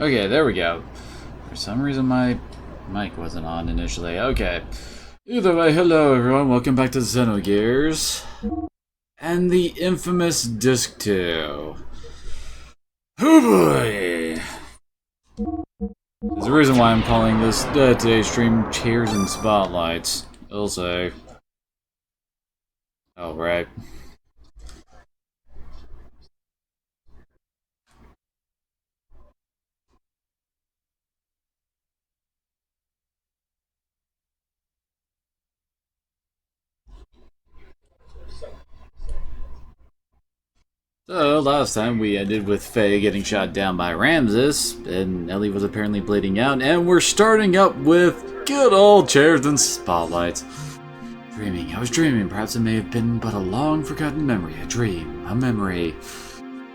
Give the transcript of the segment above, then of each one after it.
Okay, there we go. For some reason my mic wasn't on initially. Okay. Either way, hello everyone, welcome back to Xenogears. And the infamous Disc 2. Oh boy! There's a reason why I'm calling this today's stream Cheers and Spotlights. I'll say. Oh, right. So, last time we ended with Faye getting shot down by Ramses, and Ellie was apparently bleeding out, and we're starting up with good old Chairs and Spotlights. Dreaming, I was dreaming, perhaps it may have been but a long-forgotten memory, a dream, a memory.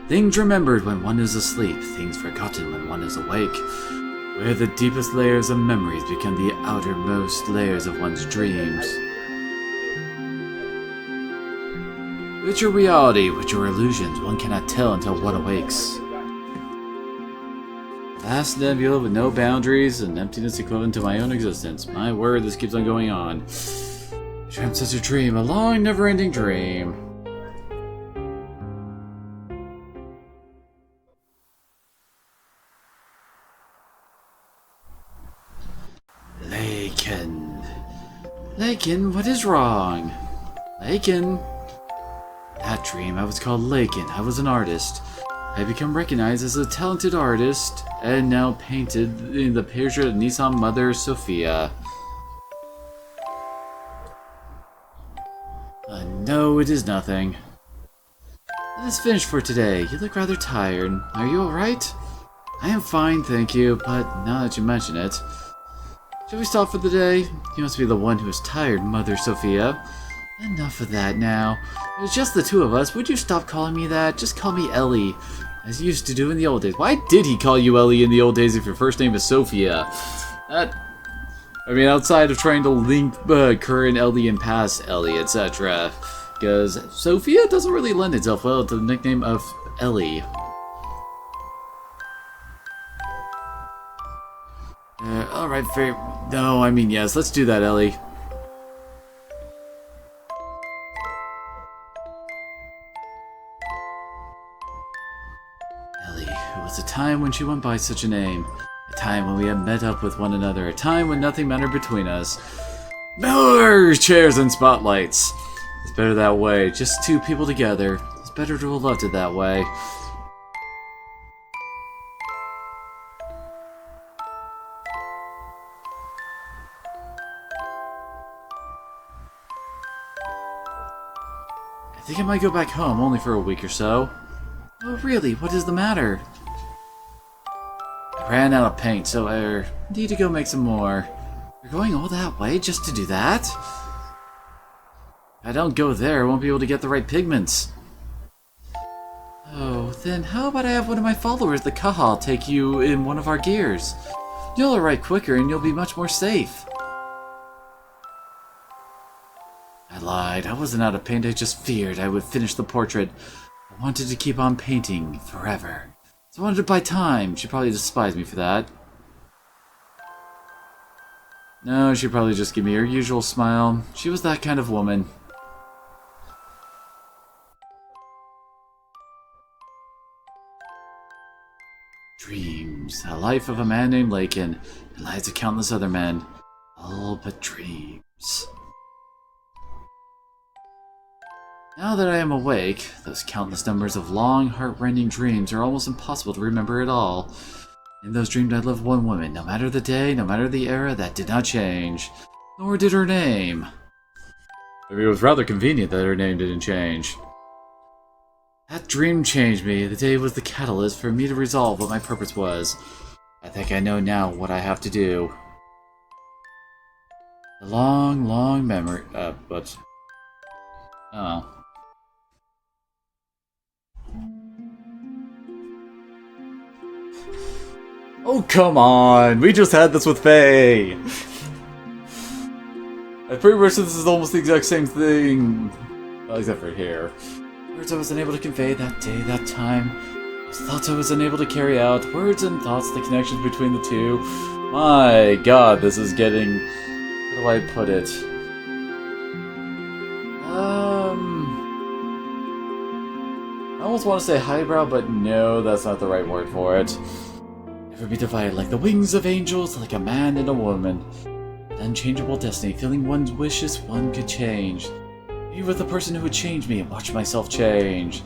Things remembered when one is asleep, things forgotten when one is awake. Where the deepest layers of memories become the outermost layers of one's dreams. Which are reality, which are illusions, one cannot tell until one awakes. Vast nebula with no boundaries, and emptiness equivalent to my own existence. My word, this keeps on going on. I dreamt such a dream, a long, never-ending dream. Lakin, what is wrong? Lakin. That dream, I was called Lakin. I was an artist. I had become recognized as a talented artist, and now painted in the portrait of Nissan Mother Sophia. No, it is nothing. That's finished for today. You look rather tired. Are you alright? I am fine, thank you, but now that you mention it... Shall we stop for the day? You must be the one who is tired, Mother Sophia. Enough of that now. It's just the two of us. Would you stop calling me that? Just call me Ellie, as you used to do in the old days. Why did he call you Ellie in the old days if your first name is Sophia? I mean, outside of trying to link current Ellie and past Ellie, etc. Because Sophia doesn't really lend itself well to the nickname of Ellie. Alright, fair. No, I mean, yes, let's do that, Ellie. Ellie, it was a time when she went by such a name. A time when we had met up with one another. A time when nothing mattered between us. More chairs and spotlights. It's better that way. Just two people together. It's better to have loved it that way. I think I might go back home, only for a week or so. Oh really, what is the matter? I ran out of paint, so I need to go make some more. You're going all that way just to do that? If I don't go there, I won't be able to get the right pigments. Oh, then how about I have one of my followers, the Kaha, take you in one of our gears? You'll arrive quicker and you'll be much more safe. I lied. I wasn't out of paint, I just feared I would finish the portrait. I wanted to keep on painting forever. So I wanted to buy time. She probably despised me for that. No, she'd probably just give me her usual smile. She was that kind of woman. Dreams. The life of a man named Lakin, and lives of countless other men. All but dreams. Now that I am awake, those countless numbers of long, heart-rending dreams are almost impossible to remember at all. In those dreams I loved one woman, no matter the day, no matter the era, that did not change. Nor did her name. Maybe it was rather convenient that her name didn't change. That dream changed me. The day was the catalyst for me to resolve what my purpose was. I think I know now what I have to do. The long, long memory... but... Oh. Oh, come on! We just had this with Faye! I'm pretty much this is almost the exact same thing. Well, except for here. Words I was unable to convey that day, that time. Thoughts I was unable to carry out. Words and thoughts, the connections between the two. My god, this is getting... How do I put it? I almost want to say highbrow, but no, that's not the right word for it. Never be divided like the wings of angels, like a man and a woman. An unchangeable destiny, feeling one's wishes one could change. Be with the person who would change me and watch myself change.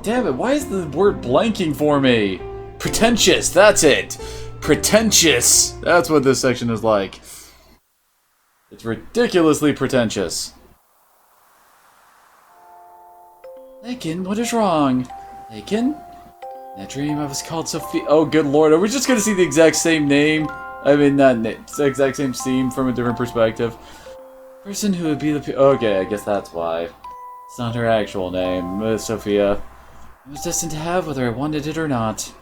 Damn it, why is the word blanking for me? Pretentious, that's it! Pretentious! That's what this section is like. It's ridiculously pretentious. Lakin, what is wrong? Lakin? In that dream I was called Sophia. Oh, good lord, are we just gonna see the exact same name? I mean, not the exact same scene from a different perspective. Person who would be the... Okay, I guess that's why. It's not her actual name, Sophia. I was destined to have whether I wanted it or not.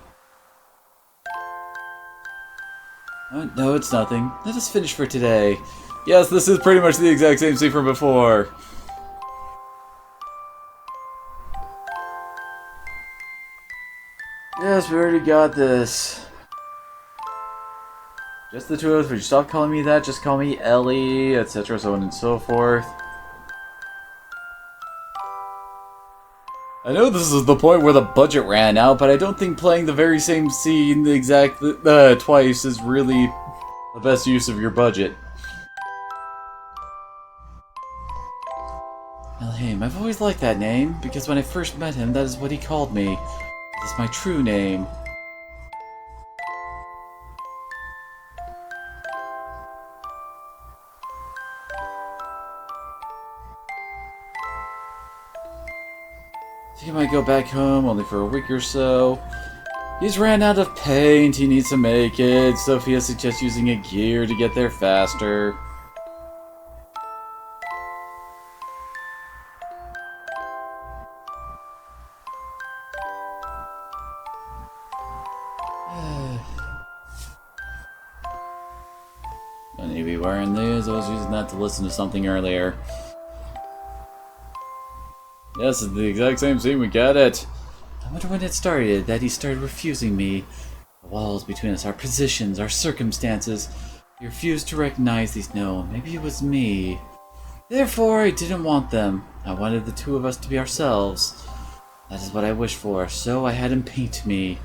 No, it's nothing. Let us finish for today. Yes, this is pretty much the exact same scene from before. Yes, we already got this. Just the two of us. Would you stop calling me that? Just call me Ellie, etc., so on and so forth. I know this is the point where the budget ran out, but I don't think playing the very same scene twice is really the best use of your budget. Elhaim, I've always liked that name, because when I first met him, that is what he called me. It is my true name. He might go back home only for a week or so. He's ran out of paint, he needs to make it. Sophia suggests using a gear to get there faster. Don't need to be wearing these. I was using that to listen to something earlier. Yes, it's the exact same scene, we get it. I wonder when it started, that he started refusing me. The walls between us, our positions, our circumstances. He refused to recognize these. No, maybe it was me. Therefore, I didn't want them. I wanted the two of us to be ourselves. That is what I wished for, so I had him paint me.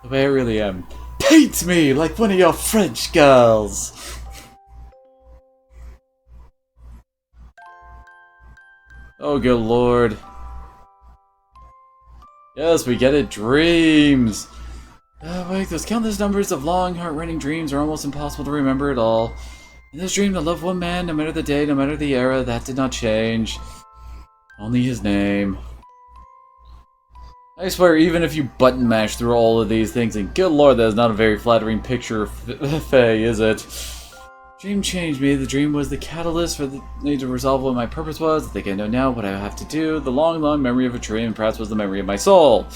The way I really am. Paint me like one of your French girls! Oh, good lord. Yes, we get it. Dreams! Wait, those countless numbers of long, heart-rending dreams are almost impossible to remember at all. In this dream, to love one man, no matter the day, no matter the era, that did not change. Only his name. I swear, even if you button mash through all of these things, and good lord, that is not a very flattering picture of Faye, is it? Dream changed me. The dream was the catalyst for the need to resolve what my purpose was. I think I know now what I have to do. The long, long memory of a dream perhaps was the memory of my soul.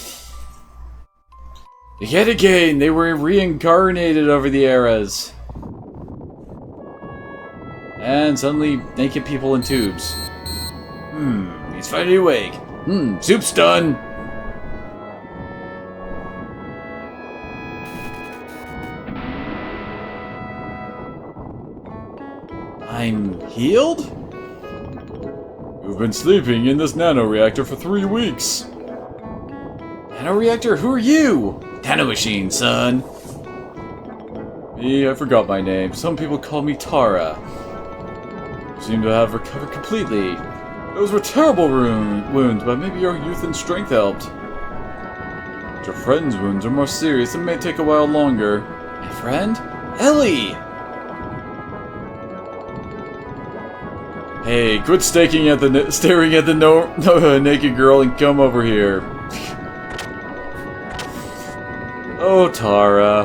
Yet again, they were reincarnated over the eras. And suddenly, naked people in tubes. He's finally awake. Soup's done. I'm healed? You've been sleeping in this nanoreactor for 3 weeks. Nanoreactor? Who are you? Nanomachine, son. Me, I forgot my name. Some people call me Tara. You seem to have recovered completely. Those were terrible wounds, but maybe your youth and strength helped. But your friend's wounds are more serious and may take a while longer. My friend? Ellie! Hey, quit staring at the naked girl and come over here. Oh, Tara.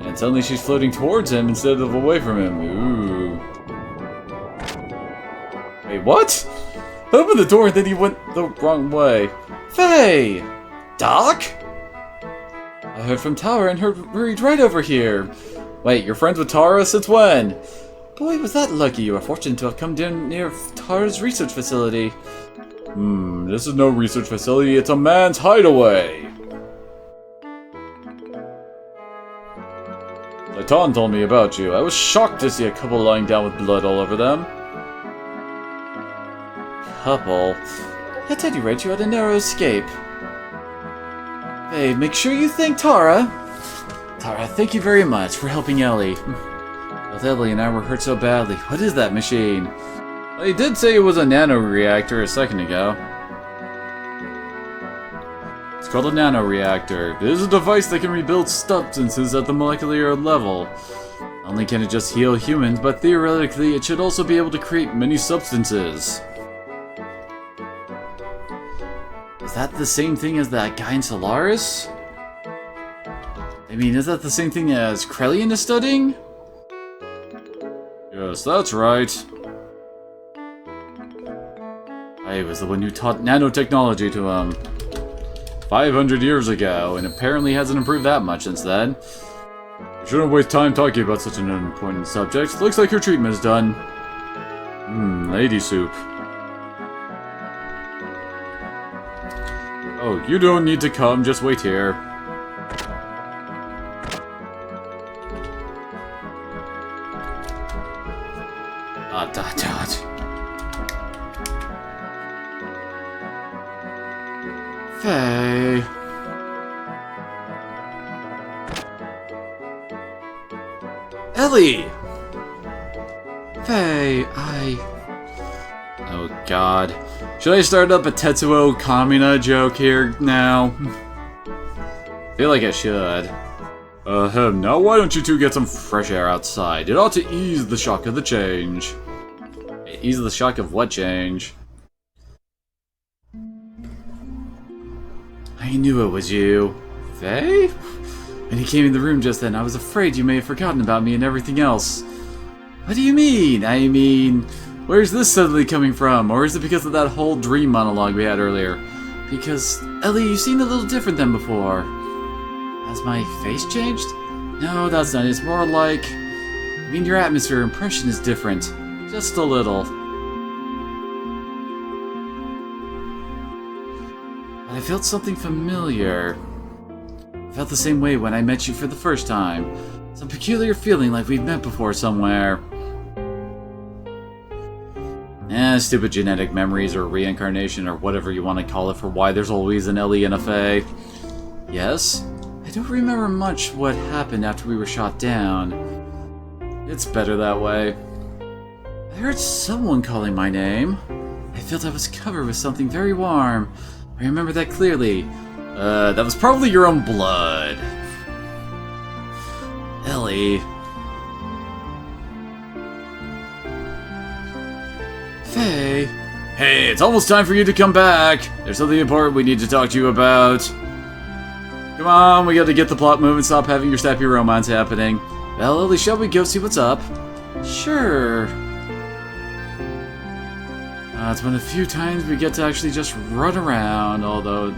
And suddenly she's floating towards him instead of away from him. Ooh. Wait, what? I opened the door and then he went the wrong way. Faye! Doc? I heard from Tara and hurried right over here. Wait, you're friends with Tara? Since when? Boy, was that lucky. You were fortunate to have come down near Tara's research facility. This is no research facility, it's a man's hideaway! Zaitan told me about you. I was shocked to see a couple lying down with blood all over them. Couple? At any rate, you had a narrow escape. Hey, make sure you thank Tara. Tara, thank you very much for helping Ellie. Both Ellie and I were hurt so badly. What is that machine? Well, he did say it was a nanoreactor a second ago. It's called a nanoreactor. It is a device that can rebuild substances at the molecular level. Not only can it just heal humans, but theoretically it should also be able to create many substances. Is that the same thing as that guy in Solaris? I mean, is that the same thing as Krellian is studying? Yes, that's right. I was the one who taught nanotechnology to him 500 years ago, and apparently hasn't improved that much since then. You shouldn't waste time talking about such an important subject. Looks like your treatment is done. Lady soup. Oh, you don't need to come, just wait here. Dot. Faye. Ellie! Faye, Oh god. Should I start up a Tetsuo Kamina joke here now? Feel like I should. Now why don't you two get some fresh air outside? It ought to ease the shock of the change. Ease the shock of what change? I knew it was you. Faye? When you came in the room just then, I was afraid you may have forgotten about me and everything else. What do you mean? I mean, where's this suddenly coming from? Or is it because of that whole dream monologue we had earlier? Because, Ellie, you seem a little different than before. Has my face changed? No, that's not it. It's more like... I mean, your atmosphere impression is different. Just a little. But I felt something familiar. I felt the same way when I met you for the first time. Some peculiar feeling like we've met before somewhere. Stupid genetic memories or reincarnation or whatever you want to call it for why there's always an Ellie and a Faye. Yes? I don't remember much what happened after we were shot down. It's better that way. I heard someone calling my name. I felt I was covered with something very warm. I remember that clearly. That was probably your own blood. Ellie. Faye. Hey, it's almost time for you to come back. There's something important we need to talk to you about. Come on, we gotta get the plot moving, stop having your snappy romance happening. Well, Ellie, shall we go see what's up? Sure. It's been a few times we get to actually just run around, although...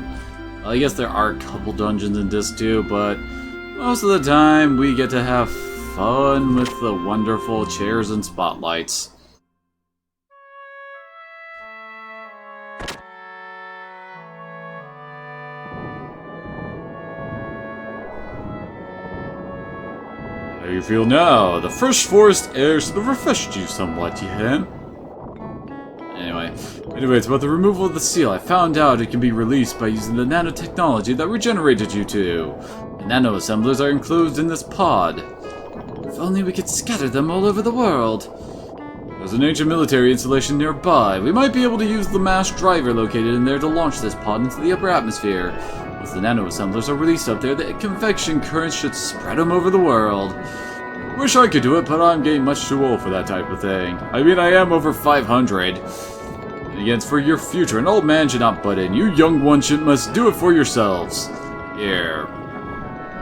Well, I guess there are a couple dungeons in this too, but... Most of the time, we get to have fun with the wonderful chairs and spotlights. How do you feel now? The fresh forest air should have refreshed you somewhat, Yihan. Anyway, it's about the removal of the seal. I found out it can be released by using the nanotechnology that regenerated you two. The nano-assemblers are enclosed in this pod. If only we could scatter them all over the world. There's an ancient military installation nearby. We might be able to use the mass driver located in there to launch this pod into the upper atmosphere. Once the nano-assemblers are released up there, the convection currents should spread them over the world. Wish I could do it, but I'm getting much too old for that type of thing. I mean, I am over 500. And again, it's for your future. An old man should not butt in. You young ones must do it for yourselves. Here.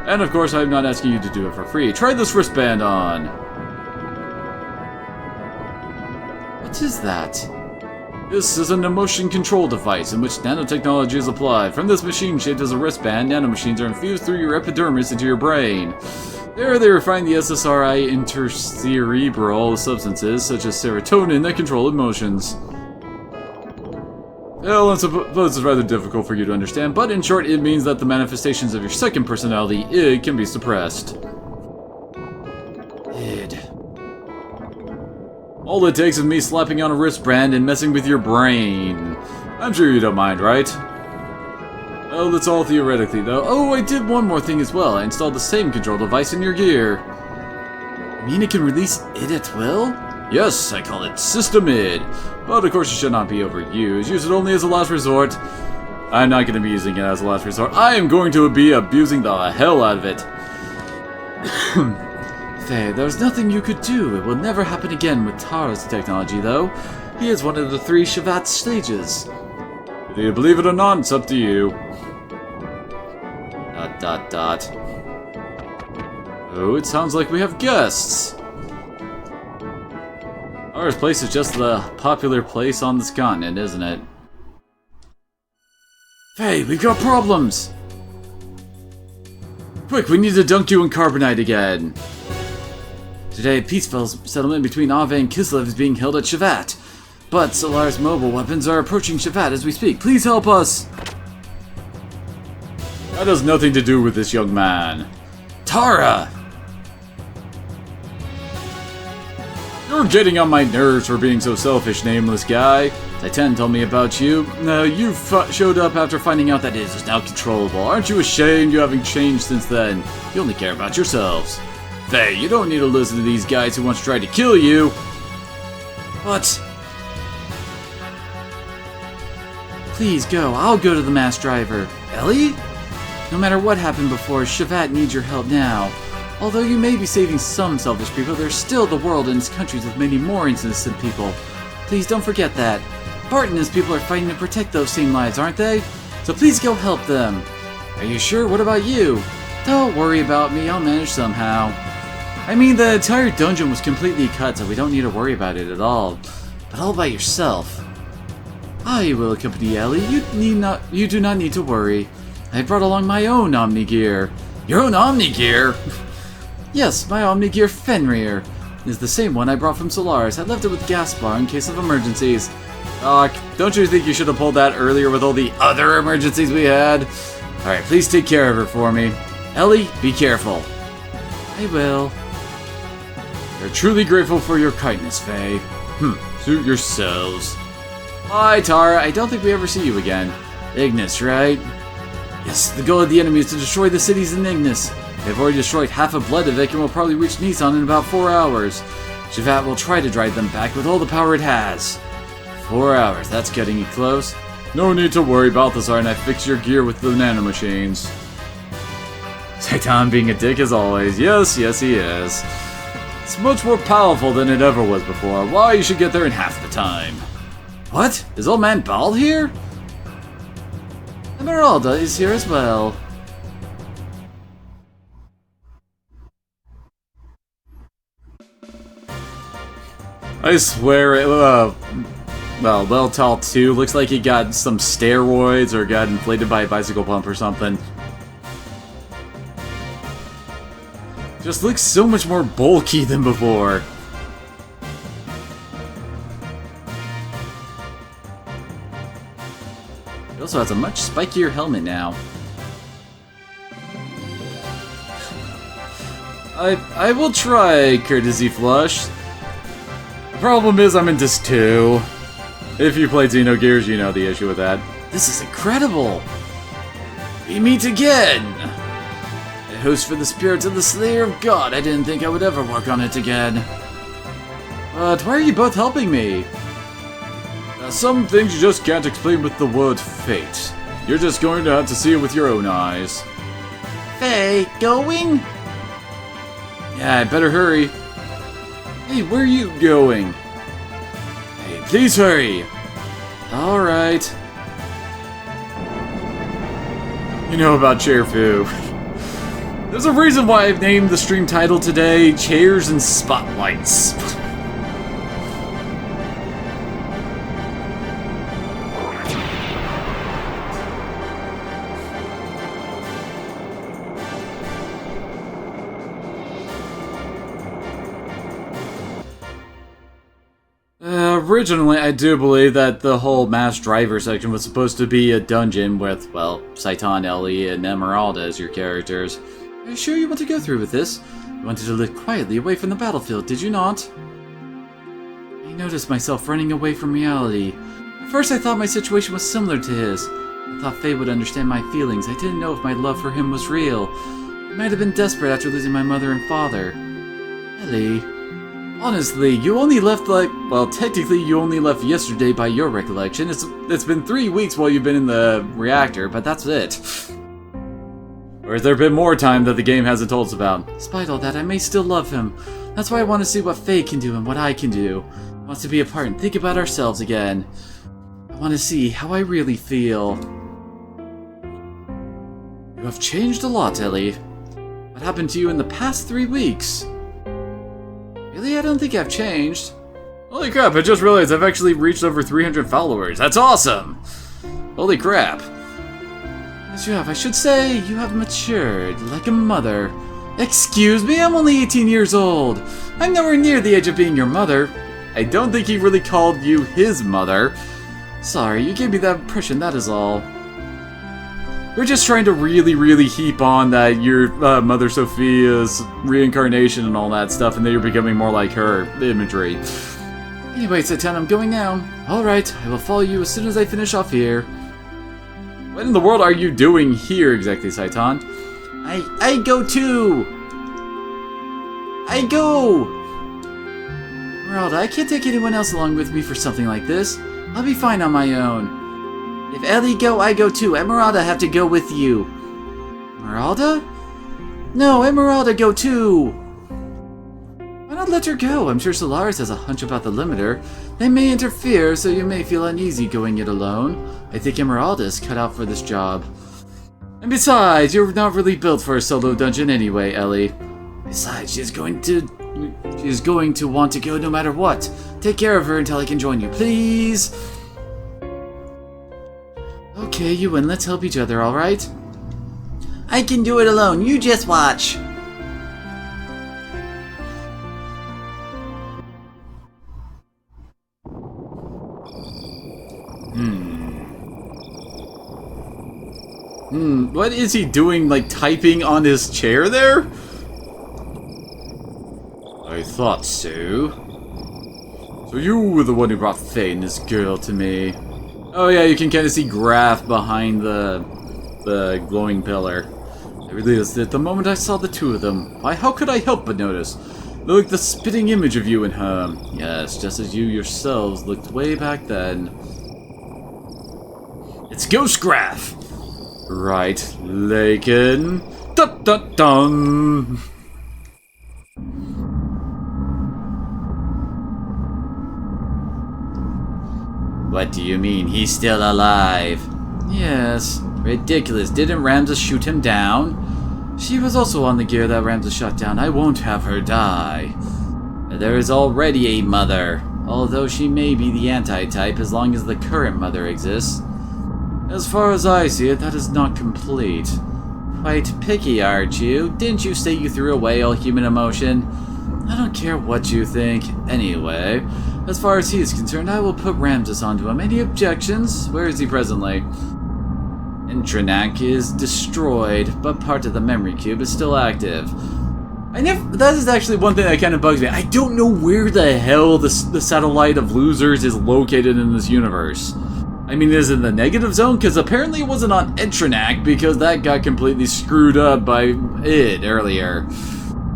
And of course, I'm not asking you to do it for free. Try this wristband on. What is that? This is an emotion control device in which nanotechnology is applied. From this machine shaped as a wristband, nanomachines are infused through your epidermis into your brain. There they refine the SSRI intercerebral substances, such as serotonin, that control emotions. Well, I suppose it's rather difficult for you to understand, but in short, it means that the manifestations of your second personality, id, can be suppressed. Id. All it takes is me slapping on a wristband and messing with your brain. I'm sure you don't mind, right? Oh, that's all theoretically, though. Oh, I did one more thing as well. I installed the same control device in your gear. You mean it can release id at will? Yes, I call it System id. But of course it should not be overused. Use it only as a last resort. I'm not going to be using it as a last resort. I am going to be abusing the hell out of it. Faye, there's nothing you could do. It will never happen again with Tara's technology, though. He is one of the 3 Shavat stages. Whether you believe it or not, it's up to you. ... Oh, it sounds like we have guests. Our place is just the popular place on this continent, isn't it? Hey, we've got problems! Quick, we need to dunk you in carbonite again. Today, a peaceful settlement between Ave and Kislev is being held at Shavat. But Solar's mobile weapons are approaching Shavat as we speak. Please help us! That has nothing to do with this young man. Tara! You're getting on my nerves for being so selfish, nameless guy. Titan told me about you. You showed up after finding out that it is now controllable. Aren't you ashamed you haven't changed since then? You only care about yourselves. Faye, you don't need to listen to these guys who once tried to kill you. What? Please go. I'll go to the mass driver. Ellie? No matter what happened before, Shavat needs your help now. Although you may be saving some selfish people, there's still the world and its countries with many more innocent people. Please don't forget that. Bart and his people are fighting to protect those same lives, aren't they? So please go help them. Are you sure? What about you? Don't worry about me, I'll manage somehow. I mean, the entire dungeon was completely cut, so we don't need to worry about it at all. But all by yourself. I will accompany Ellie. You do not need to worry. I brought along my own Omni Gear. Your own Omni Gear? Yes, my Omni Gear Fenrir. It is the same one I brought from Solaris. I left it with Gaspar in case of emergencies. Don't you think you should have pulled that earlier with all the other emergencies we had? Alright, please take care of her for me. Ellie, be careful. I will. We're truly grateful for your kindness, Faye. Suit yourselves. Bye, Tara. I don't think we ever see you again. Ignis, right? Yes, the goal of the enemy is to destroy the cities in Ignis. They've already destroyed half of Bledavik and will probably reach Nissan in about 4 hours. Shavat will try to drive them back with all the power it has. 4 hours, that's getting you close. No need to worry, Balthazar and I fix your gear with the nanomachines. Titan being a dick as always. Yes, he is. It's much more powerful than it ever was before. Why, you should get there in half the time. What? Is old man Bald here? Emeralda is here as well. I swear it, well, Leltal 2 looks like he got some steroids or got inflated by a bicycle pump or something. Just looks so much more bulky than before. He also has a much spikier helmet now. I will try Courtesy Flush. The problem is I'm in Disc 2. If you played Xenogears, you know the issue with that. This is incredible! We meet again! A host for the spirits of the Slayer of God. I didn't think I would ever work on it again. But why are you both helping me? Some things you just can't explain with the word fate. You're just going to have to see it with your own eyes. Faye, going? Yeah, I better hurry. Hey, where are you going? Hey, please hurry! Alright. You know about Chairfu. There's a reason why I've named the stream title today Chairs and Spotlights. Originally, I do believe that the whole Mass Driver section was supposed to be a dungeon with, well, Saitan, Ellie, and Emeralda as your characters. Are you sure you want to go through with this? You wanted to live quietly away from the battlefield, did you not? I noticed myself running away from reality. At first I thought my situation was similar to his. I thought Faye would understand my feelings. I didn't know if my love for him was real. I might have been desperate after losing my mother and father. Ellie... Honestly, you only left well, technically you only left yesterday by your recollection. It's been 3 weeks while you've been in the reactor, but that's it. Or has there been more time that the game hasn't told us about? Despite all that, I may still love him. That's why I want to see what Faye can do and what I can do. I want to be apart and think about ourselves again. I want to see how I really feel. You have changed a lot, Ellie. What happened to you in the past 3 weeks? Really? I don't think I've changed. Holy crap, I just realized I've actually reached over 300 followers. That's awesome! Holy crap. Yes, you have. I should say, you have matured, like a mother. Excuse me, I'm only 18 years old. I'm nowhere near the age of being your mother. I don't think he really called you his mother. Sorry, you gave me that impression, that is all. We're just trying to really heap on that your Mother Sophia's reincarnation and all that stuff, and that you're becoming more like her imagery. Anyway, Satan, I'm going now. Alright, I will follow you as soon as I finish off here. What in the world are you doing here exactly, Saitan? I go too! I go! Emeralda, I can't take anyone else along with me for something like this. I'll be fine on my own. If Ellie go, I go too. Emeralda have to go with you. Emeralda? No, Emeralda go too. Why not let her go? I'm sure Solaris has a hunch about the limiter. They may interfere, so you may feel uneasy going it alone. I think Emeralda is cut out for this job. And besides, you're not really built for a solo dungeon anyway, Ellie. Besides, she's going to want to go no matter what. Take care of her until I can join you, please. Okay, you win. Let's help each other, alright? I can do it alone. You just watch. What is he doing, like, typing on his chair there? I thought so. So you were the one who brought Faye and this girl to me. Oh yeah, you can kind of see Graph behind the glowing pillar. I realized it the moment I saw the two of them. Why, how could I help but notice? They look the spitting image of you and her. Yes, just as you yourselves looked way back then. It's Ghost Graph! Right, Lakin. Dun dun dun! What do you mean, he's still alive? Yes. Ridiculous, didn't Ramses shoot him down? She was also on the gear that Ramses shot down. I won't have her die. There is already a mother, although she may be the anti-type as long as the current mother exists. As far as I see it, that is not complete. Quite picky, aren't you? Didn't you say you threw away all human emotion? I don't care what you think. Anyway, as far as he is concerned, I will put Ramses onto him. Any objections? Where is he presently? Intranak is destroyed, but part of the memory cube is still active. That is actually one thing that kind of bugs me. I don't know where the hell the satellite of losers is located in this universe. I mean, is it in the negative zone? Because apparently it wasn't on Intranak, because that got completely screwed up by id earlier.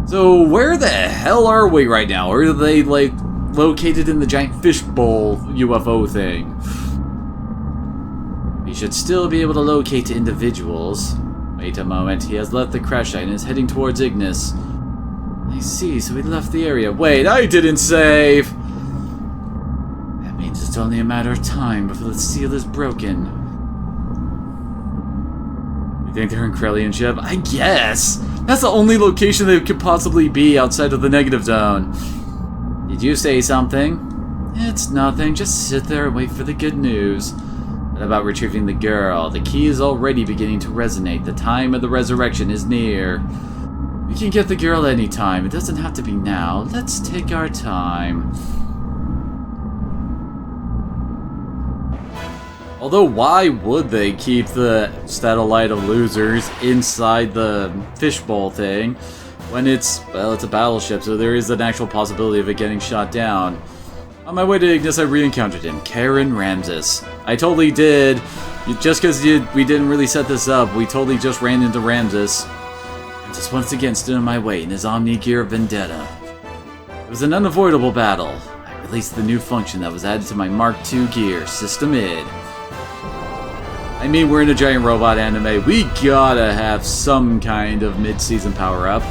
So where the hell are we right now? Or are they, like, located in the giant fishbowl UFO thing? We should still be able to locate individuals. Wait a moment, he has left the crash site and is heading towards Ignis. I see, so he left the area. Wait, I didn't save! That means it's only a matter of time before the seal is broken. You think they're in Krellian ship? I guess! That's the only location they could possibly be outside of the negative zone. Did you say something? It's nothing, just sit there and wait for the good news. What about retrieving the girl? The key is already beginning to resonate. The time of the resurrection is near. We can get the girl anytime. It doesn't have to be now. Let's take our time. Although, why would they keep the satellite of losers inside the fishbowl thing when it's, well, it's a battleship, so there is an actual possibility of it getting shot down. On my way to Ignis, I re-encountered him, Karen Ramses. I totally did. Just because we didn't really set this up, we totally just ran into Ramses. Ramses once again stood in my way in his Omni Gear Vendetta. It was an unavoidable battle. I released the new function that was added to my Mark II gear, System Id. I mean, we're in a giant robot anime. We gotta have some kind of mid-season power-up.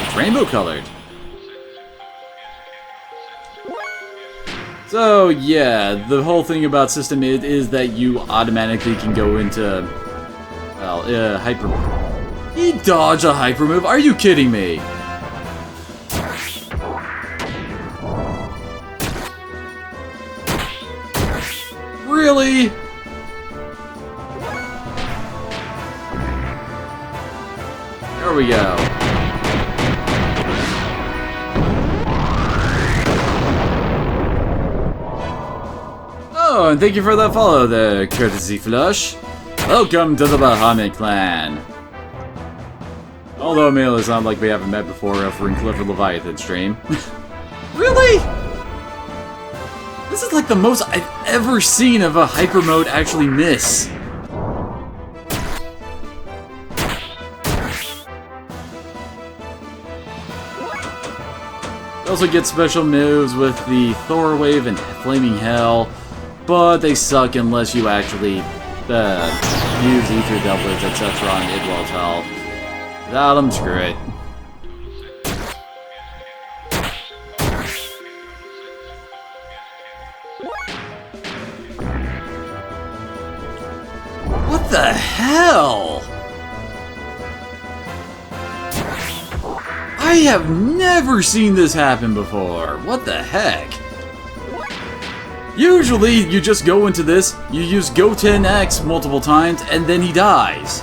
It's rainbow-colored. So, yeah, the whole thing about System Id is that you automatically can go into, well, hyper... He dodged a hyper move? Are you kidding me? Really? There we go. Oh, and thank you for that follow there, Courtesy Flush. Welcome to the Bahamut Clan. Although it may sound like we haven't met before for Clifford Leviathan stream. Really? This is like the most I've ever seen of a hyper mode actually miss. You also get special moves with the Thor Wave and Flaming Hell, but they suck unless you actually use Ether Doublets, etc. on Idwell's Hell. Without them, screw it. What the hell? I have never seen this happen before. What the heck? Usually, you just go into this, you use Go 10X multiple times, and then he dies.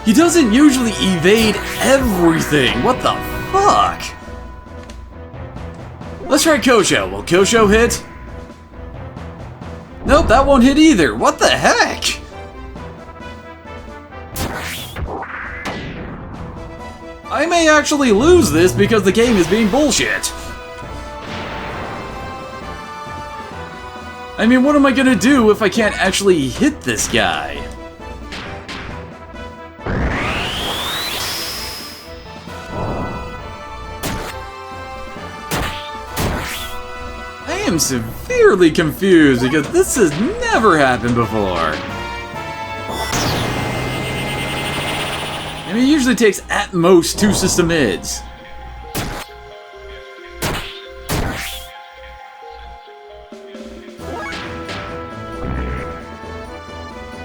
He doesn't usually evade everything. What the fuck? Let's try Kosho. Will Kosho hit? Nope, that won't hit either. What the heck? I may actually lose this because the game is being bullshit. I mean, what am I gonna do if I can't actually hit this guy? I am severely confused because this has never happened before. I mean, it usually takes at most 2 system mids.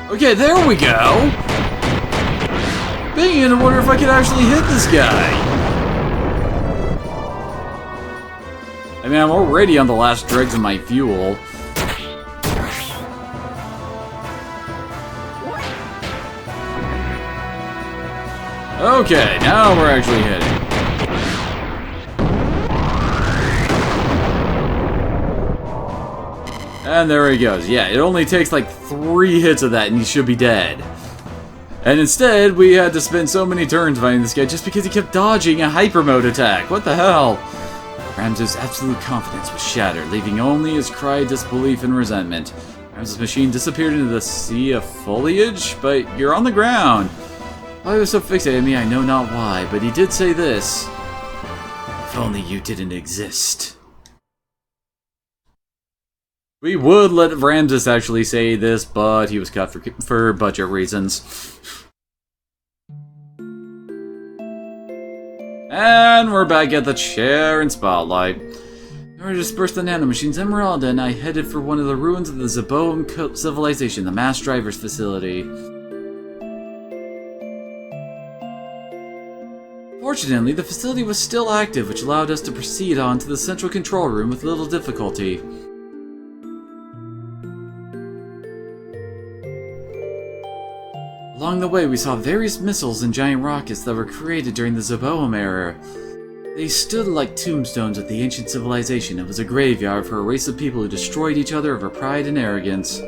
Okay, there we go! Beginning to wonder if I could actually hit this guy. I mean, I'm already on the last dregs of my fuel. Okay, now we're actually hitting. And there he goes. Yeah, it only takes like 3 hits of that and he should be dead. And instead, we had to spend so many turns fighting this guy just because he kept dodging a hyper mode attack. What the hell? Ramses' absolute confidence was shattered, leaving only his cry of disbelief and resentment. Ramses' machine disappeared into the sea of foliage, but you're on the ground. Why he was so fixated on me, I know not why, but he did say this. If only you didn't exist. We would let Ramses actually say this, but he was cut for budget reasons. And we're back at the chair and spotlight. In order to disperse the nanomachines, Emerald and I headed for one of the ruins of the Zeboam civilization, the mass drivers facility. Fortunately, the facility was still active, which allowed us to proceed on to the central control room with little difficulty. Along the way, we saw various missiles and giant rockets that were created during the Zeboam era. They stood like tombstones of the ancient civilization. It was a graveyard for a race of people who destroyed each other over pride and arrogance.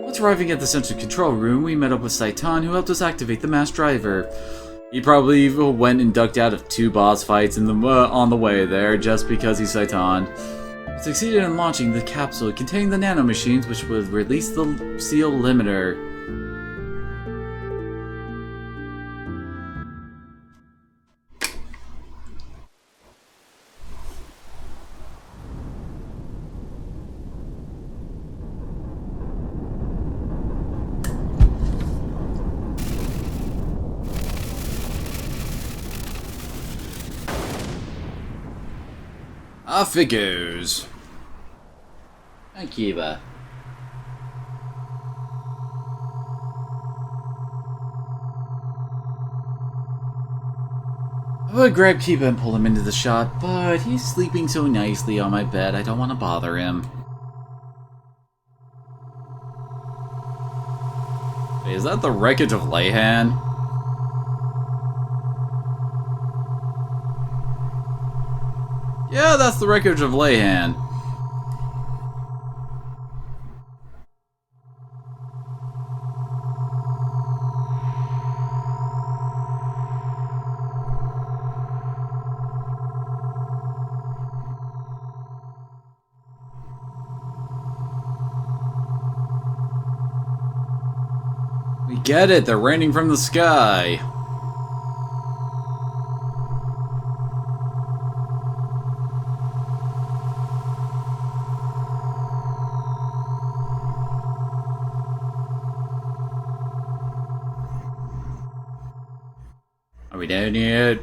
Once arriving at the central control room, we met up with Saitan, who helped us activate the mass driver. He probably went and ducked out of 2 boss fights on the way there, just because he's Saitan. We succeeded in launching the capsule containing the nanomachines, which would release the seal limiter. Off it goes. Thank you, I would grab Kiba and pull him into the shot, but he's sleeping so nicely on my bed, I don't want to bother him. Wait, is that the wreckage of Leihan? Yeah, that's the wreckage of Leihan. We get it, they're raining from the sky. Are we down yet?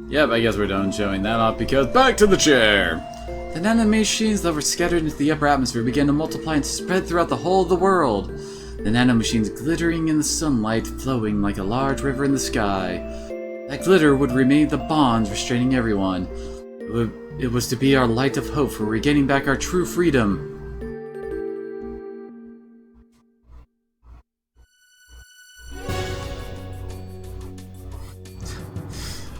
Yep, I guess we're done showing that off because back to the chair! The nanomachines that were scattered into the upper atmosphere began to multiply and spread throughout the whole of the world. The nanomachines glittering in the sunlight, flowing like a large river in the sky. That glitter would remain the bonds restraining everyone. It was to be our light of hope for regaining back our true freedom.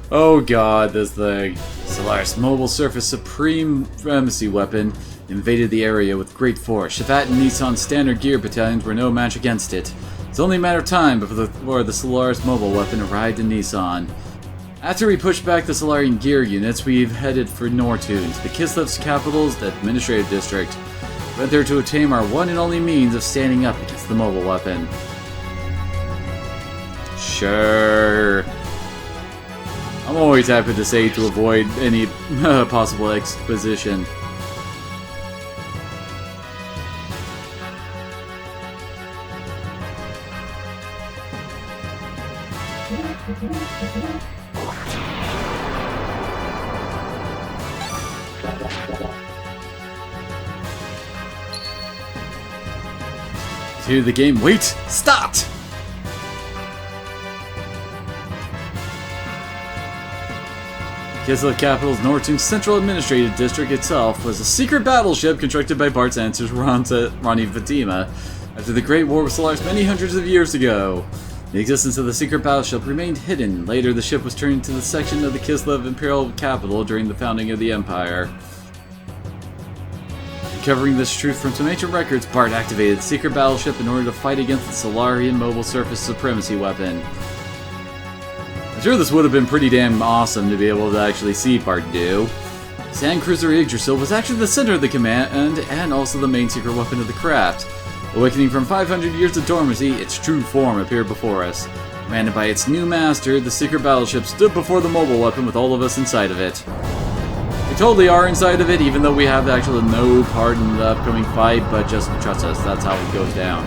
Oh god, this thing. Solaris Mobile Surface Supremacy Weapon invaded the area with great force. Shafat and Nissan's standard gear battalions were no match against it. It's only a matter of time before the Solaris Mobile Weapon arrived in Nissan. After we pushed back the Solarian gear units, we've headed for Nortunes, the Kislev's capital's administrative district. We went there to obtain our one and only means of standing up against the mobile weapon. Sure. I'm always happy to say to avoid any possible exposition. To the game. Wait! Start! Kislev Capital's Nortune Central Administrative District itself was a secret battleship constructed by Bart's ancestor Ronnie Fatima after the Great War with Solaris many hundreds of years ago. The existence of the secret battleship remained hidden. Later, the ship was turned into the section of the Kislev Imperial Capital during the founding of the Empire. Uncovering this truth from some ancient records, Bart activated the secret battleship in order to fight against the Solarian Mobile Surface Supremacy Weapon. I'm sure this would have been pretty damn awesome to be able to actually see Bart do. Sand Cruiser Yggdrasil was actually the center of the command and also the main secret weapon of the craft. Awakening from 500 years of dormancy, its true form appeared before us. Commanded by its new master, the secret battleship stood before the mobile weapon with all of us inside of it. We totally are inside of it, even though we have actually no part in the upcoming fight, but just trust us, that's how it goes down.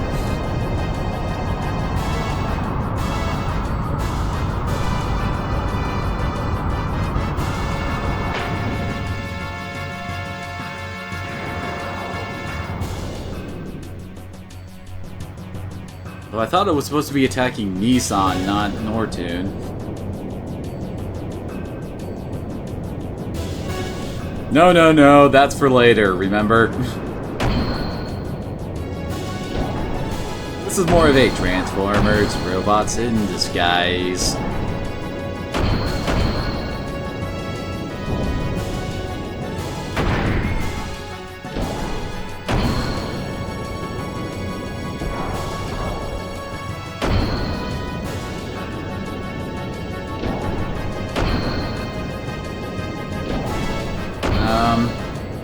Though I thought it was supposed to be attacking Nissan, not Nortune. No, that's for later, remember? This is more of a Transformers, robots in disguise.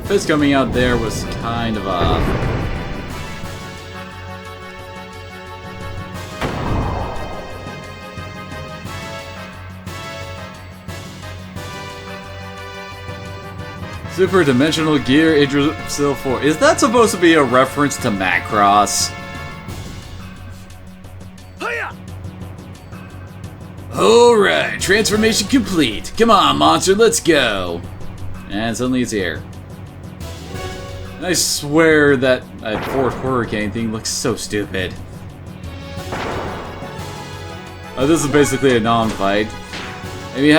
Fist coming out there was kind of off. Super Dimensional Gear Yggdrasil 4. Is that supposed to be a reference to Macross? Alright, transformation complete. Come on, monster, let's go. And suddenly it's here. I swear that fourth hurricane thing looks so stupid. This is basically a non-fight. I mean,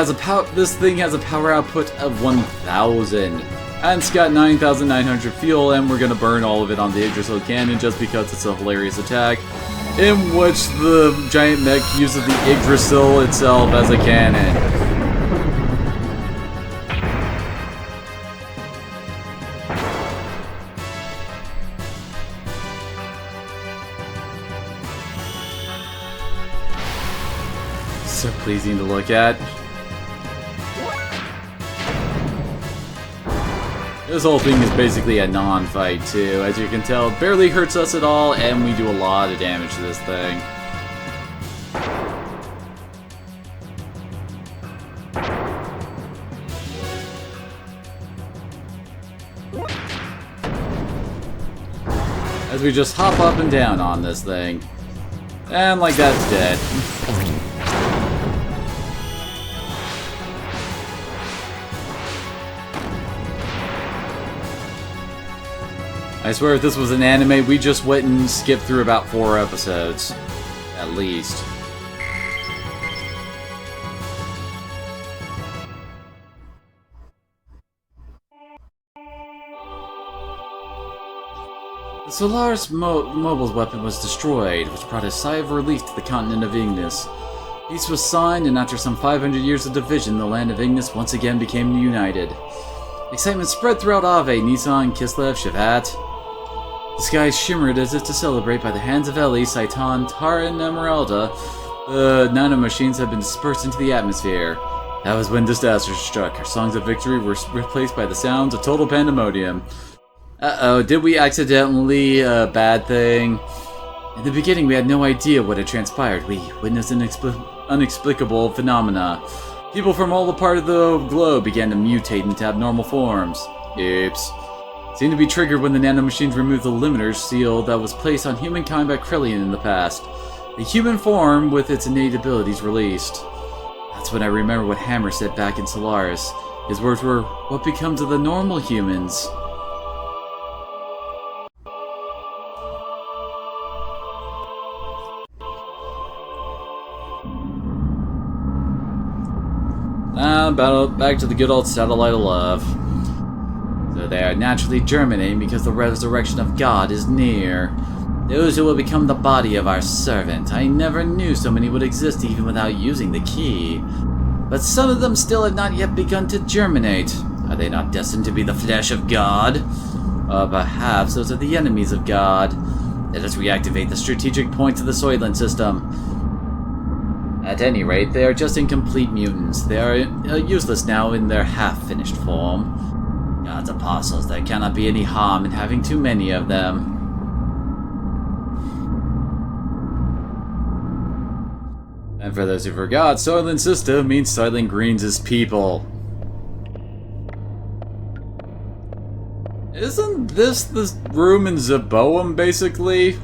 this thing has a power output of 1,000. And it's got 9,900 fuel, and we're gonna burn all of it on the Yggdrasil cannon just because it's a hilarious attack, in which the giant mech uses the Yggdrasil itself as a cannon. So pleasing to look at. This whole thing is basically a non-fight too. As you can tell, it barely hurts us at all, and we do a lot of damage to this thing. As we just hop up and down on this thing. And like that's dead. I swear if this was an anime, we just went and skipped through about 4 episodes. At least. The Solaris Mobile's weapon was destroyed, which brought a sigh of relief to the continent of Ignis. Peace was signed, and after some 500 years of division, the land of Ignis once again became united. Excitement spread throughout Ave, Nissan, Kislev, Shivat. The skies shimmered as if to celebrate. By the hands of Ellie, Saitan, Tara, and Emeralda, the nanomachines had been dispersed into the atmosphere. That was when disaster struck. Our songs of victory were replaced by the sounds of total pandemonium. Uh-oh, did we accidentally, bad thing? In the beginning, we had no idea what had transpired. We witnessed unexplicable phenomena. People from all the part of the globe began to mutate into abnormal forms. Oops. Seemed to be triggered when the nanomachines removed the limiter seal that was placed on humankind by Krellian in the past. The human form, with its innate abilities, released. That's when I remember what Hammer said back in Solaris. His words were, "What becomes of the normal humans?" Back to the good old satellite of love. So they are naturally germinating because the resurrection of God is near. Those who will become the body of our servant. I never knew so many would exist even without using the key. But some of them still have not yet begun to germinate. Are they not destined to be the flesh of God? Perhaps those are the enemies of God. Let us reactivate the strategic points of the Soylent system. At any rate, they are just incomplete mutants. They are useless now in their half-finished form. God's apostles, there cannot be any harm in having too many of them. And for those who forgot, Soylent System means Soylent Green's people. Isn't this the room in Zeboam, basically?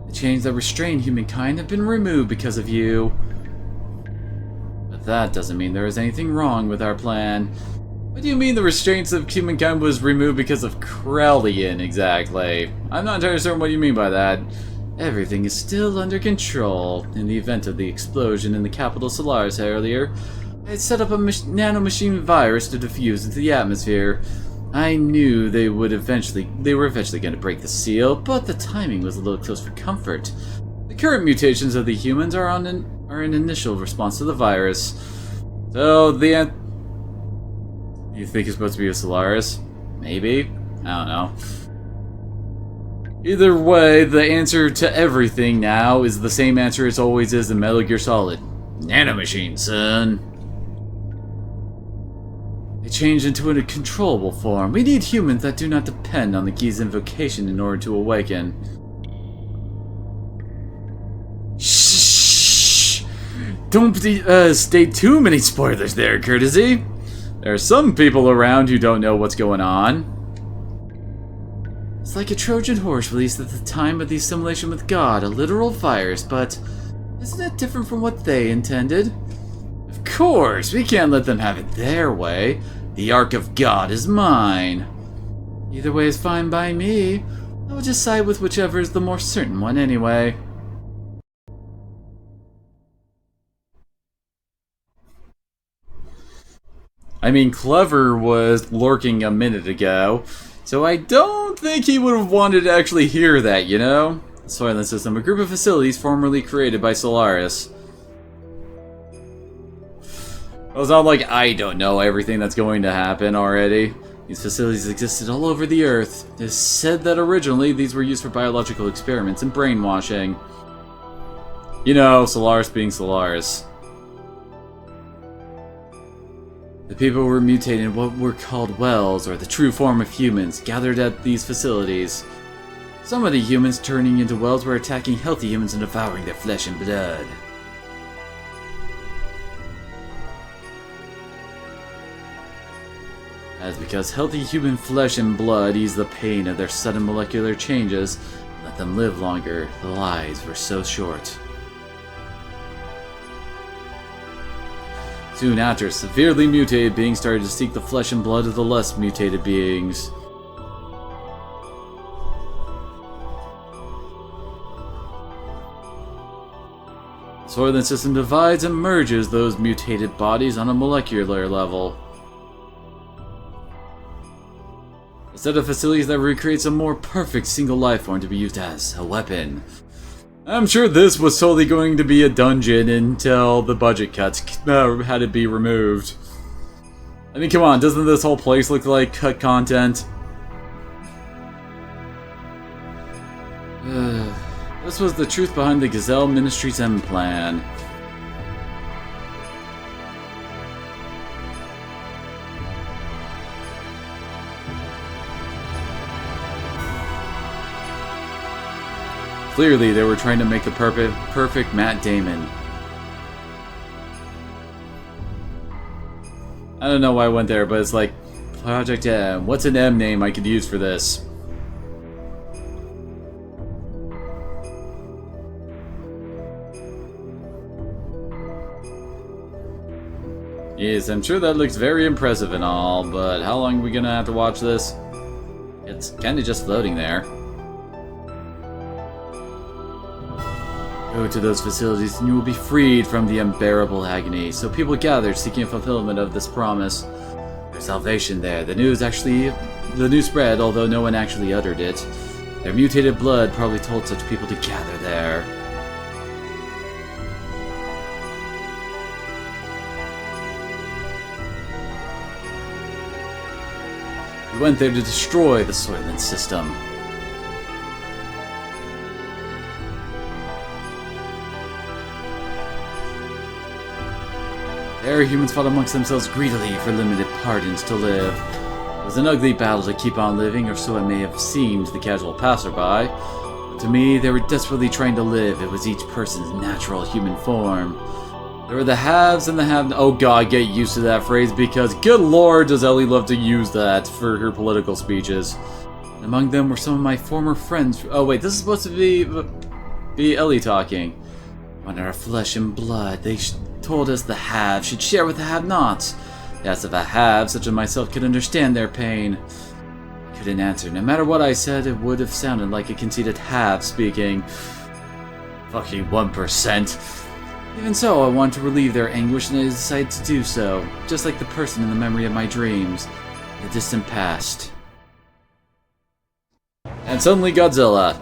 The chains that restrain humankind have been removed because of you. But that doesn't mean there is anything wrong with our plan. What do you mean the restraints of humankind was removed because of Krellian, exactly? I'm not entirely certain what you mean by that. Everything is still under control. In the event of the explosion in the capital Solaris earlier, I had set up a nanomachine virus to diffuse into the atmosphere. I knew they were eventually going to break the seal, but the timing was a little close for comfort. The current mutations of the humans are an initial response to the virus. So you think it's supposed to be a Solaris? Maybe? I don't know. Either way, the answer to everything now is the same answer it always is in Metal Gear Solid. Nanomachine, son. They changed into a controllable form. We need humans that do not depend on the key's invocation in order to awaken. Shh! Don't state too many spoilers there, courtesy. There are some people around who don't know what's going on. It's like a Trojan horse released at the time of the assimilation with God, a literal virus, but isn't it different from what they intended? Of course, we can't let them have it their way. The Ark of God is mine. Either way is fine by me. I will just side with whichever is the more certain one anyway. I mean, Clever was lurking a minute ago, so I don't think he would have wanted to actually hear that, you know? Soylent System, a group of facilities formerly created by Solaris. It's not like I don't know everything that's going to happen already. These facilities existed all over the Earth. It is said that originally these were used for biological experiments and brainwashing. You know, Solaris being Solaris. The people were mutated in what were called wells, or the true form of humans, gathered at these facilities. Some of the humans turning into wells were attacking healthy humans and devouring their flesh and blood. That's because healthy human flesh and blood ease the pain of their sudden molecular changes and let them live longer. The lives were so short. Soon after, severely mutated beings started to seek the flesh and blood of the less mutated beings. The Soylent System divides and merges those mutated bodies on a molecular level. A set of facilities that recreates a more perfect single life form to be used as a weapon. I'm sure this was totally going to be a dungeon until the budget cuts had to be removed. I mean, come on, doesn't this whole place look like cut content? This was the truth behind the Gazelle Ministry's M plan. Clearly, they were trying to make the perfect Matt Damon. I don't know why I went there, but it's like, Project M. What's an M name I could use for this? Yes, I'm sure that looks very impressive and all, but how long are we gonna have to watch this? It's kinda just floating there. Go to those facilities and you will be freed from the unbearable agony. So people gathered seeking fulfillment of this promise. There's salvation there. The news spread, although no one actually uttered it. Their mutated blood probably told such people to gather there. We went there to destroy the Soylent System. There, humans fought amongst themselves greedily for limited pardons to live. It was an ugly battle to keep on living, or so it may have seemed to the casual passerby. But to me, they were desperately trying to live. It was each person's natural human form. There were the haves and the have. Oh god, get used to that phrase, because good lord does Ellie love to use that for her political speeches. And among them were some of my former friends. Oh wait, this is supposed to be Ellie talking. On our flesh and blood, they told us the haves should share with the have-nots. They asked if a have, such as myself, could understand their pain. I couldn't answer. No matter what I said, it would have sounded like a conceited have speaking. Fucking 1%. Even so, I wanted to relieve their anguish, and I decided to do so, just like the person in the memory of my dreams. the distant past. And suddenly Godzilla.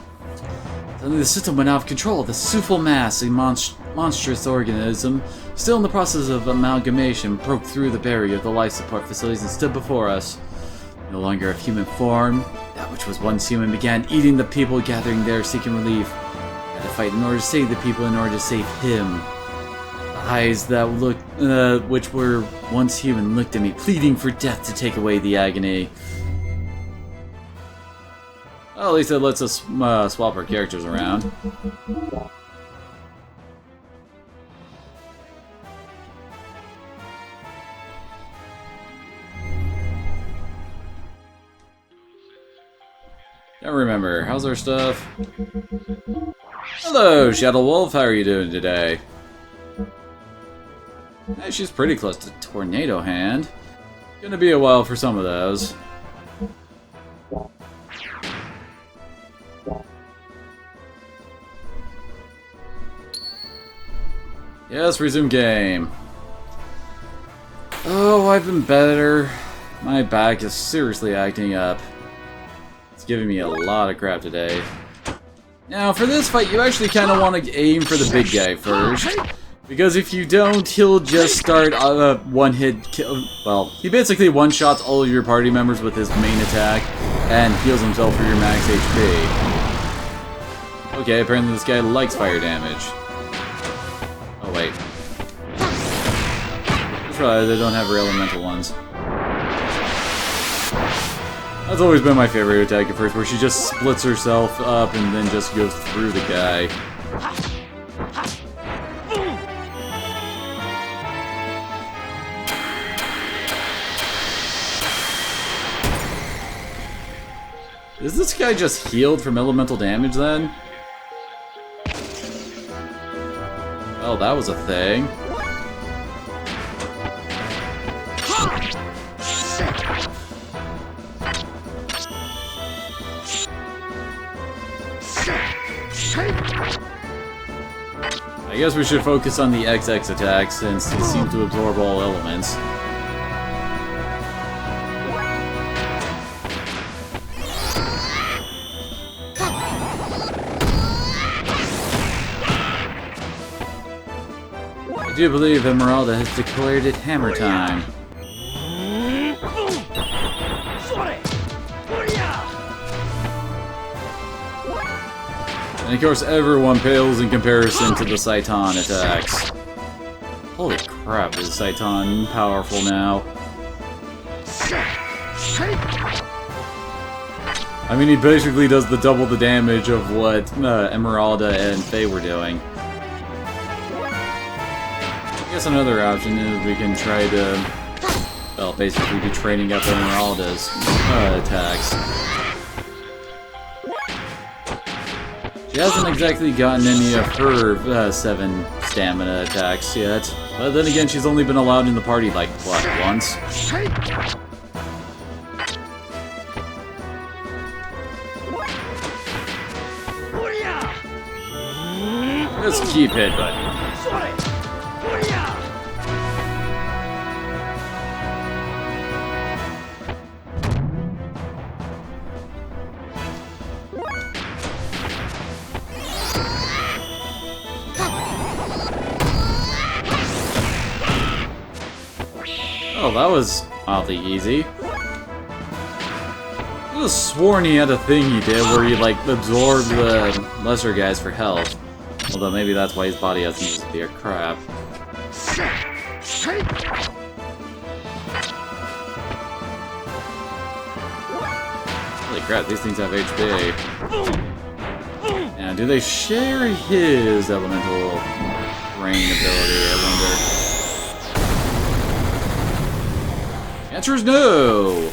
Suddenly the system went out of control. The Sufal mass, a monstrous organism, still in the process of amalgamation, broke through the barrier of the life support facilities and stood before us. No longer of human form, that which was once human began eating the people gathering there seeking relief. I had to fight in order to save the people, in order to save him. The eyes that looked, which were once human, looked at me, pleading for death to take away the agony. Well, at least it lets us swap our characters around. Can't remember. How's our stuff? Hello, Shadow Wolf. How are you doing today? Hey, she's pretty close to Tornado Hand. Gonna be a while for some of those. Yes, resume game. Oh, I've been better. My back is seriously acting up. It's giving me a lot of crap today. Now, for this fight, you actually kind of want to aim for the big guy first. Because if you don't, he'll just start a one-hit kill. Well, he basically one-shots all of your party members with his main attack and heals himself for your max HP. Okay, apparently this guy likes fire damage. Oh, wait. That's right, they don't have real elemental ones. That's always been my favorite attack at first, where she just splits herself up and then just goes through the guy. Is this guy just healed from elemental damage then? Oh, that was a thing. I guess we should focus on the XX attack since he seems to absorb all elements. I do believe Emeralda has declared it hammer time. And of course everyone pales in comparison to the Saitan attacks. Holy crap, is Saitan powerful now? I mean, he basically does the double the damage of what Emeralda and Faye were doing. I guess another option is we can try to, well, basically be training up Emeralda's attacks. She hasn't exactly gotten any of her 7 stamina attacks yet, but then again, she's only been allowed in the party like, what, once? Let's keep headbutting. Oh, that was oddly easy. I could have sworn he had a thing he did where he, like, absorbed the lesser guys for health. Although maybe that's why his body hasn't disappeared. Crap. Holy crap, these things have HP. Now, do they share his elemental rain ability, I wonder? The answer is no!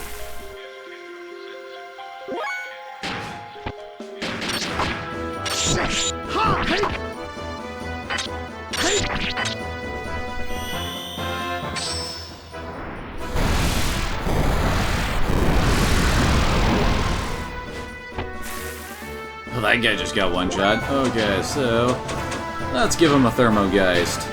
Oh, that guy just got one shot. Okay, so let's give him a Thermogeist.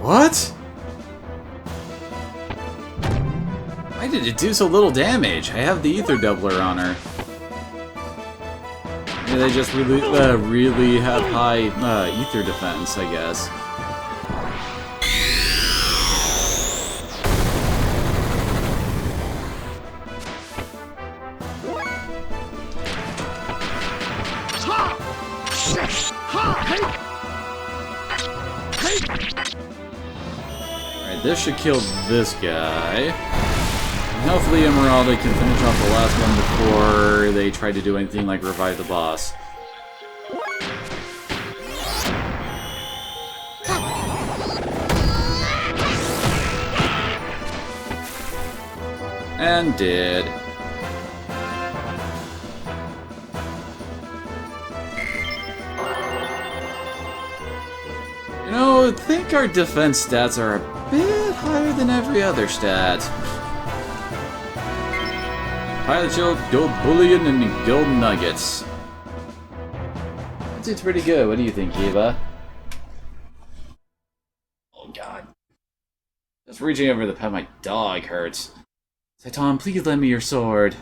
What? Why did it do so little damage? I have the ether doubler on her. Maybe they just really have high ether defense, I guess. Alright, this should kill this guy. And hopefully Emeralda can finish off the last one before they try to do anything like revive the boss. And did. You know, I think our defense stats are a bit higher than every other stat. Pilot shield, gold bullion, and gold nuggets. That seems pretty good. What do you think, Eva? Oh god. Just reaching over to pet my dog hurts. Saitan, please lend me your sword.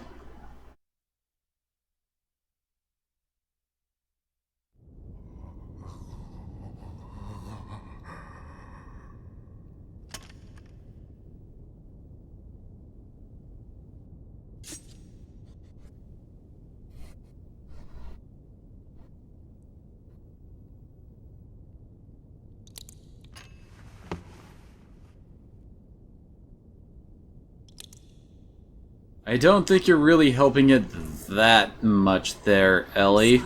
I don't think you're really helping it that much there, Ellie.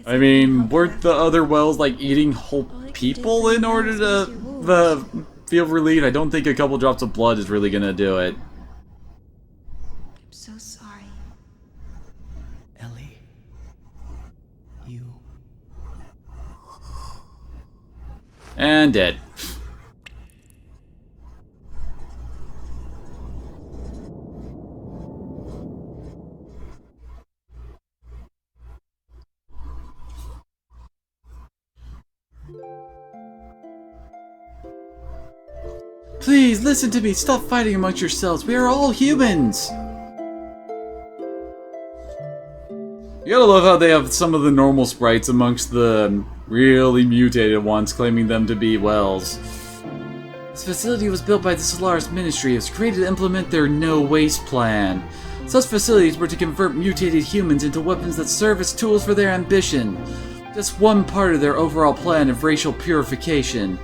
I mean, weren't the other wells like eating whole people in order to feel relief? I don't think a couple drops of blood is really gonna do it. I'm so sorry. Ellie. You. And dead. Please, listen to me. Stop fighting amongst yourselves. We are all humans. You gotta love how they have some of the normal sprites amongst the really mutated ones, claiming them to be wells. This facility was built by the Solaris Ministry. It was created to implement their no-waste plan. Such facilities were to convert mutated humans into weapons that serve as tools for their ambition. Just one part of their overall plan of racial purification.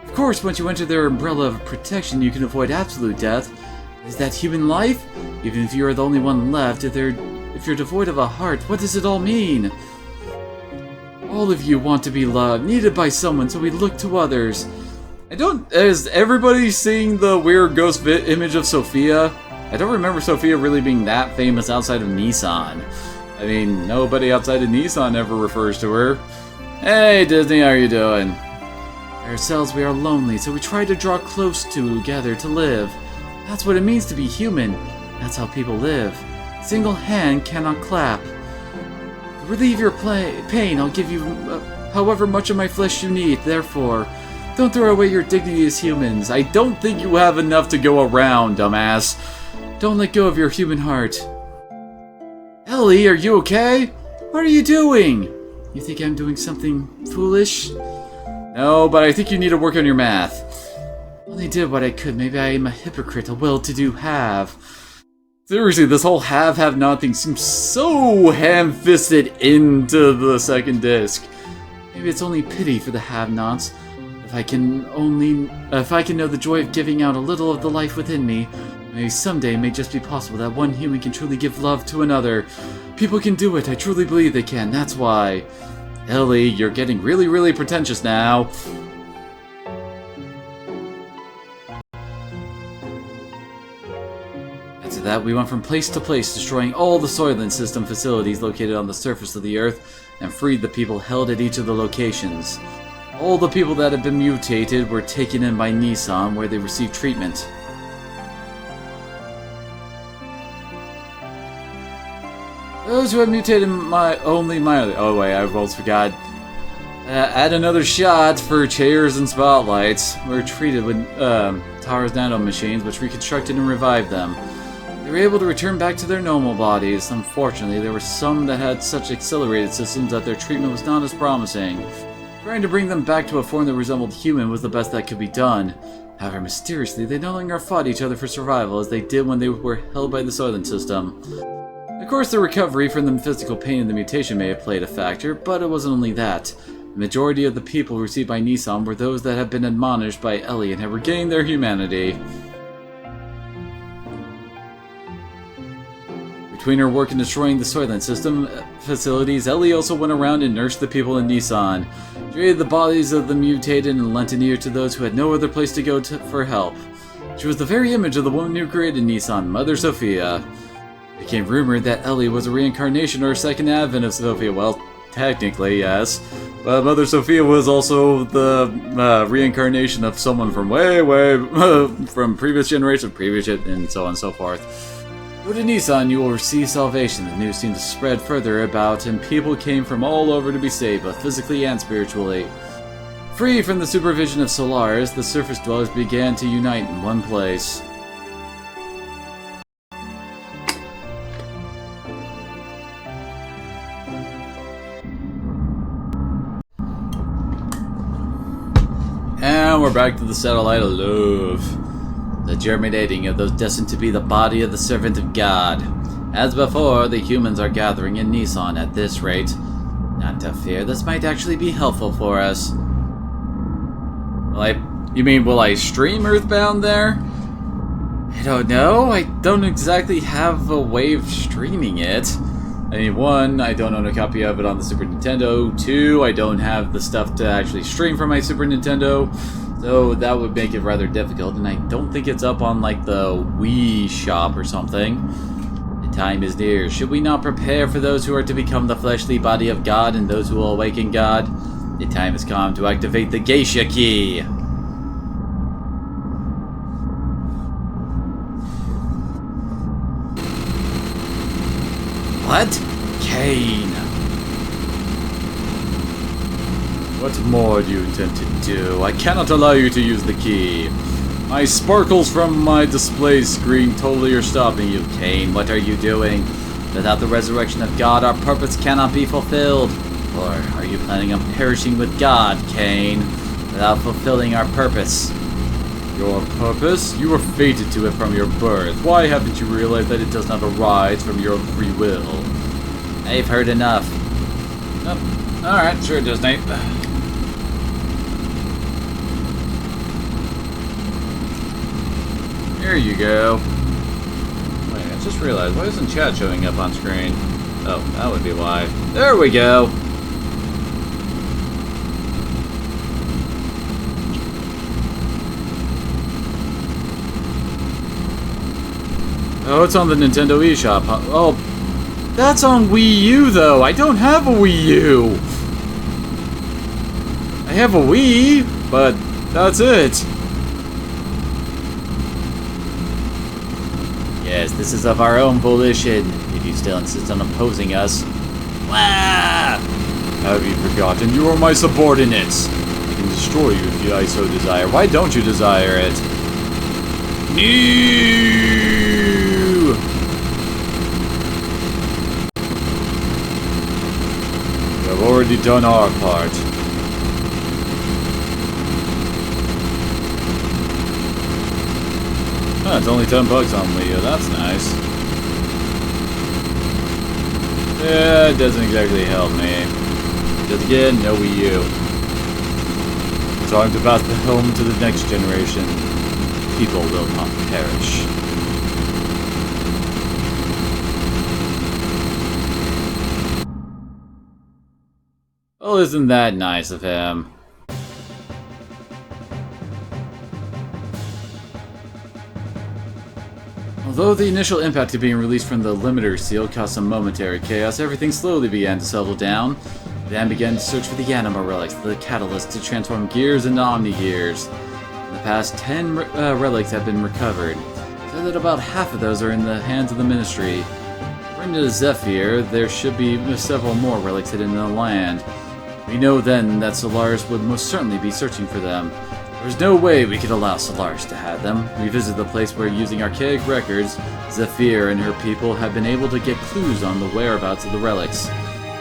Of course, once you enter their umbrella of protection, you can avoid absolute death. Is that human life? Even if you are the only one left, if you're devoid of a heart, what does it all mean? All of you want to be loved, needed by someone, so we look to others. Is everybody seeing the weird ghost image of Sophia? I don't remember Sophia really being that famous outside of Nissan. I mean, nobody outside of Nissan ever refers to her. Hey Disney, how are you doing? Ourselves, we are lonely, so we try to draw close together to live. That's what it means to be human. That's how people live. Single hand cannot clap. To relieve your pain, I'll give you however much of my flesh you need. Therefore, don't throw away your dignity as humans. I don't think you have enough to go around, dumbass. Don't let go of your human heart. Ellie, are you okay? What are you doing? You think I'm doing something foolish? No, but I think you need to work on your math. Only did what I could. Maybe I am a hypocrite, a well-to-do have. Seriously, this whole have-not thing seems so ham-fisted into the second disc. Maybe it's only pity for the have-nots. If I can know the joy of giving out a little of the life within me, maybe someday it may just be possible that one human can truly give love to another. People can do it. I truly believe they can. That's why. Ellie, you're getting really, really pretentious now. After that, we went from place to place, destroying all the Soylent System facilities located on the surface of the Earth, and freed the people held at each of the locations. All the people that had been mutated were taken in by Nissan, where they received treatment. Those who have mutated oh wait, I almost forgot. Add another shot for chairs and spotlights. We were treated with Tara's nanomachines, which reconstructed and revived them. They were able to return back to their normal bodies. Unfortunately, there were some that had such accelerated systems that their treatment was not as promising. Trying to bring them back to a form that resembled human was the best that could be done. However, mysteriously, they no longer fought each other for survival as they did when they were held by the Soylent System. Of course, the recovery from the physical pain of the mutation may have played a factor, but it wasn't only that. The majority of the people received by Nissan were those that had been admonished by Ellie and had regained their humanity. Between her work in destroying the Soylent System facilities, Ellie also went around and nursed the people in Nissan. She aided the bodies of the mutated and lent an ear to those who had no other place to go for help. She was the very image of the woman who created Nissan, Mother Sophia. It became rumored that Ellie was a reincarnation or a second advent of Sophia. Well, technically, yes. But Mother Sophia was also the reincarnation of someone from way from previous generation, and so on and so forth. Go to Nissan, you will receive salvation. The news seemed to spread further about, and people came from all over to be saved, both physically and spiritually. Free from the supervision of Solaris, the surface dwellers began to unite in one place. And we're back to the satellite of love. The germinating of those destined to be the body of the servant of God. As before, the humans are gathering in Nissan at this rate. Not to fear, this might actually be helpful for us. Will I stream Earthbound there? I don't know. I don't exactly have a way of streaming it. I mean, 1, I don't own a copy of it on the Super Nintendo. 2, I don't have the stuff to actually stream from my Super Nintendo. So that would make it rather difficult, and I don't think it's up on, like, the Wii shop or something. The time is near. Should we not prepare for those who are to become the fleshly body of God and those who will awaken God? The time has come to activate the Geisha Key. What? Kane. What more do you intend to do? I cannot allow you to use the key. My sparkles from my display screen totally are stopping you, Kane. What are you doing? Without the resurrection of God, our purpose cannot be fulfilled. Or are you planning on perishing with God, Kane, without fulfilling our purpose? Your purpose? You were fated to it from your birth. Why haven't you realized that it does not arise from your free will? I've heard enough. Oh, alright, sure it does, Nate. Here you go. Wait, I just realized, why isn't chat showing up on screen? Oh, that would be why. There we go! Oh, it's on the Nintendo eShop. Oh, that's on Wii U, though. I don't have a Wii U. I have a Wii, but that's it. Yes, this is of our own volition, if you still insist on opposing us. Wah! Have you forgotten? You are my subordinates. I can destroy you if I so desire. Why don't you desire it? No! We have already done our part. Oh, it's only $10 on Wii U. That's nice. Yeah, it doesn't exactly help me. Because again, no Wii U. Time to pass the helm to the next generation. People will not perish. Well, isn't that nice of him? Although the initial impact of being released from the limiter seal caused some momentary chaos, everything slowly began to settle down. Van began to search for the Anima relics, the catalyst to transform Gears into Omni-Gears. In the past, 10 relics have been recovered, so that about half of those are in the hands of the Ministry. According to Zephyr, there should be several more relics hidden in the land. We know then that Solaris would most certainly be searching for them. There's no way we could allow Solaris to have them. We visited the place where, using archaic records, Zephyr and her people have been able to get clues on the whereabouts of the relics.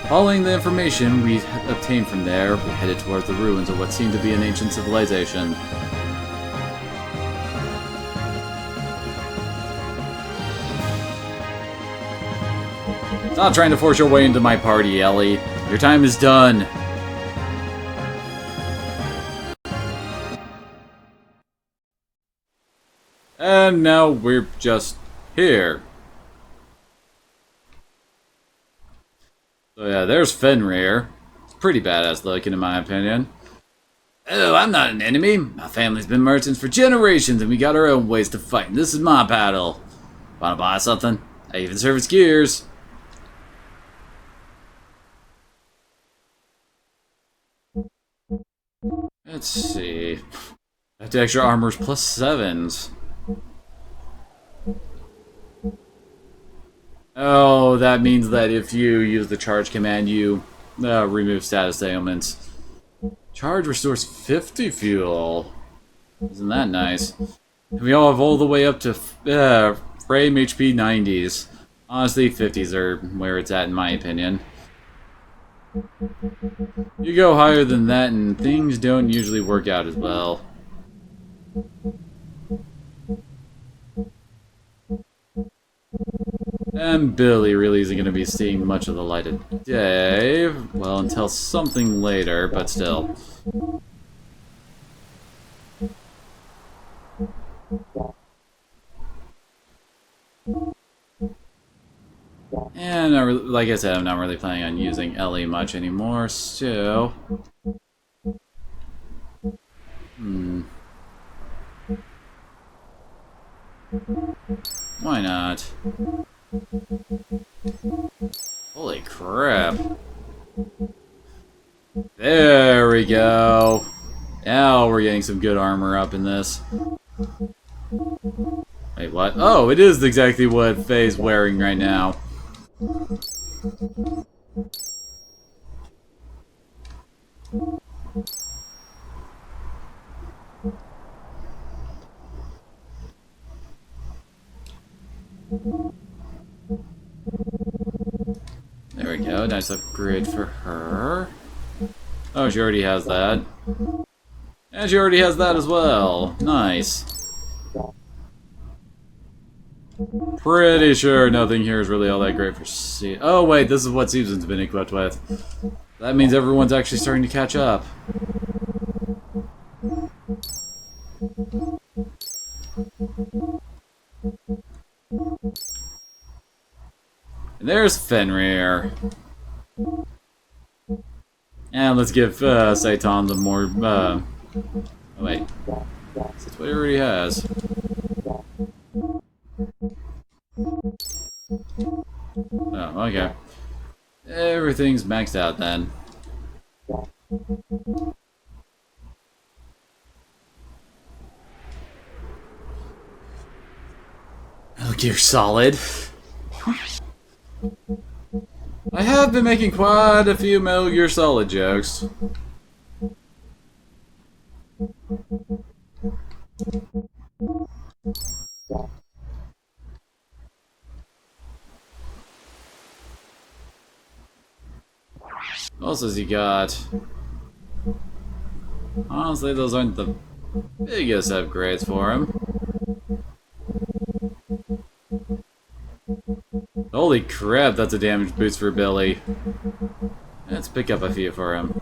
Following the information we obtained from there, we headed towards the ruins of what seemed to be an ancient civilization. Stop trying to force your way into my party, Ellie. Your time is done. And now we're just here. So yeah, there's Fenrir. It's pretty badass looking in my opinion. Oh, I'm not an enemy. My family's been merchants for generations and we got our own ways to fight. And this is my battle. Wanna buy something? I even service gears. Let's see. That extra armor's +7s. Oh, that means that if you use the charge command, you remove status ailments. Charge restores 50 fuel. Isn't that nice? We all have all the way up to frame HP 90s. Honestly, 50s are where it's at in my opinion. You go higher than that and things don't usually work out as well. And Billy really isn't going to be seeing much of the light of day. Well, until something later, but still. And like I said, I'm not really planning on using Ellie much anymore, so... Why not? Holy crap. There we go. Now we're getting some good armor up in this. Wait, what? Oh, it is exactly what Faye's wearing right now. There we go, nice upgrade for her. Oh, she already has that. And she already has that as well. Nice. Pretty sure nothing here is really all that great for Se- Oh wait, this is what Season's been equipped with. That means everyone's actually starting to catch up. And there's Fenrir. And let's give Satan the more, oh wait. That's what he already has. Oh, okay. Everything's maxed out then. Metal Gear Solid. I have been making quite a few Metal Gear Solid jokes. What else has he got? Honestly, those aren't the biggest upgrades for him. Holy crap, that's a damage boost for Billy. Let's pick up a few for him.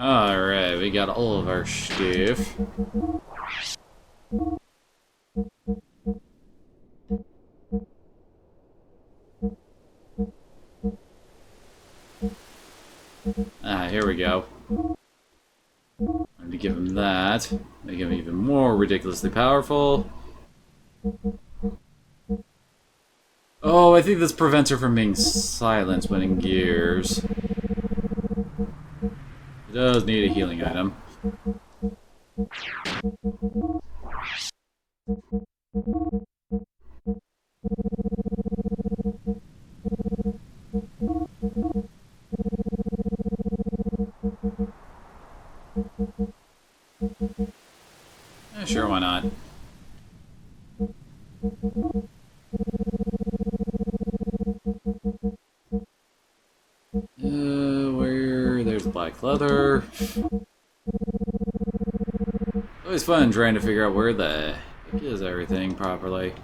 Alright, we got all of our stuff. Here we go. I'm going to give him that. Make him even more ridiculously powerful. Oh, I think this prevents her from being silenced when in gears. It does need a healing item. Sure, why not? Where? There's black leather. Always fun trying to figure out where the heck is everything properly.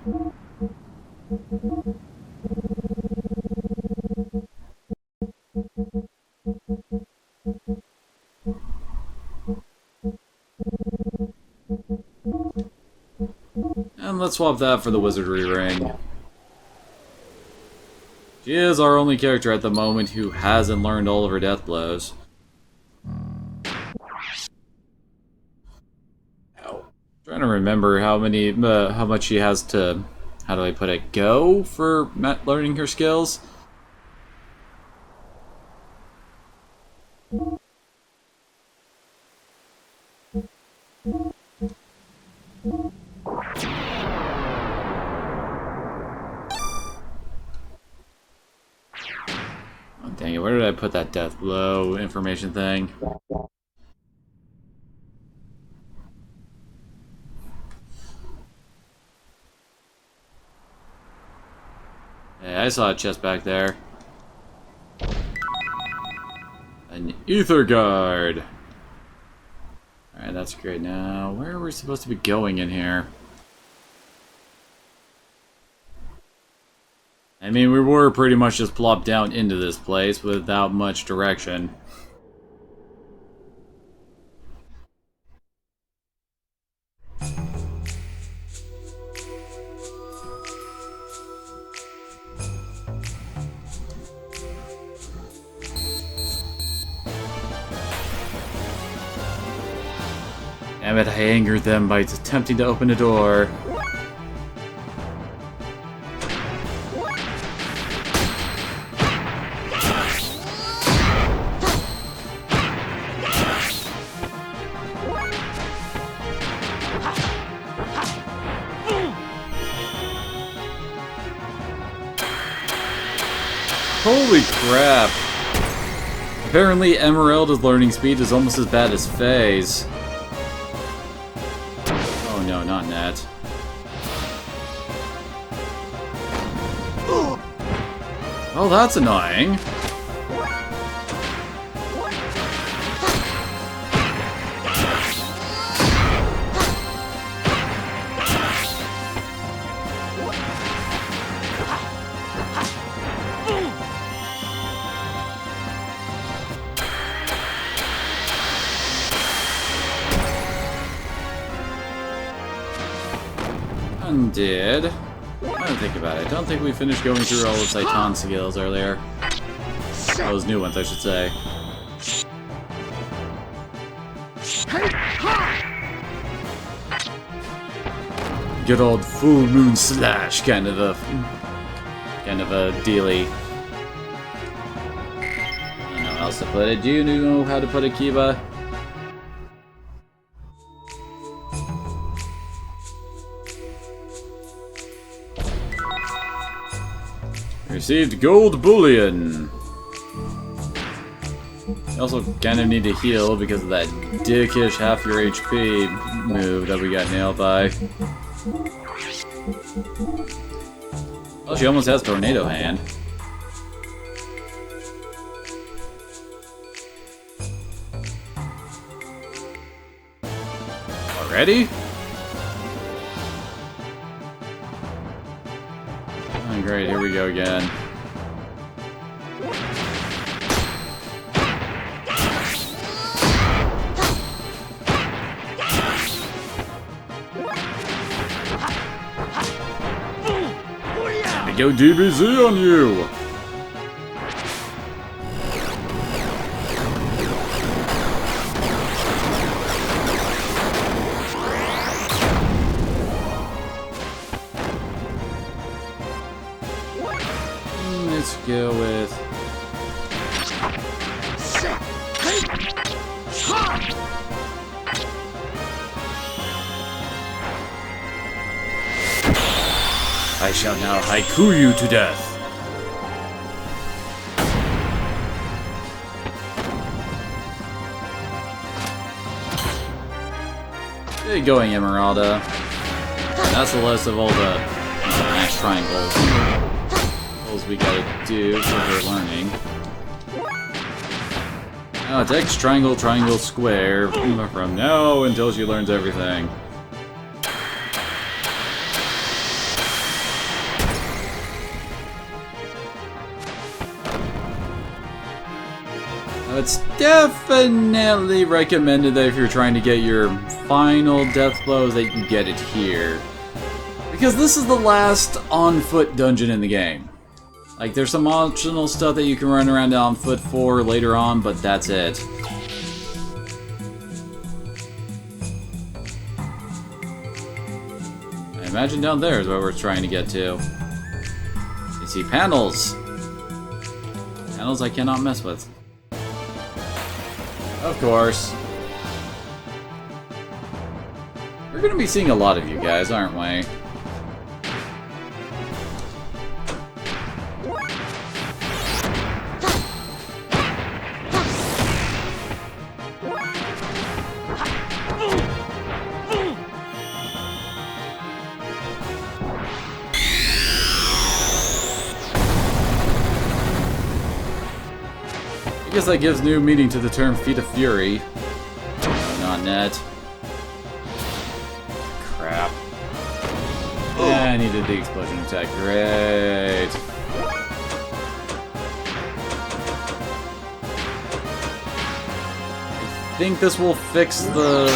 And let's swap that for the wizardry ring. She is our only character at the moment who hasn't learned all of her death blows. Trying to remember how much she has to, how do I put it, go for learning her skills. Oh, dang it, where did I put that death blow information thing? Hey, I saw a chest back there. An ether guard. Alright, that's great. Now, where are we supposed to be going in here? I mean, we were pretty much just plopped down into this place without much direction. Damn it, I angered them by attempting to open the door. Holy crap! Apparently Emeralda's learning speed is almost as bad as Faye's. Oh no, not Nat. Oh, that's annoying. Did. I don't think about it. I don't think we finished going through all the Titan skills earlier. Those new ones, I should say. Good old full moon slash kind of a dealy. I don't know how else to put it. Do you know how to put it, Kiba? Received gold bullion. You also kind of need to heal because of that dickish half your HP move that we got nailed by. Oh, she almost has Tornado Hand. Already? Oh, great, here we go again. Go DBZ on you! go with... I shall now haiku you to death. Good going, Emeralda. And that's the list of all the mash triangles we gotta do for her learning. Now it's X, triangle, triangle, square from now until she learns everything. It's definitely recommended that if you're trying to get your final death blows that you get it here. Because this is the last on-foot dungeon in the game. Like, there's some optional stuff that you can run around on foot for later on, but that's it. I imagine down there is where we're trying to get to. You see panels. Panels I cannot mess with. Of course. We're gonna be seeing a lot of you guys, aren't we? I guess that gives new meaning to the term Feet of Fury. No, not net. Crap. Yeah, I needed the explosion attack. Great. I think this will fix the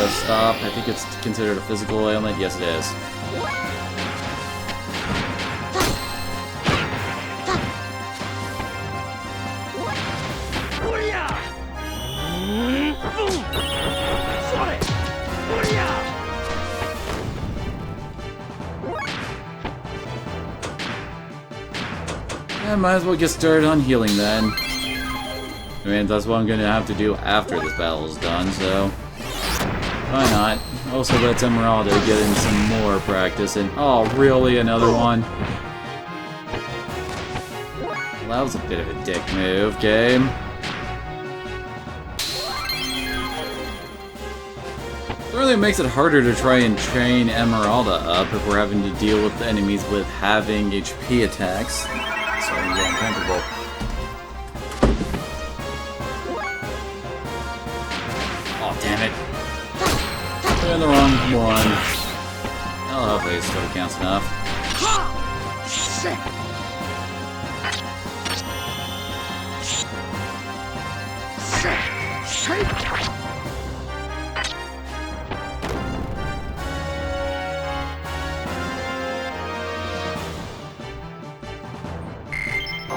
stop. I think it's considered a physical ailment. Yes, it is. I might as well get started on healing then. I mean, that's what I'm gonna have to do after this battle is done, so... why not? Also let Emeralda get in some more practice, and... oh, really? Another one? Well, that was a bit of a dick move, game. It really makes it harder to try and train Emeralda up if we're having to deal with enemies with having HP attacks. Starting to get uncomfortable. Oh, damn it. Doing the wrong one. Well, hopefully it still counts enough.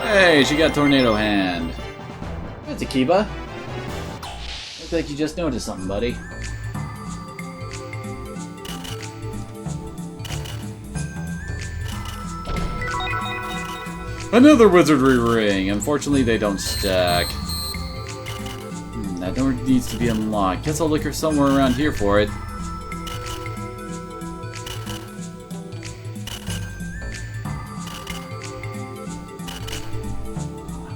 Hey, she got Tornado Hand. That's Akiba. Looks like you just noticed something, buddy. Another wizardry ring. Unfortunately, they don't stack. That door needs to be unlocked. Guess I'll look for somewhere around here for it.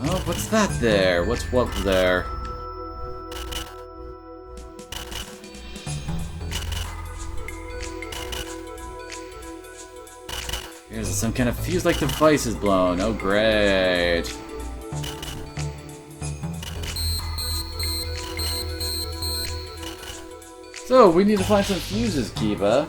Oh, what's that there? What's what there? Here's some kind of fuse-like device is blown. Oh, great. So, we need to find some fuses, Kiba.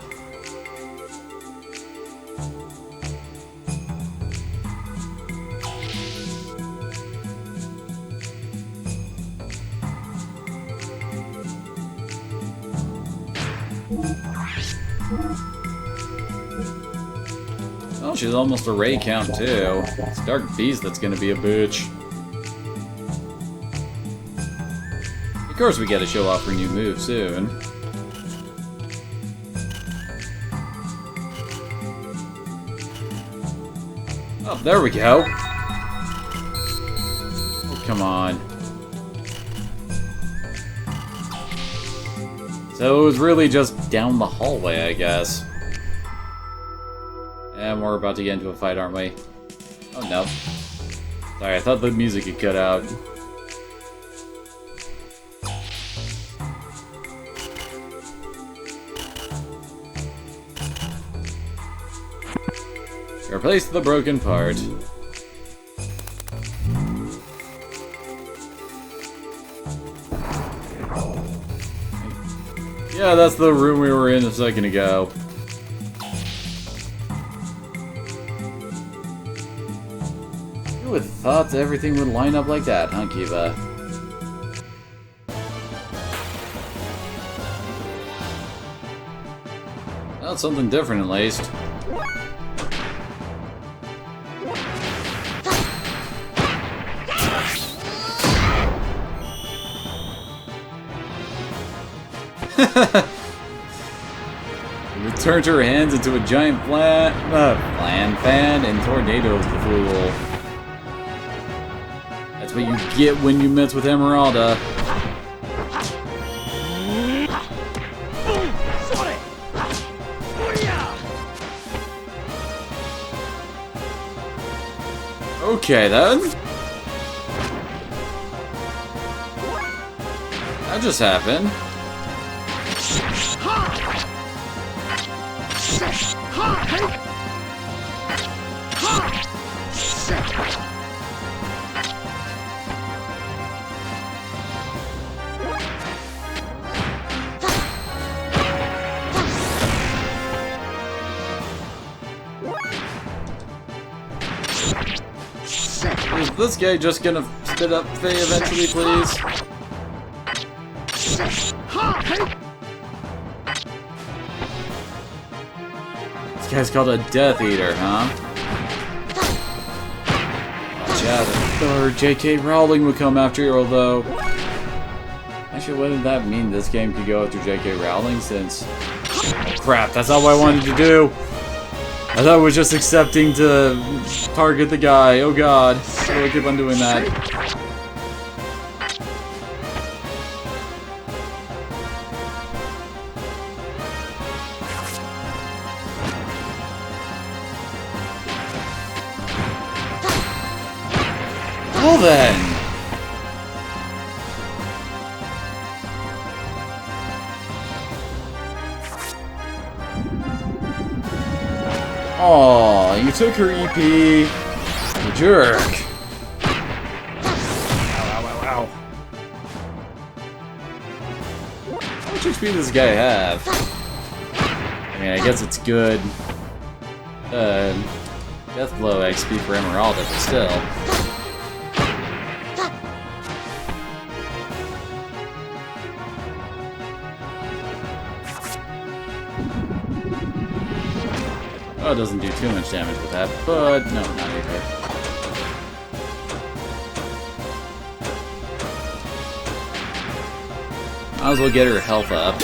Oh, she's almost a ray count, too. It's Dark Beast that's gonna be a bitch. Of course we gotta show off her new move soon. Oh, there we go. come on. So it was really just down the hallway, I guess. And we're about to get into a fight, aren't we? Oh no. Sorry, I thought the music had cut out. Replace the broken part. Yeah, that's the room we were in a second ago. Who would have thought everything would line up like that, huh, Kiva? That's something different, at least. It turned her hands into a giant flan fan and tornadoes the fool. That's what you get when you mess with Emeralda. Okay then. That just happened. Is this guy just gonna spit up Faye eventually, please? This guy's called a Death Eater, huh? Watch out, or J.K. Rowling would come after you, although... Actually, wouldn't that mean this game could go after J.K. Rowling, since... Oh, crap, that's not what I wanted to do! I thought it was just accepting to target the guy. Oh god. So I keep on doing that. Well then. Aw, you took her EP. You jerk. Ow. How much HP does this guy have? I mean, I guess it's good. Death Blow XP for Emeralda, but still. Oh, it doesn't do too much damage with that, but no, not either. Might as well get her health up.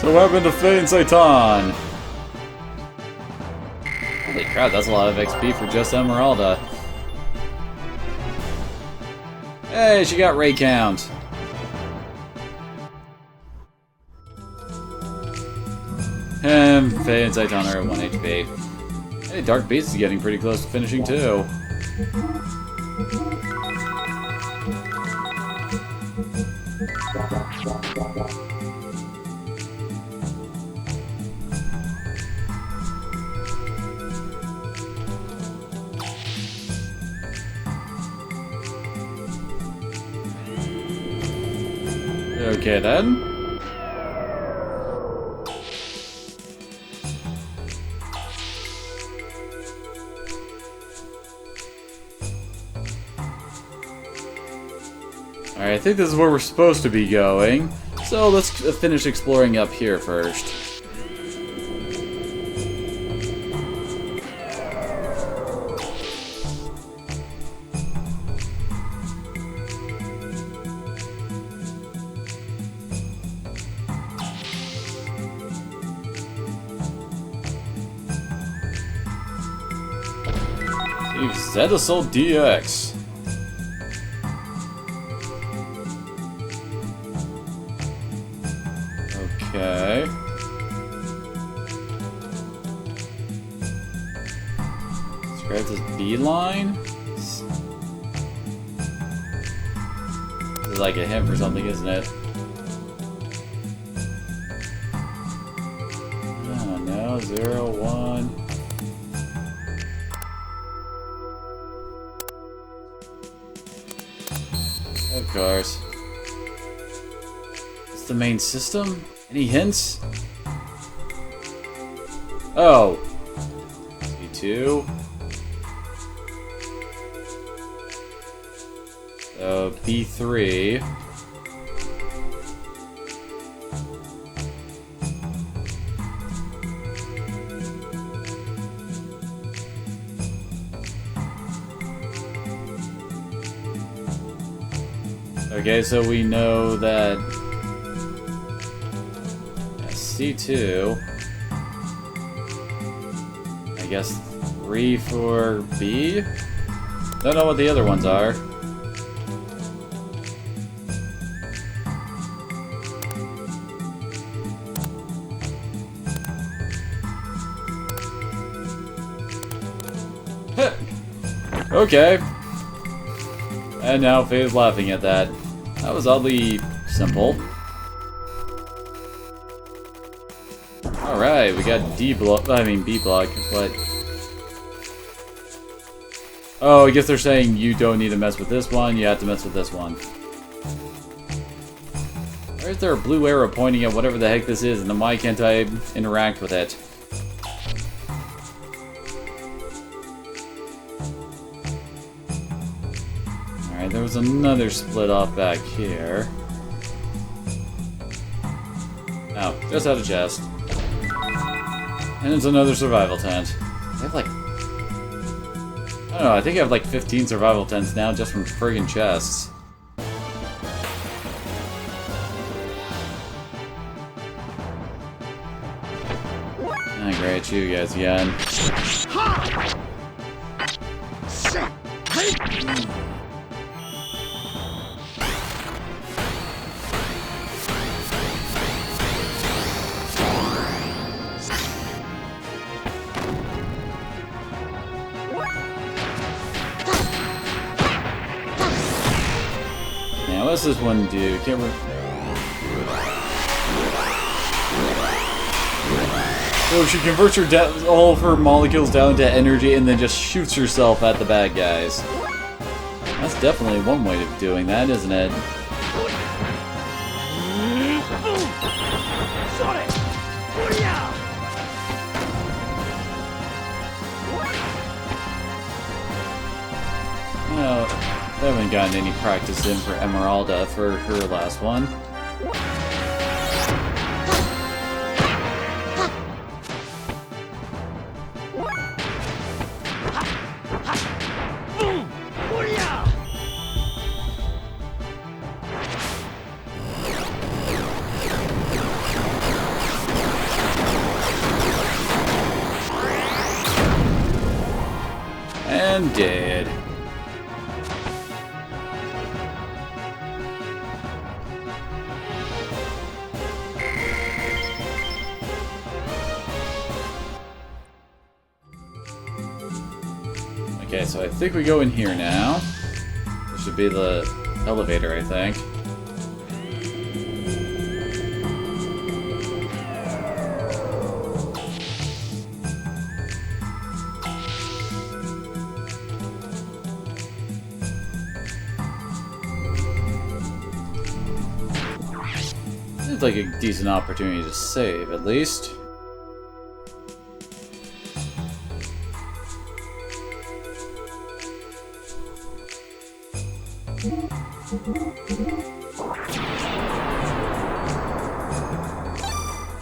So what happened to Faye and Satan? Holy crap, that's a lot of XP for just Emeralda. Hey, she got Ray Count. Faye and Satan are at 1 HP. Hey, Dark Beast is getting pretty close to finishing too. Okay then. Alright, I think this is where we're supposed to be going. So let's finish exploring up here first. Xenogears DX. Okay. Describe this beeline? This is like a hint for something, isn't it? Oh no, 0, 1. Of course. It's the main system? Any hints? Oh. C2. B3. Okay, so we know that C2. I guess 3 for B? Don't know what the other ones are. Okay. And now Faye's laughing at that. That was oddly simple. Alright, we got B block, but... Oh, I guess they're saying you don't need to mess with this one, you have to mess with this one. Why is there a blue arrow pointing at whatever the heck this is, and then why can't I interact with it? Alright, there was another split off back here. Oh, just out of chest. And it's another survival tent. I have like... I don't know, I think I have like 15 survival tents now just from friggin' chests. Ah, great, you guys again. Now, what's this one do? Can't remember. So she converts all of her molecules down to energy and then just shoots herself at the bad guys. That's definitely one way of doing that, isn't it? No, I haven't gotten any practice in for Emeralda for her last one. And dead. Okay, so I think we go in here now. This should be the elevator, I think. Seems like a decent opportunity to save, at least.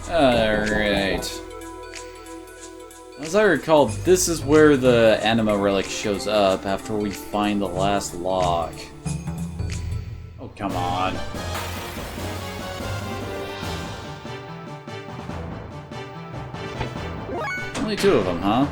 Alright. As I recall, this is where the Anima relic shows up after we find the last lock. Oh, come on. Only 2 of them, huh?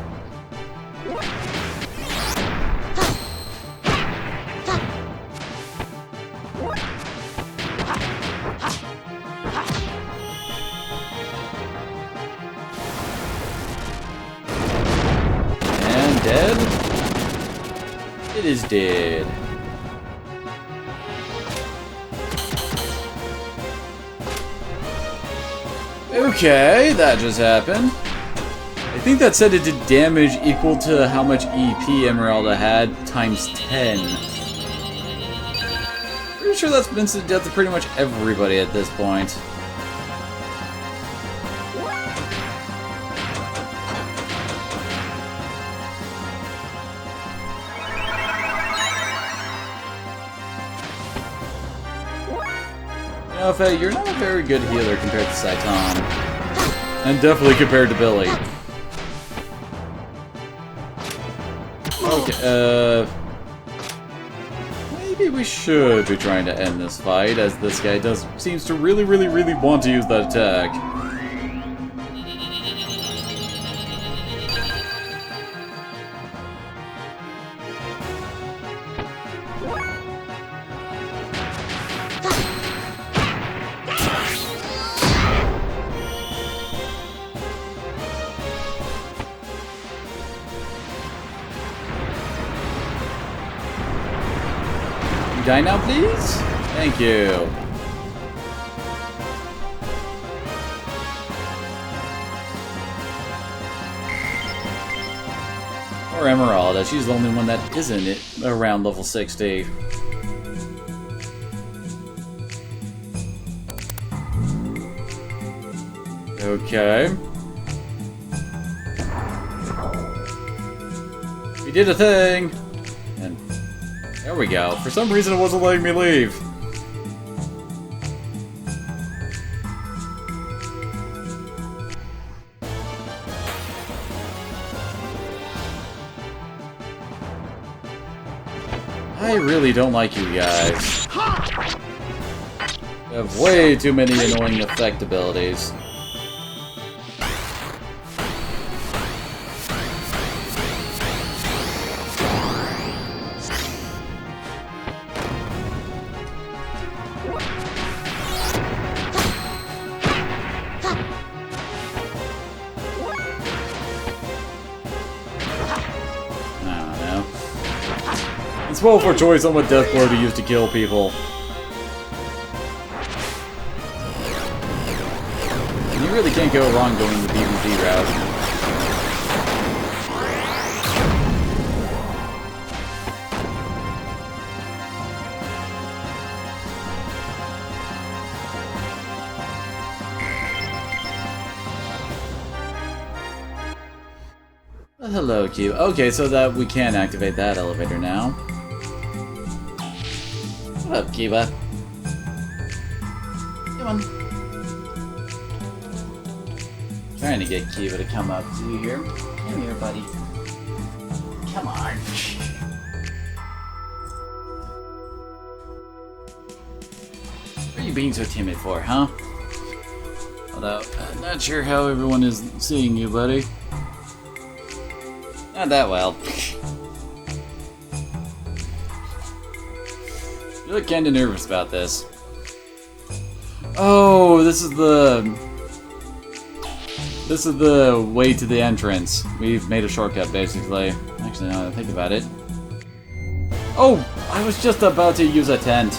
dead? It is dead. Okay, that just happened. I think that said it did damage equal to how much EP Emeralda had times 10. Pretty sure that's been to death to pretty much everybody at this point. You know, Faye, you're not a very good healer compared to Saitan. And definitely compared to Billy. Okay, maybe we should be trying to end this fight, as this guy seems to really want to use that attack. Die now, please? Thank you. Or Emeralda, she's the only one that isn't around level 60. Okay. We did a thing! And there we go. For some reason it wasn't letting me leave. I really don't like you guys. You have way too many annoying effect abilities. It's well for choice on what death blow to use to kill people. And you really can't go wrong going the PvP route. Well, hello, Q. Okay, so that we can activate that elevator now. What up, Kiba? Come on. Trying to get Kiba to come up to you here. Come here, buddy. Come on. What are you being so timid for, huh? Although, I'm not sure how everyone is seeing you, buddy. Not that well. You look kinda nervous about this. Oh, this is the way to the entrance. We've made a shortcut, basically. Actually, now that I think about it. Oh! I was just about to use a tent.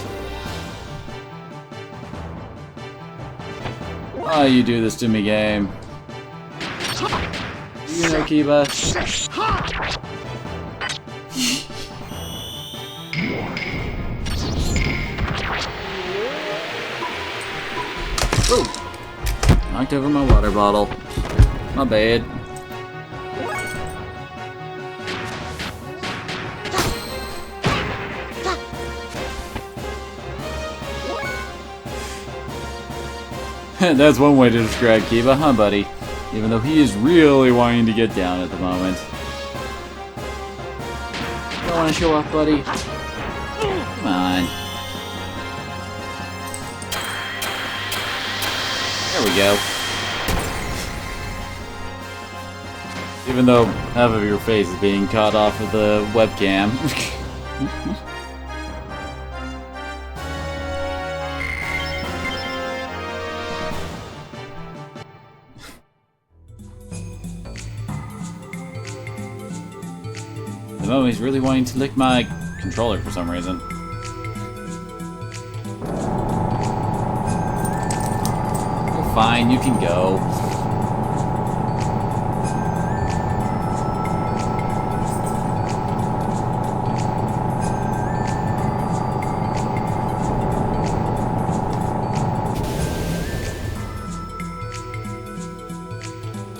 Why you do this to me, game? You know, Kiba? Oh! Knocked over my water bottle. My bad. That's one way to describe Kiba, huh, buddy? Even though he is really wanting to get down at the moment. Don't want to show off, buddy? Come on. There we go. Even though half of your face is being caught off of the webcam. Oh, he's really wanting to lick my controller for some reason. Oh, fine, you can go.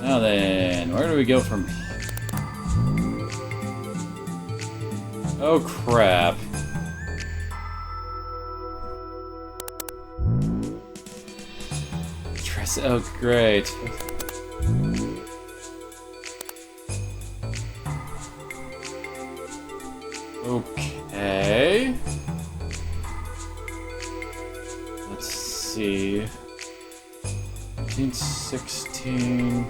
Now then, where do we go from here? Oh crap. Oh great. Okay. Let's see. 16.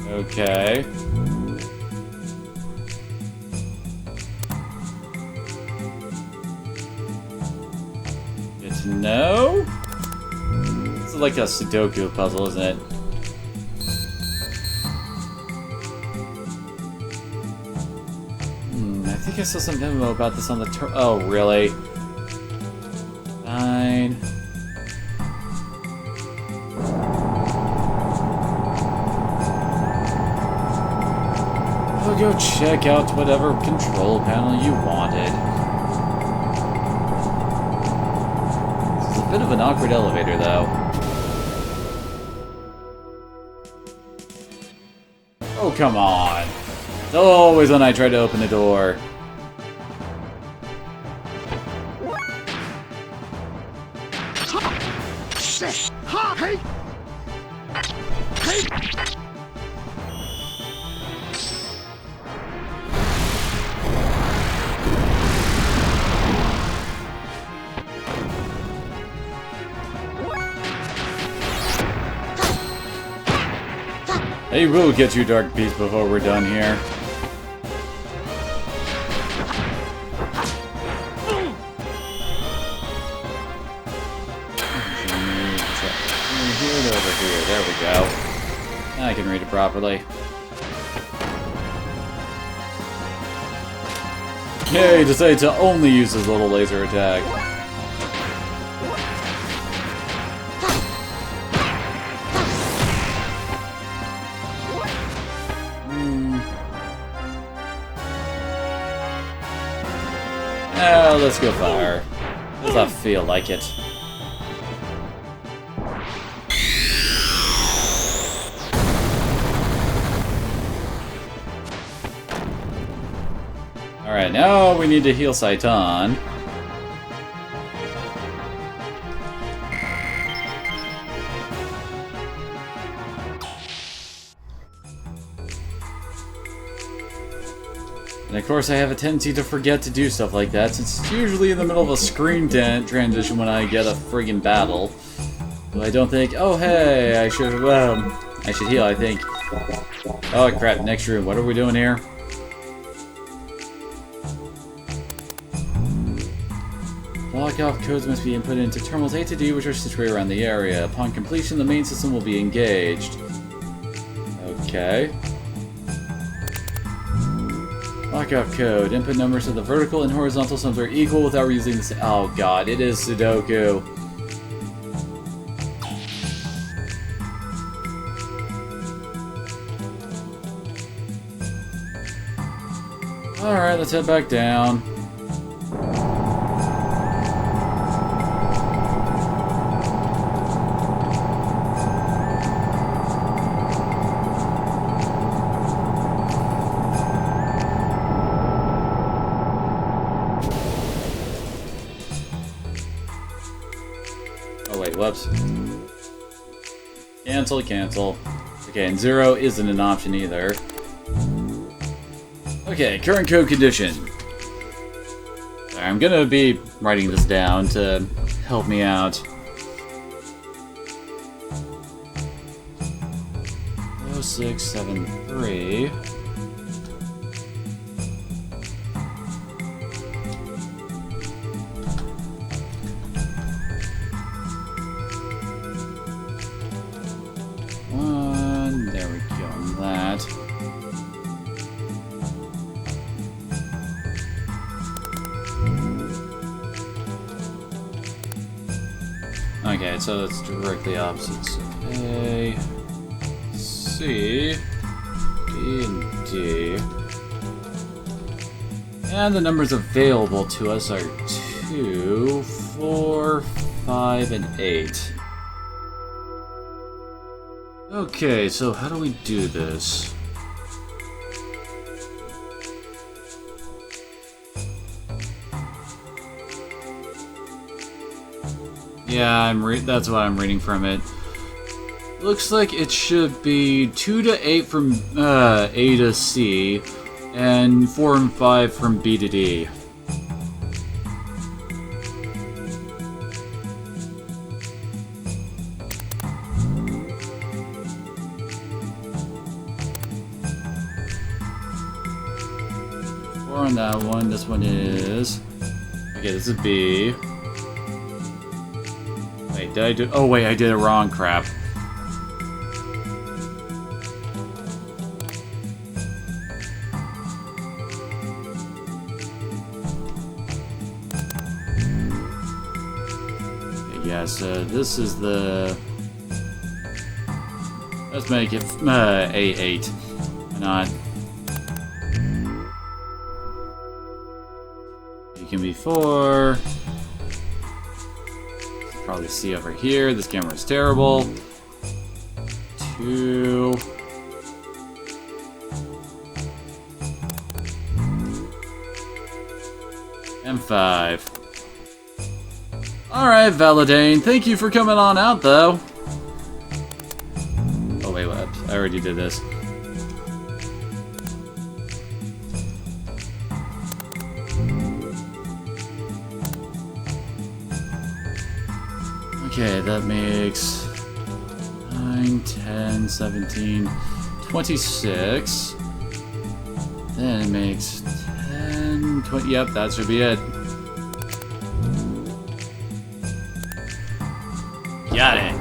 Okay. Good to know. This is like a Sudoku puzzle, isn't it? I think I saw some info about this on the oh, really? Fine. I'll go check out whatever control panel you wanted. This is a bit of an awkward elevator, though. Oh, come on. It's always when I try to open the door. They will get you, Dark Beast, before we're done here. Over here. There we go. Now I can read it properly. Yeah, he decided to only use his little laser attack. Let's go fire. Does not feel like it. Alright, now we need to heal Saitan. And of course I have a tendency to forget to do stuff like that, since it's usually in the middle of a screen transition when I get a friggin' battle. So I don't think, oh hey, I should heal, I think. Oh crap, next room, what are we doing here? Lock-off codes must be input into terminals A to D, which are situated around the area. Upon completion, the main system will be engaged. Okay. Lock-off code. Input numbers of the vertical and horizontal sums are equal without using this. Oh god, it is Sudoku. Alright, let's head back down. Whoops. Cancel, cancel. Okay, and 0 isn't an option either. Okay, current code condition. I'm gonna be writing this down to help me out. 0673. There we go on that. Okay, so it's directly opposite. So A, C, D, and D. And the numbers available to us are 2, 4, 5, and 8. Okay, so how do we do this? Yeah, that's what I'm reading from it. Looks like it should be 2 to 8 from A to C, and 4 and 5 from B to D. On that one, this one is... Okay, this is B. Wait, did I do... Oh wait, I did it wrong, crap. Okay, yeah, so this is the... Let's make it A8. Why not? You can be 4. Probably see over here. This camera is terrible. 2. And 5. Alright, Validane. Thank you for coming on out, though. Oh, wait, what? I already did this. Okay, that makes 9, 10, 17, 26. Then it makes 10, 20. Yep, that should be it. Got it.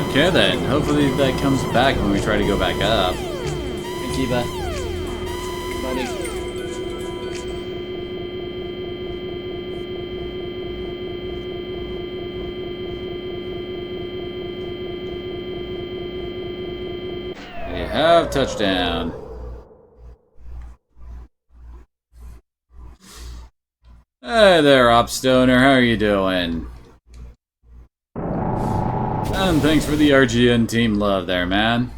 Okay then, hopefully that comes back when we try to go back up. Hey Kiba. Buddy. We have touchdown. Hey there, Opstoner, how are you doing? And thanks for the RGN team love there, man.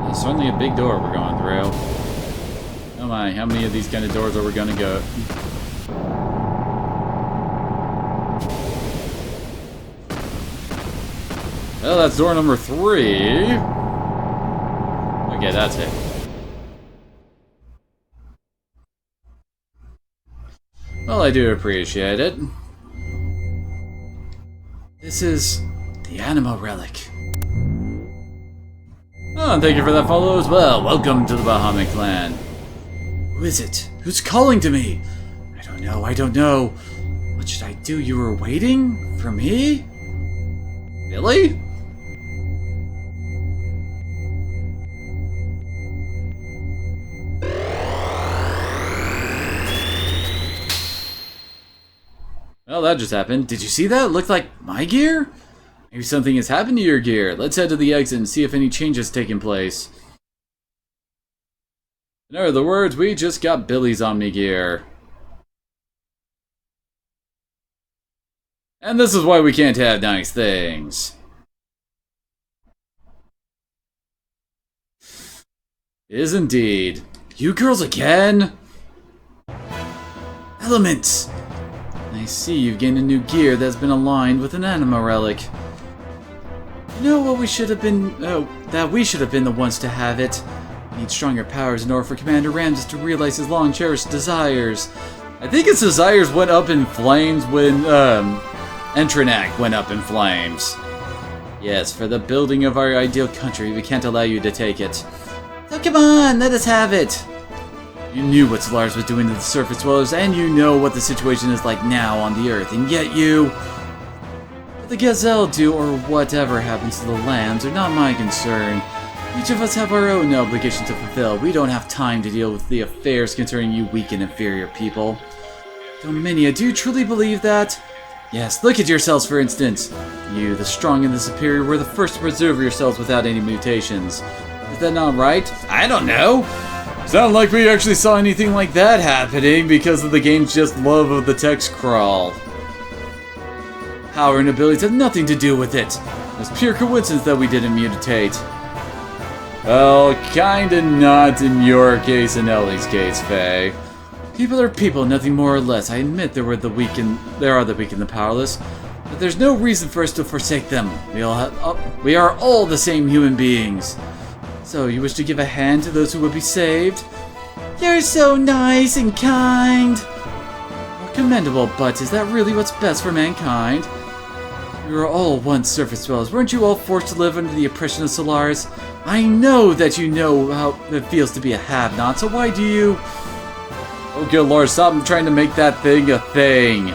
It's certainly a big door we're going through. Oh my, how many of these kind of doors are we gonna go? Well, that's door number 3. Okay, that's it. Well, I do appreciate it. This is the Anima Relic. Oh, and thank you for that follow as well. Welcome to the Bahamut clan. Who is it? Who's calling to me? I don't know, I don't know. What should I do? You were waiting? For me? Really? Well, that just happened. Did you see that? It looked like my gear? Maybe something has happened to your gear. Let's head to the exit and see if any changes taken place. In other words, we just got Billy's Omni gear. And this is why we can't have nice things. It is indeed. You girls again? Elements! I see you've gained a new gear that's been aligned with an Anima Relic. You know what we should have been... Oh, that we should have been the ones to have it. We need stronger powers in order for Commander Ramses to realize his long-cherished desires. I think his desires went up in flames when, Entranac went up in flames. Yes, for the building of our ideal country, we can't allow you to take it. So come on, let us have it! You knew what Solaris was doing to the surface dwellers, and you know what the situation is like now on the Earth, and yet you... What the Gazelle do, or whatever happens to the lands, are not my concern. Each of us have our own obligation to fulfill. We don't have time to deal with the affairs concerning you weak and inferior people. Dominia, do you truly believe that? Yes, look at yourselves for instance. You, the strong and the superior, were the first to preserve yourselves without any mutations. Is that not right? I don't know. Sound like we actually saw anything like that happening because of the game's just love of the text crawl. Power and abilities have nothing to do with it. It's pure coincidence that we didn't mutate. Well, kinda not in your case and Ellie's case, Faye. People are people, nothing more or less. I admit there are the weak and the powerless, but there's no reason for us to forsake them. We are all the same human beings. So, you wish to give a hand to those who would be saved? You're so nice and kind. Well, commendable, but is that really what's best for mankind? We were all once surface dwellers. Weren't you all forced to live under the oppression of Solaris? I know that you know how it feels to be a have-not, so why do you... Oh good lord, stop trying to make that thing a thing.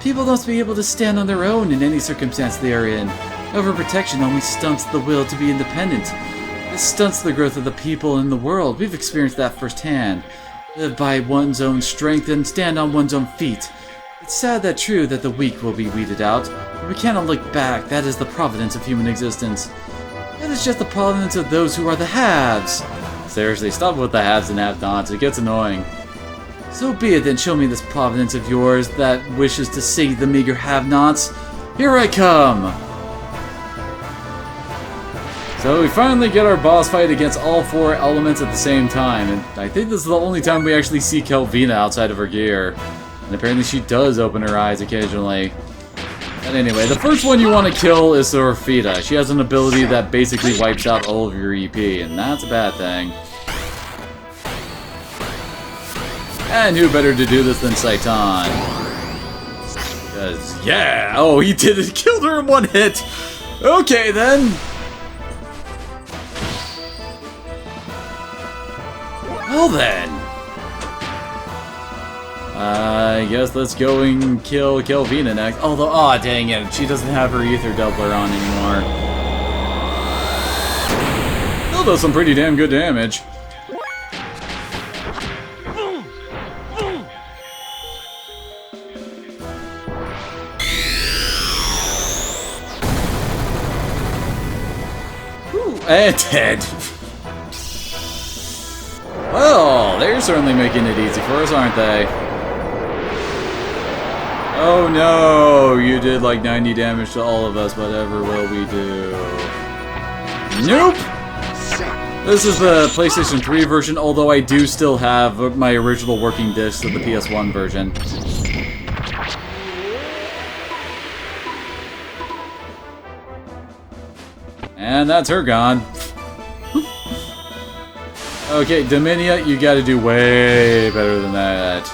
People must be able to stand on their own in any circumstance they are in. Overprotection only stunts the will to be independent. This stunts the growth of the people in the world. We've experienced that firsthand. Live by one's own strength and stand on one's own feet. It's sad that true that the weak will be weeded out, but we cannot look back. That is the providence of human existence. That is just the providence of those who are the haves. Seriously, stop with the haves and have-nots. It gets annoying. So be it then, show me this providence of yours that wishes to save the meager have-nots. Here I come! So we finally get our boss fight against all four elements at the same time, and I think this is the only time we actually see Kelvina outside of her gear. And apparently she does open her eyes occasionally. But anyway, the first one you want to kill is Sorfita. She has an ability that basically wipes out all of your EP, and that's a bad thing. And who better to do this than Saitan? Because, yeah! Oh, he did it! Killed her in one hit! Okay, then! Well then! I guess let's go and kill Kelvina next. Although, aw, dang it, she doesn't have her ether doubler on anymore. Still does some pretty damn good damage. And dead. Well, they're certainly making it easy for us, aren't they? Oh no, you did like 90 damage to all of us, whatever will we do? Nope! This is the PlayStation 3 version, although I do still have my original working discs of the PS1 version. And that's her gone. Okay, Dominia, you gotta do way better than that.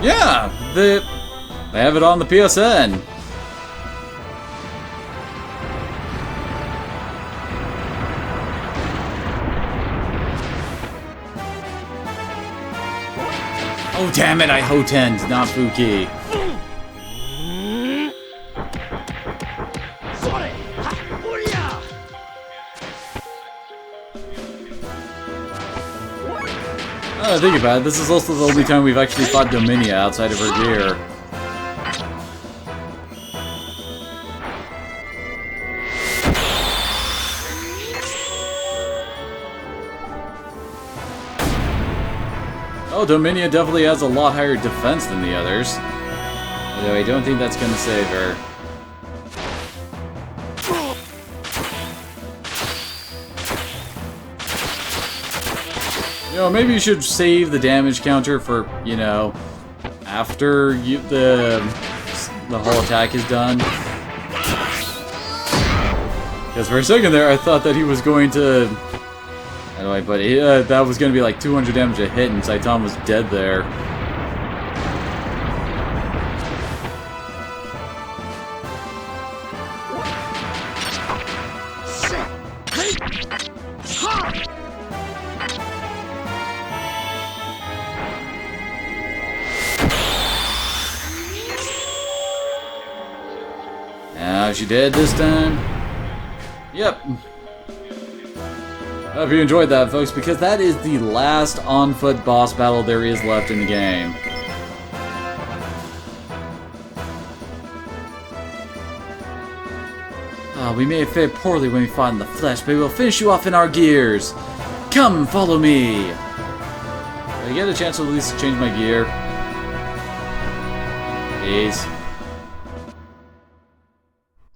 Yeah, they have it on the PSN. Oh damn it, I Hotend, not Fuki. Think about it, this is also the only time we've actually fought Dominia outside of her gear. Oh, Dominia definitely has a lot higher defense than the others. Although I don't think that's gonna save her. You know, maybe you should save the damage counter for, you know, after the whole attack is done. Because for a second there, I thought that he was going to... How do I put it? That was going to be like 200 damage a hit, and Saitan was dead there. She did this time. Yep. I hope you enjoyed that, folks, because that is the last on-foot boss battle there is left in the game. We may have fared poorly when we fought in the flesh, but we will finish you off in our gears. Come, follow me. Did I get a chance to at least change my gear? Please.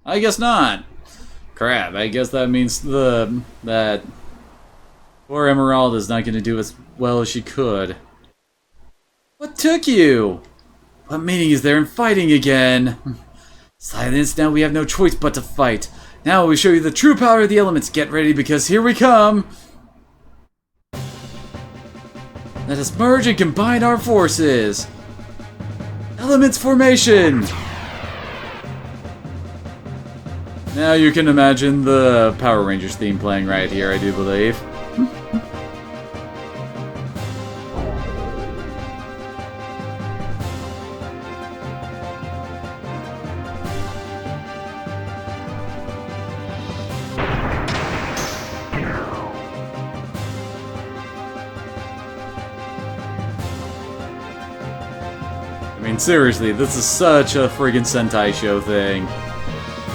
I guess not. Crap, I guess that means that poor Emeralda's not going to do as well as she could. What took you? What meaning is there in fighting again? Silence, now we have no choice but to fight. Now we show you the true power of the elements. Get ready, because here we come! Let us merge and combine our forces! Elements formation! Now you can imagine the Power Rangers theme playing right here, I do believe. I mean, seriously, this is such a friggin' Sentai show thing.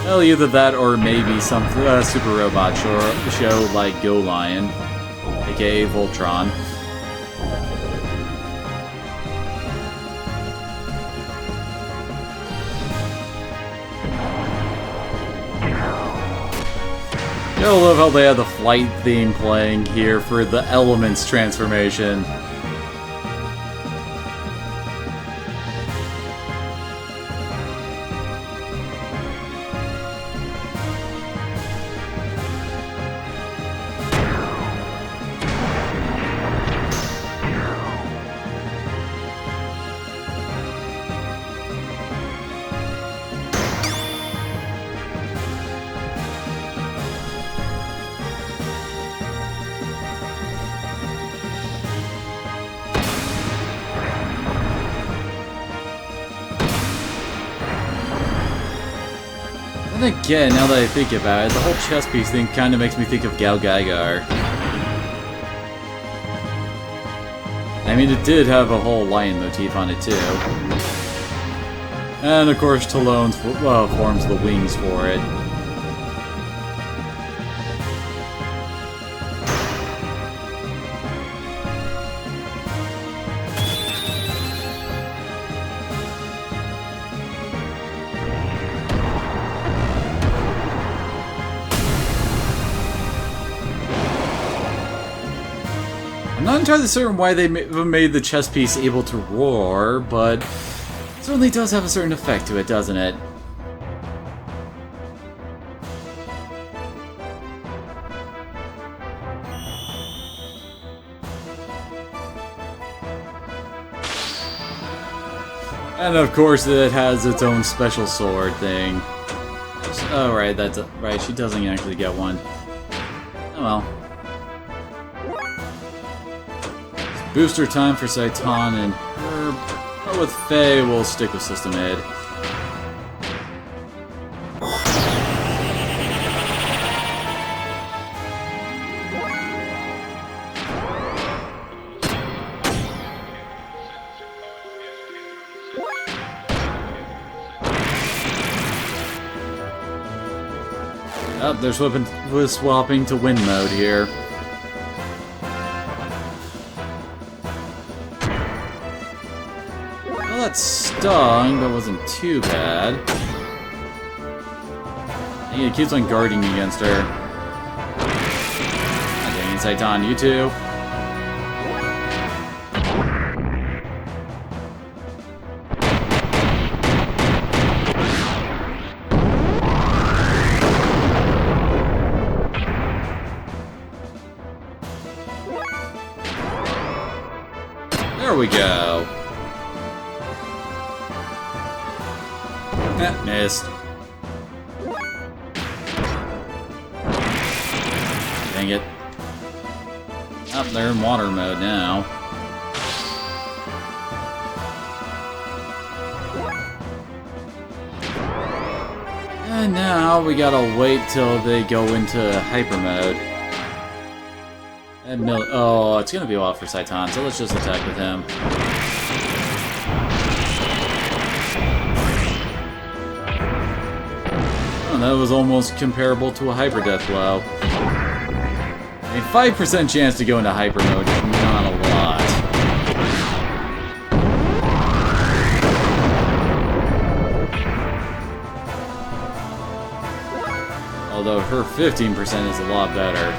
Well, either that or maybe some Super Robot show like Go Lion, aka Voltron. I love how they have the flight theme playing here for the Elements transformation. And again, now that I think about it, the whole chess piece thing kind of makes me think of Gal Gaigar. I mean, it did have a whole lion motif on it too. And of course, Talon forms the wings for it. I'm not entirely certain why they made the chess piece able to roar, but it certainly does have a certain effect to it, doesn't it? And of course it has its own special sword thing. Oh right, that's right, she doesn't actually get one. Oh well. Booster time for Saitan and her, but with Faye, we'll stick with System Ed. Oh, they're swapping to win mode here. Well, that stung, but wasn't too bad. I think it keeps on guarding against her. God dang it, Saitan, you too. There we go. Missed. Dang it. Up there in water mode now. And now we gotta wait till they go into hyper mode. And oh, it's gonna be a while for Saitan, so let's just attack with him. Oh, that was almost comparable to a hyper death blow. I mean, 5% chance to go into hyper mode is not a lot. Although her 15% is a lot better.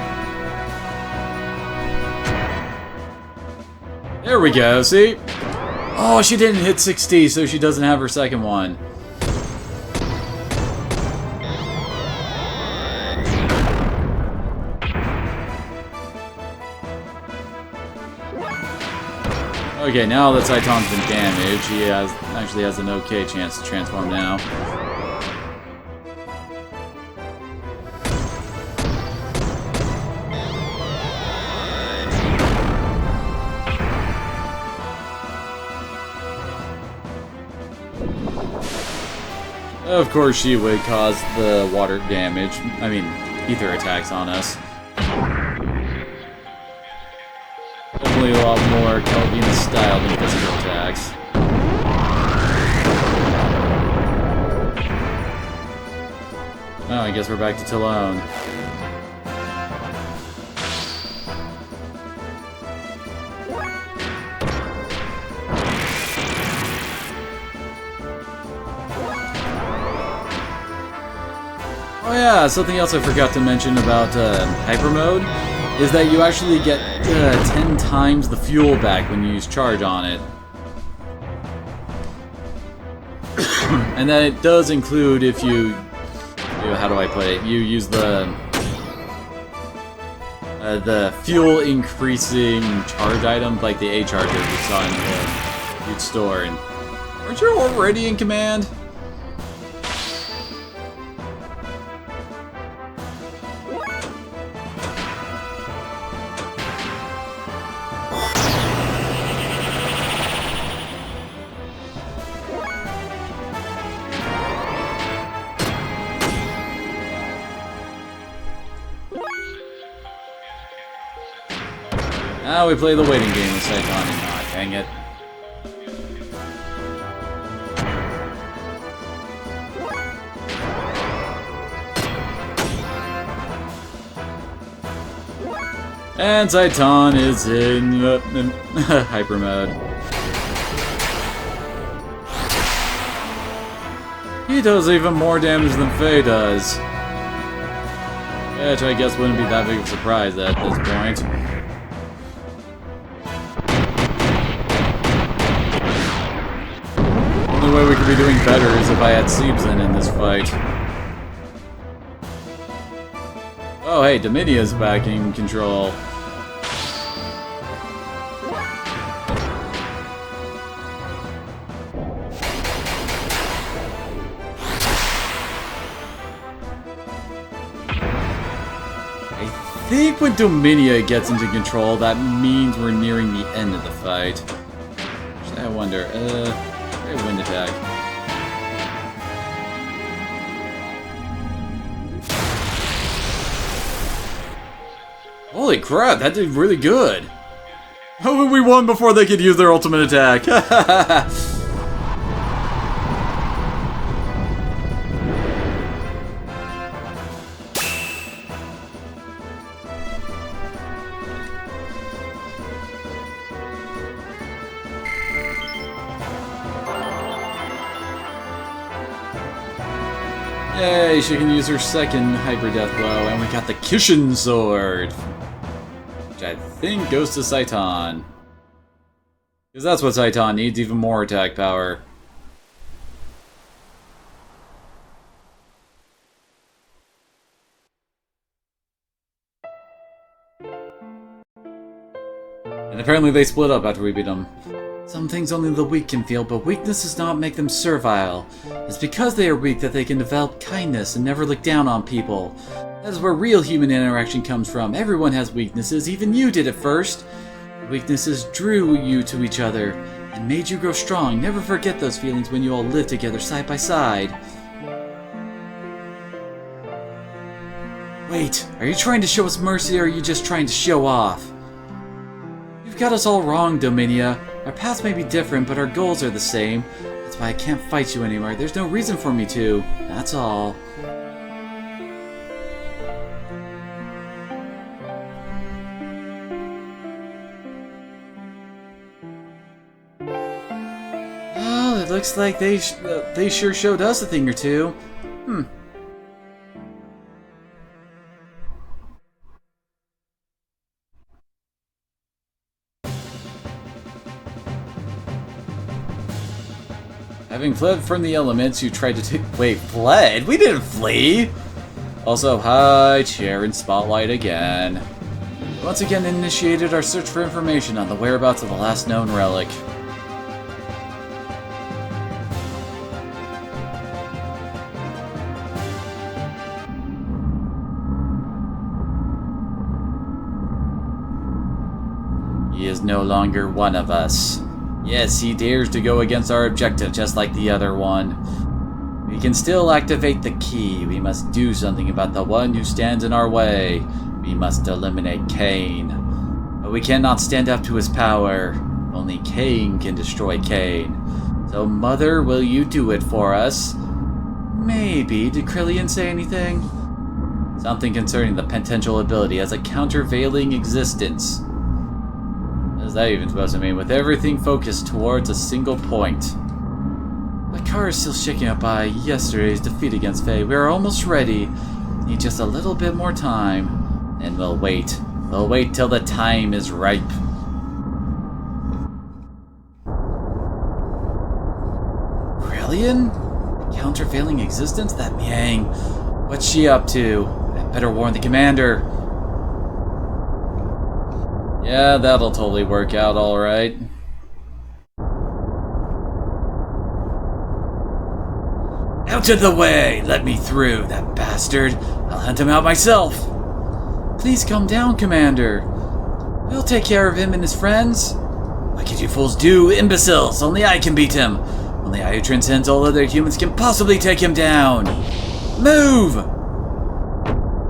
There we go, see? Oh, she didn't hit 60, so she doesn't have her second one. Okay, now that Saitan's been damaged, he actually has an okay chance to transform now. Of course, she would cause the water damage. I mean, ether attacks on us. Definitely a lot more Calvina style than physical attacks. Oh, I guess we're back to Talon. Oh yeah, something else I forgot to mention about hyper mode is that you actually get 10 times the fuel back when you use charge on it. And then it does include if you how do I put it? You use the fuel increasing charge item like the A charger we saw in the huge store. And aren't you already in command? Now we play the waiting game with Saitan and not, dang it. And Saitan is in hyper mode. He does even more damage than Faye does. Which I guess wouldn't be that big of a surprise at this point. The only way we could be doing better is if I had Seebsen in this fight. Oh hey, Dominia's back in control. I think when Dominia gets into control, that means we're nearing the end of the fight. Actually, I wonder, wind attack. Holy crap, that did really good. Oh, we won before they could use their ultimate attack. Yay, she can use her second Hyper Death Blow, and we got the Kishin Sword! Which I think goes to Saitan. Because that's what Saitan needs, even more attack power. And apparently they split up after we beat them. Some things only the weak can feel, but weakness does not make them servile. It's because they are weak that they can develop kindness and never look down on people. That is where real human interaction comes from. Everyone has weaknesses, even you did at first. Weaknesses drew you to each other and made you grow strong. Never forget those feelings when you all live together side by side. Wait, are you trying to show us mercy or are you just trying to show off? You've got us all wrong, Dominia. Our paths may be different, but our goals are the same. That's why I can't fight you anymore. There's no reason for me to. That's all. Well, it looks like they sure showed us a thing or two. Having fled from the elements, you tried to take. Wait, fled? We didn't flee! Also, hi, Chair and Spotlight again. We once again initiated our search for information on the whereabouts of the last known relic. He is no longer one of us. Yes, he dares to go against our objective just like the other one. We can still activate the key. We must do something about the one who stands in our way. We must eliminate Cain. But we cannot stand up to his power. Only Cain can destroy Cain. So, Mother, will you do it for us? Maybe. Did Krillian say anything? Something concerning the potential ability as a countervailing existence. What is that even supposed to mean? With everything focused towards a single point. My car is still shaking up by yesterday's defeat against Faye. We are almost ready. Need just a little bit more time. And we'll wait. We'll wait till the time is ripe. Krillian? Countervailing existence? That Miang. What's she up to? I better warn the commander. Yeah, that'll totally work out alright. Out of the way! Let me through, that bastard! I'll hunt him out myself! Please calm down, Commander. We'll take care of him and his friends. What could you fools do, imbeciles? Only I can beat him. Only I who transcends all other humans can possibly take him down. Move!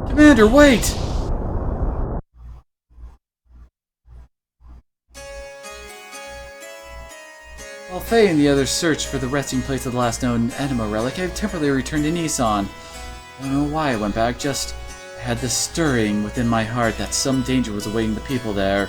Commander, wait! While Faye and the others searched for the resting place of the last known anima relic, I temporarily returned to Nissan. I don't know why I went back, just I had this stirring within my heart that some danger was awaiting the people there.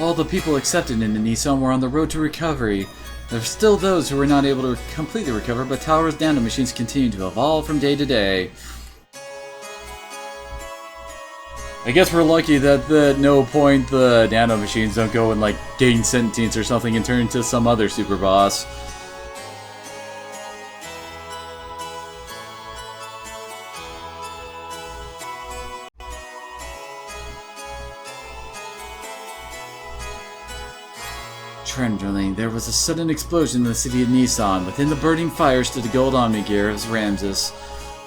All the people accepted into Nissan were on the road to recovery. There were still those who were not able to completely recover, but Tower's nano machines continue to evolve from day to day. I guess we're lucky that at no point the nano machines don't go and like gain sentience or something and turn into some other super boss. Trembling, there was a sudden explosion in the city of Nissan. Within the burning fire stood the gold Omnigear of Ramses.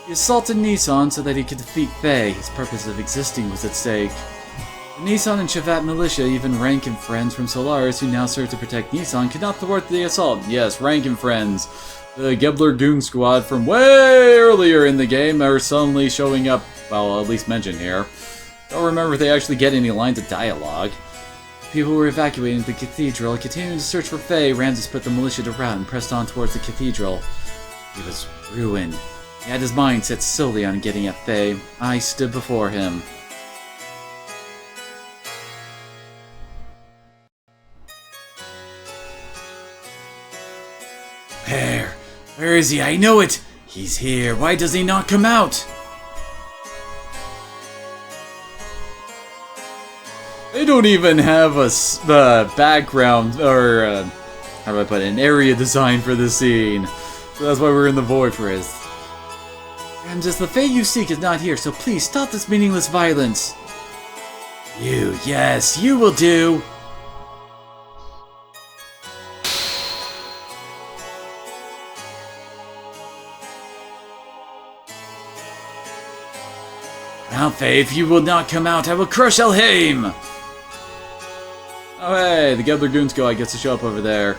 He assaulted Nissan so that he could defeat Faye. His purpose of existing was at stake. The Nissan and Shavat militia, even Rank and friends from Solaris who now serve to protect Nissan, could not thwart the assault. Yes, Rank and friends. The Gebler Goon Squad from way earlier in the game are suddenly showing up, well, at least mentioned here. Don't remember if they actually get any lines of dialogue. People were evacuating the cathedral and continuing to search for Faye. Ramses put the militia to rout and pressed on towards the cathedral. He was ruined. He had his mind set solely on getting at Faye. I stood before him. Where is he? I know it! He's here. Why does he not come out? They don't even have a background, or, how do I put it, an area design for this scene. So that's why we're in the void for it. Ramses, the Faye you seek is not here, so please stop this meaningless violence. Yes, you will do. Now, Faye, if you will not come out, I will crush Elheim! Oh hey, the Gebler Goons gets to show up over there.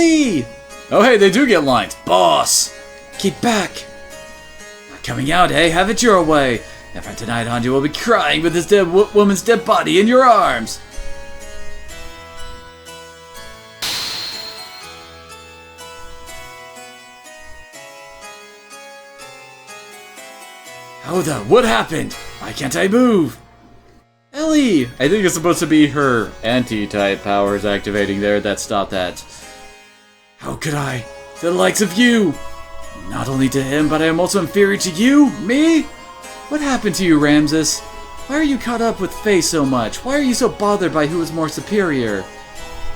Ellie! Oh hey, they do get lined. Boss! Keep back! Not coming out, eh? Have it your way. And from tonight on, you will be crying with this dead woman's dead body in your arms. How the? What happened? Why can't I move? Ellie! I think it's supposed to be her anti-type powers activating there that stopped that. How could I? To the likes of you! Not only to him, but I am also inferior to you? Me? What happened to you, Ramses? Why are you caught up with Faye so much? Why are you so bothered by who is more superior?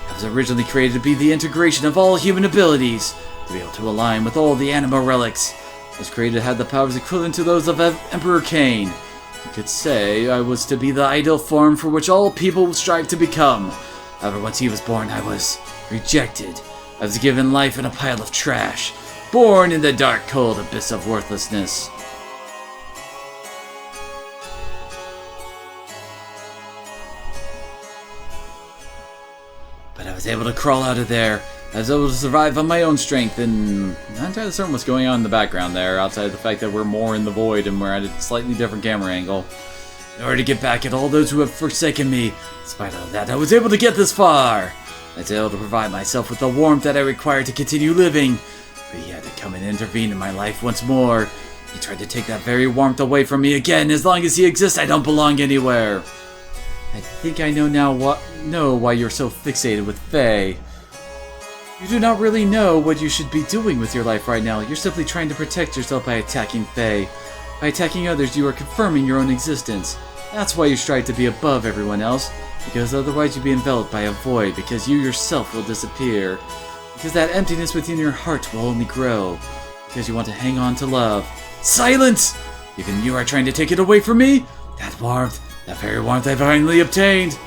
I was originally created to be the integration of all human abilities, to be able to align with all the anima relics. I was created to have the powers equivalent to those of Emperor Cain. You could say I was to be the ideal form for which all people strive to become. However, once he was born, I was rejected. I was given life in a pile of trash, born in the dark, cold abyss of worthlessness. But I was able to crawl out of there. I was able to survive on my own strength, and I'm not entirely certain what's going on in the background there, outside of the fact that we're more in the void and we're at a slightly different camera angle. In order to get back at all those who have forsaken me, despite all that, I was able to get this far. I was able to provide myself with the warmth that I required to continue living, but he had to come and intervene in my life once more. He tried to take that very warmth away from me again. As long as he exists, I don't belong anywhere. I think I know why you're so fixated with Faye. You do not really know what you should be doing with your life right now. You're simply trying to protect yourself by attacking Faye. By attacking others, you are confirming your own existence. That's why you strive to be above everyone else, because otherwise you'd be enveloped by a void, because you yourself will disappear. Because that emptiness within your heart will only grow. Because you want to hang on to love. Silence! Even you are trying to take it away from me? That warmth, that very warmth I finally obtained!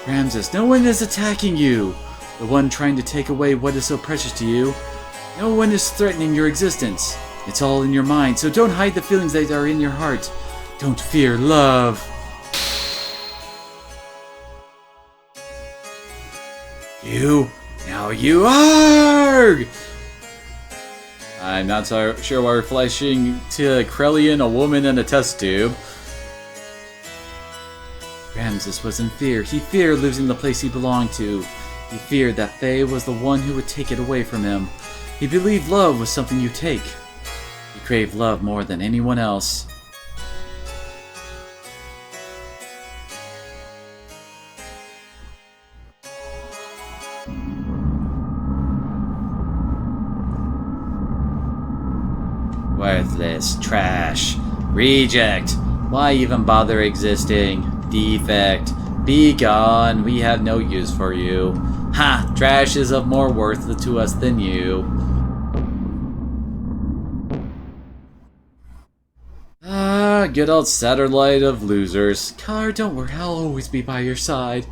Ramses, no one is attacking you. The one trying to take away what is so precious to you. No one is threatening your existence. It's all in your mind, so don't hide the feelings that are in your heart. Don't fear love. You? Now you ARG! I'm not so sure why we're flashing to Krellian, a woman, and a test tube. Ramses was in fear. He feared losing the place he belonged to. He feared that Faye was the one who would take it away from him. He believed love was something you take. He craved love more than anyone else. Worthless, trash, reject. Why even bother existing? Defect. Be gone. We have no use for you. Ha! Trash is of more worth to us than you. Ah, good old satellite of losers. Car, don't worry, I'll always be by your side.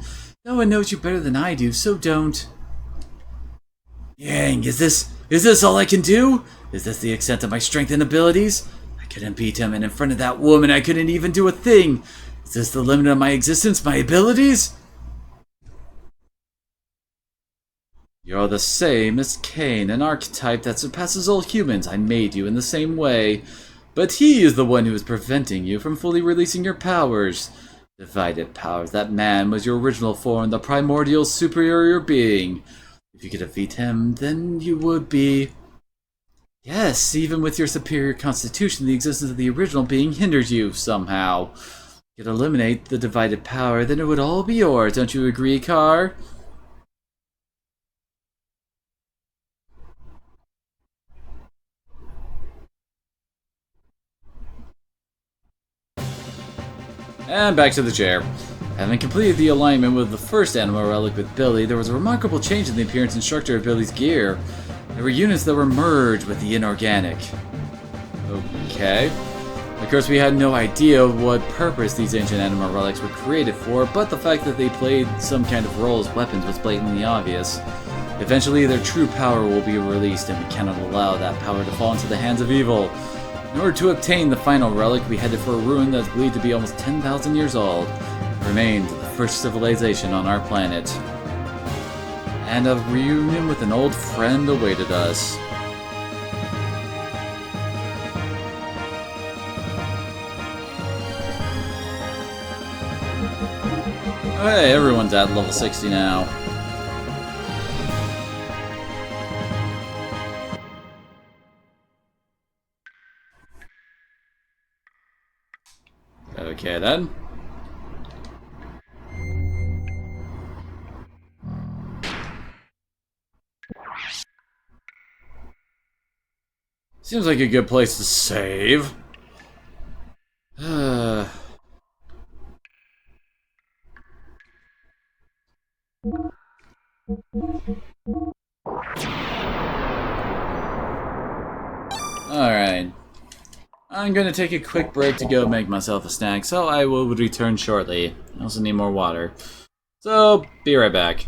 No one knows you better than I do, so don't. Yang, is this all I can do? Is this the extent of my strength and abilities? I couldn't beat him, and in front of that woman I couldn't even do a thing. Is this the limit of my existence, my abilities? You're the same as Cain, an archetype that surpasses all humans. I made you in the same way. But he is the one who is preventing you from fully releasing your powers. Divided powers. That man was your original form, the primordial superior being. If you could defeat him, then you would be... Yes, even with your superior constitution, the existence of the original being hinders you, somehow. If you could eliminate the divided power, then it would all be yours. Don't you agree, Car? And back to the chair. Having completed the alignment with the first Anima Relic with Billy, there was a remarkable change in the appearance and structure of Billy's gear. There were units that were merged with the inorganic. Okay. Of course, we had no idea what purpose these ancient Anima Relics were created for, but the fact that they played some kind of role as weapons was blatantly obvious. Eventually, their true power will be released, and we cannot allow that power to fall into the hands of evil. In order to obtain the final relic, we headed for a ruin that's believed to be almost 10,000 years old. It remained the first civilization on our planet. and a reunion with an old friend awaited us. Hey, everyone's at level 60 now. Okay then. Seems like a good place to save. Alright. I'm gonna take a quick break to go make myself a snack, so I will return shortly. I also need more water. So, be right back.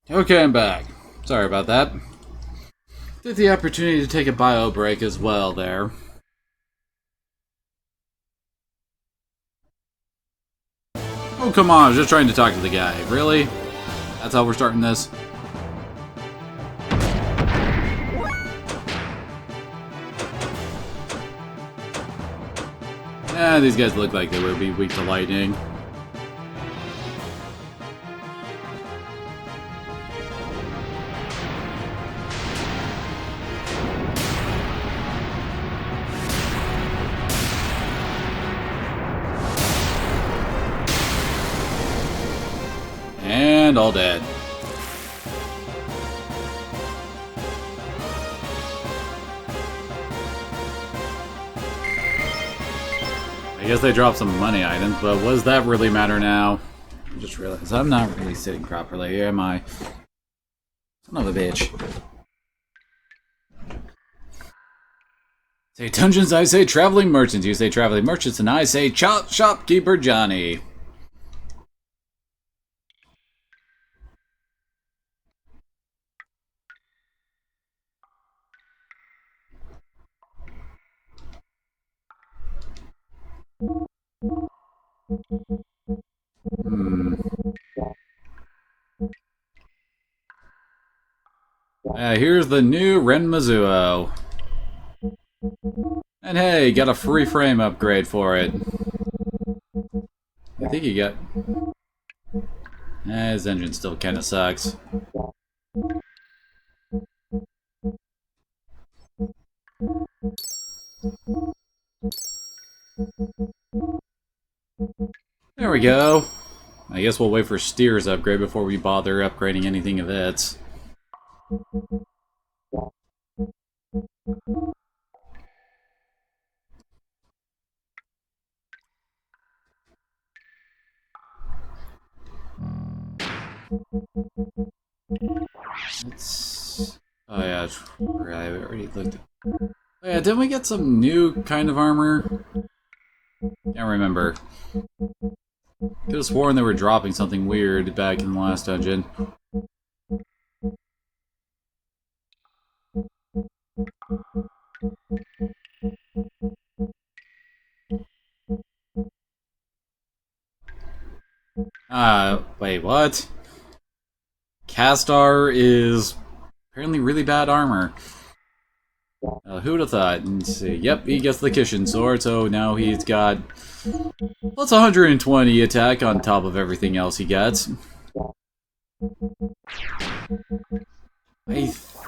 Okay, I'm back. Sorry about that. Took the opportunity to take a bio break as well there. Oh, come on, I was just trying to talk to the guy. Really? That's how we're starting this? Yeah, these guys look like they would be weak to lightning. And all dead. I guess they dropped some money items, but what does that really matter now? I just realized I'm not really sitting properly, am I? Son of a bitch. Say dungeons, I say traveling merchants. You say traveling merchants, and I say shopkeeper Johnny. Here's the new Ren Mizuo. And hey, got a free frame upgrade for it. I think you got... his engine still kinda sucks. There we go. I guess we'll wait for Steer's upgrade before we bother upgrading anything of its. It's... oh yeah, right, we already looked at... oh yeah, didn't we get some new kind of armor? Can't remember. Could have sworn they were dropping something weird back in the last dungeon. Wait, what? Castar is apparently really bad armor. Who would have thought? And see, yep, he gets the Kishin sword, so now he's got plus 120 attack on top of everything else he gets. I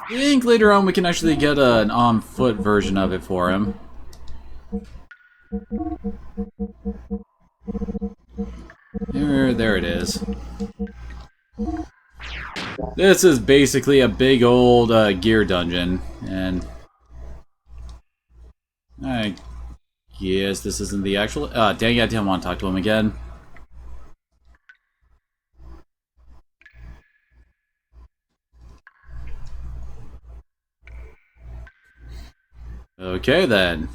think later on we can actually get an on-foot version of it for him. There it is. This is basically a big old gear dungeon, and I guess this isn't the actual... dang it, I didn't want to talk to him again. Okay then.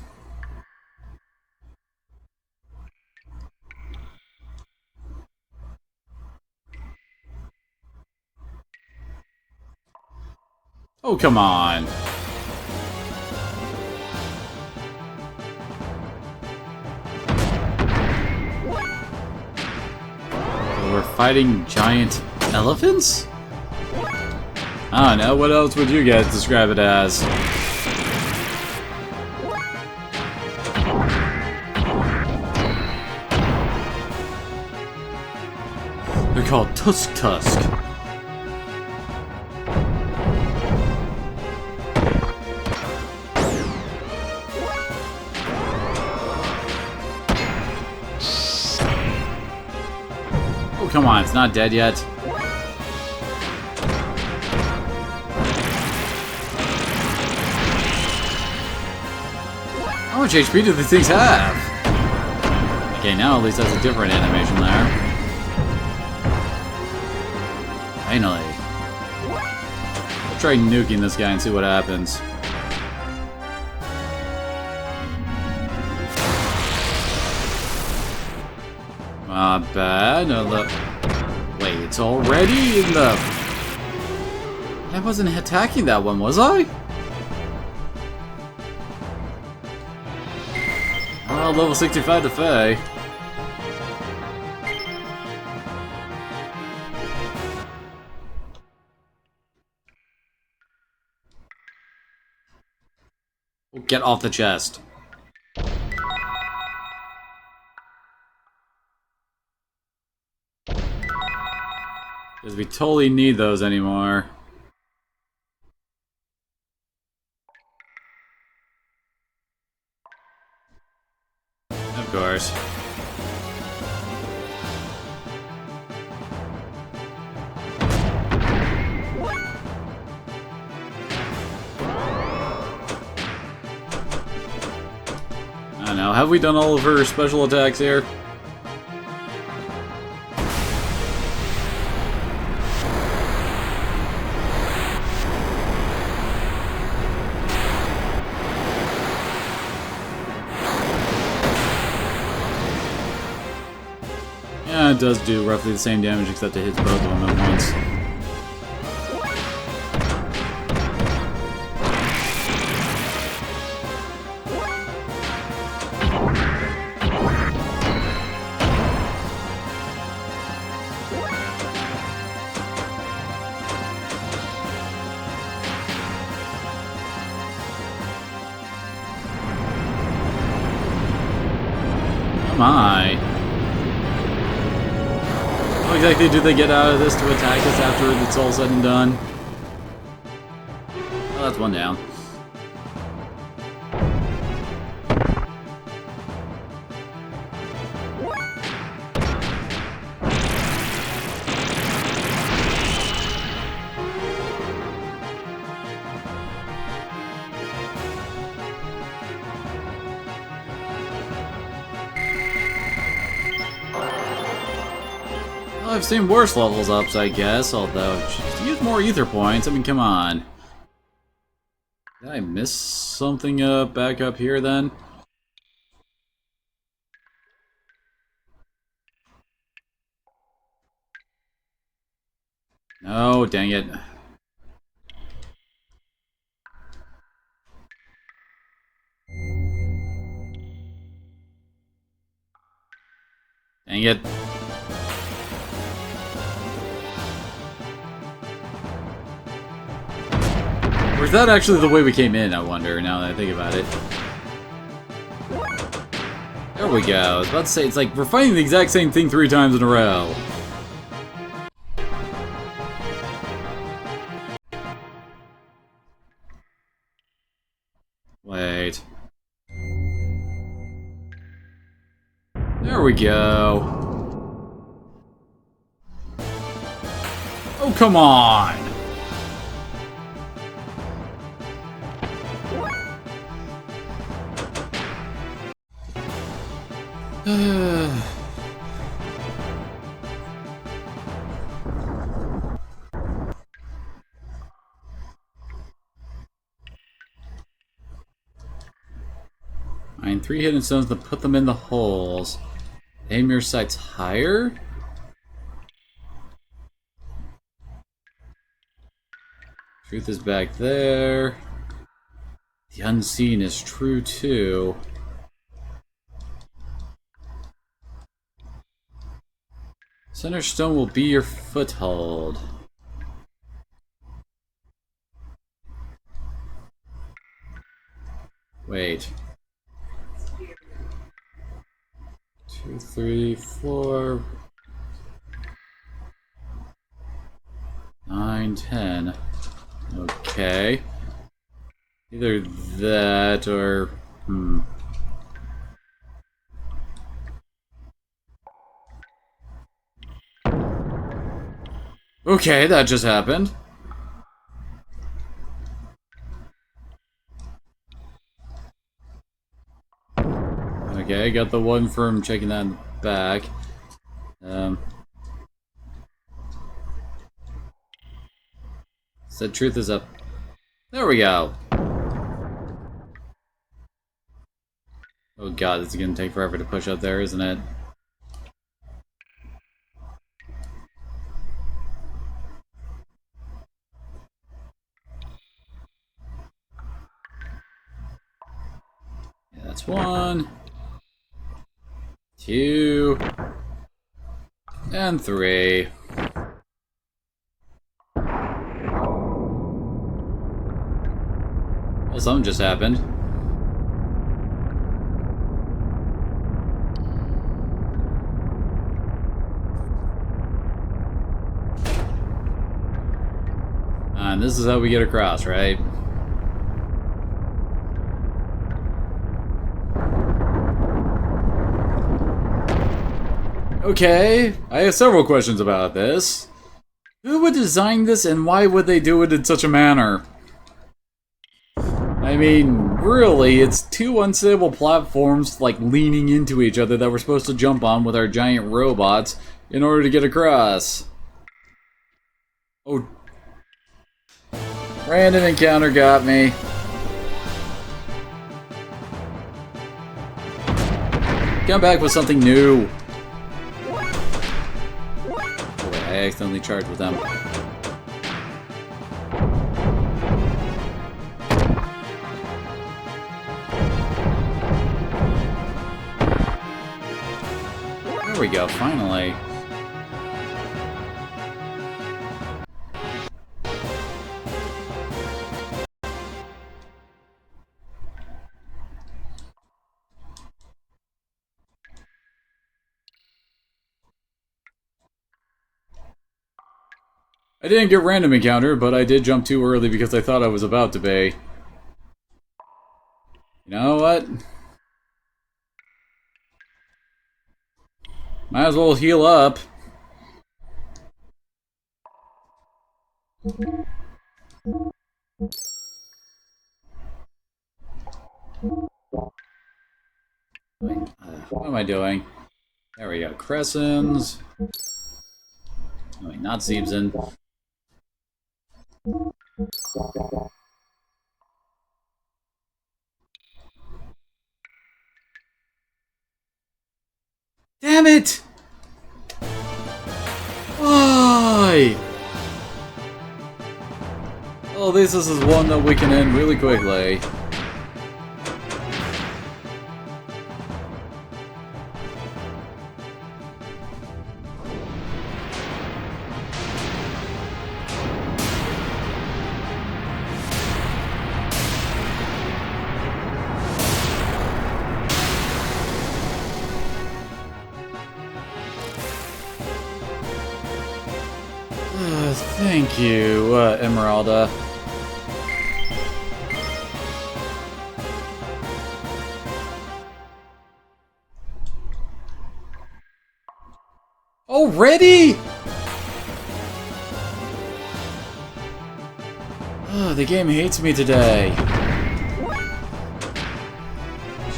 Oh, come on. So we're fighting giant elephants? I don't know, what else would you guys describe it as? They're called Tusk. Oh, come on, it's not dead yet. How much HP do these things have? Okay, now at least that's a different animation there. Finally. I'll try nuking this guy and see what happens. Not bad. No, wait, it's already in the I wasn't attacking that one, was I? Oh, level 65 to Faye. Get off the chest. Because we totally need those anymore. Of course. I don't know, have we done all of her special attacks here? Yeah, it does do roughly the same damage, except it hits both of them at once. Come on. How exactly do they get out of this to attack us after it's all said and done? Oh, that's one down. Well, I've seen worse levels ups, I guess, although, just use more ether points, I mean, come on. Did I miss something back up here, then? No, dang it. Dang it. Or is that actually the way we came in, I wonder, now that I think about it? There we go. I was about to say, it's like we're fighting the exact same thing 3 times in a row. Wait. There we go. Oh, come on! Find 3 hidden stones to put them in the holes. Aim your sights higher? Truth is back there. The unseen is true too. Center stone will be your foothold. Wait. 2, 3, 4, 9, 10. Okay. Either that or... Okay, that just happened. Okay, got the one from checking that in the back. Said truth is up. There we go. Oh god, it's gonna take forever to push up there, isn't it? That's 1, 2, and 3. Well, something just happened. And this is how we get across, right? Okay, I have several questions about this. Who would design this and why would they do it in such a manner? I mean, really, it's two unstable platforms, like, leaning into each other that we're supposed to jump on with our giant robots in order to get across. Oh. Random encounter got me. Come back with something new. Oh, wait, I accidentally charged with them. There we go, finally. I didn't get random encounter, but I did jump too early because I thought I was about to be. You know what? Might as well heal up. What am I doing? There we go. Crescents. Oh, wait, not Zeebsen. Damn it! Why? Oh, this is one that we can end really quickly. Thank you, Emeralda. Already? Oh, the game hates me today.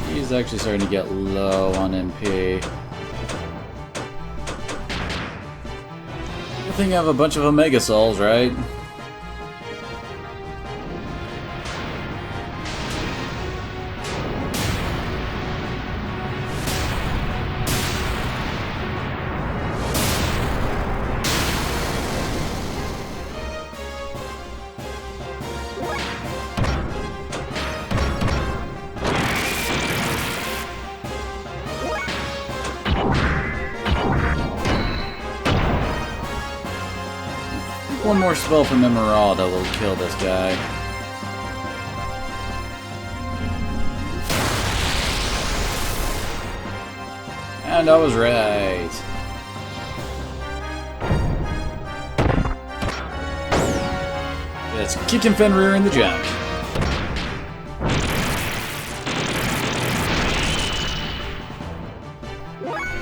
She's actually starting to get low on MP. Good thing I have a bunch of Omega Souls, right? One more spell from Emeralda will kill this guy. And I was right. It's kicking Fenrir in the junk.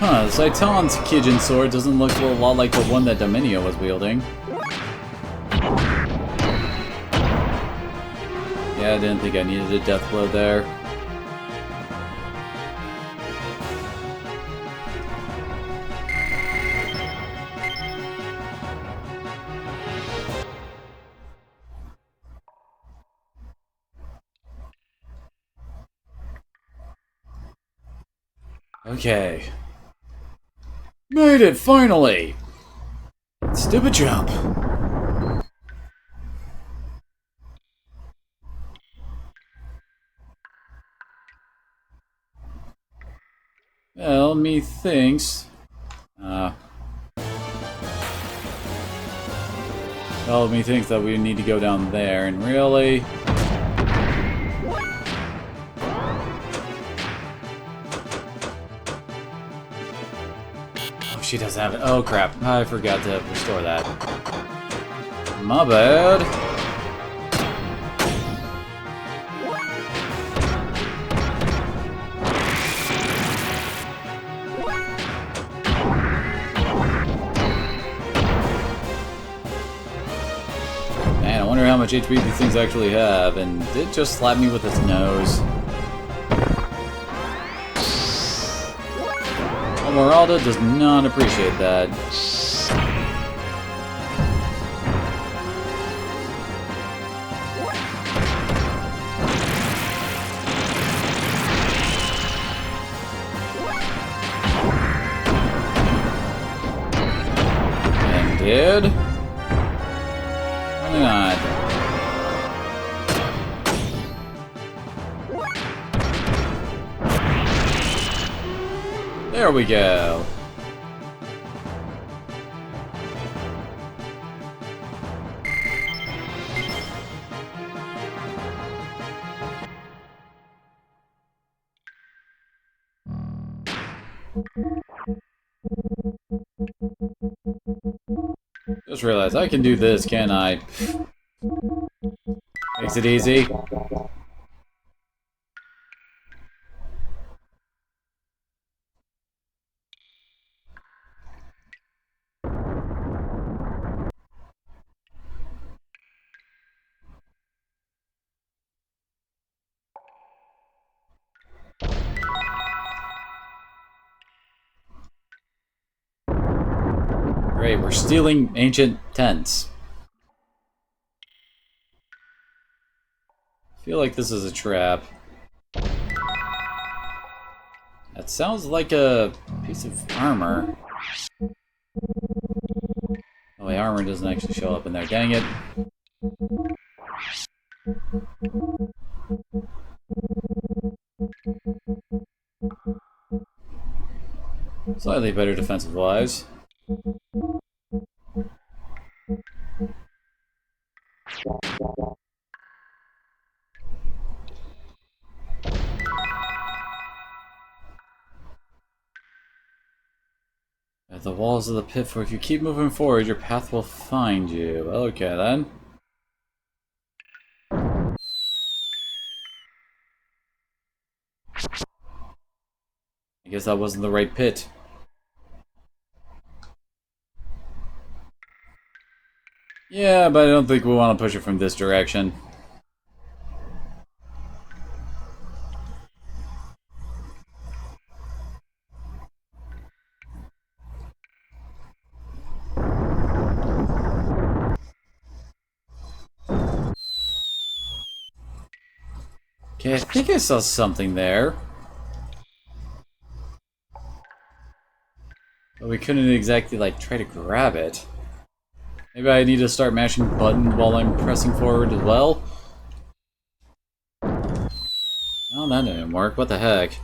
Huh, Saiton's Kijin sword doesn't look a lot like the one that Dominio was wielding. Yeah, I didn't think I needed a death blow there. Okay. Made it, finally! Stupid jump. Well, methinks... well, methinks that we need to go down there, and really... oh, she doesn't have it. Oh, crap. I forgot to restore that. My bad. Man, I wonder how much HP these things actually have, and it just slapped me with its nose. Esmeralda does not appreciate that. And did? Probably not. There we go. Just realized I can do this, can't I? Makes it easy. Great, we're stealing ancient tents. I feel like this is a trap. That sounds like a piece of armor. Oh, wait, armor doesn't actually show up in there. Dang it. Slightly better defensive-wise. At the walls of the pit, for if you keep moving forward, your path will find you. Okay, then. I guess that wasn't the right pit. Yeah, but I don't think we want to push it from this direction. Okay, I think I saw something there. But we couldn't exactly, like, try to grab it. Maybe I need to start mashing buttons while I'm pressing forward as well? Oh, that didn't work. What the heck?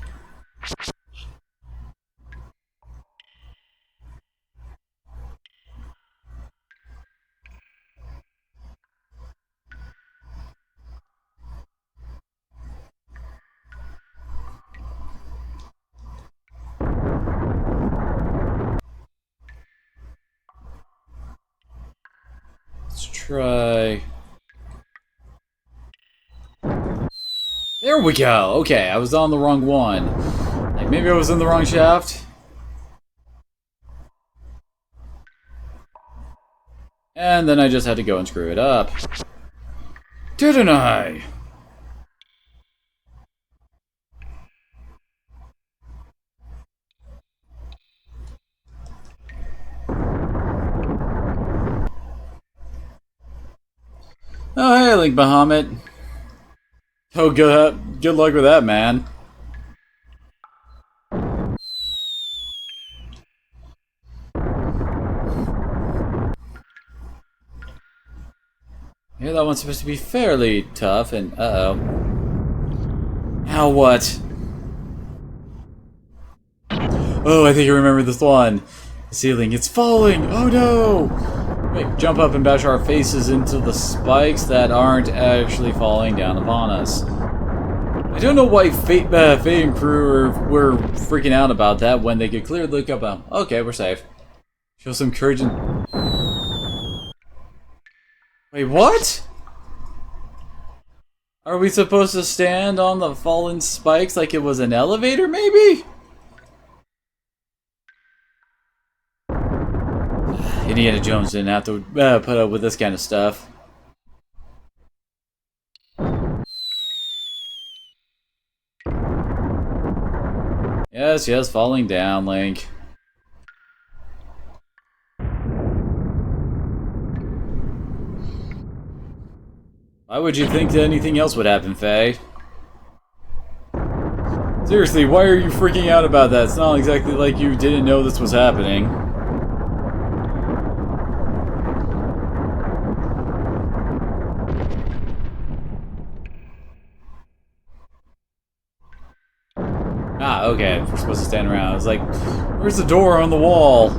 Let's try... There we go! Okay, I was on the wrong one. Like, maybe I was in the wrong shaft? And then I just had to go and screw it up. Didn't I? Oh, hey, Link Bahamut. Oh, good luck with that, man. Yeah, that one's supposed to be fairly tough, and uh-oh. Now what? Oh, I think I remember this one. The ceiling, it's falling! Oh no! Wait, jump up and bash our faces into the spikes that aren't actually falling down upon us. I don't know why Faye and crew were freaking out about that when they could clearly look up. Okay, we're safe. Show some courage and... Wait, what? Are we supposed to stand on the fallen spikes like it was an elevator, maybe? Indiana Jones didn't have to put up with this kind of stuff. Yes, yes, falling down, Link. Why would you think that anything else would happen, Faye? Seriously, why are you freaking out about that? It's not exactly like you didn't know this was happening. Ah, okay, we're supposed to stand around. I was like, where's the door on the wall?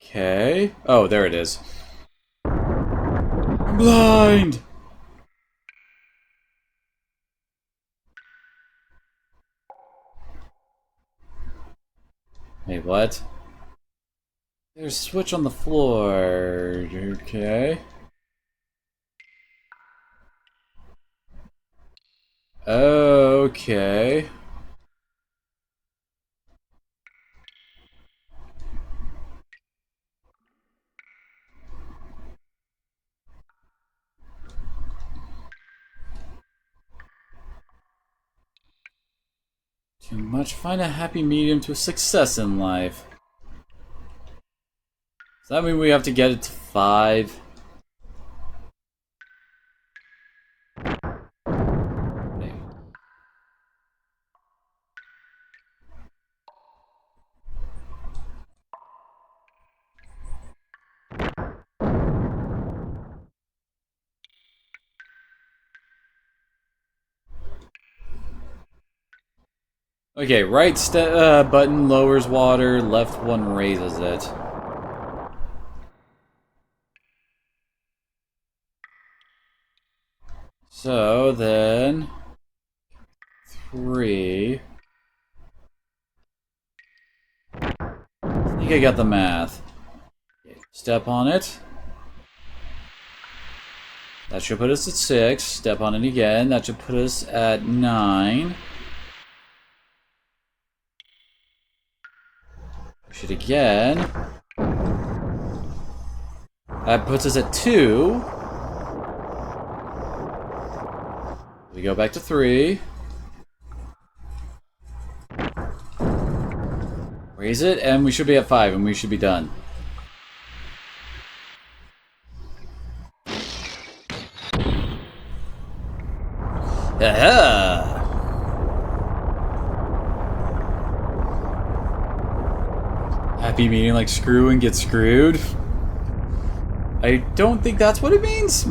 Okay. Oh, there it is. I'm blind! Wait, what? There's a switch on the floor. Okay. Okay. Too much. Find a happy medium to success in life. Does that mean we have to get it to 5? Okay, right button lowers water, left one raises it. So then 3. I think I got the math. Step on it. That should put us at 6. Step on it again. That should put us at 9. Push it again. That puts us at 2. We go back to 3. Raise it, and we should be at 5, and we should be done. Aha! Happy meaning like screw and get screwed? I don't think that's what it means.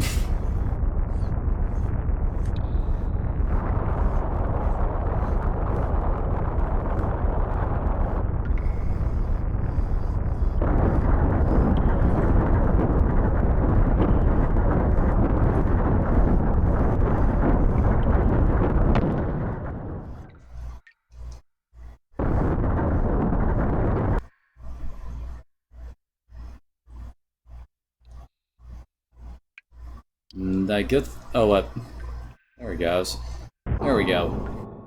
That good. Oh, what? There it goes. There we go.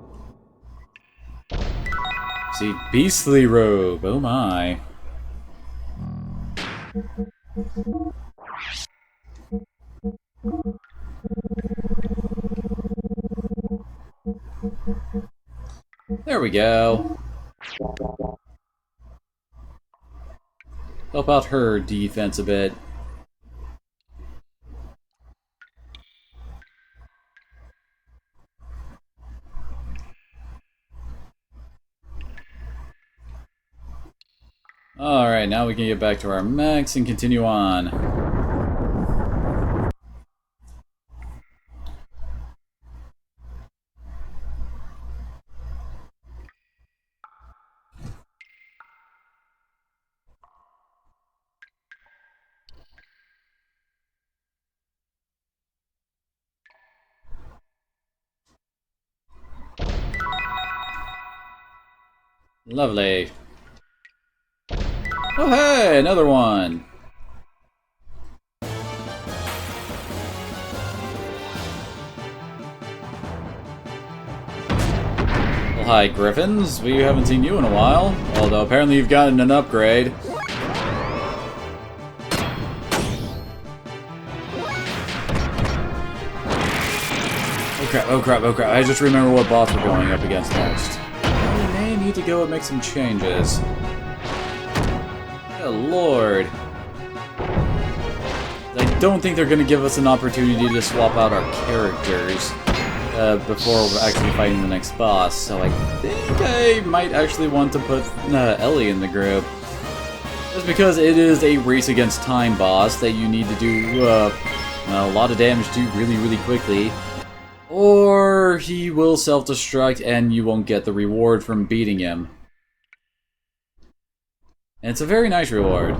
See, beastly robe. Oh my. There we go. Help out her defense a bit. Alright, now we can get back to our mechs and continue on. Lovely. Oh hey, another one! Well, hi, Griffins. We haven't seen you in a while. Although apparently you've gotten an upgrade. Oh crap, oh crap, oh crap. I just remember what boss we're going up against next. We may need to go and make some changes. Good lord. I don't think they're going to give us an opportunity to swap out our characters before we're actually fighting the next boss, so I think I might actually want to put Ellie in the group. Just because it is a race against time boss that you need to do a lot of damage to really, really quickly, or he will self-destruct and you won't get the reward from beating him. And it's a very nice reward.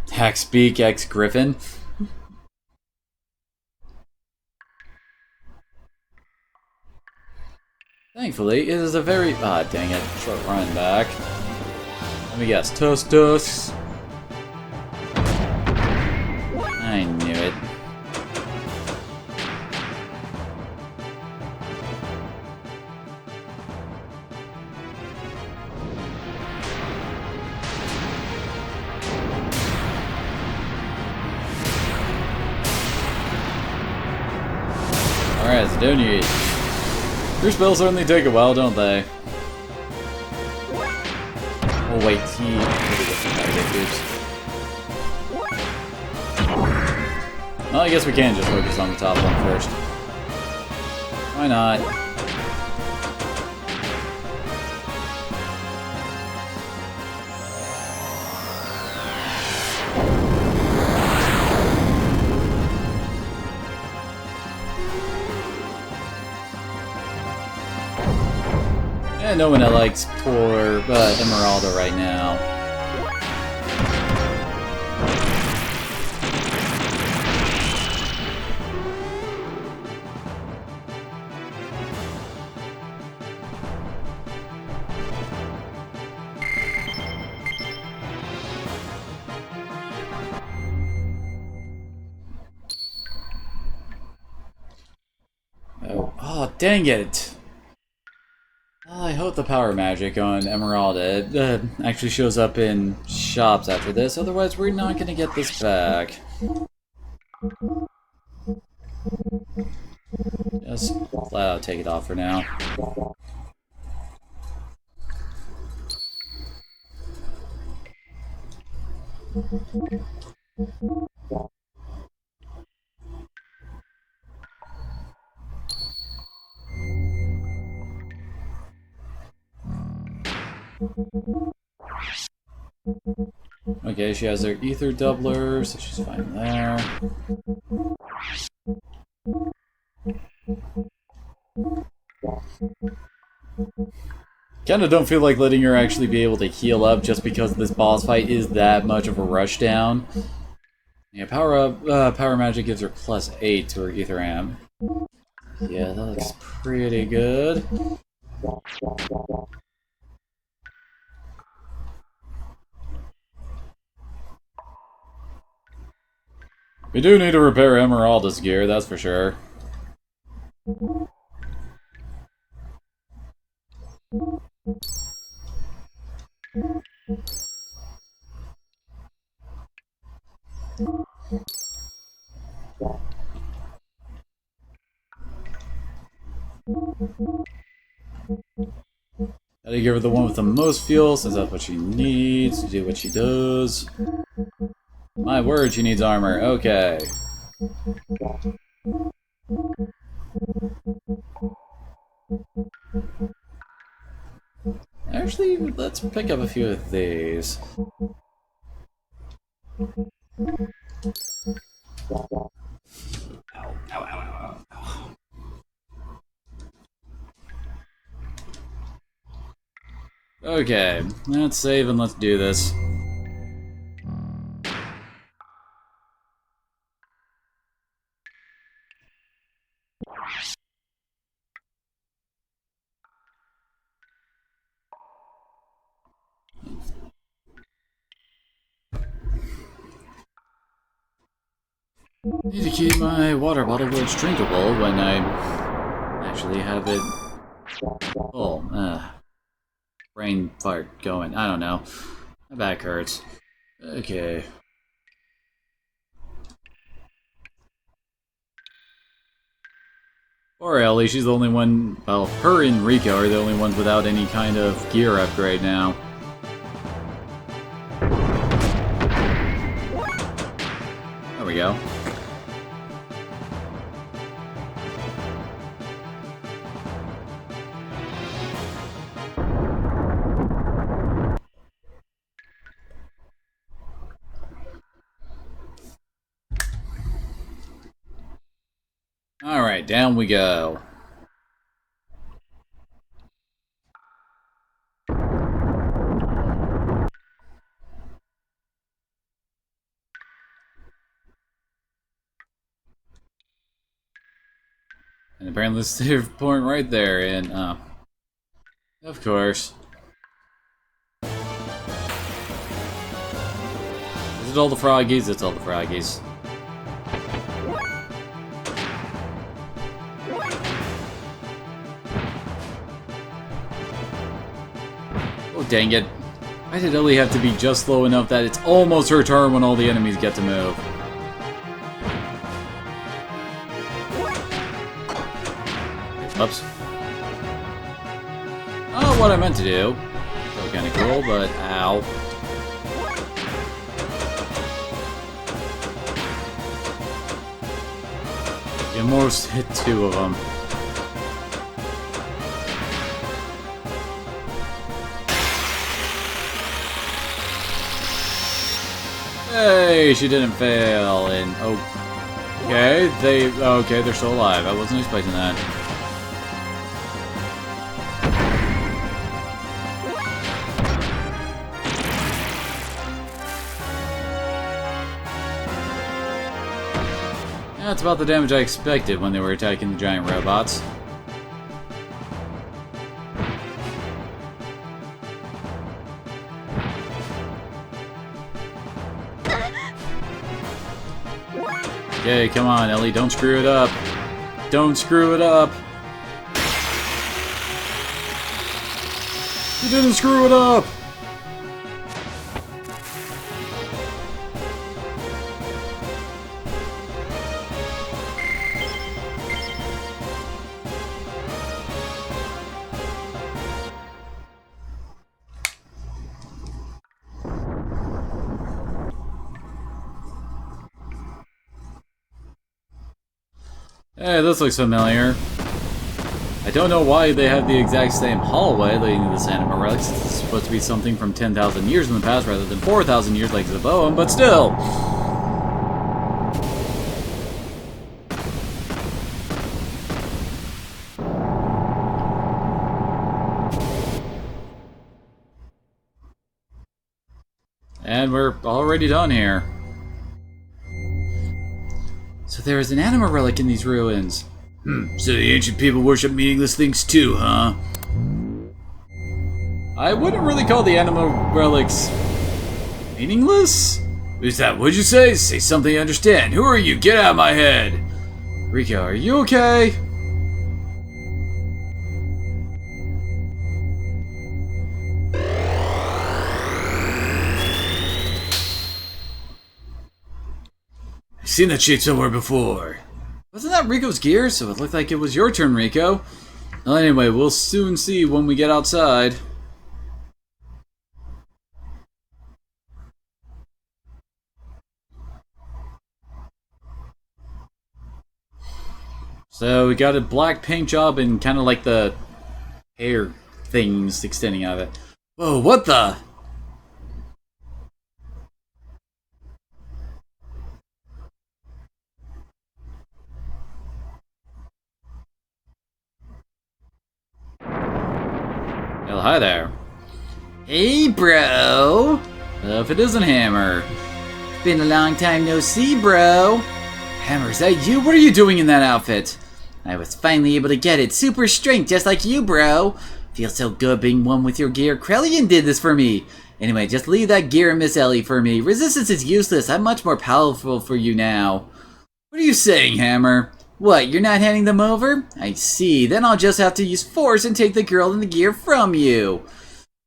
Hackspeak X Griffin. Thankfully, it is a very... ah, dang it. Short run back. Let me guess. Toast toast. I knew it. Alright, Xenogears. Your spells certainly take a while, don't they? Oh wait, well, I guess we can just focus on the top one first. Why not? Yeah, no one likes poor Emeralda right now. Oh, dang it! I hope the power magic on Emeralda actually shows up in shops after this, otherwise we're not gonna get this back. Just flat out take it off for now. Okay, she has her ether doubler, so she's fine there. Kinda don't feel like letting her actually be able to heal up just because this boss fight is that much of a rushdown. Yeah, power magic gives her +8 to her ether amp. Yeah, that looks pretty good. We do need to repair Emeralda's gear, that's for sure. Gotta give her the one with the most fuel, since that's what she needs to do what she does. My word, she needs armor. Okay. Actually, let's pick up a few of these. Okay, let's save and let's do this. Need to keep my water bottle where it's drinkable when I actually have it full. Brain fart going. I don't know. My back hurts. Okay. Or Ellie, she's the only one. Well, her and Rico are the only ones without any kind of gear upgrade now. There we go. Alright, down we go. And apparently the save point right there, and, of course. Is it all the froggies? It's all the froggies. Oh, dang it. Why did Ellie have to be just low enough that it's almost her turn when all the enemies get to move? Oops. Oh, what I meant to do. So kinda cool, but ow. You almost hit two of them. Hey, she didn't fail, and okay, they're still alive. I wasn't expecting that. That's about the damage I expected when they were attacking the giant robots. Okay, come on, Ellie, don't screw it up. Don't screw it up. You didn't screw it up! Hey, this looks familiar. I don't know why they have the exact same hallway leading to this anima relic, since it's supposed to be something from 10,000 years in the past rather than 4,000 years like the poem, but still! And we're already done here. So there is an anima relic in these ruins. So the ancient people worship meaningless things too, huh? I wouldn't really call the anima relics meaningless? Who's that? What'd you say? Say something I understand. Who are you? Get out of my head! Rico, are you okay? I've seen that shape somewhere before. Wasn't that Rico's gear? So it looked like it was your turn, Rico. Well, anyway, we'll soon see when we get outside. So we got a black paint job and kind of like the hair things extending out of it. Whoa, what the? Well, hi there. Hey, bro! If it isn't Hammer. Been a long time no see, bro. Hammer, is that you? What are you doing in that outfit? I was finally able to get it. Super strength, just like you, bro. Feels so good being one with your gear. Krellian did this for me. Anyway, just leave that gear and Miss Ellie for me. Resistance is useless. I'm much more powerful for you now. What are you saying, Hammer? What, you're not handing them over? I see. Then I'll just have to use force and take the girl and the gear from you.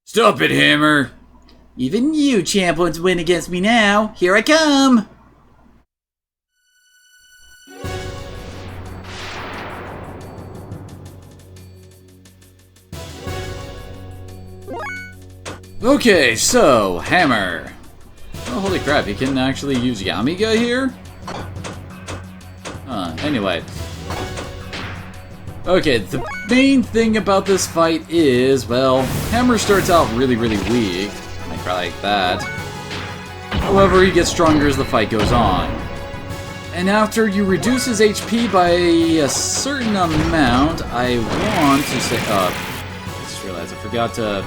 Stop it, Hammer. Even you, champ, won't win against me now. Here I come. Okay, so, Hammer. Oh, holy crap, you can actually use Yamiga here? Anyway. Okay, the main thing about this fight is, well, Hammer starts out really, really weak. Like, like that. However, he gets stronger as the fight goes on. And after you reduce his HP by a certain amount, I want to say... I just realized I forgot to...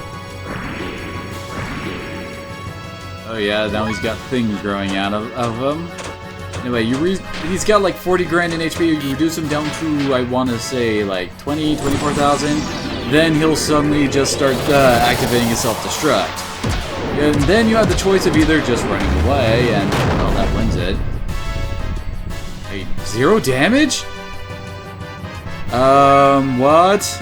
Oh yeah, now he's got things growing out of him. Anyway, he's got like 40 grand in HP, you reduce him down to, I want to say, like 20, 24,000. Then he'll suddenly just start activating his self-destruct. And then you have the choice of either just running away, and, well, that wins it. Hey, 0 damage? What?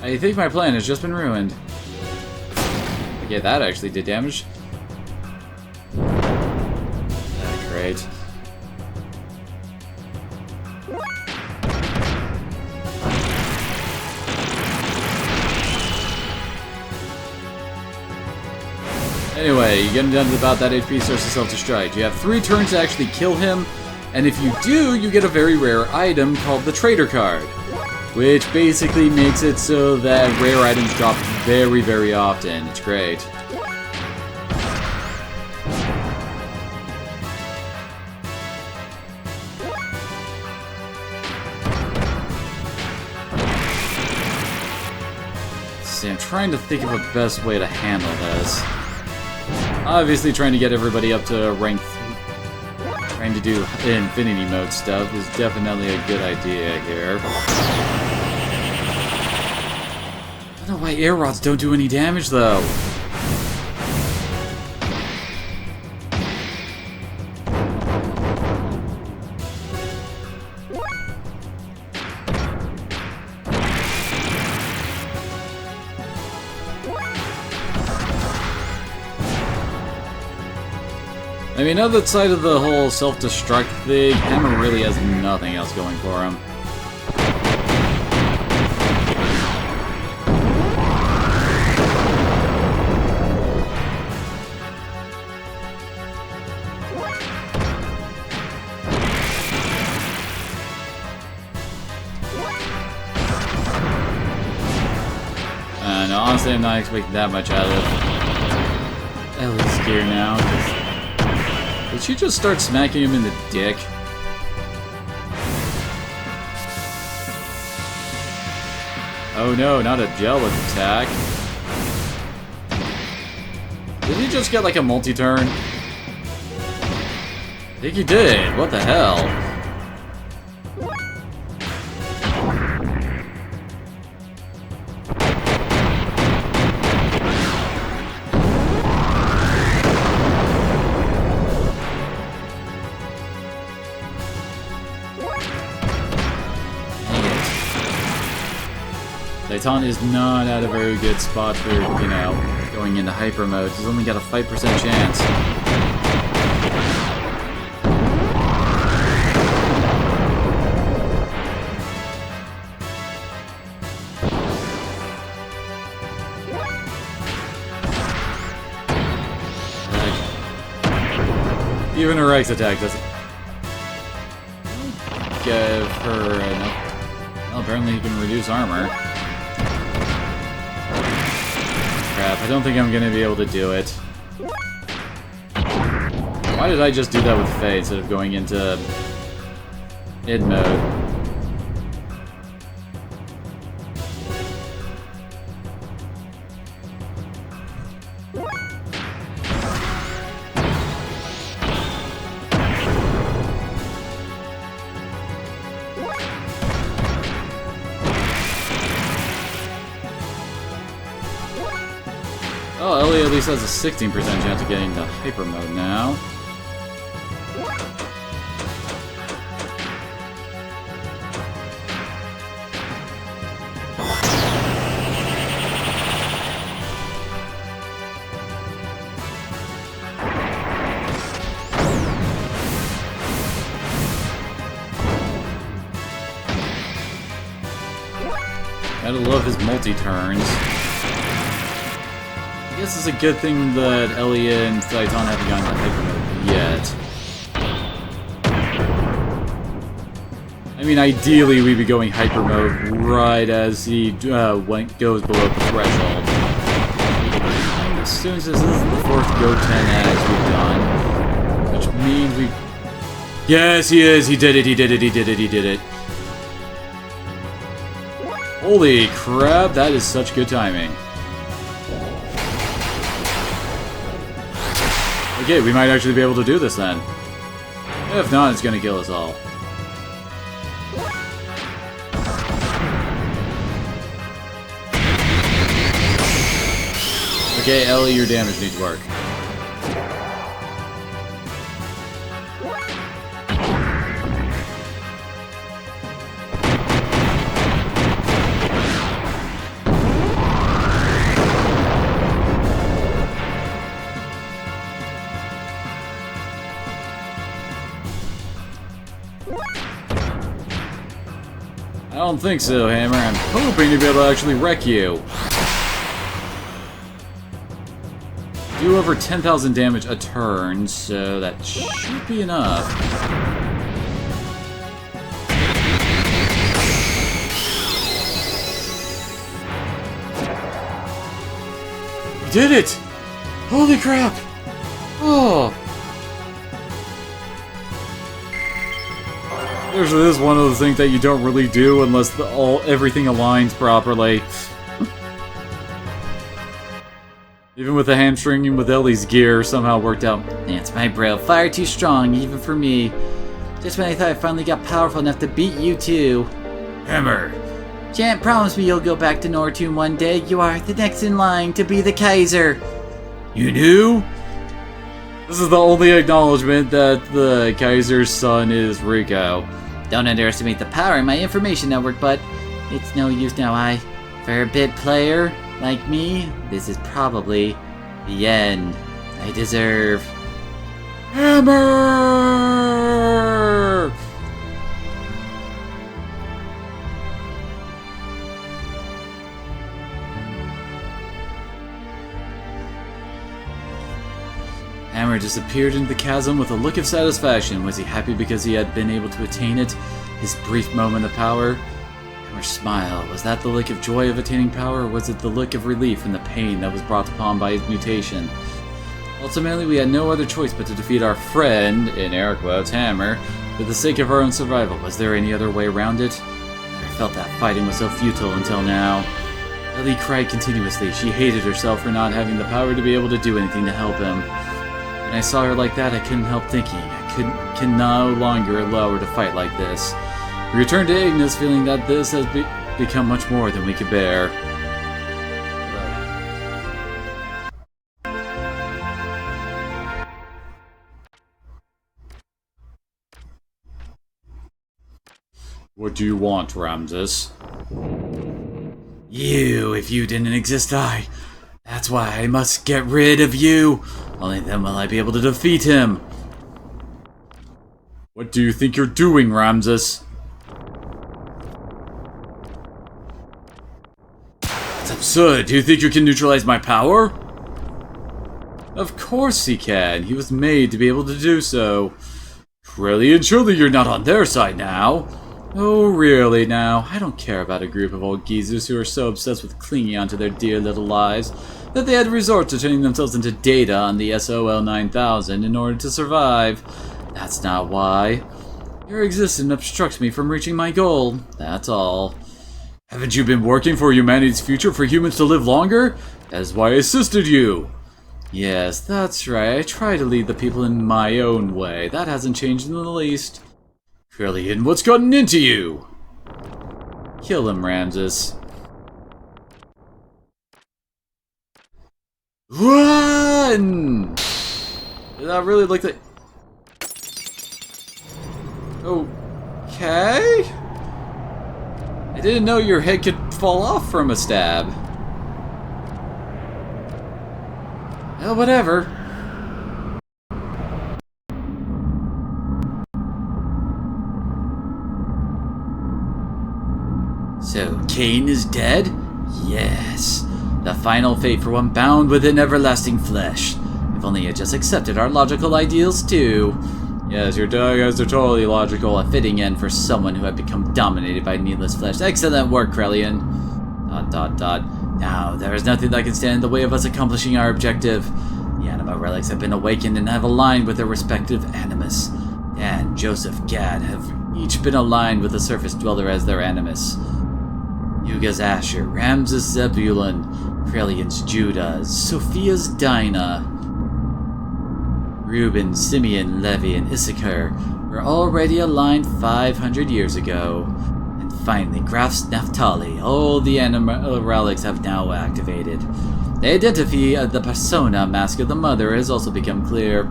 I think my plan has just been ruined. Yeah, that actually did damage. Great. Anyway, you get him down to about that HP, starts to self-destruct. You have 3 turns to actually kill him, and if you do, you get a very rare item called the Trader Card, which basically makes it so that rare items drop very, very often. It's great. See, I'm trying to think of a best way to handle this. Obviously, trying to get everybody up to rank 3, trying to do infinity mode stuff is definitely a good idea here. I don't know why air rods don't do any damage, though. I mean, other side of the whole self-destruct thing, Hammer really has nothing else going for him. No, honestly, I'm not expecting that much out of Ellie's gear now. Did she just start smacking him in the dick? Oh no, not a gel attack. Did he just get like a multi-turn? I think he did. What the hell? Titan is not at a very good spot for, you know, going into hyper mode. He's only got a 5% chance. Even a Rex attack doesn't... give her well, apparently he can reduce armor. Crap, I don't think I'm gonna be able to do it. Why did I just do that with Faye instead of going into id mode? Oh, Ellie at least has a 16% chance of getting to hyper mode now. Gotta love his multi-turns. I guess it's a good thing that Ellie and Titan haven't gotten to hyper mode yet. I mean, ideally we'd be going hyper mode right as he goes below the threshold. And as soon as this is the fourth Go 10X we've done, which means we... Yes, he is! He did it! He did it! He did it! He did it! Holy crap, that is such good timing. Okay, we might actually be able to do this then. If not, it's gonna kill us all. Okay, Ellie, your damage needs work. I don't think so, Hammer. I'm hoping to be able to actually wreck you. Do over 10,000 damage a turn, so that should be enough. We did it! Holy crap! Oh! This is one of the things that you don't really do unless everything aligns properly. Even with the hamstringing with Ellie's gear, somehow worked out. That's my bro. Fire too strong, even for me. Just when I thought I finally got powerful enough to beat you too. Hammer. Champ, promise me you'll go back to Nortune one day. You are the next in line to be the Kaiser. You knew? This is the only acknowledgement that the Kaiser's son is Rico. Don't underestimate the power in my information network, but it's no use now. For a bit player like me, this is probably the end I deserve. Hammer! Hammer disappeared into the chasm with a look of satisfaction. Was he happy because he had been able to attain it? His brief moment of power? Hammer's smile. Was that the look of joy of attaining power, or was it the look of relief in the pain that was brought upon by his mutation? Ultimately, we had no other choice but to defeat our friend, in air quotes, Hammer, for the sake of our own survival. Was there any other way around it? I felt that fighting was so futile until now. Ellie cried continuously. She hated herself for not having the power to be able to do anything to help him. When I saw her like that, I couldn't help thinking, can no longer allow her to fight like this. We returned to Ignis, feeling that this has become much more than we could bear. What do you want, Ramses? You, if you didn't exist, that's why I must get rid of you. Only then will I be able to defeat him. What do you think you're doing, Ramses? It's absurd. Do you think you can neutralize my power? Of course he can. He was made to be able to do so. Brilliant, surely you're not on their side now. Oh, really now? I don't care about a group of old geezers who are so obsessed with clinging onto their dear little lives that they had to resort to turning themselves into data on the SOL 9000 in order to survive. That's not why. Your existence obstructs me from reaching my goal. That's all. Haven't you been working for humanity's future for humans to live longer? That is why I assisted you. Yes, that's right. I try to lead the people in my own way. That hasn't changed in the least. Trillian, what's gotten into you? Kill him, Ramses. Run! Did that really look like... Okay? I didn't know your head could fall off from a stab. Well, whatever. So, Cain is dead? Yes. The final fate for one bound within everlasting flesh. If only he had just accepted our logical ideals too. Yes, your guys are totally logical. A fitting end for someone who had become dominated by needless flesh. Excellent work, Krellian. ... Now, there is nothing that can stand in the way of us accomplishing our objective. The anima relics have been awakened and have aligned with their respective animus. Dan, Joseph, Gad have each been aligned with the surface dweller as their animus. Yuga's Asher, Ramses Zebulun, Krellian's Judah, Sophia's Dinah. Reuben, Simeon, Levi, and Issachar were already aligned 500 years ago. And finally, Graf's Naphtali, all the anima relics have now activated. The identity of the persona mask of the mother has also become clear.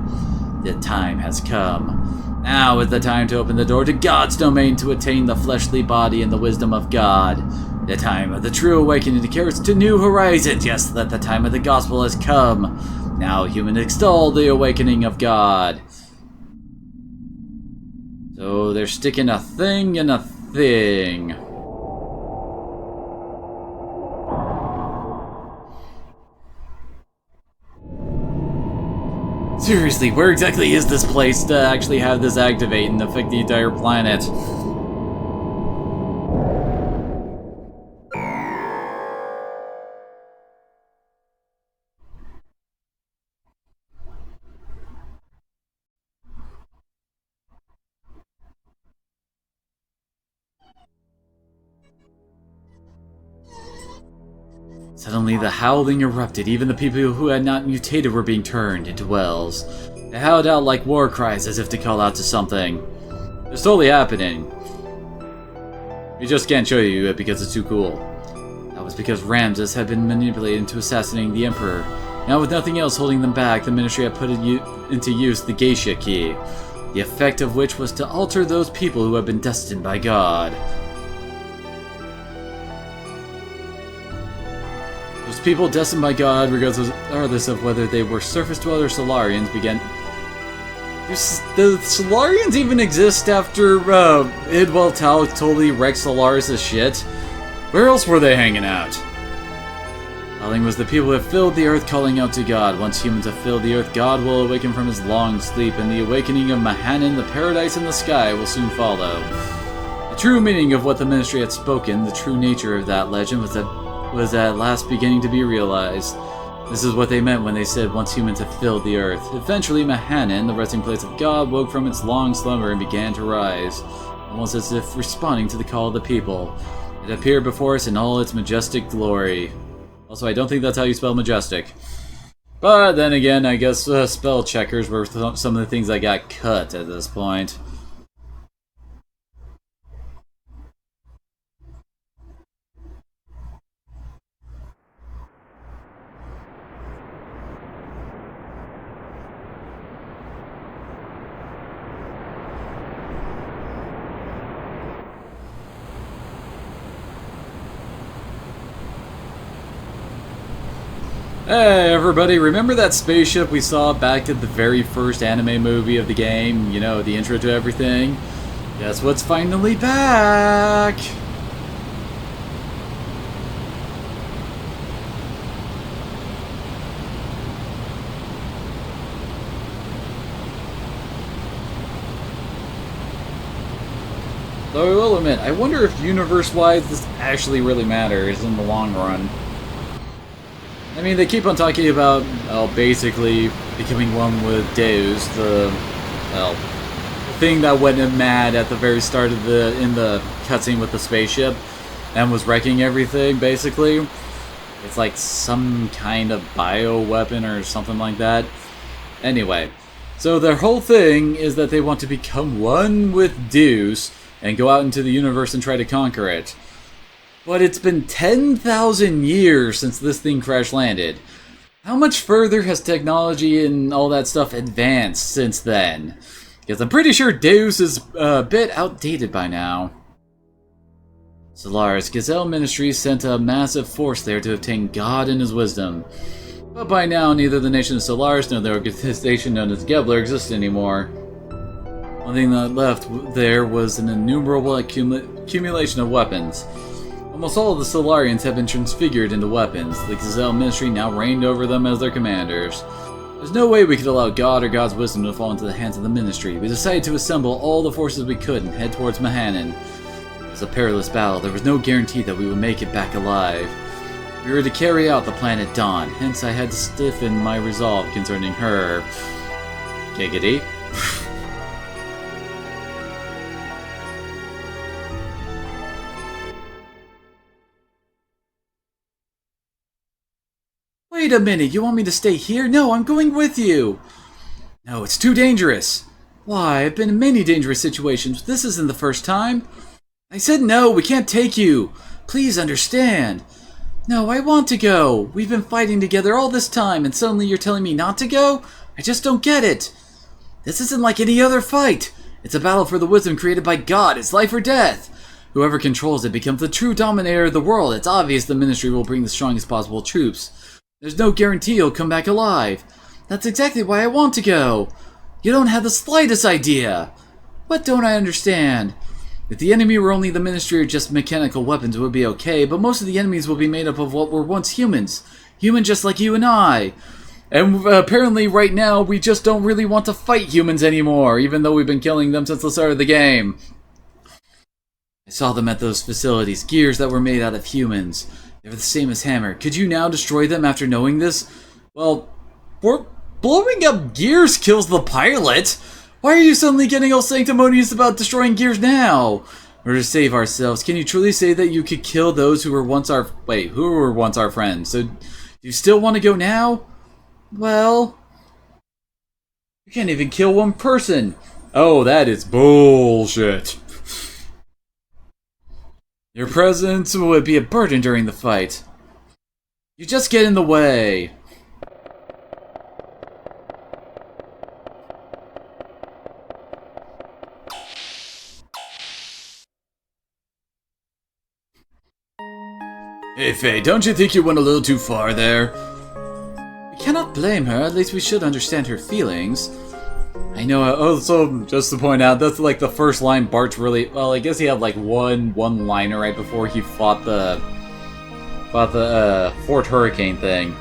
The time has come. Now is the time to open the door to God's domain to attain the fleshly body and the wisdom of God. The time of the true awakening to carry us to new horizons. Yes, that the time of the gospel has come. Now humans extol the awakening of God. So they're sticking a thing in a thing. Seriously, where exactly is this place to actually have this activate and affect the entire planet? Suddenly the howling erupted. Even the people who had not mutated were being turned into wells. They howled out like war cries as if to call out to something. It's totally happening. We just can't show you it because it's too cool. That was because Ramses had been manipulated into assassinating the Emperor. Now with nothing else holding them back, the Ministry had put into use the Geisha Key. The effect of which was to alter those people who had been destined by God. Those people destined by God, regardless of whether they were surface dwellers or Solarians, began... The Solarians even exist after Idwell Tal totally wrecked Solaris' shit? Where else were they hanging out? Calling was the people who have filled the earth calling out to God. Once humans have filled the earth, God will awaken from his long sleep, and the awakening of Mahanan, the paradise in the sky, will soon follow. The true meaning of what the Ministry had spoken, the true nature of that legend, was at last beginning to be realized. This is what they meant when they said once humans have filled the earth. Eventually, Mahanan, the resting place of God, woke from its long slumber and began to rise, almost as if responding to the call of the people. It appeared before us in all its majestic glory. Also, I don't think that's how you spell majestic. But then again, I guess spell checkers were some of the things that got cut at this point. Hey everybody, remember that spaceship we saw back at the very first anime movie of the game? You know, the intro to everything? Guess what's finally back? will admit, I wonder if universe-wise this actually really matters in the long run. I mean, they keep on talking about, well, basically becoming one with Deus, the thing that went mad at the very start of in the cutscene with the spaceship and was wrecking everything, basically. It's like some kind of bioweapon or something like that. Anyway, so their whole thing is that they want to become one with Deus and go out into the universe and try to conquer it. But it's been 10,000 years since this thing crash landed. How much further has technology and all that stuff advanced since then? Because I'm pretty sure Deus is a bit outdated by now. Solaris Gazelle Ministries sent a massive force there to obtain God and his wisdom. But by now, neither the nation of Solaris nor the organization known as Gebler exists anymore. One thing that left there was an innumerable accumulation of weapons. Almost all of the Solarians have been transfigured into weapons. The Gazelle Ministry now reigned over them as their commanders. There's no way we could allow God or God's wisdom to fall into the hands of the Ministry. We decided to assemble all the forces we could and head towards Mahanan. It was a perilous battle. There was no guarantee that we would make it back alive. We were to carry out the plan at dawn, hence I had to stiffen my resolve concerning her. Giggity. Wait a minute, you want me to stay here? No, I'm going with you! No, it's too dangerous. Why, I've been in many dangerous situations. This isn't the first time. I said no, we can't take you. Please understand. No, I want to go. We've been fighting together all this time, and suddenly you're telling me not to go? I just don't get it. This isn't like any other fight. It's a battle for the wisdom created by God. It's life or death. Whoever controls it becomes the true dominator of the world. It's obvious the Ministry will bring the strongest possible troops. There's no guarantee you'll come back alive. That's exactly why I want to go. You don't have the slightest idea. What don't I understand? If the enemy were only the Ministry or just mechanical weapons, it would be okay, but most of the enemies will be made up of what were once humans. Human just like you and I. And apparently right now we just don't really want to fight humans anymore, even though we've been killing them since the start of the game. I saw them at those facilities, gears that were made out of humans. They were the same as Hammer. Could you now destroy them after knowing this? Well, blowing up gears kills the pilot. Why are you suddenly getting all sanctimonious about destroying gears now? In order to save ourselves, can you truly say that you could kill those who were once our... Wait, who were once our friends? So, do you still want to go now? Well... You can't even kill one person. Oh, that is bullshit. Your presence would be a burden during the fight. You just get in the way. Hey Faye, don't you think you went a little too far there? We cannot blame her, at least we should understand her feelings. I know, also, just to point out, that's like the first line Bart's really... Well, I guess he had like one-liner right before he fought the Fort Hurricane thing.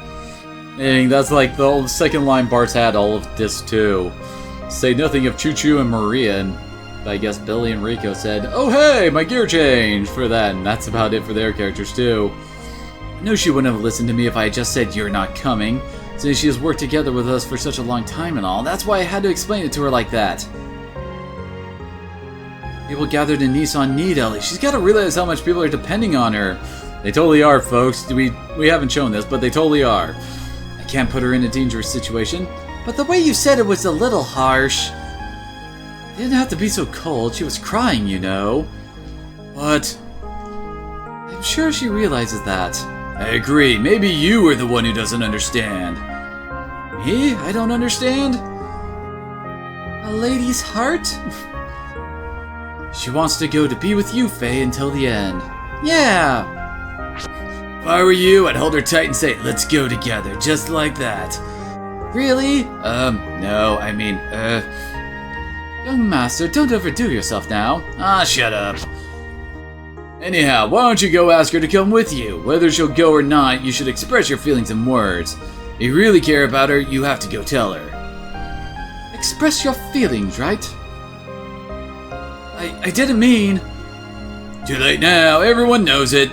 And that's like the second line Bart's had all of Disc 2. Say nothing of Choo Choo and Maria, and I guess Billy and Rico said, "Oh hey, my gear changed," for that, and that's about it for their characters too. I know she wouldn't have listened to me if I had just said you're not coming, since she has worked together with us for such a long time and all. That's why I had to explain it to her like that. People gathered in Nissan need Ellie. She's got to realize how much people are depending on her. They totally are, folks. We haven't shown this, but they totally are. I can't put her in a dangerous situation, but the way you said it was a little harsh. You didn't have to be so cold. She was crying, you know. What? I'm sure she realizes that. I agree. Maybe you are the one who doesn't understand. Me? I don't understand? A lady's heart? She wants to go to be with you, Faye, until the end. Yeah! If I were you, I'd hold her tight and say, "Let's go together," just like that. Really? No, I mean, Young master, don't overdo yourself now. Ah, shut up. Anyhow, why don't you go ask her to come with you? Whether she'll go or not, you should express your feelings in words. If you really care about her, you have to go tell her. Express your feelings, right? I didn't mean... Too late now, everyone knows it.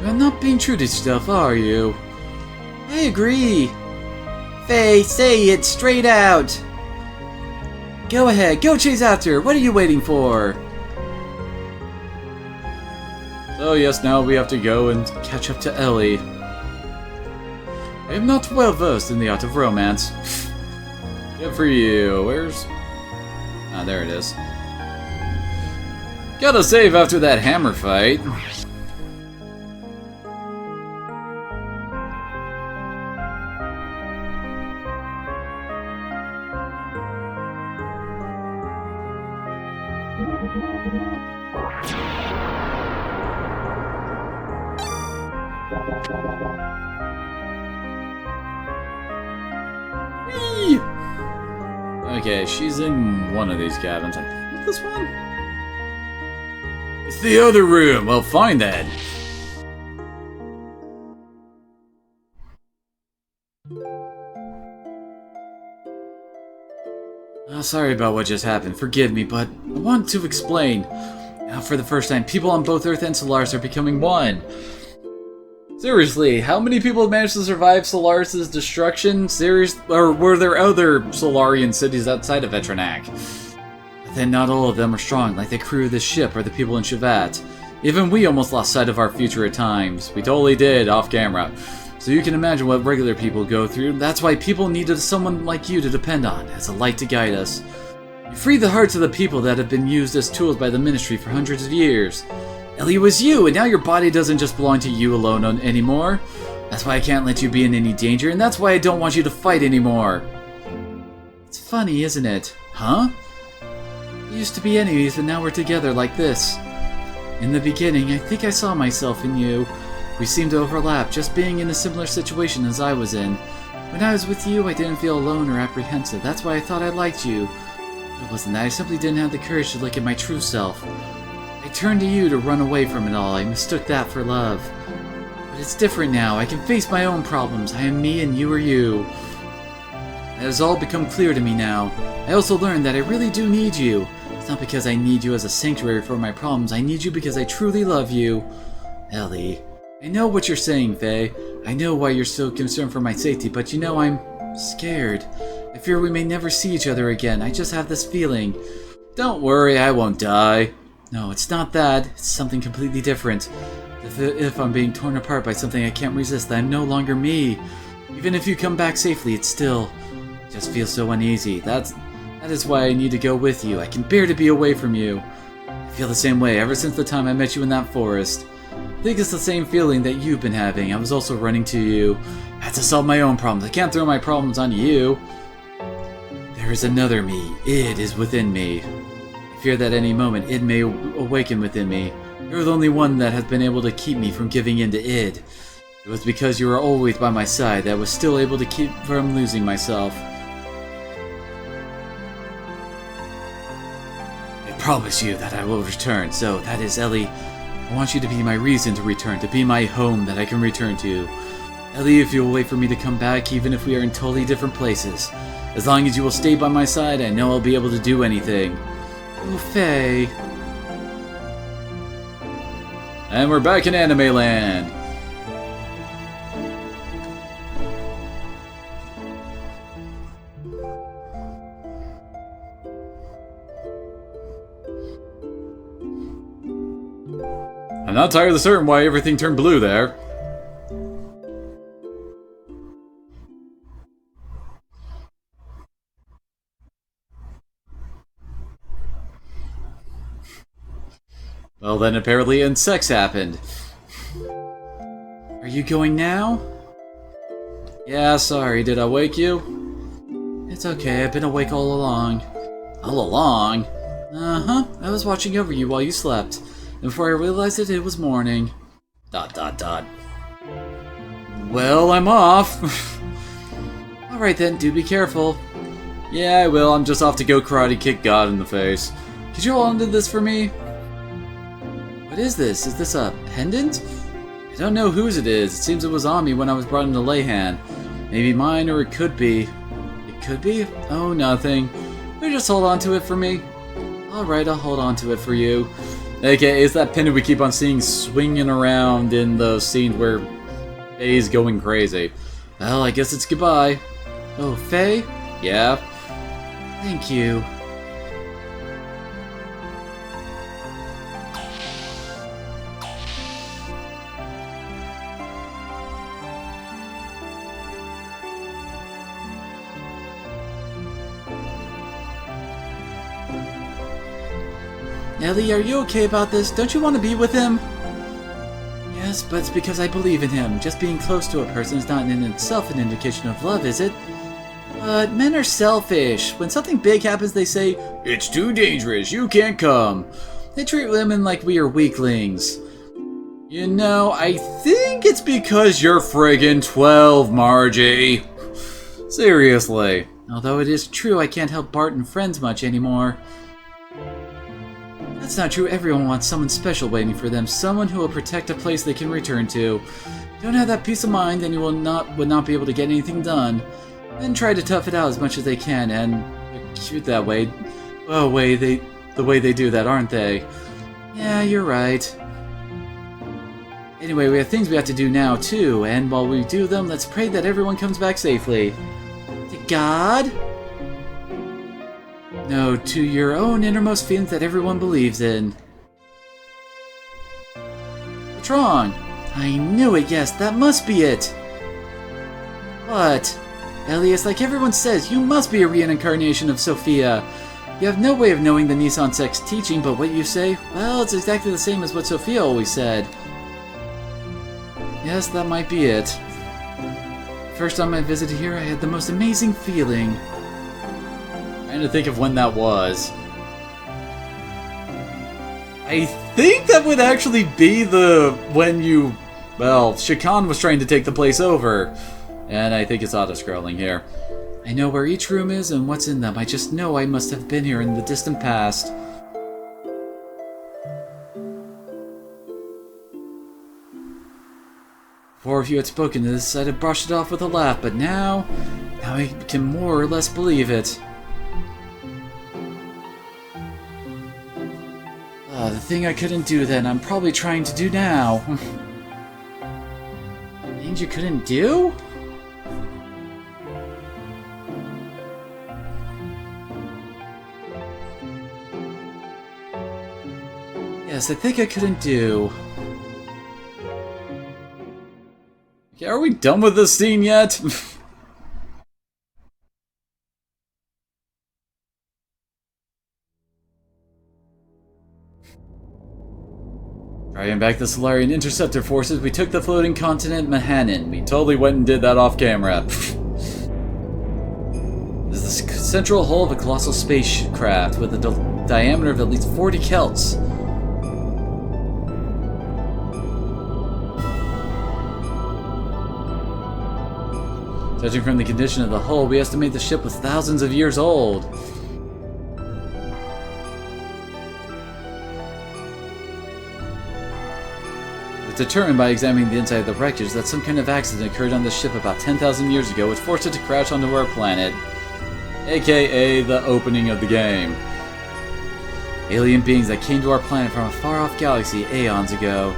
You're not being true to yourself, are you? I agree. Faye, say it straight out. Go ahead, go chase after her. What are you waiting for? So yes, now we have to go and catch up to Ellie. I am not well versed in the art of romance. Good for you. Where's... Ah, there it is. Gotta save after that hammer fight. Whee! Okay, she's in one of these cabins. I think this one? It's the other room. Well, fine then. Sorry about what just happened. Forgive me, but I want to explain. Now, for the first time, people on both Earth and Solaris are becoming one. Seriously, how many people have managed to survive Solaris' destruction? Or were there other Solarian cities outside of Vetronac? But then not all of them are strong, like the crew of this ship or the people in Shavat. Even we almost lost sight of our future at times. We totally did, off camera. So you can imagine what regular people go through. That's why people needed someone like you to depend on, as a light to guide us. You freed the hearts of the people that have been used as tools by the Ministry for hundreds of years. Ellie, it was you, and now your body doesn't just belong to you alone anymore. That's why I can't let you be in any danger, and that's why I don't want you to fight anymore. It's funny, isn't it? Huh? We used to be enemies, but now we're together like this. In the beginning, I think I saw myself in you. We seemed to overlap, just being in a similar situation as I was in. When I was with you, I didn't feel alone or apprehensive. That's why I thought I liked you. It wasn't that. I simply didn't have the courage to look at my true self. I turned to you to run away from it all. I mistook that for love. But it's different now. I can face my own problems. I am me and you are you. It has all become clear to me now. I also learned that I really do need you. It's not because I need you as a sanctuary for my problems. I need you because I truly love you. Ellie. I know what you're saying, Faye. I know why you're so concerned for my safety, but you know I'm scared. I fear we may never see each other again. I just have this feeling. Don't worry, I won't die. No, it's not that. It's something completely different. If I'm being torn apart by something I can't resist, then I'm no longer me. Even if you come back safely, it still just feels so uneasy. That is why I need to go with you. I can bear to be away from you. I feel the same way ever since the time I met you in that forest. I think it's the same feeling that you've been having. I was also running to you. I had to solve my own problems. I can't throw my problems on you. There is another me. It is within me. I fear that any moment it may awaken within me. You're the only one that has been able to keep me from giving in to id. It was because you were always by my side that I was still able to keep from losing myself. I promise you that I will return. So, that is, Ellie. I want you to be my reason to return, to be my home that I can return to. Ellie, if you will wait for me to come back, even if we are in totally different places. As long as you will stay by my side, I know I'll be able to do anything. Oh, Faye. And we're back in Anime Land. I'm not entirely certain why everything turned blue there. Well, then apparently sex happened. Are you going now? Yeah, sorry, did I wake you? It's okay, I've been awake all along. All along? Uh-huh, I was watching over you while you slept. And before I realized it, it was morning. ... Well, I'm off. Alright then, do be careful. Yeah, I will. I'm just off to go karate kick God in the face. Could you hold on to this for me? What is this? Is this a pendant? I don't know whose it is. It seems it was on me when I was brought into Leyhan. Maybe mine, or it could be. It could be? Oh, nothing. Will you just hold on to it for me? Alright, I'll hold on to it for you. Okay, it's that pin we keep on seeing swinging around in those scenes where Faye's going crazy. Well, I guess it's goodbye. Oh, Faye? Yeah? Thank you. Ellie, are you okay about this? Don't you want to be with him? Yes, but it's because I believe in him. Just being close to a person is not in itself an indication of love, is it? But men are selfish. When something big happens, they say, It's too dangerous, you can't come. they treat women like we are weaklings. You know, I think it's because you're friggin' 12, Margie. Seriously. Although it is true I can't help Bart and friends much anymore. That's not true. Everyone wants someone special waiting for them. Someone who will protect a place they can return to. If you don't have that peace of mind, then you would not be able to get anything done. Then try to tough it out as much as they can, and they're cute that way. Well, the way they do that, aren't they? Yeah, you're right. Anyway, we have things we have to do now, too, and while we do them, let's pray that everyone comes back safely. To God? No, to your own innermost feelings that everyone believes in. What's wrong? I knew it, yes, that must be it. What? Elias, like everyone says, you must be a reincarnation of Sophia. You have no way of knowing the Nissan sect's teaching, but what you say, well, it's exactly the same as what Sophia always said. Yes, that might be it. First on my visit here, I had the most amazing feeling. Trying to think of when that was. I think that would actually be when you... Well, Shakan was trying to take the place over. And I think it's auto-scrolling here. I know where each room is and what's in them. I just know I must have been here in the distant past. Before if you had spoken to this, I'd have brushed it off with a laugh, but now I can more or less believe it. The thing I couldn't do then, I'm probably trying to do now. Things you couldn't do? Yes, I think I couldn't do. Okay, are we done with this scene yet? Driving back the Solarian Interceptor forces, we took the floating continent Mahanin. We totally went and did that off camera. This is the central hull of a colossal spacecraft with a diameter of at least 40 kelts. Judging from the condition of the hull, we estimate the ship was thousands of years old. Determined by examining the inside of the wreckage that some kind of accident occurred on the ship about 10,000 years ago which forced it to crash onto our planet, aka the opening of the game. Alien beings that came to our planet from a far-off galaxy eons ago.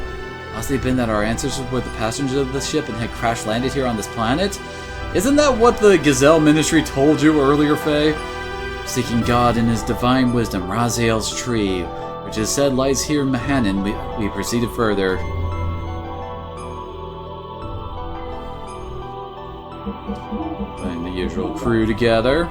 Must it have been that our ancestors were the passengers of the ship and had crash-landed here on this planet? Isn't that what the Gazelle Ministry told you earlier, Faye? Seeking God in His divine wisdom, Raziel's tree, which is said lies here in Mahanin, we proceeded further. Putting the usual crew together.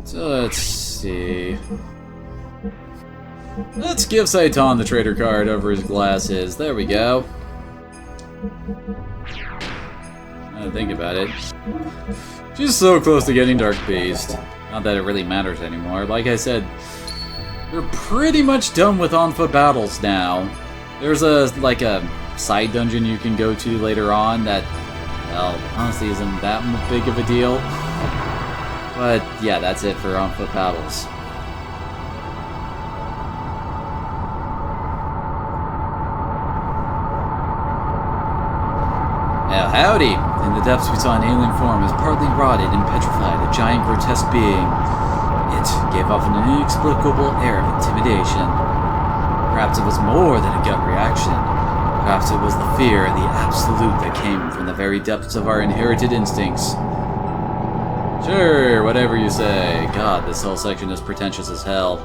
So let's see. Let's give Saitan the trader card over his glasses. There we go. I think about it. She's so close to getting Dark Beast. Not that it really matters anymore. Like I said, we're pretty much done with on-foot battles now. There's a side dungeon you can go to later on that, well, honestly isn't that big of a deal. But yeah, that's it for on-foot battles. howdy! In the depths we saw an alien form as partly rotted and petrified, a giant grotesque being. It gave off an inexplicable air of intimidation. Perhaps it was more than a gut reaction. Perhaps it was the fear, the absolute that came from the very depths of our inherited instincts. Sure, whatever you say. God, this whole section is pretentious as hell.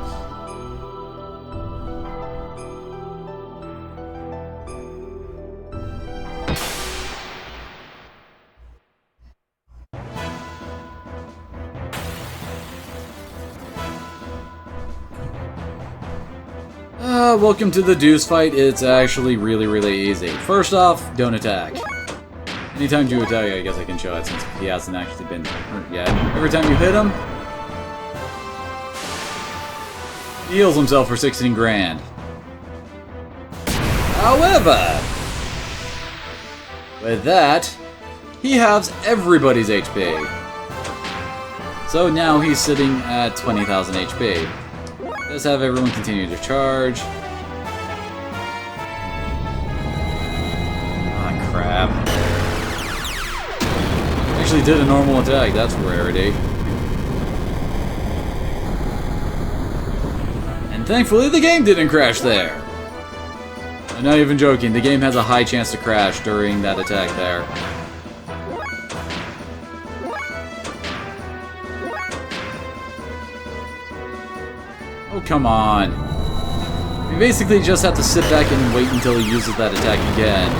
Welcome to the Deuce fight. It's actually really easy. First off, don't attack. Anytime you attack, I guess I can show it since he hasn't actually been hurt yet. Every time you hit him, he heals himself for 16 grand. However, with that, he halves everybody's HP. So now he's sitting at 20,000 HP. Let's have everyone continue to charge. Ah, crap. Actually did a normal attack, that's a rarity. And thankfully the game didn't crash there. I'm not even joking, the game has a high chance to crash during that attack there. Oh, come on. We basically just have to sit back and wait until he uses that attack again.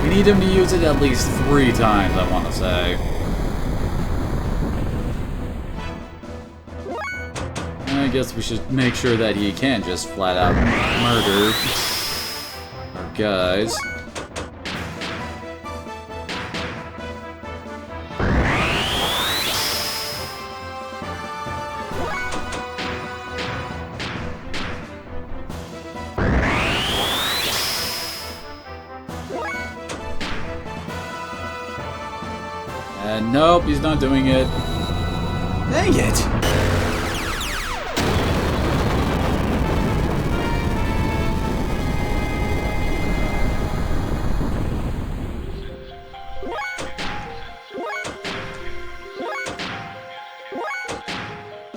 We need him to use it at least 3 times, I want to say. I guess we should make sure that he can't just flat out murder our guys. And nope, he's not doing it. Dang it!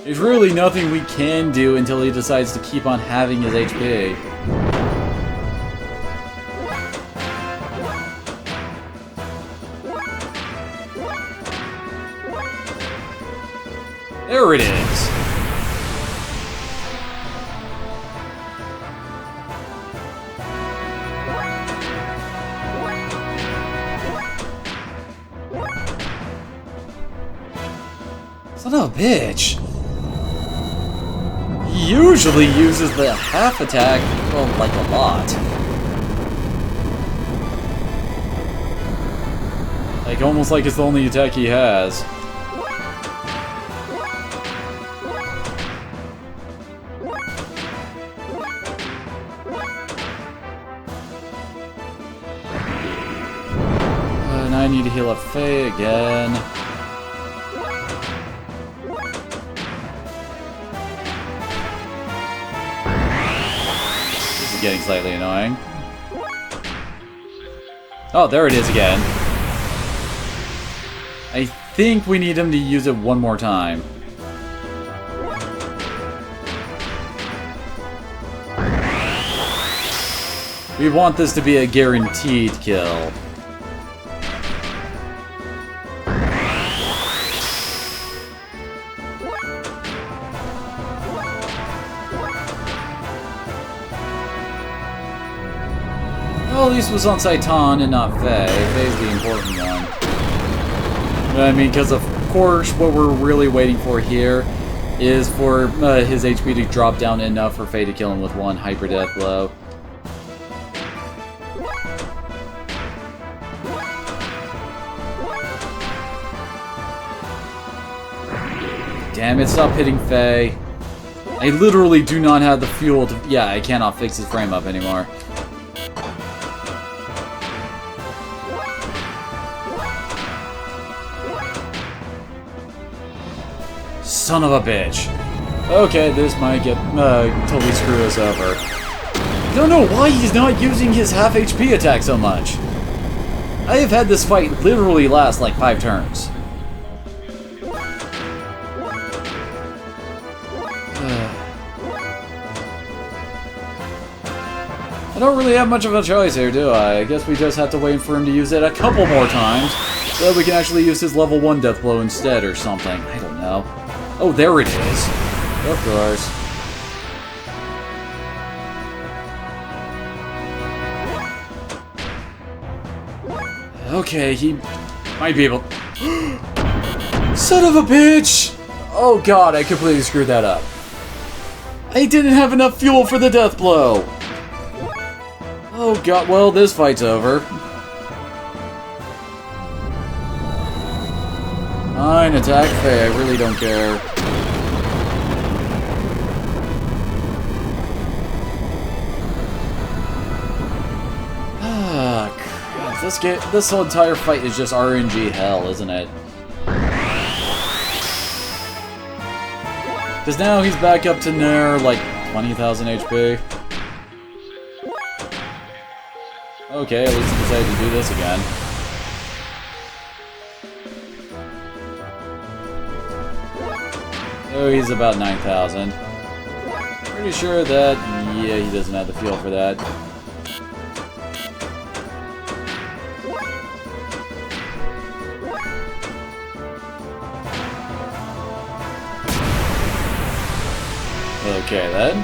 There's really nothing we can do until he decides to keep on having his HP. There it is! Son of a bitch! He usually uses the half attack, well, like a lot. Like, almost like it's the only attack he has. And I need to heal up Faye again. This is getting slightly annoying. Oh, there it is again. I think we need him to use it one more time. We want this to be a guaranteed kill. Well, at least it was on Saitan and not Faye. Faye's the important one. I mean, because of course, what we're really waiting for here is for his HP to drop down enough for Faye to kill him with one hyper death blow. Damn it, stop hitting Faye. I literally do not have the fuel to... Yeah, I cannot fix his frame up anymore. Son of a bitch. Okay, this might get totally screw us over. I don't know why he's not using his half HP attack so much. I have had this fight literally last like 5 turns. I don't really have much of a choice here, do I? I guess we just have to wait for him to use it a couple more times, so that we can actually use his level 1 death blow instead or something. I don't know. Oh, there it is. Of course. Okay, he might be able... Son of a bitch! Oh god, I completely screwed that up. I didn't have enough fuel for the death blow! Oh god, well, this fight's over. Fine, attack Faye, I really don't care. Ah, crap. This whole entire fight is just RNG hell, isn't it? Because now he's back up to near, like, 20,000 HP. Okay, at least he decided to do this again. Oh, he's about 9,000. Pretty sure that... yeah, he doesn't have the fuel for that. Okay, then.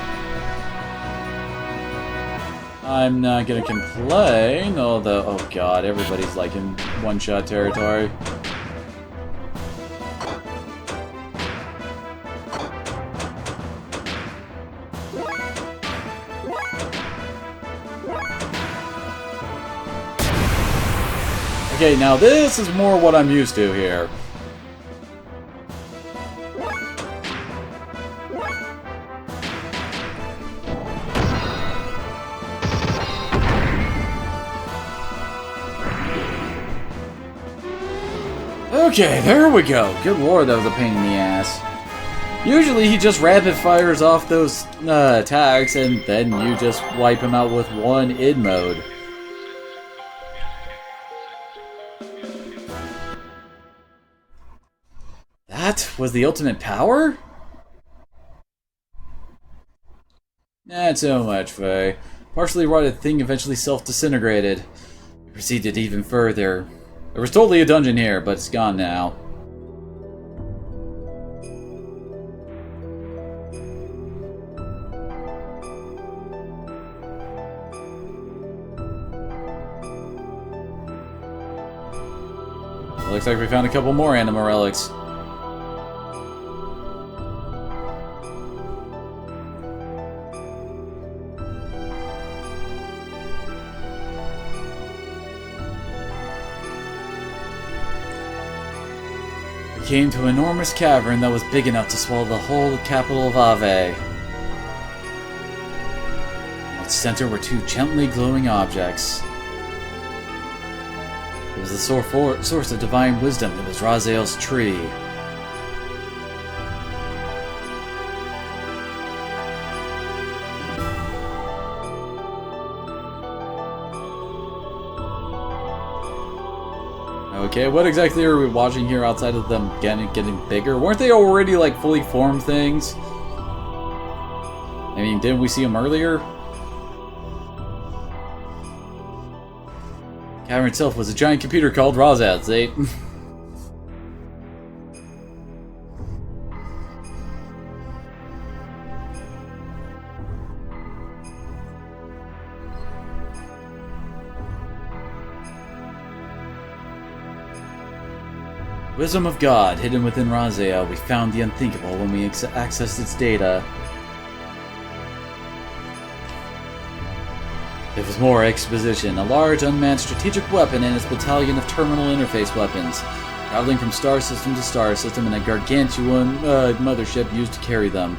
I'm not gonna complain, although... oh god, everybody's like in one-shot territory. Okay, now this is more what I'm used to here. Okay, there we go. Good lord, that was a pain in the ass. Usually he just rapid fires off those attacks and then you just wipe him out with one id mode. That was the ultimate power? Not so much, Faye. Partially rotted thing eventually self-disintegrated. It proceeded even further. There was totally a dungeon here, but it's gone now. Looks like we found a couple more anima relics. Came to an enormous cavern that was big enough to swallow the whole capital of Ave. In its center were 2 gently glowing objects. It was the source of divine wisdom. It was Raziel's tree. Okay, what exactly are we watching here outside of them getting bigger? Weren't they already like fully formed things? I mean, didn't we see them earlier? The cavern itself was a giant computer called Razaz, eh? Wisdom of God, hidden within Raziel, we found the unthinkable when we accessed its data. It was more exposition, a large unmanned strategic weapon and its battalion of terminal interface weapons, traveling from star system to star system in a gargantuan mothership used to carry them.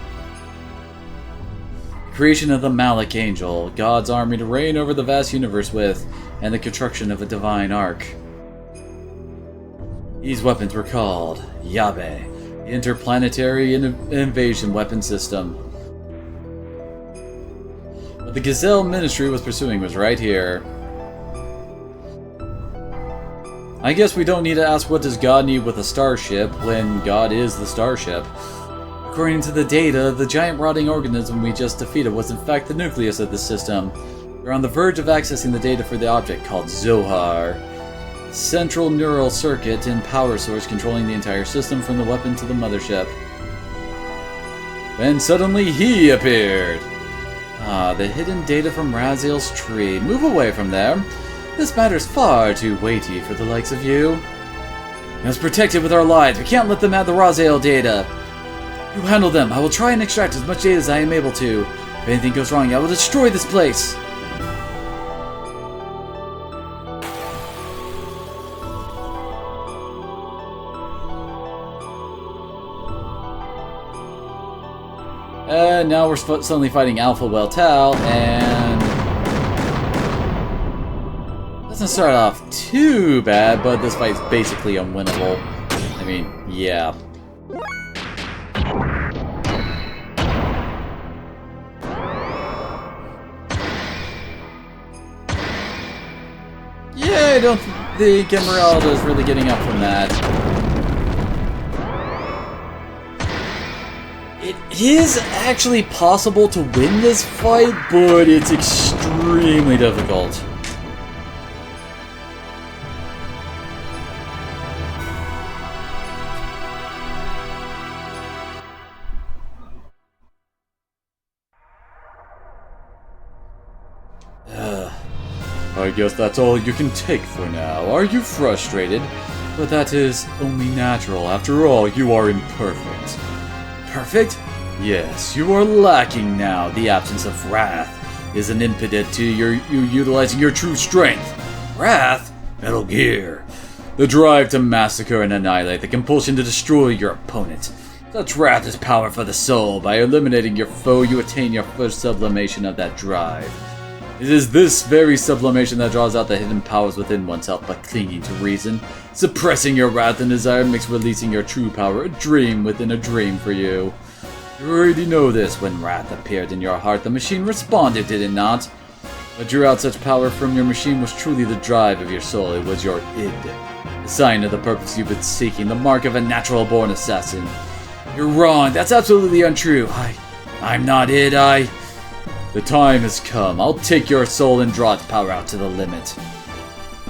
Creation of the Malik Angel, God's army to reign over the vast universe with, and the construction of a divine ark. These weapons were called Yabe, the Interplanetary Invasion Weapon System. What the Gazelle Ministry was pursuing was right here. I guess we don't need to ask what does God need with a starship when God is the starship. According to the data, the giant rotting organism we just defeated was in fact the nucleus of the system. We're on the verge of accessing the data for the object called Zohar. Central neural circuit and power source controlling the entire system from the weapon to the mothership. Then suddenly he appeared! Ah, the hidden data from Raziel's tree. Move away from there. This matter's far too weighty for the likes of you. We must protect it with our lives. We can't let them have the Raziel data. You handle them. I will try and extract as much data as I am able to. If anything goes wrong, I will destroy this place. And now we're suddenly fighting Alpha Weltal, and doesn't start off too bad, but this fight's basically unwinnable. I mean, yeah. Yeah, I don't think Emerald is really getting up from that. It is actually possible to win this fight, but it's extremely difficult. I guess that's all you can take for now. Are you frustrated? But that is only natural. After all, you are imperfect. Perfect? Yes, you are lacking now. The absence of wrath is an impediment to you utilizing your true strength. Wrath? Metal Gear. The drive to massacre and annihilate, the compulsion to destroy your opponent. Such wrath is power for the soul. By eliminating your foe, you attain your first sublimation of that drive. It is this very sublimation that draws out the hidden powers within oneself by clinging to reason. Suppressing your wrath and desire makes releasing your true power a dream within a dream for you. You already know this. When wrath appeared in your heart, the machine responded, did it not? What drew out such power from your machine was truly the drive of your soul. It was your id. The sign of the purpose you've been seeking, the mark of a natural-born assassin. You're wrong. That's absolutely untrue. I'm not id, The time has come. I'll take your soul and draw its power out to the limit.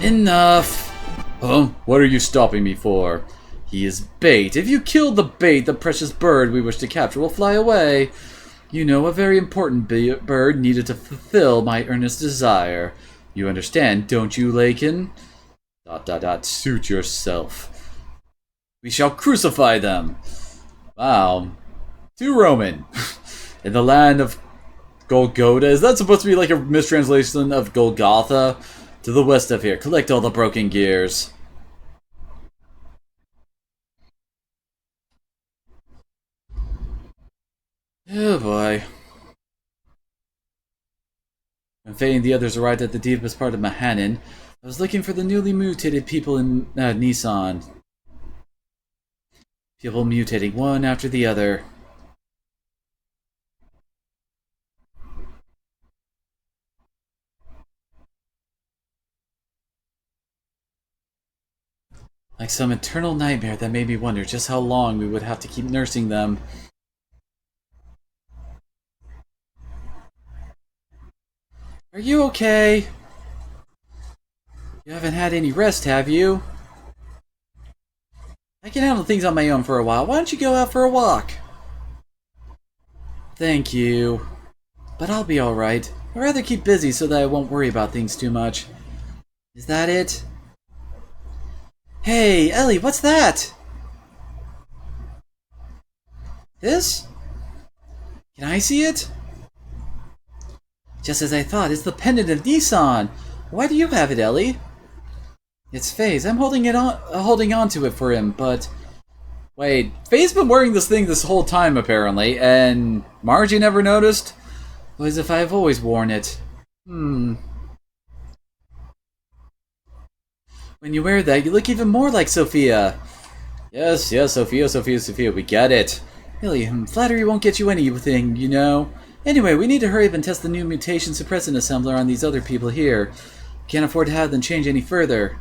Enough! Huh? What are you stopping me for? He is bait. If you kill the bait, the precious bird we wish to capture will fly away. You know, a very important bird needed to fulfill my earnest desire. You understand, don't you, Lakin? ... Suit yourself. We shall crucify them. Wow. Too Roman. In the land of Golgotha? Is that supposed to be like a mistranslation of Golgotha? To the west of here. Collect all the broken gears. Oh boy. When Faye and the others arrived at the deepest part of Mahanan, I was looking for the newly mutated people in Nissan. People mutating one after the other. Like some eternal nightmare that made me wonder just how long we would have to keep nursing them. Are you okay? You haven't had any rest, have you? I can handle things on my own for a while. Why don't you go out for a walk? Thank you. But I'll be alright. I'd rather keep busy so that I won't worry about things too much. Is that it? Hey, Ellie, what's that? This? Can I see it? Just as I thought, it's the pendant of Nissan. Why do you have it, Ellie? It's Faye's. I'm holding on to it for him, but... Wait, Faye's been wearing this thing this whole time, apparently, and Margie never noticed? Or as if I've always worn it. When you wear that, you look even more like Sophia. Yes, Sophia, we get it. Really, flattery won't get you anything, you know. Anyway, we need to hurry up and test the new mutation suppressant assembler on these other people here. Can't afford to have them change any further.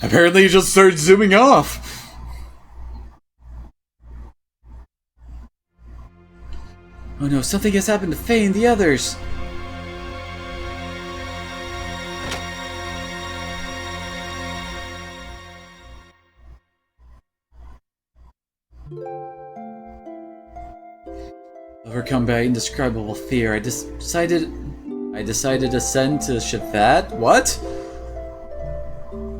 Apparently he just started zooming off. Oh no, something has happened to Faye and the others. Overcome by indescribable fear, I decided to send to Shavat? What?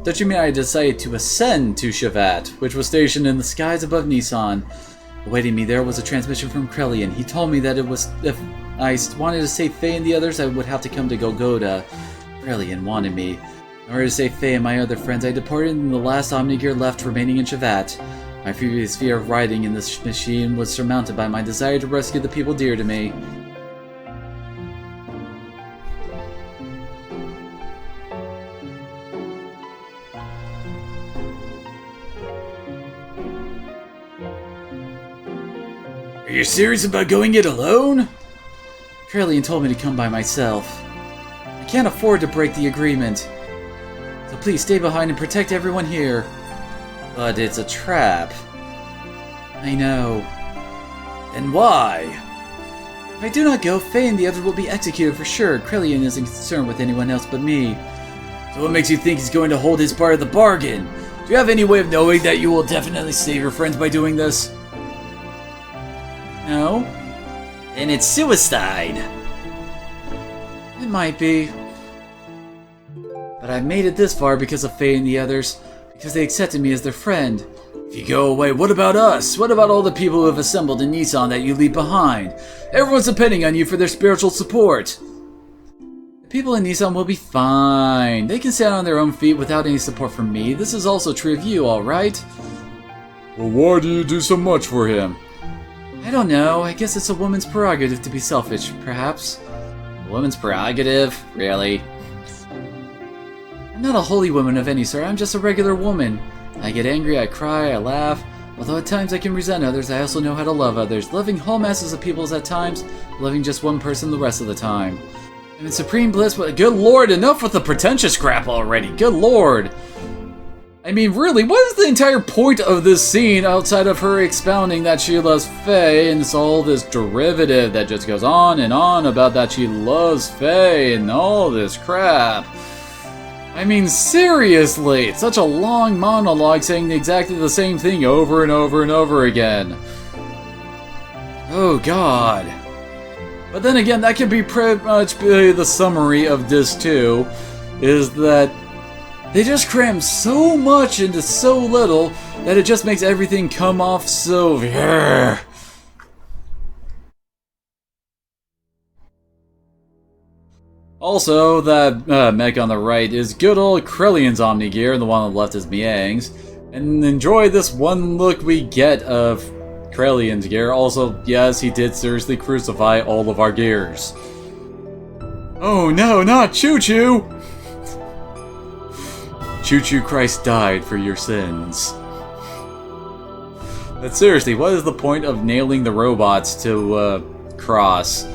Don't you mean I decided to ascend to Shavat, which was stationed in the skies above Nissan? Awaiting me there was a transmission from Krelian. He told me that if I wanted to save Faye and the others, I would have to come to Golgotha. Krelian wanted me. In order to save Faye and my other friends, I departed in the last Omnigear left remaining in Shavat. My previous fear of riding in this machine was surmounted by my desire to rescue the people dear to me. Are you serious about going it alone? Krelian told me to come by myself. I can't afford to break the agreement. So please stay behind and protect everyone here. But it's a trap. I know. And why? If I do not go, Faye and the others will be executed for sure. Krelian isn't concerned with anyone else but me. So what makes you think he's going to hold his part of the bargain? Do you have any way of knowing that you will definitely save your friends by doing this? No? Then it's suicide. It might be. But I've made it this far because of Faye and the others. Because they accepted me as their friend. If you go away, what about us? What about all the people who have assembled in Nissan that you leave behind? Everyone's depending on you for their spiritual support. The people in Nissan will be fine. They can stand on their own feet without any support from me. This is also true of you, alright? Well, why do you do so much for him? I don't know. I guess it's a woman's prerogative to be selfish, perhaps. A woman's prerogative? Really? I'm not a holy woman of any sort. I'm just a regular woman. I get angry, I cry, I laugh. Although at times I can resent others, I also know how to love others. Loving whole masses of people at times, loving just one person the rest of the time. I'm in supreme bliss, but good lord, enough with the pretentious crap already. Good lord. I mean, really, what is the entire point of this scene outside of her expounding that she loves Faye and it's all this derivative that just goes on and on about that she loves Faye and all this crap? I mean, seriously, it's such a long monologue saying exactly the same thing over and over and over again. Oh god. But then again, that could be pretty much the summary of this too, is that they just cram so much into so little that it just makes everything come off so... Also, that mech on the right is good old Krelian's Omnigear, and the one on the left is Miang's. And enjoy this one look we get of Krelian's gear. Also, yes, he did seriously crucify all of our gears. Oh no, not Choo-Choo! Choo-Choo Christ died for your sins. But seriously, what is the point of nailing the robots to, cross?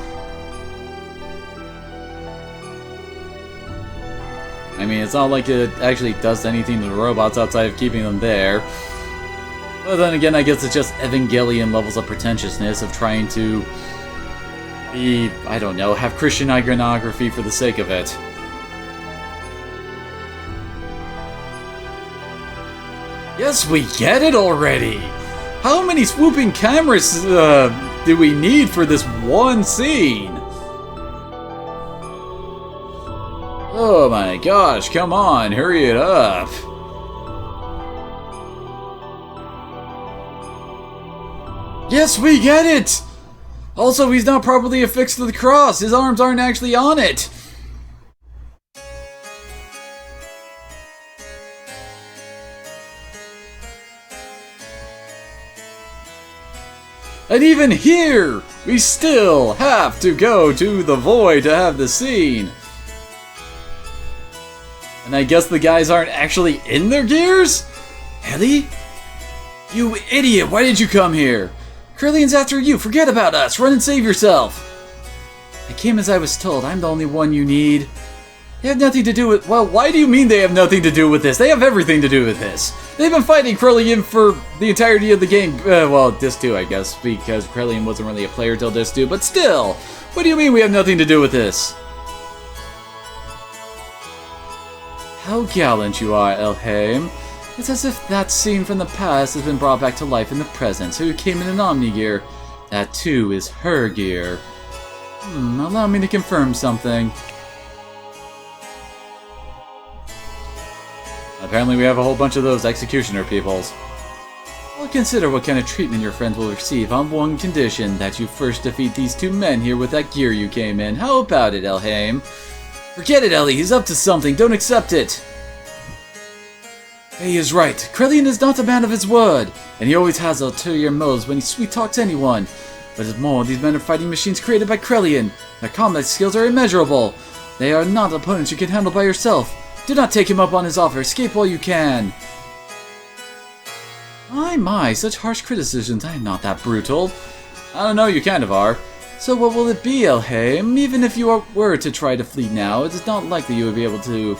I mean, it's not like it actually does anything to the robots outside of keeping them there. But then again, I guess it's just Evangelion levels of pretentiousness of trying to be, I don't know, have Christian iconography for the sake of it. Yes, we get it already! How many swooping cameras do we need for this one scene? Oh my gosh, come on, hurry it up! Yes, we get it! Also, he's not properly affixed to the cross. His arms aren't actually on it. And even here, we still have to go to the void to have the scene. And I guess the guys aren't actually in their gears? Ellie? You idiot, why did you come here? Krelian's after you, forget about us, run and save yourself. I came as I was told, I'm the only one you need. They have nothing to do with... Well, why do you mean they have nothing to do with this? They have everything to do with this. They've been fighting Krellian for the entirety of the game. Well, Disc 2, I guess, because Krellian wasn't really a player till Disc 2. But still, what do you mean we have nothing to do with this? How gallant you are, Elhaim. It's as if that scene from the past has been brought back to life in the present, so you came in an Omni gear. That, too, is her gear. Allow me to confirm something. Apparently we have a whole bunch of those executioner peoples. I'll consider what kind of treatment your friends will receive on one condition, that you first defeat these two men here with that gear you came in. How about it, Elhaim? Forget it, Ellie. He's up to something. Don't accept it. He is right. Krellian is not a man of his word, and he always has ulterior motives when he sweet-talks anyone. But it's more, these men are fighting machines created by Krellian. Their combat skills are immeasurable. They are not opponents you can handle by yourself. Do not take him up on his offer. Escape while you can. My, such harsh criticisms. I am not that brutal. I don't know, you kind of are. So what will it be, Elhaim? Even if you were to try to flee now, it is not likely you would be able to. You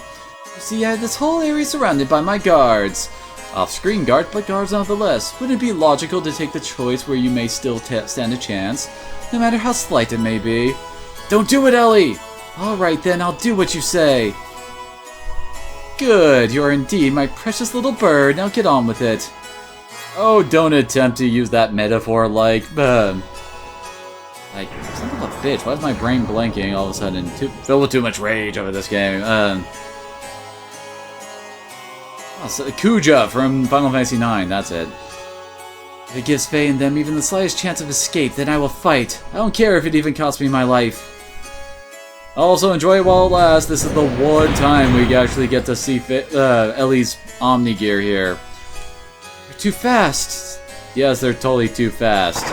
see, I have this whole area surrounded by my guards. Off-screen guards, but guards nonetheless. Wouldn't it be logical to take the choice where you may still stand a chance, no matter how slight it may be? Don't do it, Ellie! Alright then, I'll do what you say. Good, you are indeed my precious little bird. Now get on with it. Oh, don't attempt to use that metaphor like, son of a bitch, why is my brain blanking all of a sudden? Filled with too much rage over this game. Kuja from Final Fantasy IX, that's it. If it gives Faye and them even the slightest chance of escape, then I will fight. I don't care if it even costs me my life. Also, enjoy it while it lasts. This is the one time we actually get to see Ellie's Omni gear here. They're too fast. Yes, they're totally too fast.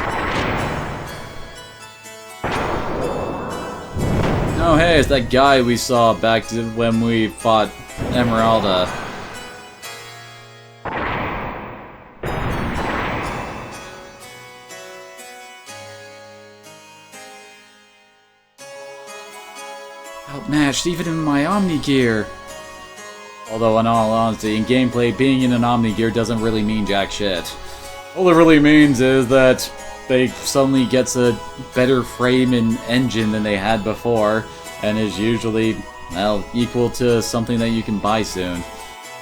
Oh hey, it's that guy we saw back to when we fought Emeralda. Outmatched even in my Omni gear. Although in all honesty, in gameplay, being in an Omni gear doesn't really mean jack shit. All it really means is that they suddenly gets a better frame and engine than they had before, and is usually, well, equal to something that you can buy soon.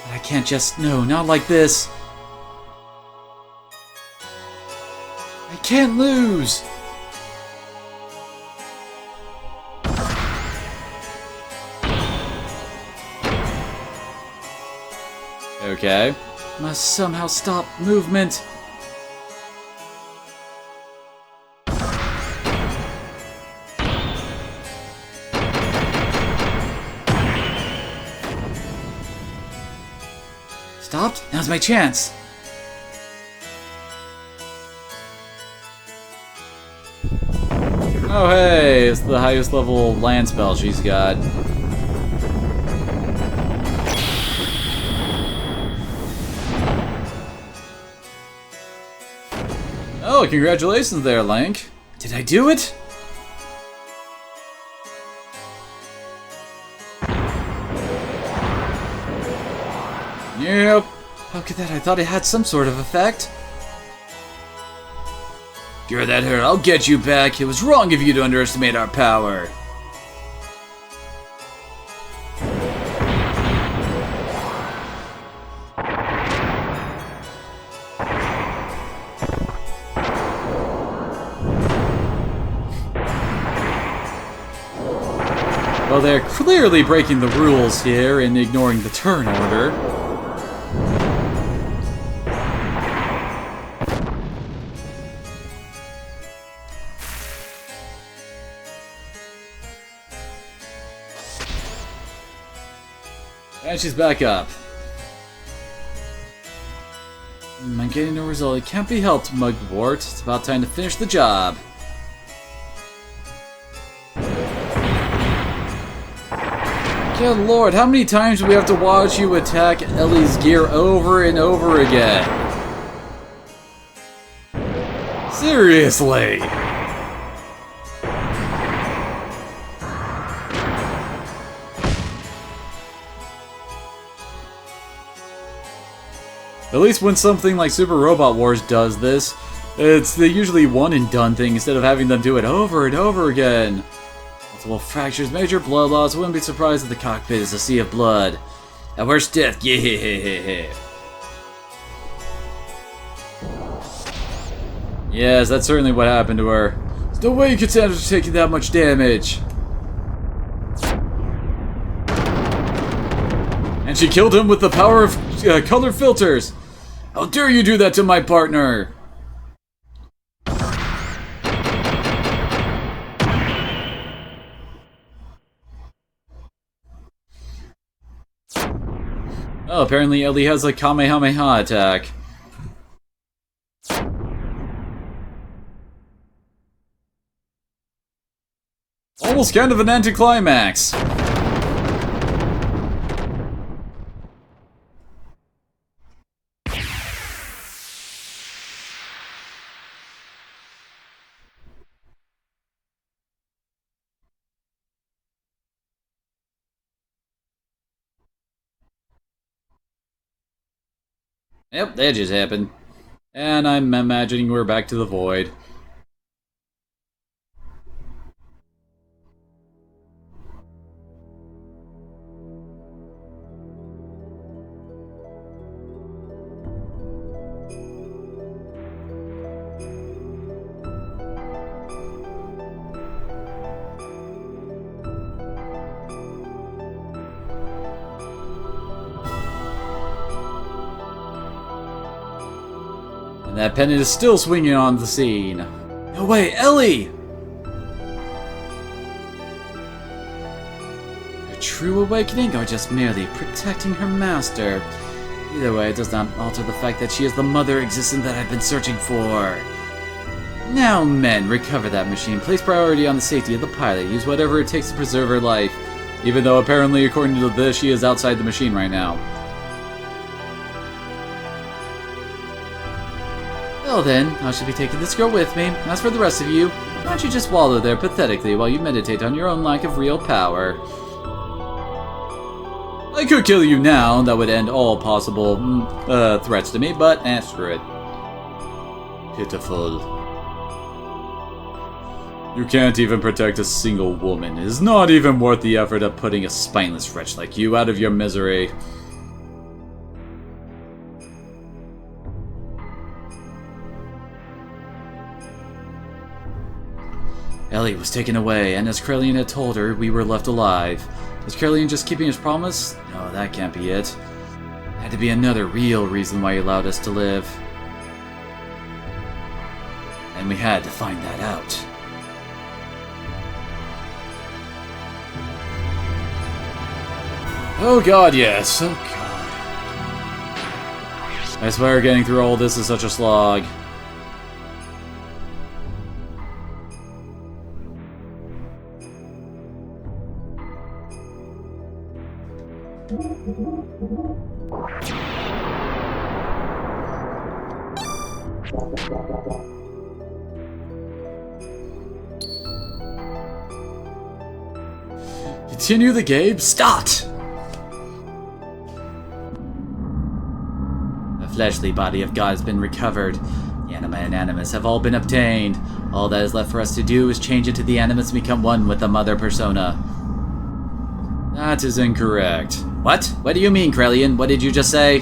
But I can't just, no, not like this. I can't lose! Okay. Must somehow stop movement. Stopped? Now's my chance. Oh hey, it's the highest level land spell she's got. Oh, congratulations there, Link. Did I do it? Yep. How could that? I thought it had some sort of effect. You're that hurt. I'll get you back. It was wrong of you to underestimate our power. Well, they're clearly breaking the rules here and ignoring the turn order. And she's back up. I'm getting no result. It can't be helped, Mugwort. It's about time to finish the job. Good lord, how many times do we have to watch you attack Ellie's gear over and over again? Seriously! At least when something like Super Robot Wars does this, it's the usually one and done thing instead of having them do it over and over again. Multiple fractures, major blood loss. I wouldn't be surprised if the cockpit is a sea of blood. At worst death, yeah. Yes, that's certainly what happened to her. There's no way you could stand after taking that much damage. And she killed him with the power of color filters. How dare you do that to my partner? Oh, apparently Ellie has a Kamehameha attack. Almost kind of an anticlimax. Yep, that just happened. And I'm imagining we're back to the void. And that pennant is still swinging on the scene. No way, Ellie! Her true awakening or just merely protecting her master? Either way, it does not alter the fact that she is the mother existence that I've been searching for. Now, men, recover that machine. Place priority on the safety of the pilot. Use whatever it takes to preserve her life. Even though, apparently, according to this, she is outside the machine right now. Well then, I should be taking this girl with me. As for the rest of you, why don't you just wallow there pathetically while you meditate on your own lack of real power? I could kill you now, that would end all possible threats to me, but screw it. Pitiful. You can't even protect a single woman. It is not even worth the effort of putting a spineless wretch like you out of your misery. Ellie was taken away, and as Krelian had told her, we were left alive. Was Krelian just keeping his promise? No, that can't be it. There had to be another real reason why he allowed us to live. And we had to find that out. Oh god, yes. Oh god. I swear getting through all this is such a slog. Continue the game? Start! The fleshly body of God has been recovered. The anima and animus have all been obtained. All that is left for us to do is change into the animus and become one with the mother persona. That is incorrect. What? What do you mean, Krelian? What did you just say?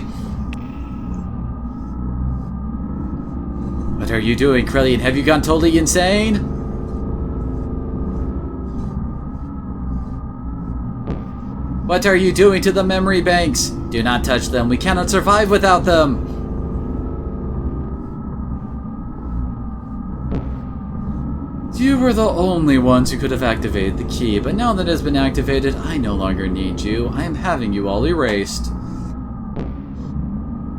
What are you doing, Krelian? Have you gone totally insane? What are you doing to the memory banks? Do not touch them. We cannot survive without them. You were the only ones who could have activated the key, but now that it has been activated, I no longer need you. I am having you all erased.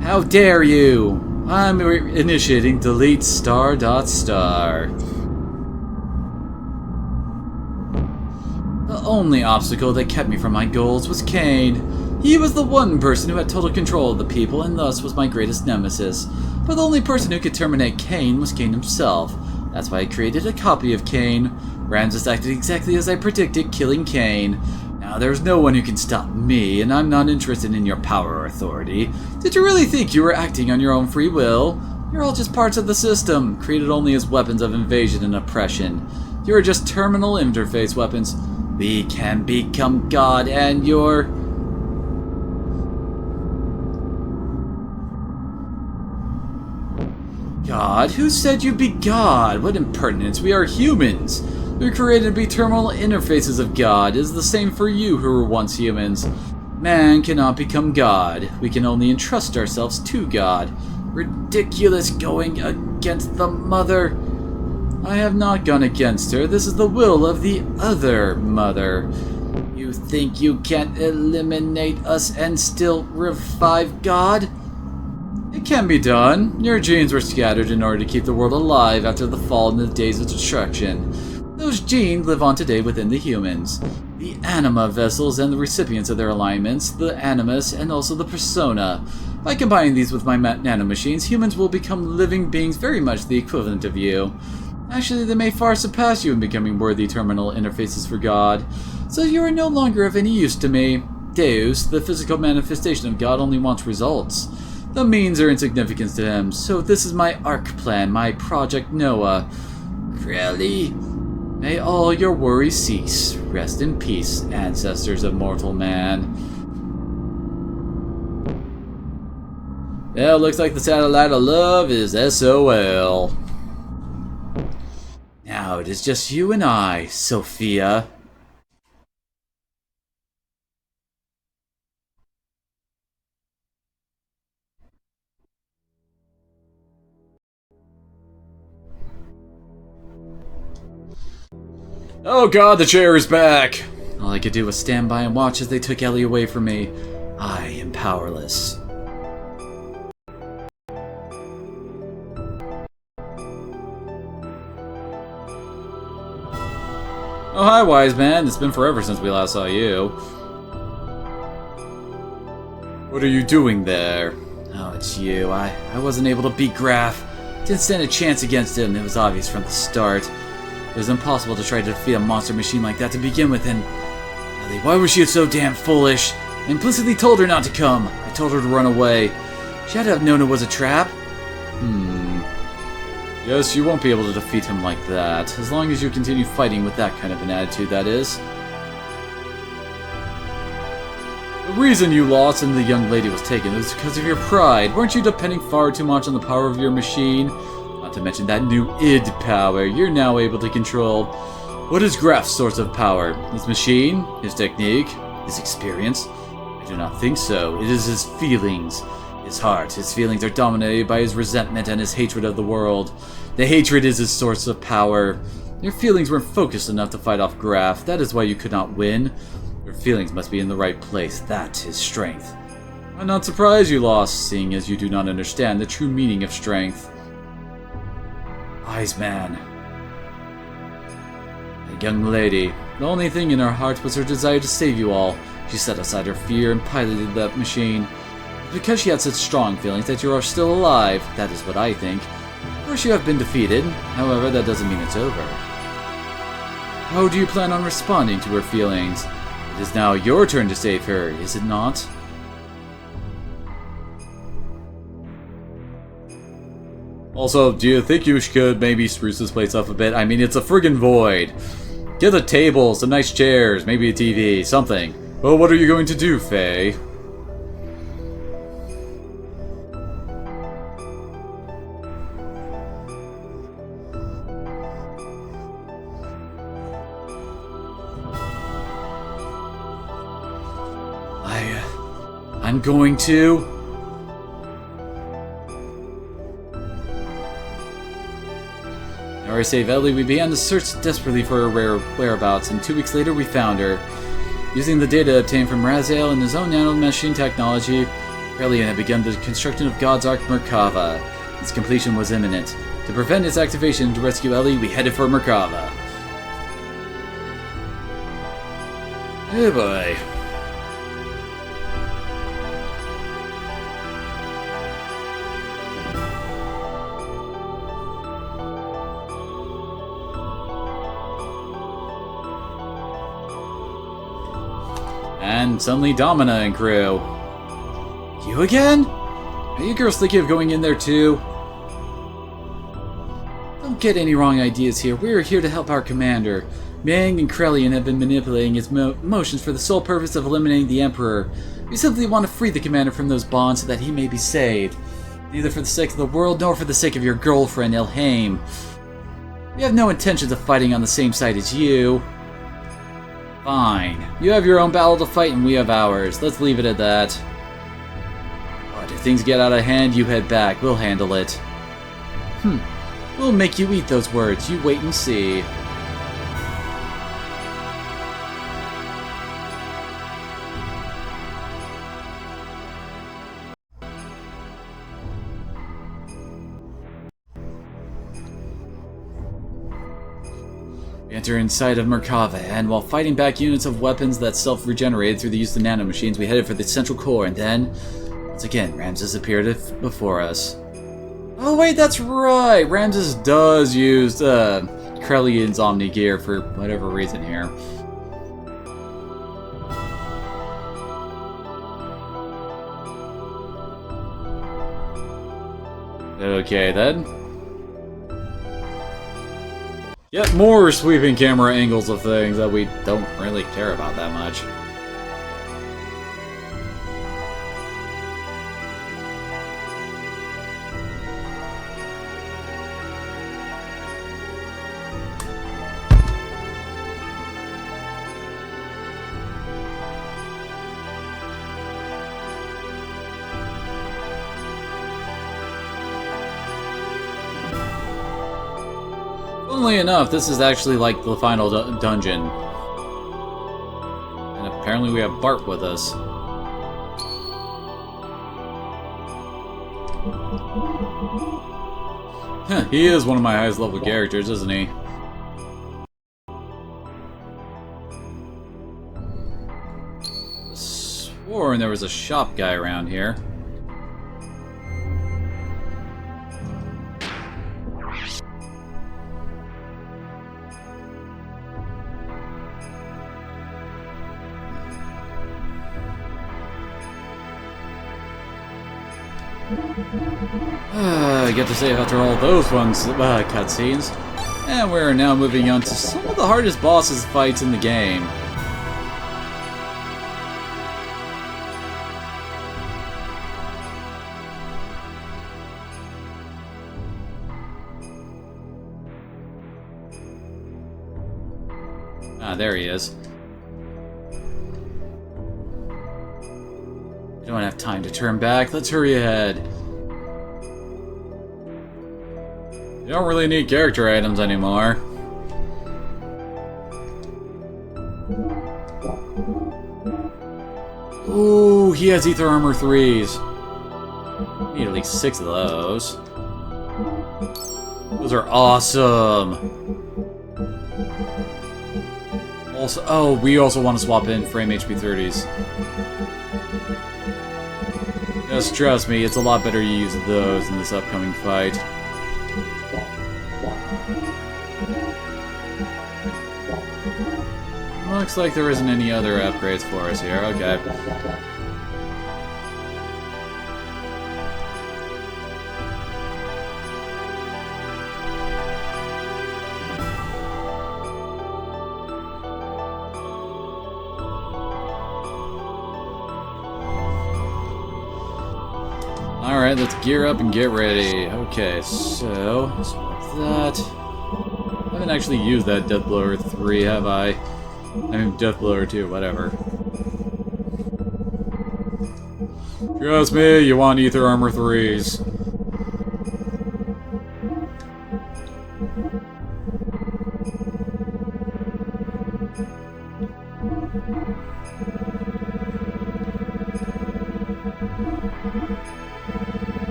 How dare you! I'm initiating delete star. The only obstacle that kept me from my goals was Cain. He was the one person who had total control of the people and thus was my greatest nemesis. But the only person who could terminate Cain was Cain himself. That's why I created a copy of Cain. Ramses acted exactly as I predicted, killing Cain. Now Now, there's no one who can stop me, and I'm not interested in your power or authority. Did you really think you were acting on your own free will? You're all just parts of the system, created only as weapons of invasion and oppression. You are just terminal interface weapons. We can become God, and you're... God? Who said you'd be God? What impertinence. We are humans. We were created to be terminal interfaces of God. It is the same for you who were once humans. Man cannot become God. We can only entrust ourselves to God. Ridiculous going against the mother. I have not gone against her. This is the will of the other mother. You think you can eliminate us and still revive God? It can be done. Your genes were scattered in order to keep the world alive after the fall and the days of destruction. Those genes live on today within the humans. The anima vessels and the recipients of their alignments, the animus, and also the persona. By combining these with my nanomachines, humans will become living beings very much the equivalent of you. Actually, they may far surpass you in becoming worthy terminal interfaces for God. So you are no longer of any use to me. Deus, the physical manifestation of God, only wants results. The means are insignificant to him, so this is my ARC plan, my Project Noah. Really? May all your worries cease. Rest in peace, ancestors of mortal man. Well, looks like the satellite of love is SOL. Now it is just you and I, Sophia. Oh god, the chair is back! All I could do was stand by and watch as they took Ellie away from me. I am powerless. Oh, hi, wise man. It's been forever since we last saw you. What are you doing there? Oh, it's you. I wasn't able to beat Graf. Didn't stand a chance against him. It was obvious from the start. It was impossible to try to defeat a monster machine like that to begin with, and... Ellie, why was she so damn foolish? I implicitly told her not to come. I told her to run away. She had to have known it was a trap. Yes, you won't be able to defeat him like that. As long as you continue fighting with that kind of an attitude, that is. The reason you lost and the young lady was taken was because of your pride. Weren't you depending far too much on the power of your machine? Not to mention that new id power you're now able to control. What is Graf's source of power? His machine? His technique? His experience? I do not think so. It is his feelings. His heart. His feelings are dominated by his resentment and his hatred of the world. The hatred is his source of power. Your feelings weren't focused enough to fight off Graf. That is why you could not win. Your feelings must be in the right place. That is strength. I'm not surprised you lost, seeing as you do not understand the true meaning of strength. Wise man. The young lady. The only thing in her heart was her desire to save you all. She set aside her fear and piloted that machine. Because she had such strong feelings that you are still alive, that is what I think. Of course you have been defeated, however that doesn't mean it's over. How do you plan on responding to her feelings? It is now your turn to save her, is it not? Also, do you think you could maybe spruce this place up a bit? I mean, it's a friggin' void. Get a table, some nice chairs, maybe a TV, something. Well, what are you going to do, Faye? I'm going to... After I saved Ellie, we began to search desperately for her whereabouts, and 2 weeks later we found her. Using the data obtained from Raziel and his own nanomachine technology, Aurelian had begun the construction of God's Ark Merkava. Its completion was imminent. To prevent its activation and to rescue Ellie, we headed for Merkava. Oh boy. And suddenly Domina and crew. You again? Are you girls thinking of going in there too? Don't get any wrong ideas here. We are here to help our commander. Mang and Krelian have been manipulating his emotions for the sole purpose of eliminating the Emperor. We simply want to free the commander from those bonds so that he may be saved. Neither for the sake of the world, nor for the sake of your girlfriend, Ilhame. We have no intentions of fighting on the same side as you. Fine. You have your own battle to fight and we have ours. Let's leave it at that. But if things get out of hand, you head back. We'll handle it. We'll make you eat those words. You wait and see. We enter inside of Merkava, and while fighting back units of weapons that self-regenerated through the use of nanomachines, we headed for the central core, and then, once again, Ramses appeared before us. Oh wait, that's right! Ramses does use Krelian's Omni Gear for whatever reason here. Okay then. Yet more sweeping camera angles of things that we don't really care about that much. Funnily enough, this is actually like the final dungeon. And apparently we have Bart with us. He is one of my highest level characters, isn't he? Sworn there was a shop guy around here. I get to save after all those cutscenes. And we're now moving on to some of the hardest bosses fights in the game. Ah, there he is. We don't have time to turn back. Let's hurry ahead. You don't really need character items anymore. Ooh, he has Ether Armor 3s. Need at least 6 of those. Those are awesome. Also, oh, we also want to swap in frame HP 30s. Just trust me, it's a lot better to use those in this upcoming fight. Looks like there isn't any other upgrades for us here, okay. Alright, let's gear up and get ready. Okay, so, swap that. I haven't actually used that Death Blower 3, have I? I mean, Death Blower 2, whatever. Trust me, you want Ether Armor 3s.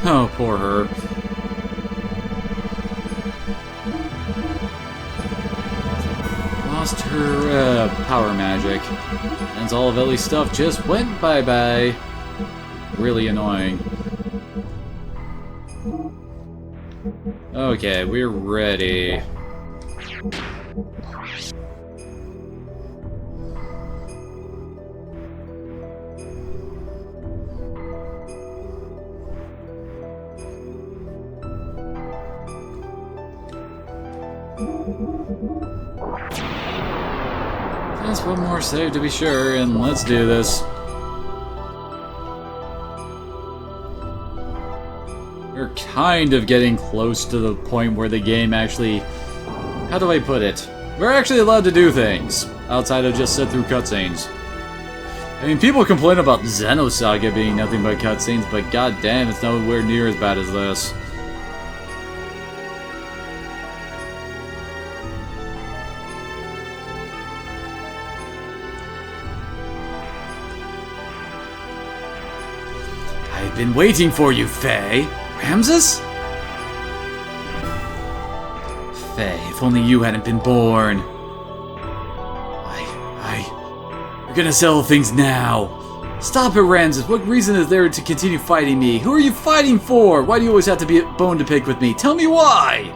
Oh, poor her. Lost her power magic. And all of Ellie's stuff just went bye-bye. Really annoying. Okay, we're ready. Just one more save to be sure, and let's do this. We're kind of getting close to the point where the game actually... How do I put it? We're actually allowed to do things, outside of just sit through cutscenes. I mean, people complain about Xenosaga being nothing but cutscenes, but goddamn, it's nowhere near as bad as this. I've been waiting for you, Faye. Ramses? Faye, if only you hadn't been born. You're gonna settle things now. Stop it, Ramses. What reason is there to continue fighting me? Who are you fighting for? Why do you always have to be a bone to pick with me? Tell me why!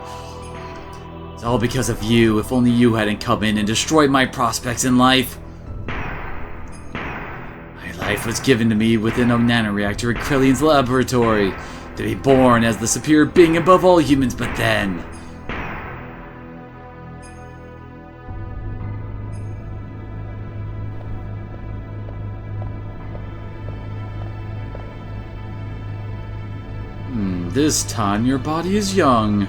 It's all because of you. If only you hadn't come in and destroyed my prospects in life. My life was given to me within a nanoreactor at Krillion's laboratory. To be born as the superior being above all humans, but then... This time your body is young.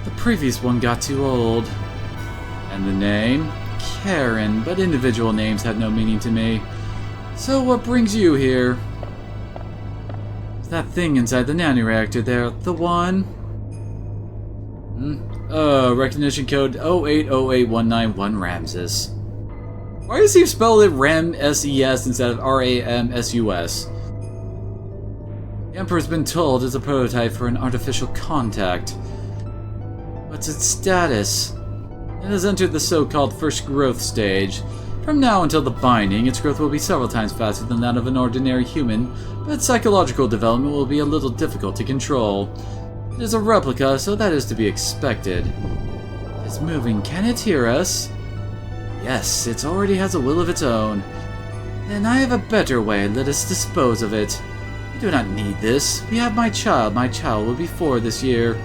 The previous one got too old. And the name? Karen, but individual names have no meaning to me. So what brings you here? That thing inside the nanoreactor there, the one? Recognition code 0808191 Ramses. Why does he spell it Ram-S-E-S instead of R-A-M-S-U-S? The Emperor's been told it's a prototype for an artificial contact. What's its status? It has entered the so-called first growth stage. From now until the binding, its growth will be several times faster than that of an ordinary human, but psychological development will be a little difficult to control. It is a replica, so that is to be expected. It's moving. Can it hear us? Yes, it already has a will of its own. Then I have a better way. Let us dispose of it. We do not need this. We have my child. My child will be 4 this year.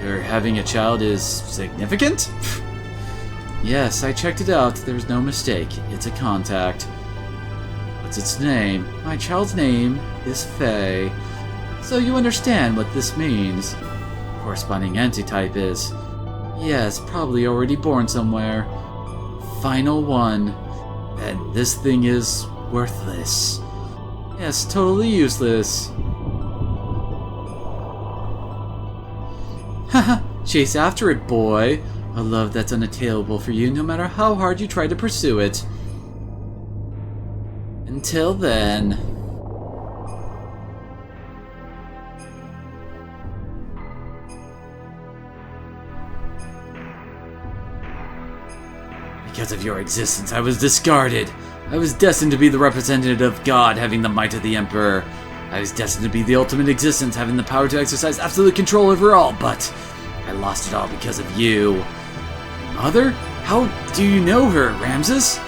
Your having a child is significant? Yes, I checked it out. There's no mistake. It's a contact. What's its name? My child's name is Faye. So you understand what this means. Corresponding antitype is... Yes, probably already born somewhere. Final one. And this thing is worthless. Yes, totally useless. Haha, chase after it, boy. A love that's unattainable for you no matter how hard you try to pursue it. Until then... Because of your existence, I was discarded. I was destined to be the representative of God, having the might of the Emperor. I was destined to be the ultimate existence, having the power to exercise absolute control over all, but I lost it all because of you. Mother? How do you know her, Ramses?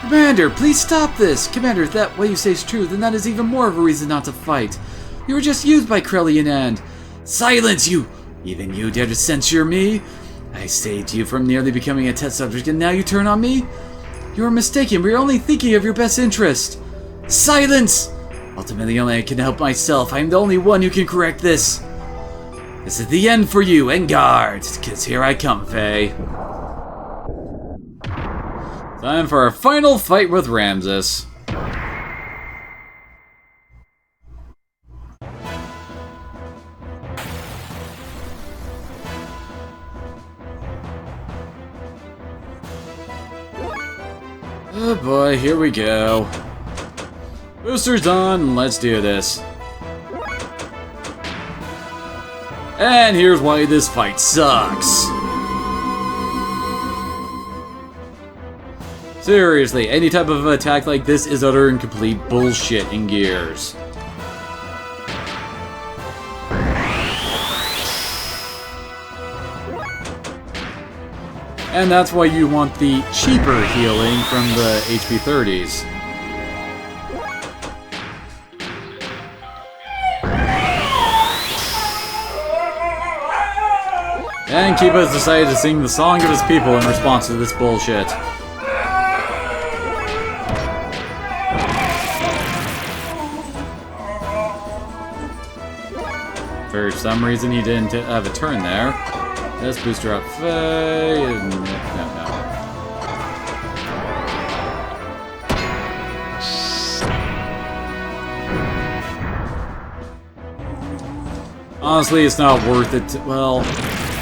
Commander, please stop this! Commander, if that what you say is true, then that is even more of a reason not to fight. You were just used by Krellian and... Silence, you! Even you dare to censure me? I saved you from nearly becoming a test subject and now you turn on me? You are mistaken, we are only thinking of your best interest. Silence! Ultimately, only I can help myself. I am the only one who can correct this. This is the end for you, and guard, because here I come, Faye. Time for our final fight with Ramses. Oh boy, here we go. Boosters on, let's do this. And here's why this fight sucks. Seriously, any type of attack like this is utter and complete bullshit in Gears. And that's why you want the cheaper healing from the HP 30s. And Kiba has decided to sing the song of his people in response to this bullshit. For some reason he didn't have a turn there. Let's booster up Faye. No. Honestly, it's not worth it to, well,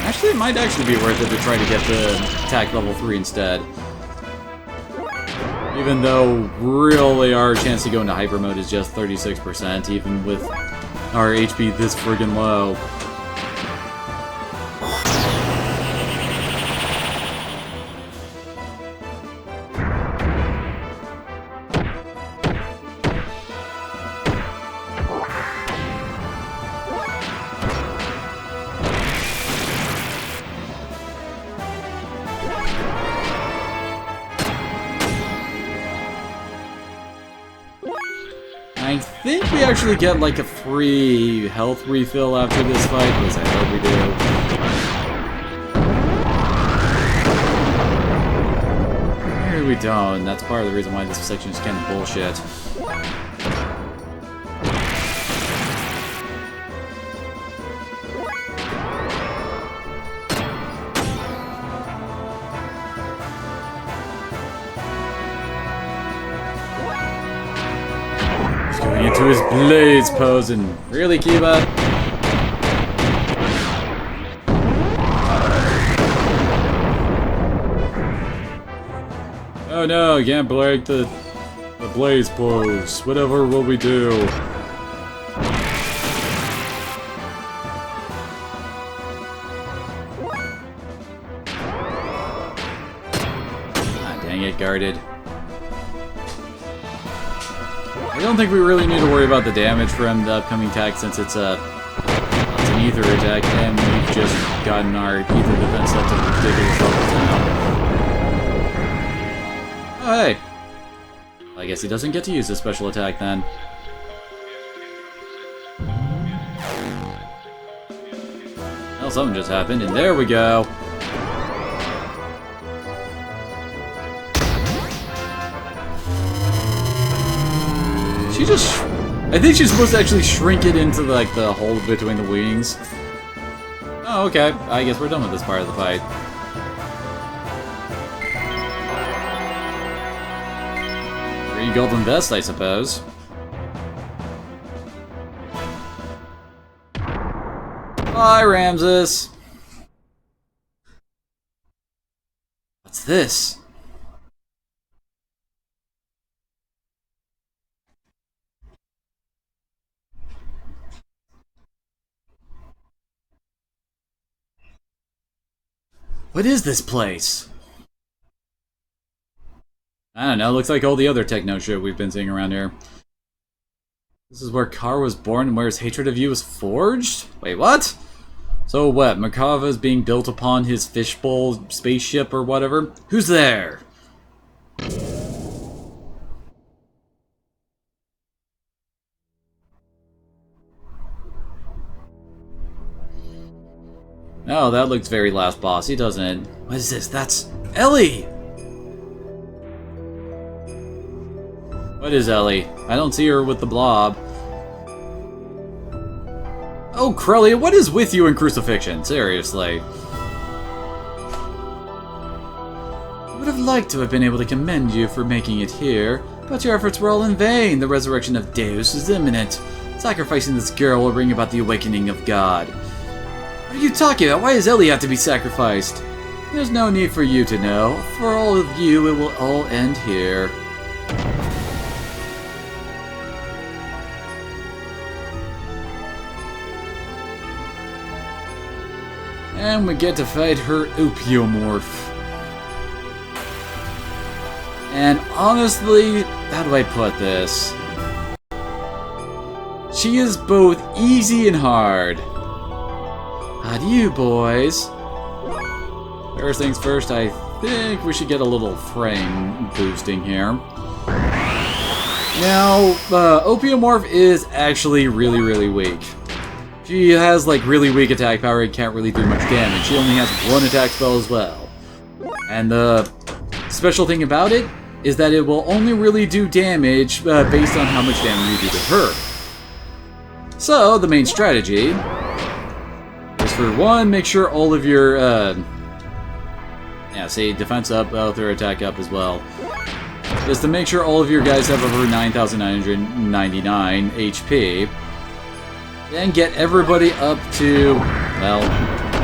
actually it might actually be worth it to try to get the attack level 3 instead. Even though really our chance to go into hyper mode is just 36%, even with our HP this friggin' low. I think we actually get like a free health refill after this fight, because I hope we do. Here we don't, and that's part of the reason why this section is kind of bullshit. Going into his blades pose, and really, Kiba? Oh no, you can't break the blaze pose. Whatever will we do? Ah, dang it, guarded. I don't think we really need to worry about the damage from the upcoming attack since it's an ether attack, and we've just gotten our ether defense up to ridiculous levels now. Oh hey! I guess he doesn't get to use his special attack then. Well, something just happened, and there we go! She just... I think she's supposed to actually shrink it into like the hole between the wings. Oh, okay. I guess we're done with this part of the fight. Free golden vest, I suppose. Bye, Ramses. What's this? What is this place? I don't know, looks like all the other techno shit we've been seeing around here. This is where Kar was born and where his hatred of you was forged? Wait, what? So what, Merkava is being built upon his fishbowl spaceship or whatever? Who's there? Oh, that looks very last bossy, doesn't it? What is this? That's Ellie! What is Ellie? I don't see her with the blob. Oh, Krellia, what is with you in crucifixion? Seriously. I would have liked to have been able to commend you for making it here, but your efforts were all in vain. The resurrection of Deus is imminent. Sacrificing this girl will bring about the awakening of God. What are you talking about? Why does Ellie have to be sacrificed? There's no need for you to know. For all of you, it will all end here. And we get to fight her Opiomorph. And honestly, how do I put this? She is both easy and hard. How do you, boys? First things first, I think we should get a little frame boosting here. Now, Opiomorph is actually really, really weak. She has like really weak attack power and can't really do much damage. She only has one attack spell as well. And the special thing about it is that it will only really do damage based on how much damage you do to her. So, the main strategy is for one, make sure all of your, defense up, both her attack up as well. Is to make sure all of your guys have over 9,999 HP. Then get everybody up to, well,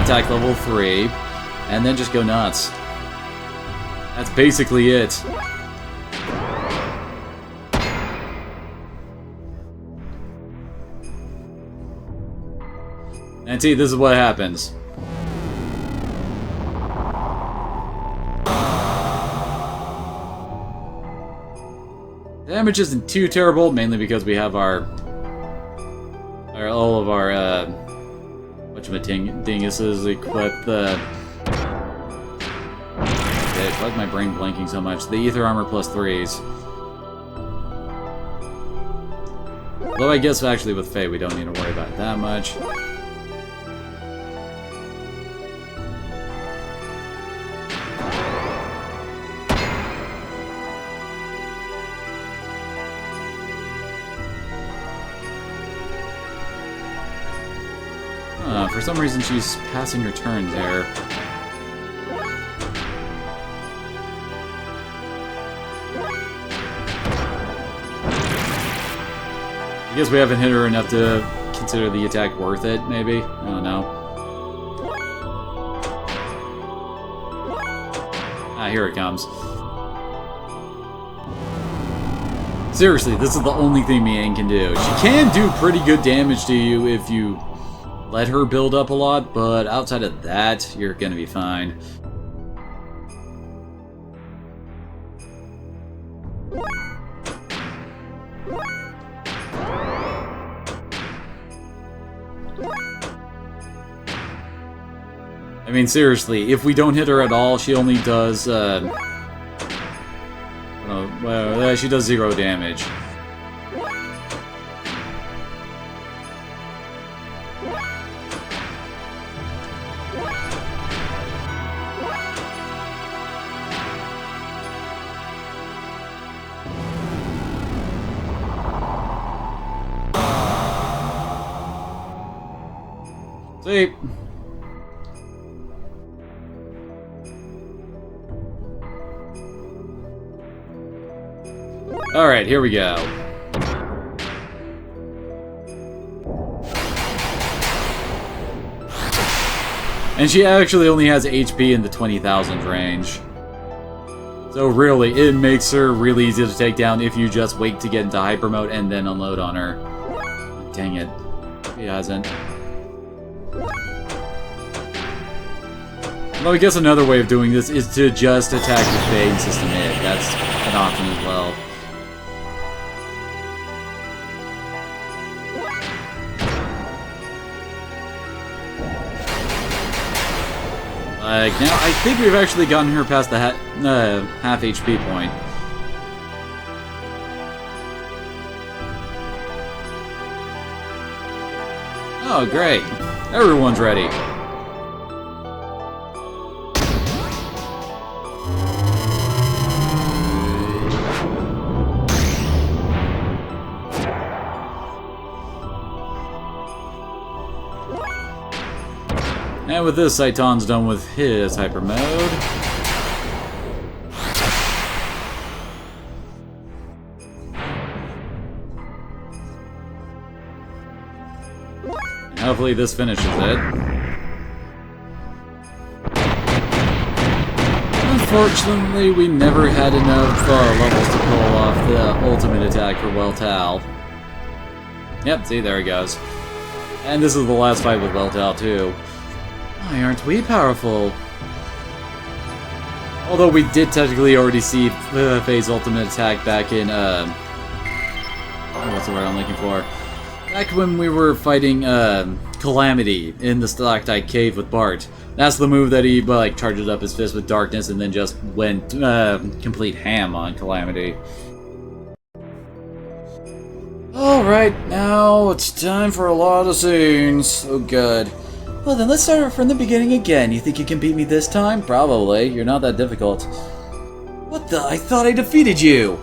attack level 3, and then just go nuts. That's basically it. And see, this is what happens. Damage isn't too terrible, mainly because we have all of our whatchamadinguses equipped. Why is my brain blanking so much? The Ether Armor plus 3s. Although I guess actually with Faye we don't need to worry about it that much. For some reason she's passing her turns there. I guess we haven't hit her enough to consider the attack worth it, maybe? I don't know. Ah, here it comes. Seriously, this is the only thing Miang can do. She can do pretty good damage to you if you let her build up a lot, but outside of that, you're gonna be fine. I mean, seriously, if we don't hit her at all, she only does, she does 0 damage. See? Alright, here we go. And she actually only has HP in the 20,000 range. So really, it makes her really easy to take down if you just wait to get into hyper mode and then unload on her. Dang it. He hasn't. Well, I guess another way of doing this is to just attack the Fade system hit. That's an option as well. Now, I think we've actually gotten her past the half HP point. Oh, great. Everyone's ready. And with this, Saiton's done with his hyper mode. And hopefully this finishes it. Unfortunately, we never had enough levels to pull off the ultimate attack for Weltal. Yep, see, there he goes. And this is the last fight with Weltal, too. Why aren't we powerful? Although we did technically already see Faye's ultimate attack back in, what's the word I'm looking for? Back when we were fighting, Calamity in the Stalactite Cave with Bart. That's the move that he, like, charged up his fist with darkness and then just went, complete ham on Calamity. Alright, now it's time for a lot of scenes. Oh good. Well then, let's start from the beginning again. You think you can beat me this time? Probably. You're not that difficult. What the? I thought I defeated you!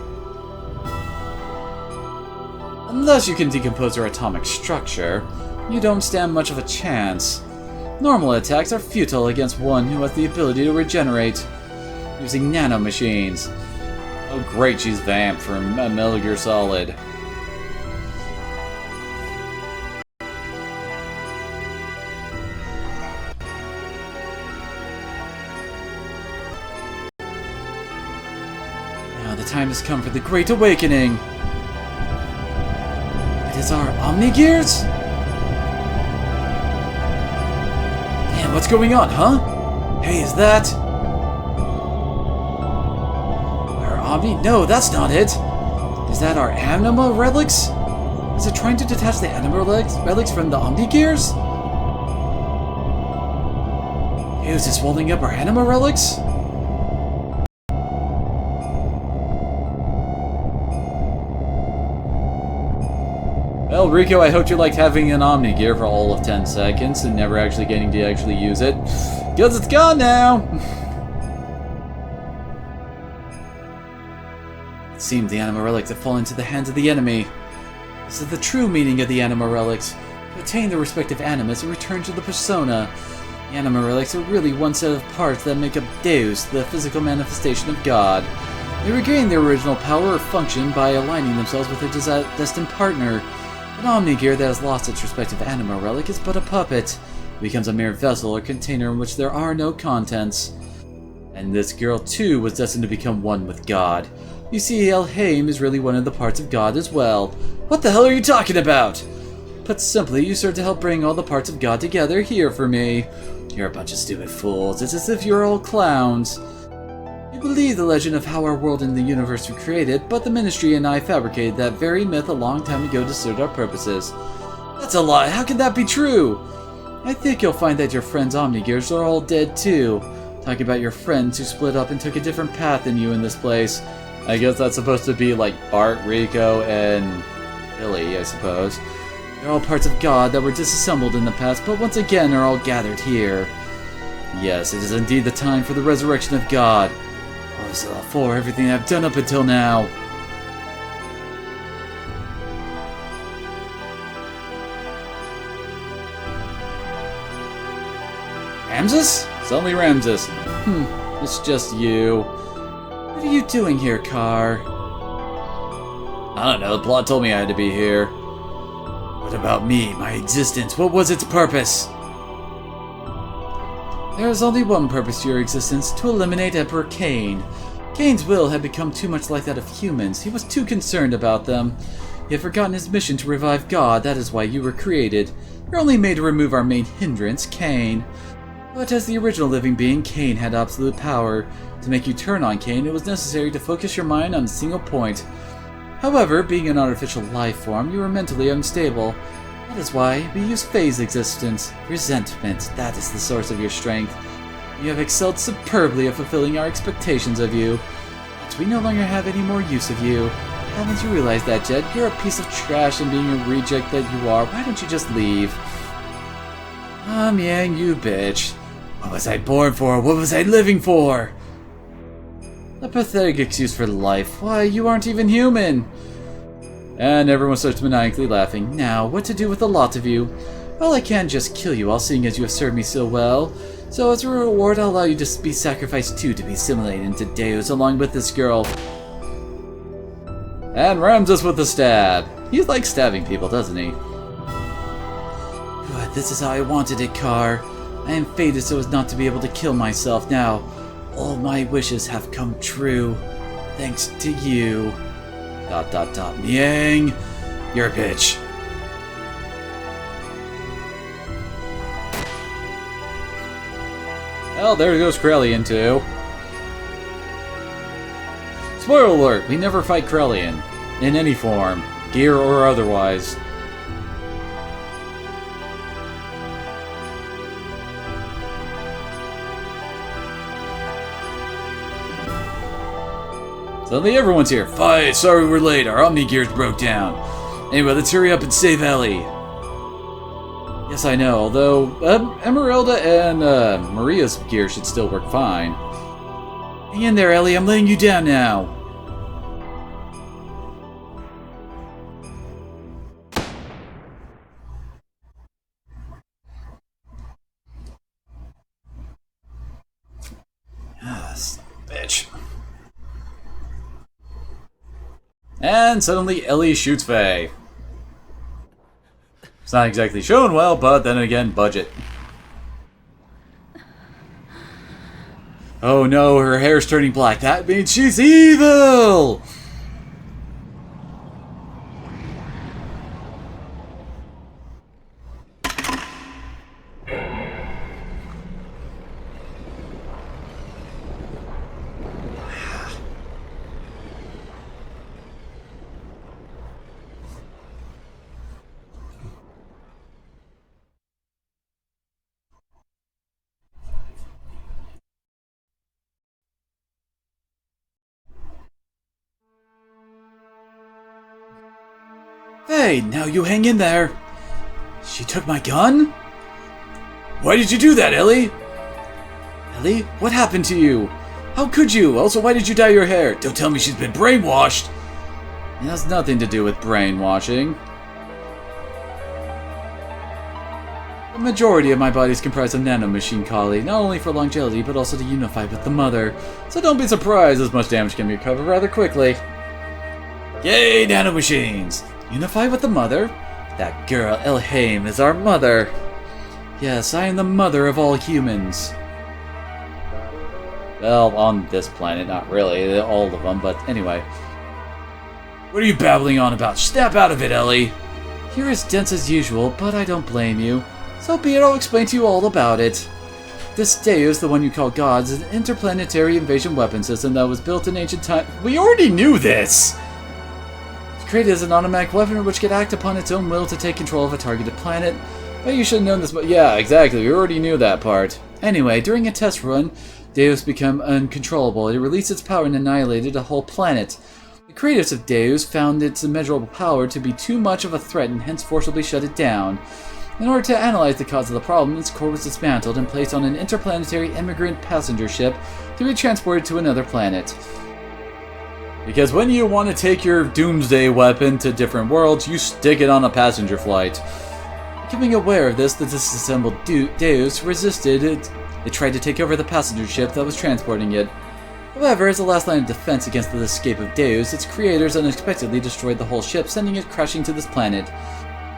Unless you can decompose your atomic structure, you don't stand much of a chance. Normal attacks are futile against one who has the ability to regenerate using nanomachines. Oh great, she's vamped from Metal Gear Solid. Now the time has come for the Great Awakening. It is our Xenogears? Damn, what's going on, huh? Hey, is that... our Omni? No, that's not it! Is that our Anima Relics? Is it trying to detach the Anima Relics from the Xenogears? Hey, is this holding up our Anima Relics? Well, Rico, I hope you liked having an Omni Gear for all of 10 seconds and never actually getting to actually use it. Because it's gone now! It seemed the Anima Relics had fallen into the hands of the enemy. This is the true meaning of the Anima Relics. To attain their respective animus and return to the persona. The Anima Relics are really one set of parts that make up Deus, the physical manifestation of God. They regain their original power or function by aligning themselves with their destined partner. An Omni-Gear that has lost its respective Anima Relic is but a puppet. It becomes a mere vessel or container in which there are no contents. And this girl too was destined to become one with God. You see, Elhaim is really one of the parts of God as well. What the hell are you talking about? Put simply, you serve to help bring all the parts of God together here for me. You're a bunch of stupid fools. It's as if you're all clowns. You believe the legend of how our world and the universe were created, but the Ministry and I fabricated that very myth a long time ago to suit our purposes. That's a lie. How can that be true? I think you'll find that your friends Omni-Gears are all dead too. Talking about your friends who split up and took a different path than you in this place. I guess that's supposed to be like Bart, Rico, and Billy, I suppose. They're all parts of God that were disassembled in the past, but once again are all gathered here. Yes, it is indeed the time for the resurrection of God. What was it all for? Everything I've done up until now. Ramses? It's only Ramses. It's just you. What are you doing here, Car? I don't know, the plot told me I had to be here. What about me, my existence? What was its purpose? There is only one purpose to your existence, to eliminate Emperor Cain. Cain's will had become too much like that of humans. He was too concerned about them. He had forgotten his mission to revive God. That is why you were created. You're only made to remove our main hindrance, Cain. But as the original living being, Cain had absolute power. To make you turn on Cain, it was necessary to focus your mind on a single point. However, being an artificial life form, you were mentally unstable. That is why we use phase existence. Resentment, that is the source of your strength. You have excelled superbly at fulfilling our expectations of you. But we no longer have any more use of you. Haven't you realized that, Jed? You're a piece of trash, and being a reject that you are, why don't you just leave? Yang, you bitch. What was I born for? What was I living for? A pathetic excuse for life. Why, you aren't even human! And everyone starts maniacally laughing. Now, what to do with the lot of you? Well, I can't just kill you all, seeing as you have served me so well. So as a reward, I'll allow you to be sacrificed too, to be assimilated into Deus along with this girl. And Ramses with the stab. He likes stabbing people, doesn't he? Good, this is how I wanted it, Car. I am fated so as not to be able to kill myself now. All my wishes have come true, thanks to you. ... Yang, you're a bitch. Well, there goes Krellian too. Spoiler alert, we never fight Krellian. In any form, gear or otherwise. Suddenly everyone's here. Fight! Sorry we're late. Our Omni-Gears broke down. Anyway, let's hurry up and save Ellie. Yes, I know, although Emeralda and Maria's gear should still work fine. Hang in there, Ellie, I'm laying you down now. Bitch. And suddenly Ellie shoots Faye. It's not exactly shown well, but then again, budget. Oh no, her hair's turning black. That means she's evil! Hey, now you hang in there. She took my gun? Why did you do that, Ellie? Ellie, what happened to you? How could you? Also, why did you dye your hair? Don't tell me she's been brainwashed. It has nothing to do with brainwashing. The majority of my body is comprised of nanomachine Kali, not only for longevity, but also to unify with the mother. So don't be surprised as much damage can be recovered rather quickly. Yay, nanomachines! Unify with the mother? That girl, Elhaim, is our mother. Yes, I am the mother of all humans. Well, on this planet, not really, all of them, but anyway. What are you babbling on about? Snap out of it, Ellie! You're as dense as usual, but I don't blame you. So be it, I'll explain to you all about it. This Deus, the one you call God, is an interplanetary invasion weapon system that was built in ancient times. We already knew this! Created as an automatic weapon which could act upon its own will to take control of a targeted planet. But you should have known this, but yeah, exactly, we already knew that part. Anyway, during a test run, Deus became uncontrollable. It released its power and annihilated a whole planet. The creators of Deus found its immeasurable power to be too much of a threat and hence forcibly shut it down. In order to analyze the cause of the problem, its core was dismantled and placed on an interplanetary immigrant passenger ship to be transported to another planet. Because when you want to take your doomsday weapon to different worlds, you stick it on a passenger flight. Becoming aware of this, the disassembled Deus resisted it. It tried to take over the passenger ship that was transporting it. However, as a last line of defense against the escape of Deus, its creators unexpectedly destroyed the whole ship, sending it crashing to this planet.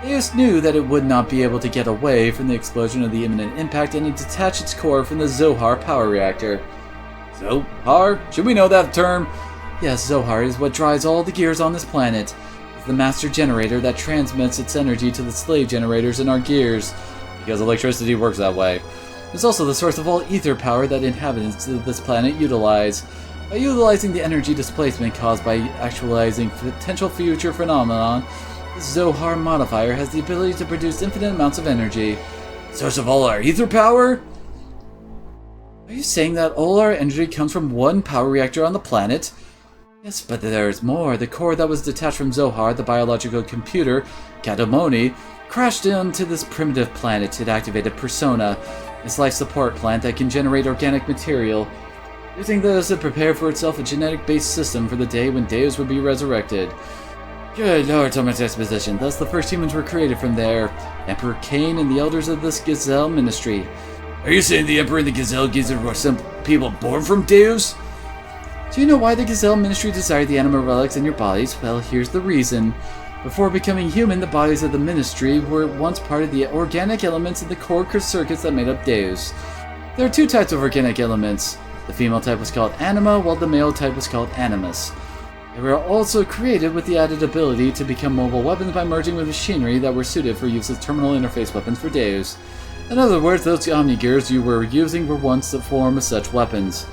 Deus knew that it would not be able to get away from the explosion of the imminent impact, and it detached its core from the Zohar power reactor. Zohar? Should we know that term? Yes, Zohar is what drives all the gears on this planet. It's the master generator that transmits its energy to the slave generators in our gears, because electricity works that way. It's also the source of all ether power that inhabitants of this planet utilize. By utilizing the energy displacement caused by actualizing potential future phenomenon, this Zohar modifier has the ability to produce infinite amounts of energy. Source of all our ether power? Are you saying that all our energy comes from one power reactor on the planet? Yes, but there's more. The core that was detached from Zohar, the biological computer, Katamoni, crashed into this primitive planet. It activated Persona, its life support plant that can generate organic material. Using this, it prepared for itself a genetic-based system for the day when Deus would be resurrected. Good lord, so much exposition. Thus, the first humans were created from there. Emperor Cain and the elders of this Gazelle ministry. Are you saying the Emperor and the Gazelle Gizzard were some people born from Deus? Do you know why the Gazelle Ministry desired the animal relics in your bodies? Well, here's the reason. Before becoming human, the bodies of the Ministry were once part of the organic elements in the core circuits that made up Deus. There are two types of organic elements. The female type was called Anima, while the male type was called Animus. They were also created with the added ability to become mobile weapons by merging with machinery that were suited for use as terminal interface weapons for Deus. In other words, those Omnigears you were using were once the form of such weapons.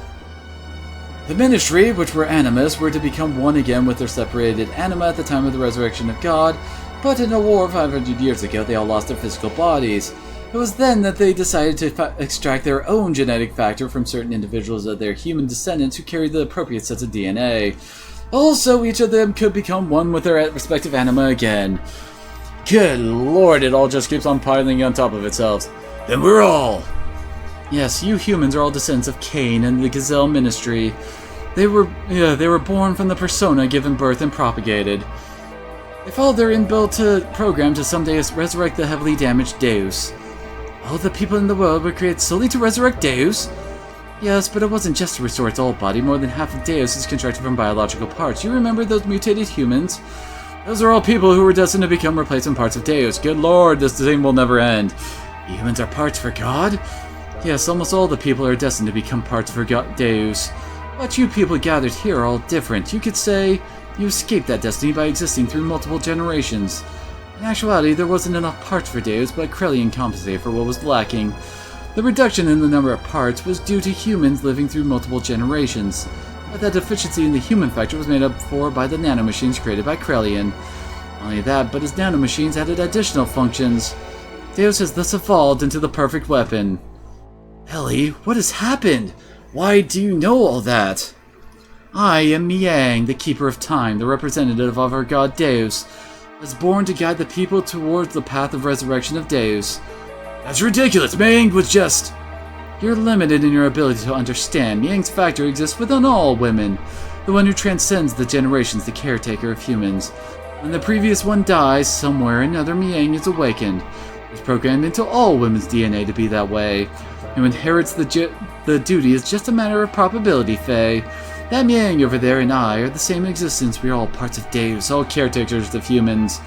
The Ministry, which were Animus, were to become one again with their separated anima at the time of the resurrection of God, but in a war 500 years ago they all lost their physical bodies. It was then that they decided to extract their own genetic factor from certain individuals of their human descendants who carried the appropriate sets of DNA. Also, each of them could become one with their respective anima again. Good lord, it all just keeps on piling on top of itself. Then we're all... Yes, you humans are all descendants of Cain and the Gazelle Ministry. They were born from the persona given birth and propagated. They followed their inbuilt program to someday resurrect the heavily damaged Deus. All the people in the world were created solely to resurrect Deus? Yes, but it wasn't just to restore its old body. More than half of Deus is constructed from biological parts. You remember those mutated humans? Those are all people who were destined to become replacement parts of Deus. Good lord, this thing will never end. Humans are parts for God? Yes, almost all the people are destined to become parts for Deus. But you people gathered here are all different. You could say you escaped that destiny by existing through multiple generations. In actuality, there wasn't enough parts for Deus, but Krellian compensated for what was lacking. The reduction in the number of parts was due to humans living through multiple generations, but that deficiency in the human factor was made up for by the nanomachines created by Krellian. Only that, but his nanomachines added additional functions. Deus has thus evolved into the perfect weapon. Ellie, what has happened? Why do you know all that? I am Miang, the Keeper of Time, the representative of our god Deus. I was born to guide the people towards the path of resurrection of Deus. That's ridiculous! Miang was just... You're limited in your ability to understand. Miang's factor exists within all women. The one who transcends the generations, the caretaker of humans. When the previous one dies, somewhere another Miang is awakened. It's programmed into all women's DNA to be that way. Who inherits the duty is just a matter of probability, Faye. That Miang over there and I are the same existence. We are all parts of Deus, all caretakers of humans.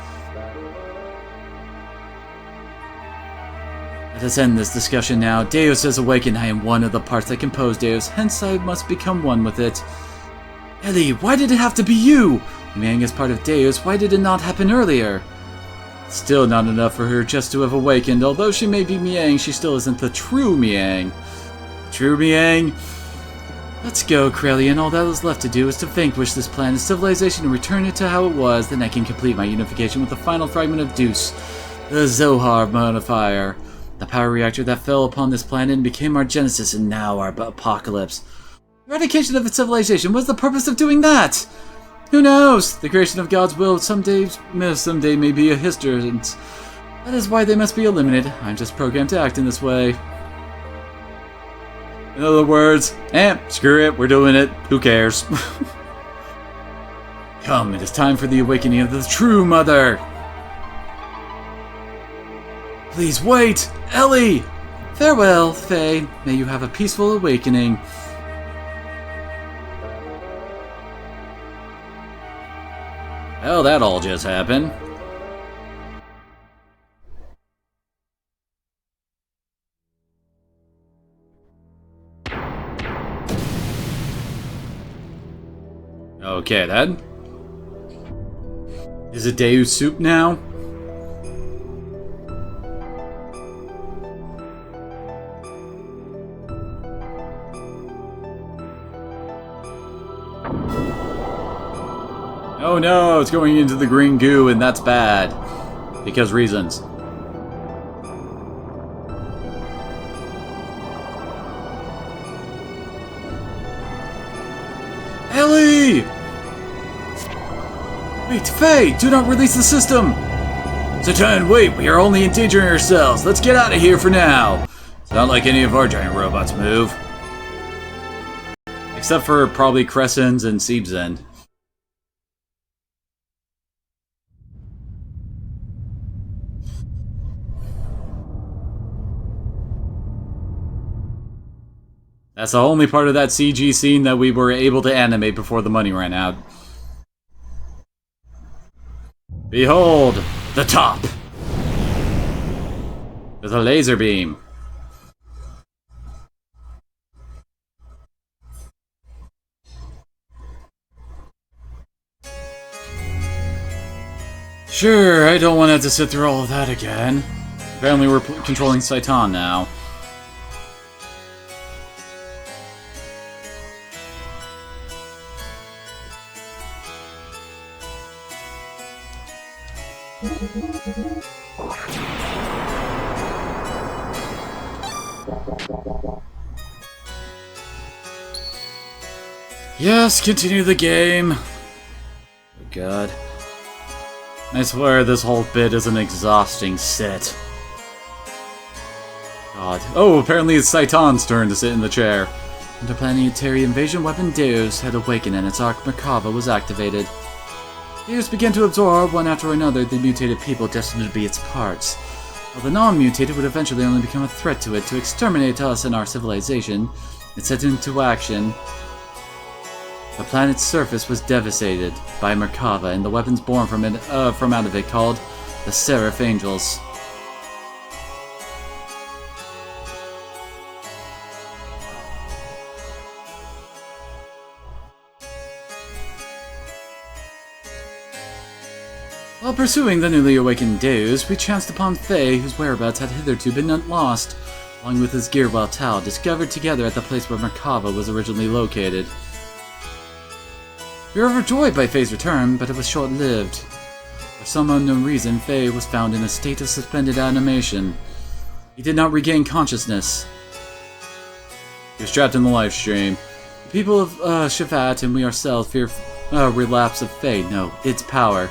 Let us end this discussion now. Deus has awakened. I am one of the parts that compose Deus, hence I must become one with it. Ellie, why did it have to be you? Miang is part of Deus. Why did it not happen earlier? Still not enough for her just to have awakened. Although she may be Miang, she still isn't the true Miang. True Miang? Let's go, Krellian. All that is left to do is to vanquish this planet's civilization and return it to how it was. Then I can complete my unification with the final fragment of Deus, the Zohar modifier. The power reactor that fell upon this planet and became our genesis and now our apocalypse. Eradication of its civilization. What's the purpose of doing that? Who knows? The creation of God's will someday may be a history. That is why they must be eliminated. I'm just programmed to act in this way. In other words, screw it, we're doing it. Who cares? Come, it is time for the awakening of the true mother. Please wait! Ellie! Farewell, Faye. May you have a peaceful awakening. Well, that all just happened. Okay, then. Is it Deus soup now? Oh no, it's going into the green goo, and that's bad. Because reasons. Ellie! Wait, Faye! Do not release the system! Satan, wait! We are only endangering ourselves! Let's get out of here for now! It's not like any of our giant robots move. Except for probably Crescens and Seebzen. That's the only part of that CG scene that we were able to animate before the money ran out. Behold, the top! With a laser beam. Sure, I don't want to have to sit through all of that again. Apparently we're controlling Satan now. Yes, continue the game. god. I swear this whole bit is an exhausting sit. God. Oh, apparently it's Saitan's turn to sit in the chair. Interplanetary invasion weapon Deus had awakened and its Arc Merkava was activated. Deus began to absorb, one after another, the mutated people destined to be its parts. While the non-mutated would eventually only become a threat to it to exterminate us and our civilization, it set into action. The planet's surface was devastated by Merkava and the weapons born from out of it called the Seraph Angels. While pursuing the newly awakened Deus, we chanced upon Faye, whose whereabouts had hitherto been lost, along with his Gearwell Tau, discovered together at the place where Merkava was originally located. We were overjoyed by Faye's return, but it was short-lived. For some unknown reason, Faye was found in a state of suspended animation. He did not regain consciousness. He was trapped in the live stream. The people of Shavat and we ourselves fear relapse of Faye, no, its power.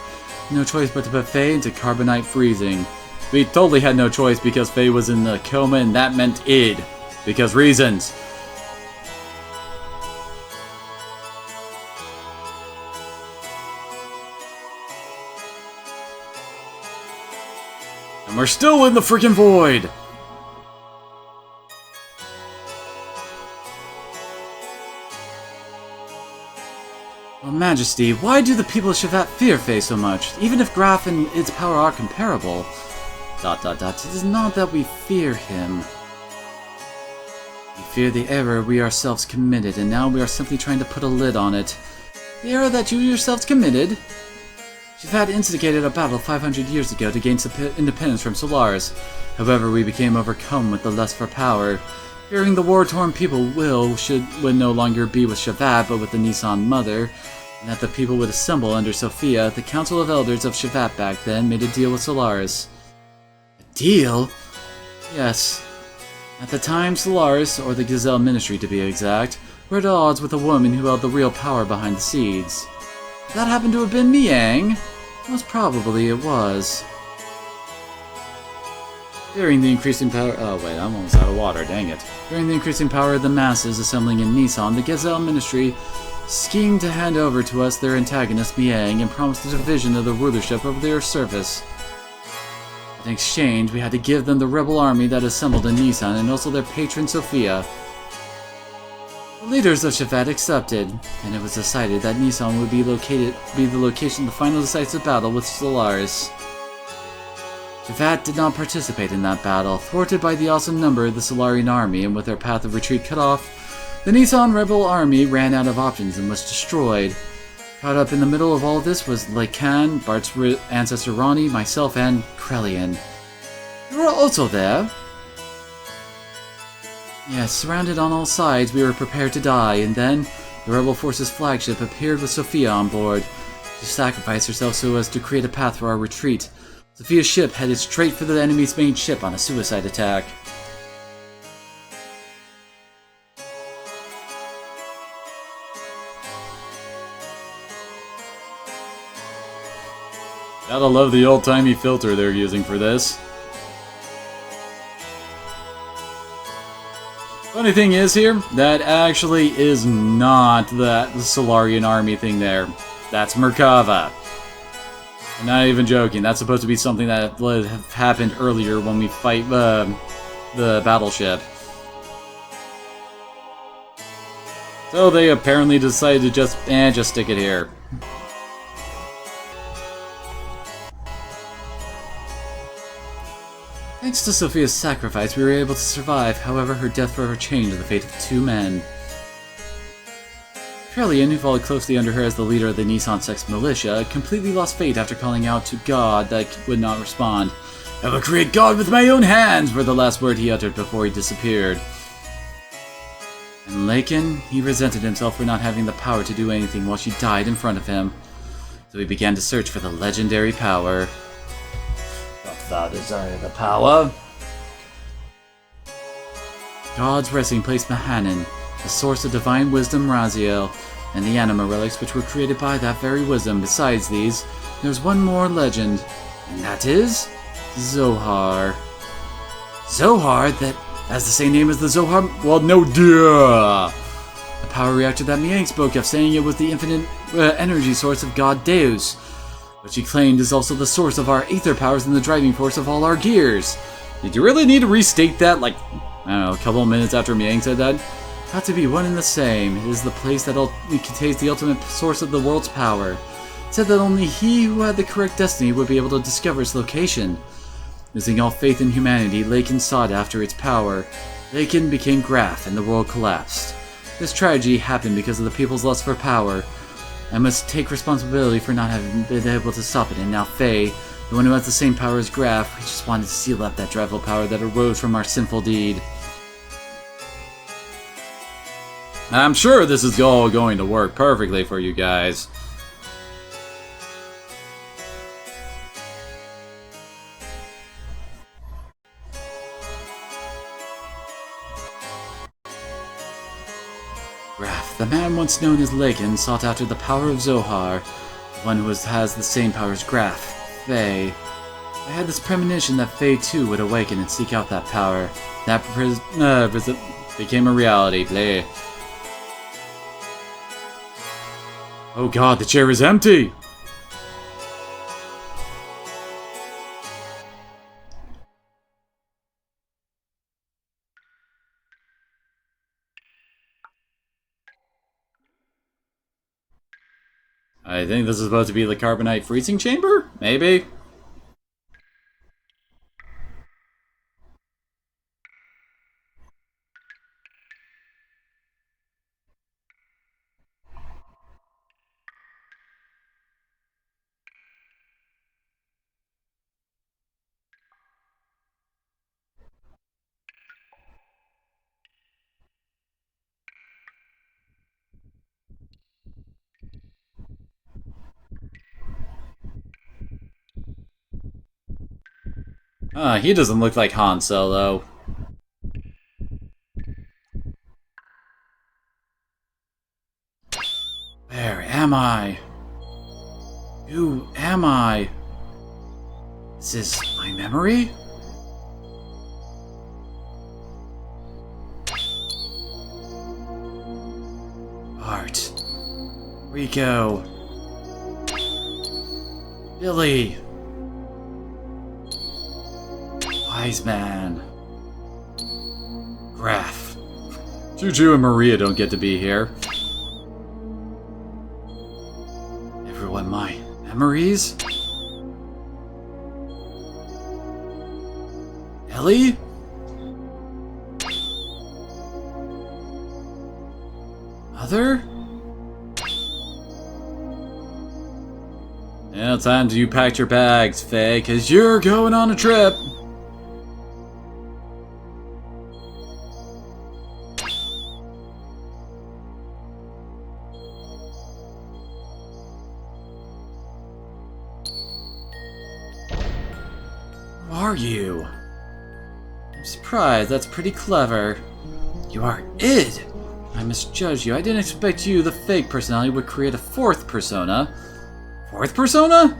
No choice but to put Faye into carbonite freezing. We totally had no choice because Faye was in the coma and that meant id. Because reasons. And we're still in the freaking void! Oh, Majesty, why do the people of Shavat fear Faye so much? Even if Graf and its power are comparable. ... It is not that we fear him. We fear the error we ourselves committed, and now we are simply trying to put a lid on it. The error that you yourselves committed? Shavat instigated a battle 500 years ago to gain independence from Solaris. However, we became overcome with the lust for power. Fearing the war-torn people would no longer be with Shavat, but with the Nissan Mother, and that the people would assemble under Sophia, the Council of Elders of Shavat back then made a deal with Solaris. A deal? Yes. At the time, Solaris, or the Gazelle Ministry to be exact, were at odds with a woman who held the real power behind the seeds. That happened to have been Miang? Most probably it was. Fearing the increasing power— oh wait, I'm almost out of water, dang it. Fearing the increasing power of the masses assembling in Nissan, the Gazelle Ministry schemed to hand over to us their antagonist Miang and promised a division of the rulership over the Earth's surface. In exchange, we had to give them the rebel army that assembled in Nissan and also their patron Sophia. The leaders of Shavat accepted, and it was decided that Nissan would be the location of the final decisive battle with Solaris. Shavat did not participate in that battle. Thwarted by the awesome number of the Solarian army and with their path of retreat cut off, the Nissan rebel army ran out of options and was destroyed. Caught up in the middle of all this was Laikan, Bart's ancestor Ronnie, myself, and Krelian. You were also there. Yes, surrounded on all sides, we were prepared to die, and then the rebel force's flagship appeared with Sophia on board. She sacrificed herself so as to create a path for our retreat. Sophia's ship headed straight for the enemy's main ship on a suicide attack. Gotta love the old-timey filter they're using for this. Funny thing is here, that actually is not the Solarian army thing there. That's Merkava. I'm not even joking, that's supposed to be something that would have happened earlier when we fight the battleship. So they apparently decided to just stick it here. Thanks to Sophia's sacrifice, we were able to survive. However, her death forever changed the fate of 2 men. Krelian, who followed closely under her as the leader of the Nissan Sex militia, completely lost faith after calling out to God that would not respond. "I will create God with my own hands," were the last word he uttered before he disappeared. And Lakin, he resented himself for not having the power to do anything while she died in front of him. So he began to search for the legendary power. Thou desire the power. God's resting place Mahanan, the source of divine wisdom Raziel. and the anima relics which were created by that very wisdom. Besides these, there's one more legend, and that is Zohar. Zohar? That has the same name as the Zohar? Well, no duh! The power reactor that Miang spoke of, saying it was the infinite energy source of God Deus, which he claimed is also the source of our aether powers and the driving force of all our gears. Did you really need to restate that, like, I don't know, a couple of minutes after Miang said that? Had to be one and the same. It is the place that contains the ultimate source of the world's power. It said that only he who had the correct destiny would be able to discover its location. Losing all faith in humanity, Lakin sought after its power. Lakin became Graf, and the world collapsed. This tragedy happened because of the people's lust for power. I must take responsibility for not having been able to stop it, and now Faye, the one who has the same power as Graf, we just wanted to seal up that dreadful power that arose from our sinful deed. I'm sure this is all going to work perfectly for you guys. Graf, the man once known as Lakin, sought after the power of Zohar, the one who has the same power as Graf, Faye. I had this premonition that Faye too would awaken and seek out that power. That became a reality. Bleh. Oh god, the chair is empty! I think this is supposed to be the carbonite freezing chamber? Maybe? He doesn't look like Han Solo. Where am I? Who am I? Is this my memory? Art. Rico. Billy. Wise Man. Graf. Juju and Maria don't get to be here. Everyone, my memories? Ellie? Mother? Yeah, time you packed your bags, Faye, cause you're going on a trip. Who are you? I'm surprised, that's pretty clever. You are id! I misjudged you. I didn't expect you, the fake personality, would create a fourth persona. Fourth persona?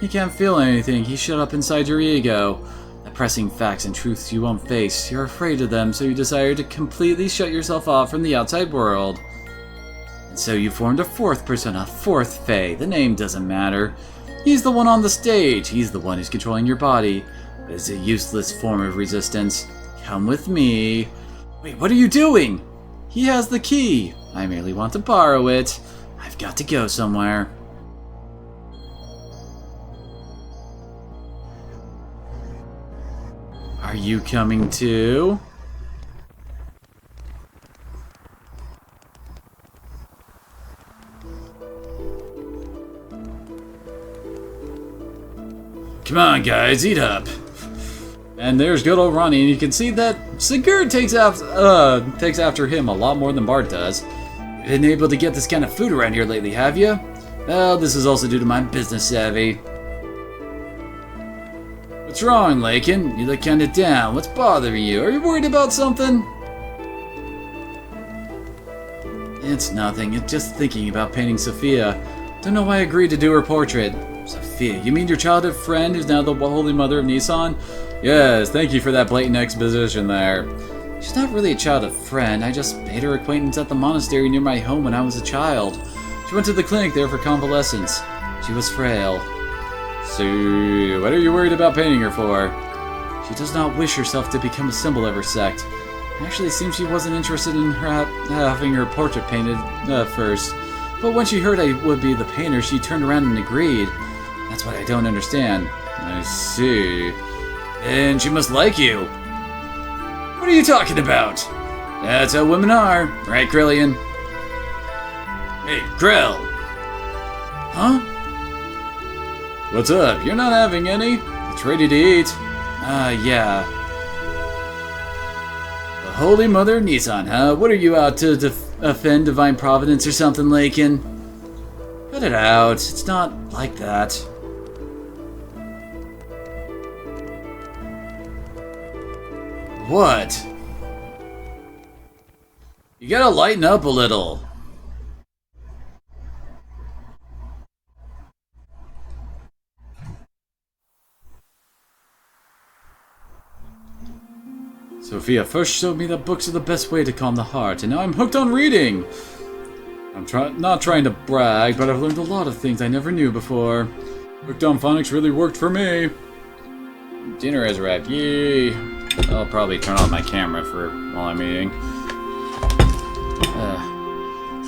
You can't feel anything. He shut up inside your ego. The pressing facts and truths you won't face. You're afraid of them, so you desire to completely shut yourself off from the outside world. And so you formed a fourth persona, fourth Faye. The name doesn't matter. He's the one on the stage. He's the one who's controlling your body. But it's a useless form of resistance. Come with me. Wait, what are you doing? He has the key. I merely want to borrow it. I've got to go somewhere. Are you coming too? Come on, guys, eat up. And there's good old Ronnie, and you can see that Sigurd takes after him a lot more than Bart does. You've been able to get this kind of food around here lately, have you? Well, this is also due to my business savvy. What's wrong, Lakin? You look kinda down. What's bothering you? Are you worried about something? It's nothing. It's just thinking about painting Sophia. Don't know why I agreed to do her portrait. Sophia, you mean your childhood friend who's now the Holy Mother of Nissan? Yes, thank you for that blatant exposition there. She's not really a childhood friend. I just made her acquaintance at the monastery near my home when I was a child. She went to the clinic there for convalescence. She was frail. So, what are you worried about painting her for? She does not wish herself to become a symbol of her sect. Actually, it seems she wasn't interested in having her portrait painted first. But when she heard I would be the painter, she turned around and agreed. That's what I don't understand. I see. And she must like you. What are you talking about? That's how women are, right, Grillian? Hey, Grill! Huh? What's up? You're not having any? It's ready to eat. Yeah. The Holy Mother of Nissan, huh? What are you out to offend Divine Providence or something, Lakin? Cut it out. It's not like that. What? You gotta lighten up a little. Sophia first showed me that books are the best way to calm the heart, and now I'm hooked on reading! I'm not trying to brag, but I've learned a lot of things I never knew before. Hooked on phonics really worked for me. Dinner has arrived, yay! I'll probably turn on my camera while I'm eating.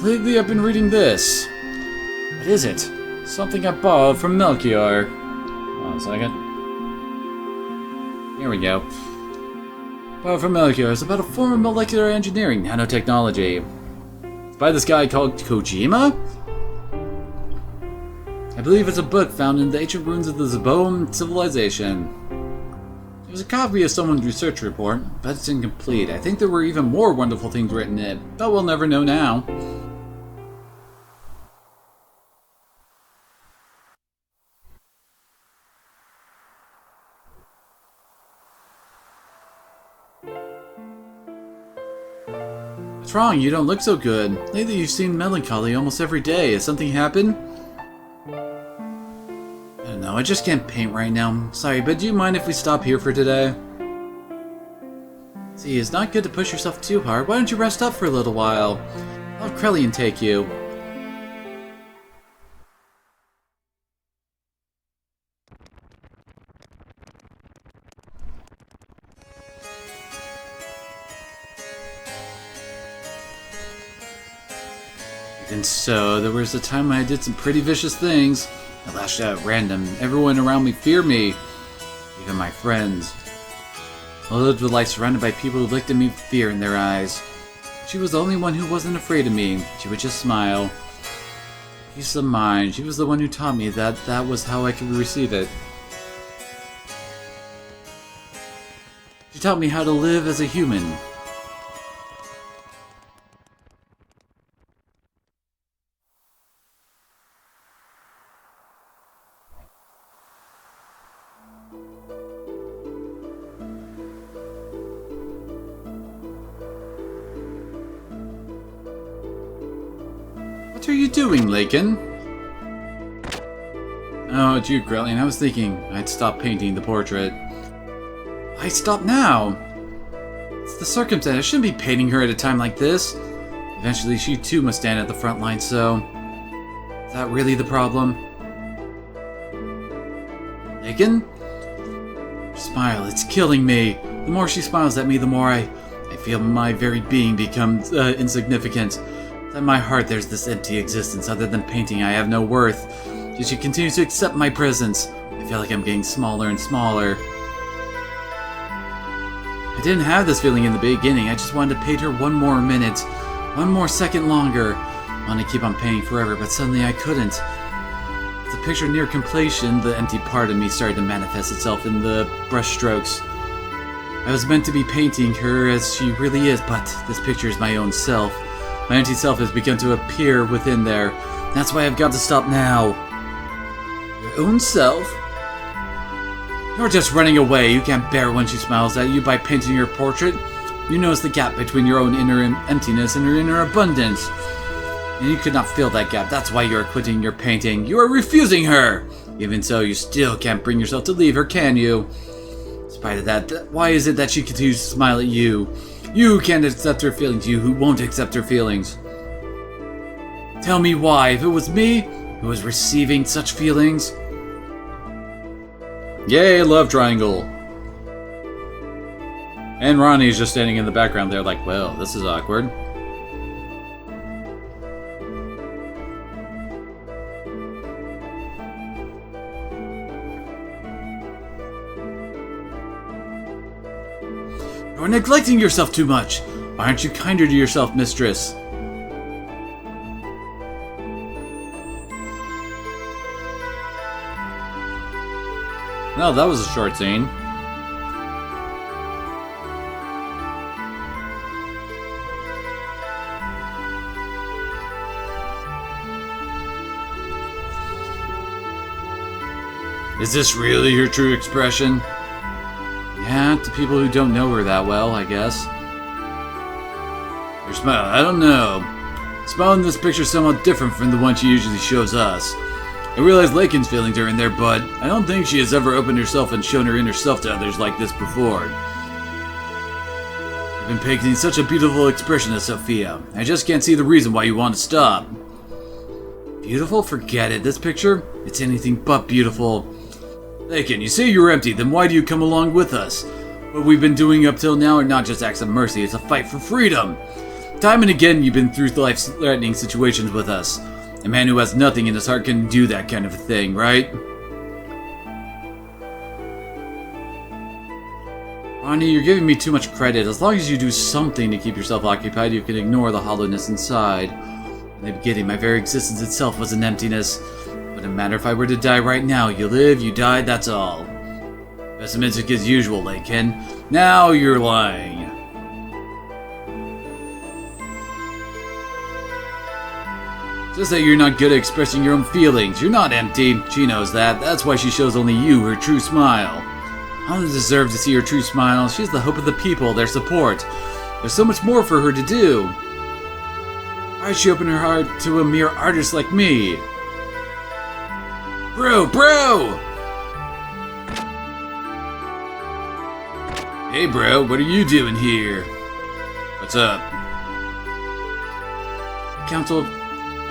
Lately I've been reading this. What is it? Something I borrowed from Melchior. Hold on a second. Here we go. Borrowed from Melchior is about a form of molecular engineering nanotechnology. It's by this guy called Kojima? I believe it's a book found in the ancient ruins of the Zabone civilization. It was a copy of someone's research report, but it's incomplete. I think there were even more wonderful things written in it, but we'll never know now. What's wrong? You don't look so good. Lately you seem melancholy almost every day. Has something happened? I don't know, I just can't paint right now. Sorry, but do you mind if we stop here for today? See, it's not good to push yourself too hard. Why don't you rest up for a little while? I'll have Krellian take you. And so, there was a time when I did some pretty vicious things. I lashed out at random. Everyone around me feared me. Even my friends. I lived with life surrounded by people who looked at me with fear in their eyes. She was the only one who wasn't afraid of me. She would just smile. Peace of mind. She was the one who taught me that that was how I could receive it. She taught me how to live as a human. What are you doing, Lakin? Oh, it's you, Grellian. I was thinking I'd stop painting the portrait. I stop now? It's the circumstance. I shouldn't be painting her at a time like this. Eventually, she too must stand at the front line, so... Is that really the problem? Lakin? Smile, it's killing me. The more she smiles at me, the more I feel my very being becomes insignificant. In my heart, there's this empty existence. Other than painting, I have no worth. Yet she continues to accept my presence. I feel like I'm getting smaller and smaller. I didn't have this feeling in the beginning. I just wanted to paint her one more minute. One more second longer. I wanted to keep on painting forever, but suddenly I couldn't. With the picture near completion, the empty part of me started to manifest itself in the brushstrokes. I was meant to be painting her as she really is, but this picture is my own self. My empty self has begun to appear within there. That's why I've got to stop now. Your own self? You're just running away. You can't bear when she smiles at you by painting your portrait. You notice the gap between your own inner emptiness and her inner abundance. And you could not fill that gap. That's why you are quitting your painting. You are refusing her! Even so, you still can't bring yourself to leave her, can you? In spite of that, why is it that she continues to smile at you? You who can't accept her feelings, you who won't accept her feelings. Tell me why, if it was me who was receiving such feelings. Yay, love triangle. And Ronnie's just standing in the background there like, well, this is awkward. You're neglecting yourself too much. Why aren't you kinder to yourself, mistress? No, that was a short scene. Is this really your true expression? Yeah, to people who don't know her that well, I guess. Your smile, I don't know. The smile in this picture is somewhat different from the one she usually shows us. I realize Lakin's feelings are in there, but I don't think she has ever opened herself and shown her inner self to others like this before. You've been painting such a beautiful expression of Sophia. I just can't see the reason why you want to stop. Beautiful? Forget it. This picture? It's anything but beautiful. Lakin, you say you're empty, then why do you come along with us? What we've been doing up till now are not just acts of mercy, it's a fight for freedom. Time and again, you've been through life-threatening situations with us. A man who has nothing in his heart can do that kind of a thing, right? Ronnie, you're giving me too much credit. As long as you do something to keep yourself occupied, you can ignore the hollowness inside. In the beginning, my very existence itself was an emptiness. Wouldn't matter if I were to die right now. You live, you die, that's all. Pessimistic as usual, Lakin. Now you're lying. Just that you're not good at expressing your own feelings. You're not empty. She knows that. That's why she shows only you her true smile. I don't deserve to see her true smile. She's the hope of the people, their support. There's so much more for her to do. Why'd she open her heart to a mere artist like me? Bro! Hey bro, what are you doing here? What's up? The Council of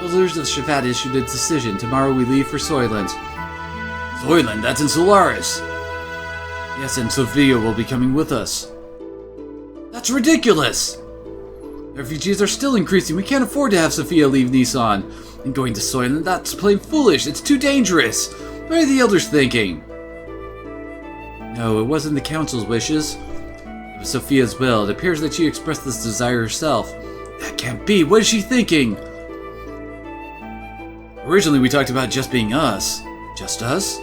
Elders of Shavad issued a decision. Tomorrow we leave for Soylent. Soylent? That's in Solaris! Yes, and Sophia will be coming with us. That's ridiculous! The refugees are still increasing. We can't afford to have Sophia leave Nissan. And going to Soylent, that's plain foolish. It's too dangerous. What are the elders thinking? No, it wasn't the council's wishes. It was Sophia's will. It appears that she expressed this desire herself. That can't be. What is she thinking? Originally, we talked about just being us. Just us? ...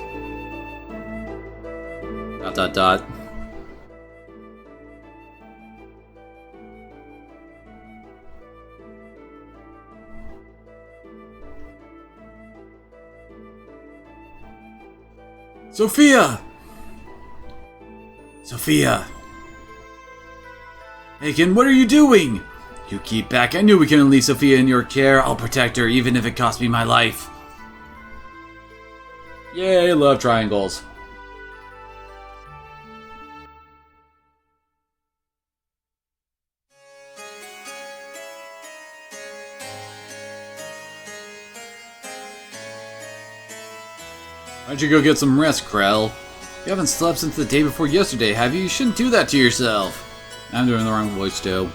Sophia! Sophia! Lakin, what are you doing? You keep back. I knew we couldn't leave Sophia in your care. I'll protect her, even if it costs me my life. Yay, love triangles. Why don't you go get some rest, Krell? You haven't slept since the day before yesterday, have you? You shouldn't do that to yourself. I'm doing the wrong voice too.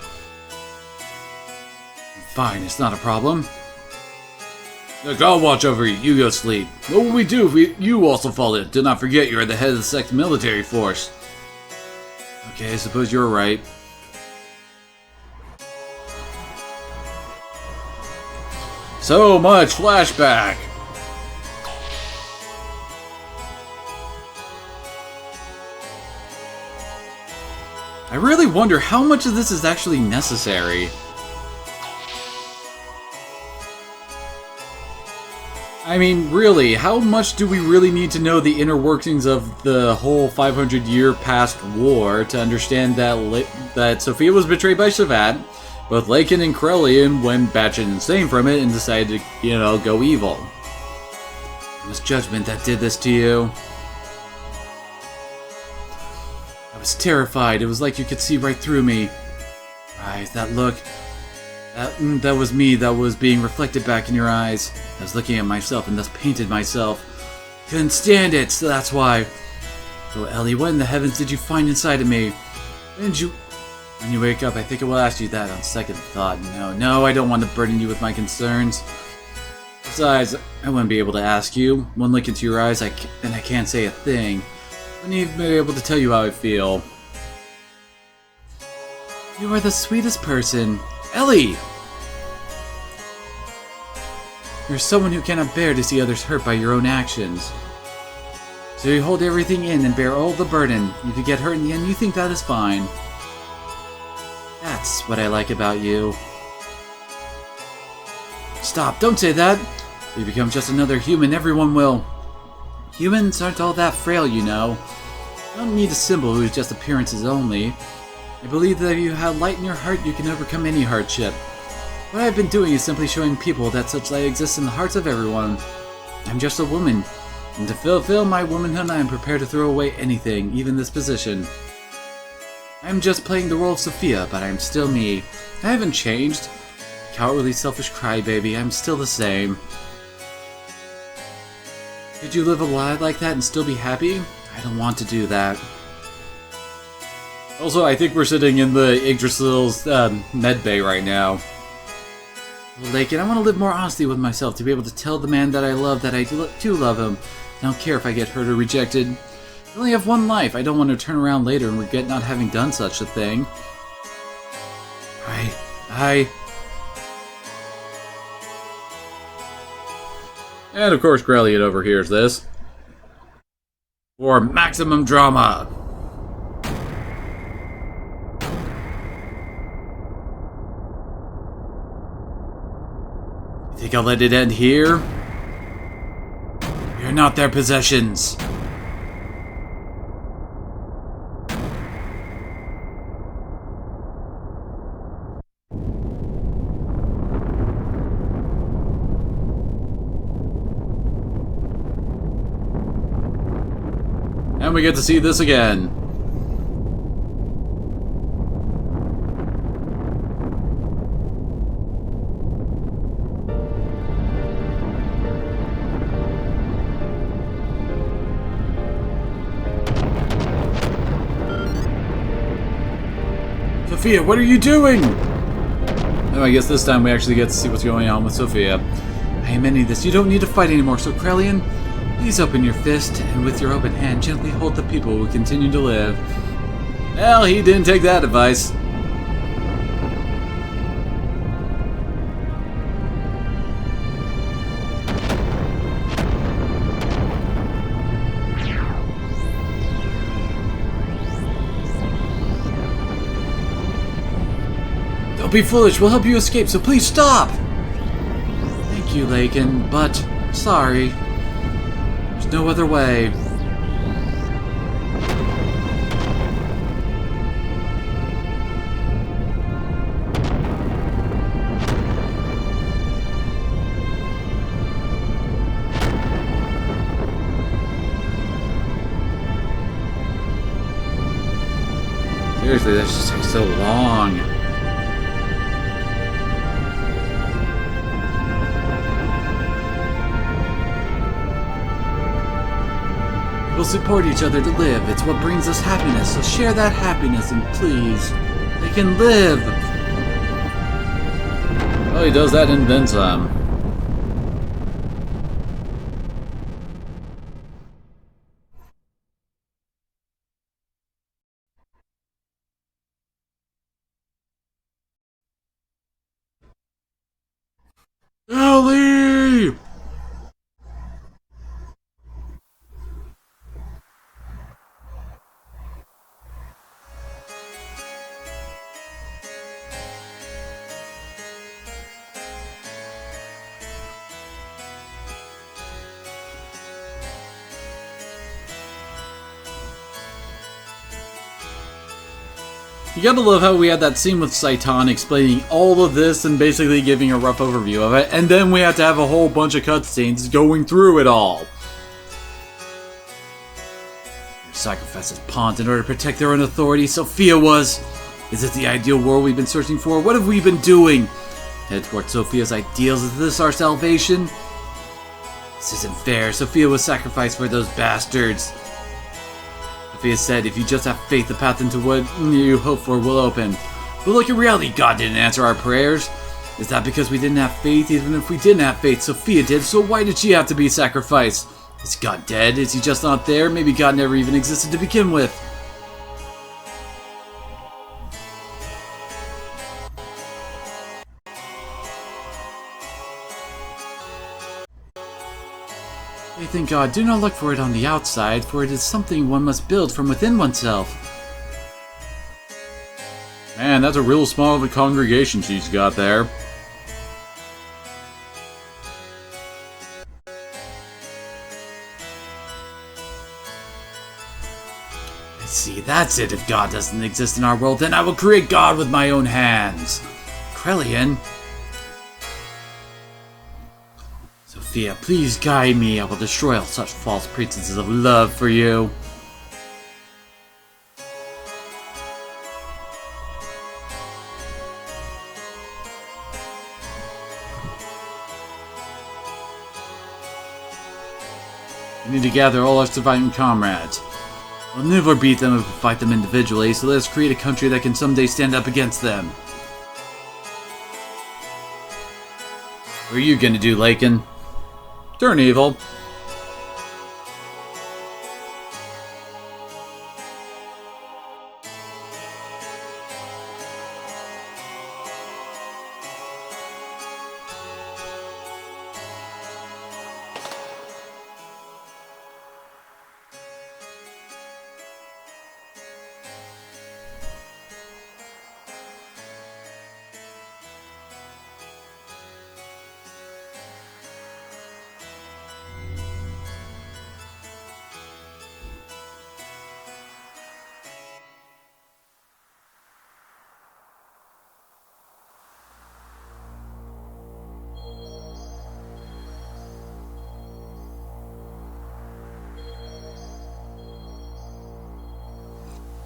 Fine, it's not a problem. Look, I'll watch over you. You go sleep. What will we do if you also fall in? Do not forget you're the head of the sect's military force. Okay, I suppose you're right. So much flashback. I really wonder how much of this is actually necessary. I mean, really, how much do we really need to know the inner workings of the whole 500-year past war to understand that Sophia was betrayed by Shavad, Both Lakin and Krellian went batshit insane from it and decided to, go evil. It was judgment that did this to you. I was terrified. It was like you could see right through me. Eyes, that look. That was me that was being reflected back in your eyes. I was looking at myself and thus painted myself. Couldn't stand it, so that's why. So Ellie, what in the heavens did you find inside of me? When you wake up, I think I will ask you that on second thought. No, I don't want to burden you with my concerns. Besides, I wouldn't be able to ask you. One look into your eyes, and I can't say a thing. I wouldn't even be able to tell you how I feel. You are the sweetest person. Ellie! You're someone who cannot bear to see others hurt by your own actions. So you hold everything in and bear all the burden. If you get hurt in the end, you think that is fine. That's what I like about you. Stop, don't say that! If you become just another human, everyone will. Humans aren't all that frail, you know. You don't need a symbol who is just appearances only. I believe that if you have light in your heart, you can overcome any hardship. What I've been doing is simply showing people that such light exists in the hearts of everyone. I'm just a woman, and to fulfill my womanhood, I am prepared to throw away anything, even this position. I'm just playing the role of Sophia, but I'm still me. I haven't changed. Cowardly, selfish crybaby, I'm still the same. Could you live a life like that and still be happy? I don't want to do that. Also, I think we're sitting in the Yggdrasil's med bay right now. Well, Lakin, I want to live more honestly with myself, to be able to tell the man that I love that I do love him. I don't care if I get hurt or rejected. I only have one life. I don't want to turn around later and regret not having done such a thing. And of course, Grelliot overhears this. For maximum drama! Think I'll let it end here? You're not their possessions. And we get to see this again. Sophia, what are you doing? Oh, I guess this time we actually get to see what's going on with Sophia. I am ending this. You don't need to fight anymore, so Krellian, please open your fist, and with your open hand, gently hold the people who continue to live. Well, he didn't take that advice. Don't be foolish, we'll help you escape, so please stop! Thank you, Lakin, but sorry. There's no other way. Seriously, that just takes so long. We'll support each other to live. It's what brings us happiness, so share that happiness and please, they can live! Well, he does that and then some. Ellie! You gotta love how we had that scene with Saitan explaining all of this and basically giving a rough overview of it, and then we had to have a whole bunch of cutscenes going through it all. Your sacrifices pawns in order to protect their own authority, Sophia was. Is it the ideal world we've been searching for? What have we been doing? Head towards Sophia's ideals, is this our salvation? This isn't fair. Sophia was sacrificed for those bastards. Sophia said, if you just have faith, the path into what you hope for will open. But look, in reality, God didn't answer our prayers. Is that because we didn't have faith? Even if we didn't have faith, Sophia did, so why did she have to be sacrificed? Is God dead? Is he just not there? Maybe God never even existed to begin with. Faith in God, do not look for it on the outside, for it is something one must build from within oneself. Man, that's a real small of a congregation she's got there. See, that's it. If God doesn't exist in our world, then I will create God with my own hands. Krellian? Sophia, please guide me. I will destroy all such false pretenses of love for you. We need to gather all our surviving comrades. We'll never beat them if we fight them individually, so let's create a country that can someday stand up against them. What are you gonna do, Lakin? Turn evil.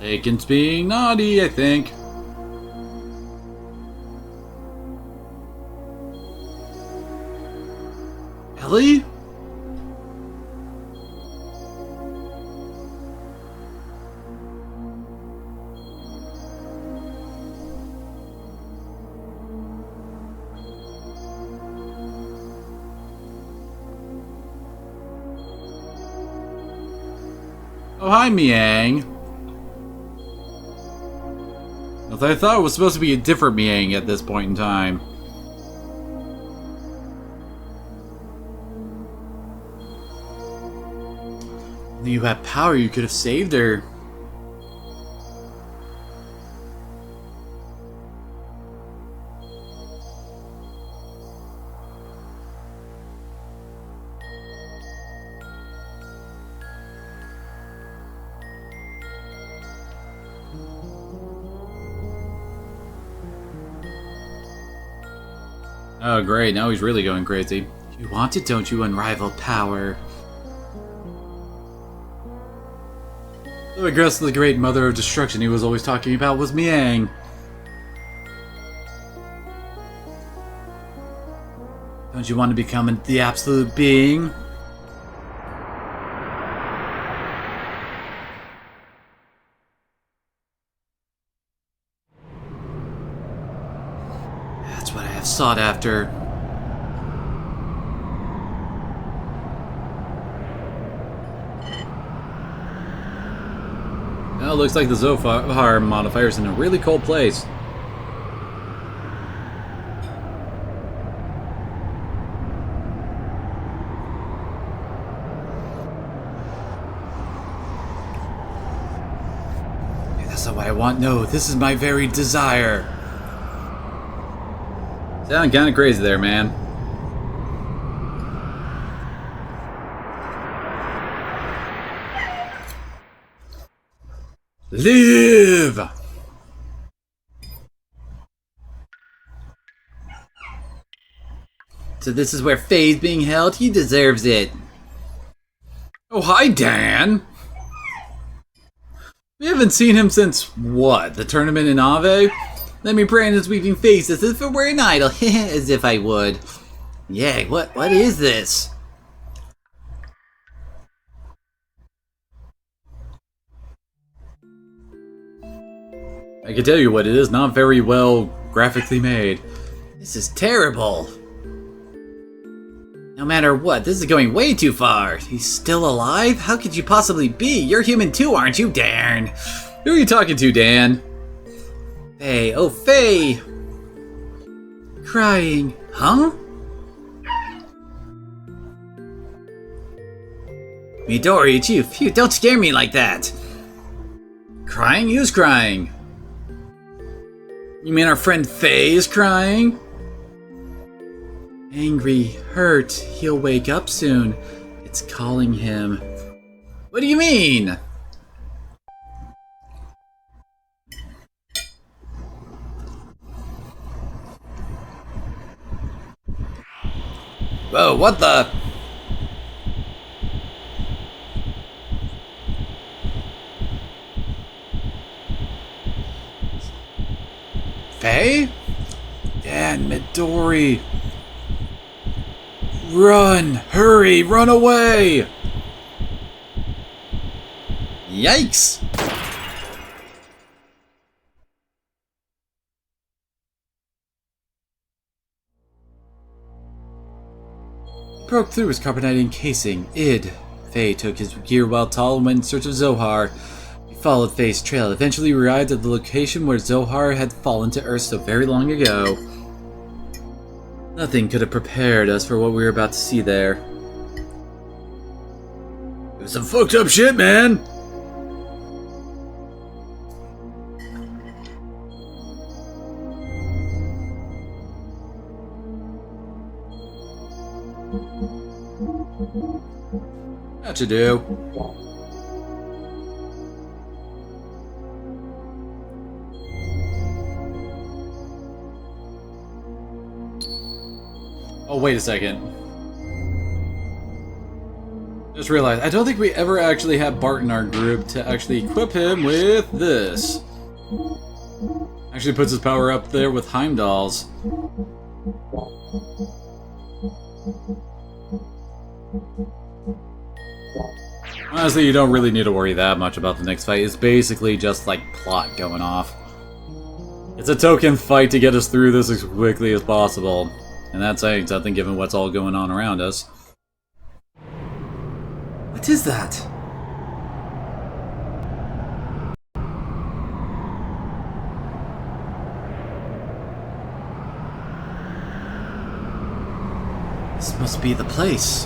Lakin's being naughty, I think. Ellie? Oh, hi, Miang. I thought it was supposed to be a different Miang at this point in time. If you had power, you could have saved her. Oh great, now he's really going crazy. You want it, don't you, unrivaled power? So I guess the great mother of destruction he was always talking about was Miang. Don't you want to become the absolute being? That's what I have sought after. Well, it looks like the Zohar modifier's in a really cold place. That's not what I want. No, this is my very desire. Sounding kind of crazy there, man. Live! So this is where Faye's being held? He deserves it. Oh, hi, Dan! We haven't seen him since, what, the tournament in Ave? Let me pray on his weeping face as if it were an idol. As if I would. Yeah, what is this? I can tell you what it is, not very well graphically made. This is terrible. No matter what, this is going way too far. He's still alive? How could you possibly be? You're human too, aren't you, Darn? Who are you talking to, Dan? Faye, oh Faye! Crying, huh? Midori, it's you. Phew, don't scare me like that. Crying? Who's crying? You mean our friend Faye is crying? Angry, hurt, he'll wake up soon. It's calling him. What do you mean? Whoa, what the? Faye? Dan, Midori. Run! Hurry! Run away! Yikes! He broke through his carbonite encasing. Faye took his gear while tall and went in search of Zohar. He followed Faye's trail. Eventually arrived at the location where Zohar had fallen to Earth so very long ago. Nothing could have prepared us for what we were about to see there. It was some fucked up shit, man! What you do? Oh, wait a second. Just realized, I don't think we ever actually had Bart in our group to actually equip him with this. Actually puts his power up there with Heimdall's. Honestly, you don't really need to worry that much about the next fight. It's basically just like plot going off. It's a token fight to get us through this as quickly as possible. And that's saying something given what's all going on around us. What is that? This must be the place.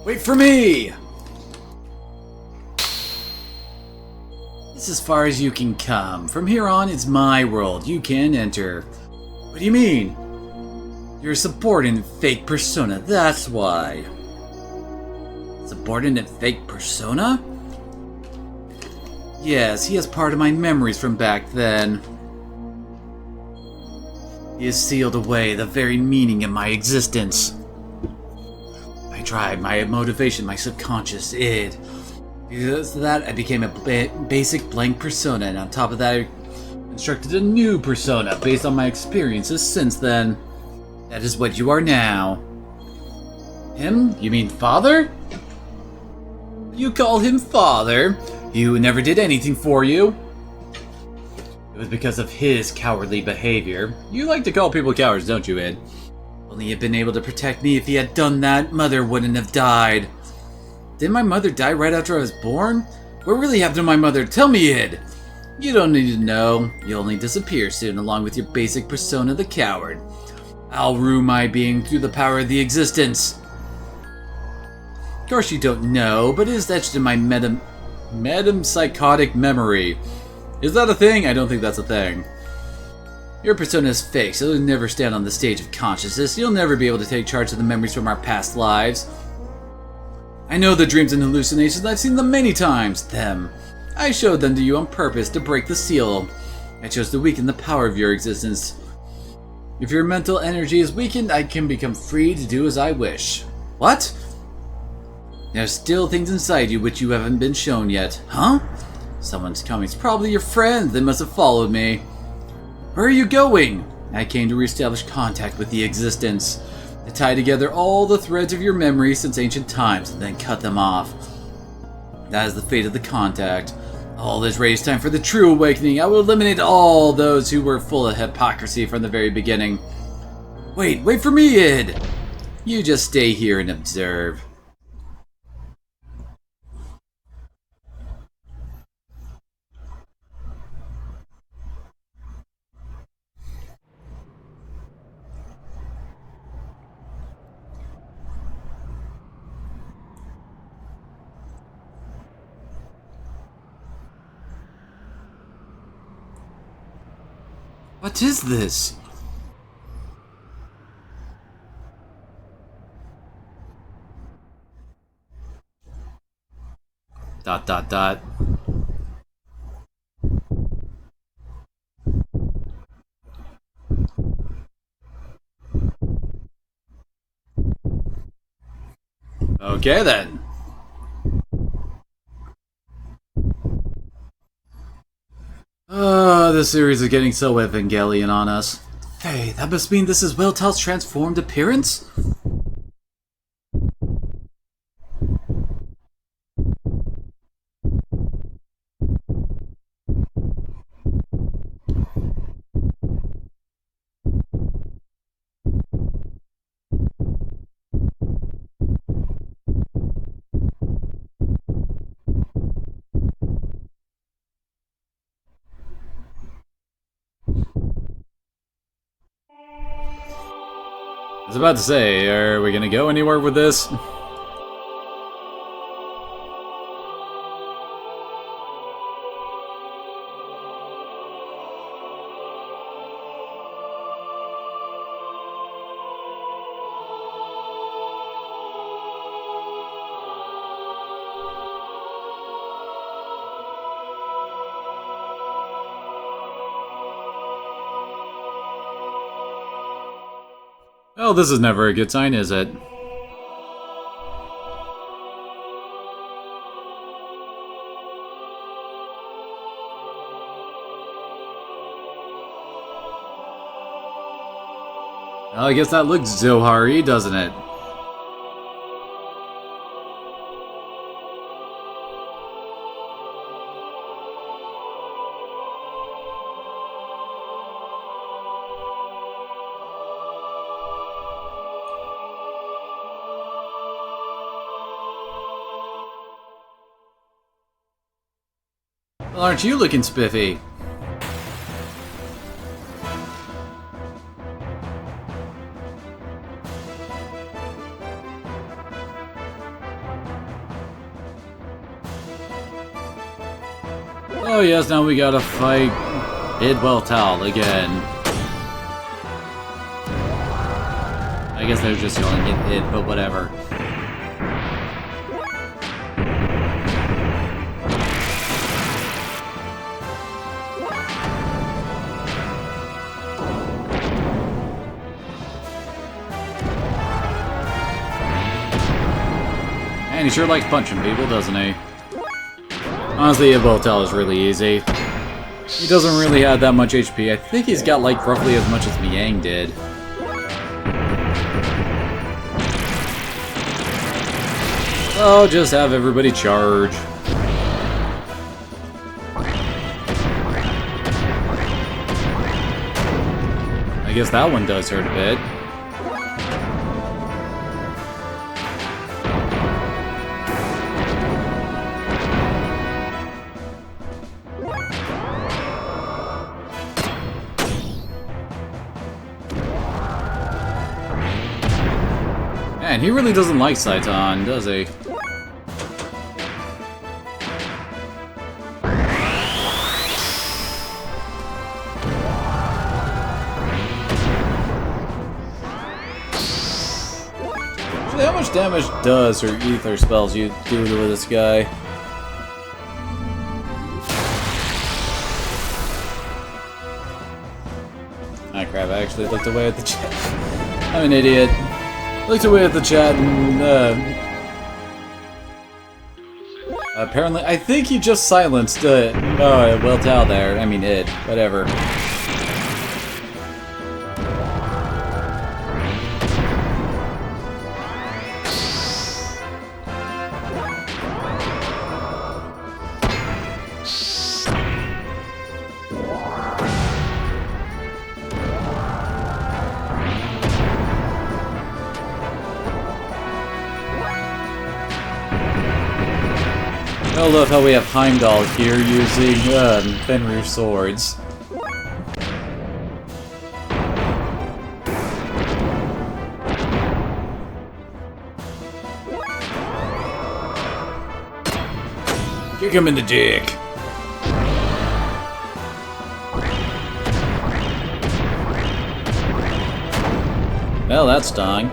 Wait for me! This is as far as you can come. From here on, it's my world. You can enter. What do you mean? You're a subordinate fake persona, that's why. Subordinate fake persona? Yes, he has part of my memories from back then. He has sealed away the very meaning of my existence. My drive, my motivation, my subconscious id. Because of that, I became a basic blank persona, and on top of that, I constructed a new persona based on my experiences since then. That is what you are now. Him? You mean father? You call him father? You never did anything for you. It was because of his cowardly behavior. You like to call people cowards, don't you, Ed? Only he had been able to protect me. If he had done that, Mother wouldn't have died. Didn't my mother die right after I was born? What really happened to my mother? Tell me, Ed! You don't need to know. You'll only disappear soon, along with your basic persona, the coward. I'll rue my being through the power of the existence. Of course you don't know, but it is etched in my metempsychotic memory. Is that a thing? I don't think that's a thing. Your persona is fake, so you'll never stand on the stage of consciousness. You'll never be able to take charge of the memories from our past lives. I know the dreams and hallucinations. I've seen them many times. Them. I showed them to you on purpose to break the seal. I chose to weaken the power of your existence. If your mental energy is weakened, I can become free to do as I wish. What? There's still things inside you which you haven't been shown yet. Huh? Someone's coming. It's probably your friend. They must have followed me. Where are you going? I came to reestablish contact with the existence. To tie together all the threads of your memory since ancient times and then cut them off. That is the fate of the contact. All is ready. It's time for the true awakening. I will eliminate all those who were full of hypocrisy from the very beginning. Wait for me, Id! You just stay here and observe. What is this? Dot dot dot. Okay then. The series is getting so Evangelion on us. Hey, that must mean this is Weltal's transformed appearance? I was about to say, are we gonna go anywhere with this? Well, this is never a good sign, is it? Well, I guess that looks Zohari, doesn't it? Well, aren't you looking spiffy? Oh yes, now we gotta fight Weltal again. I guess they're just yelling Id, but whatever. And he sure likes punching people, doesn't he? Honestly, Weltal is really easy. He doesn't really have that much HP. I think he's got like roughly as much as Miang did. So just have everybody charge. I guess that one does hurt a bit. Man, he really doesn't like Saitan, does he? Actually, I much damage does her ether spells you do to this guy? Ah crap, I actually looked away at the chat. I'm an idiot. Looked away at the chat and apparently, I think he just silenced Weltao there. I mean it, whatever. I love how we have Heimdall here using Fenrir swords. Kick him in the dick. Well, that's stung.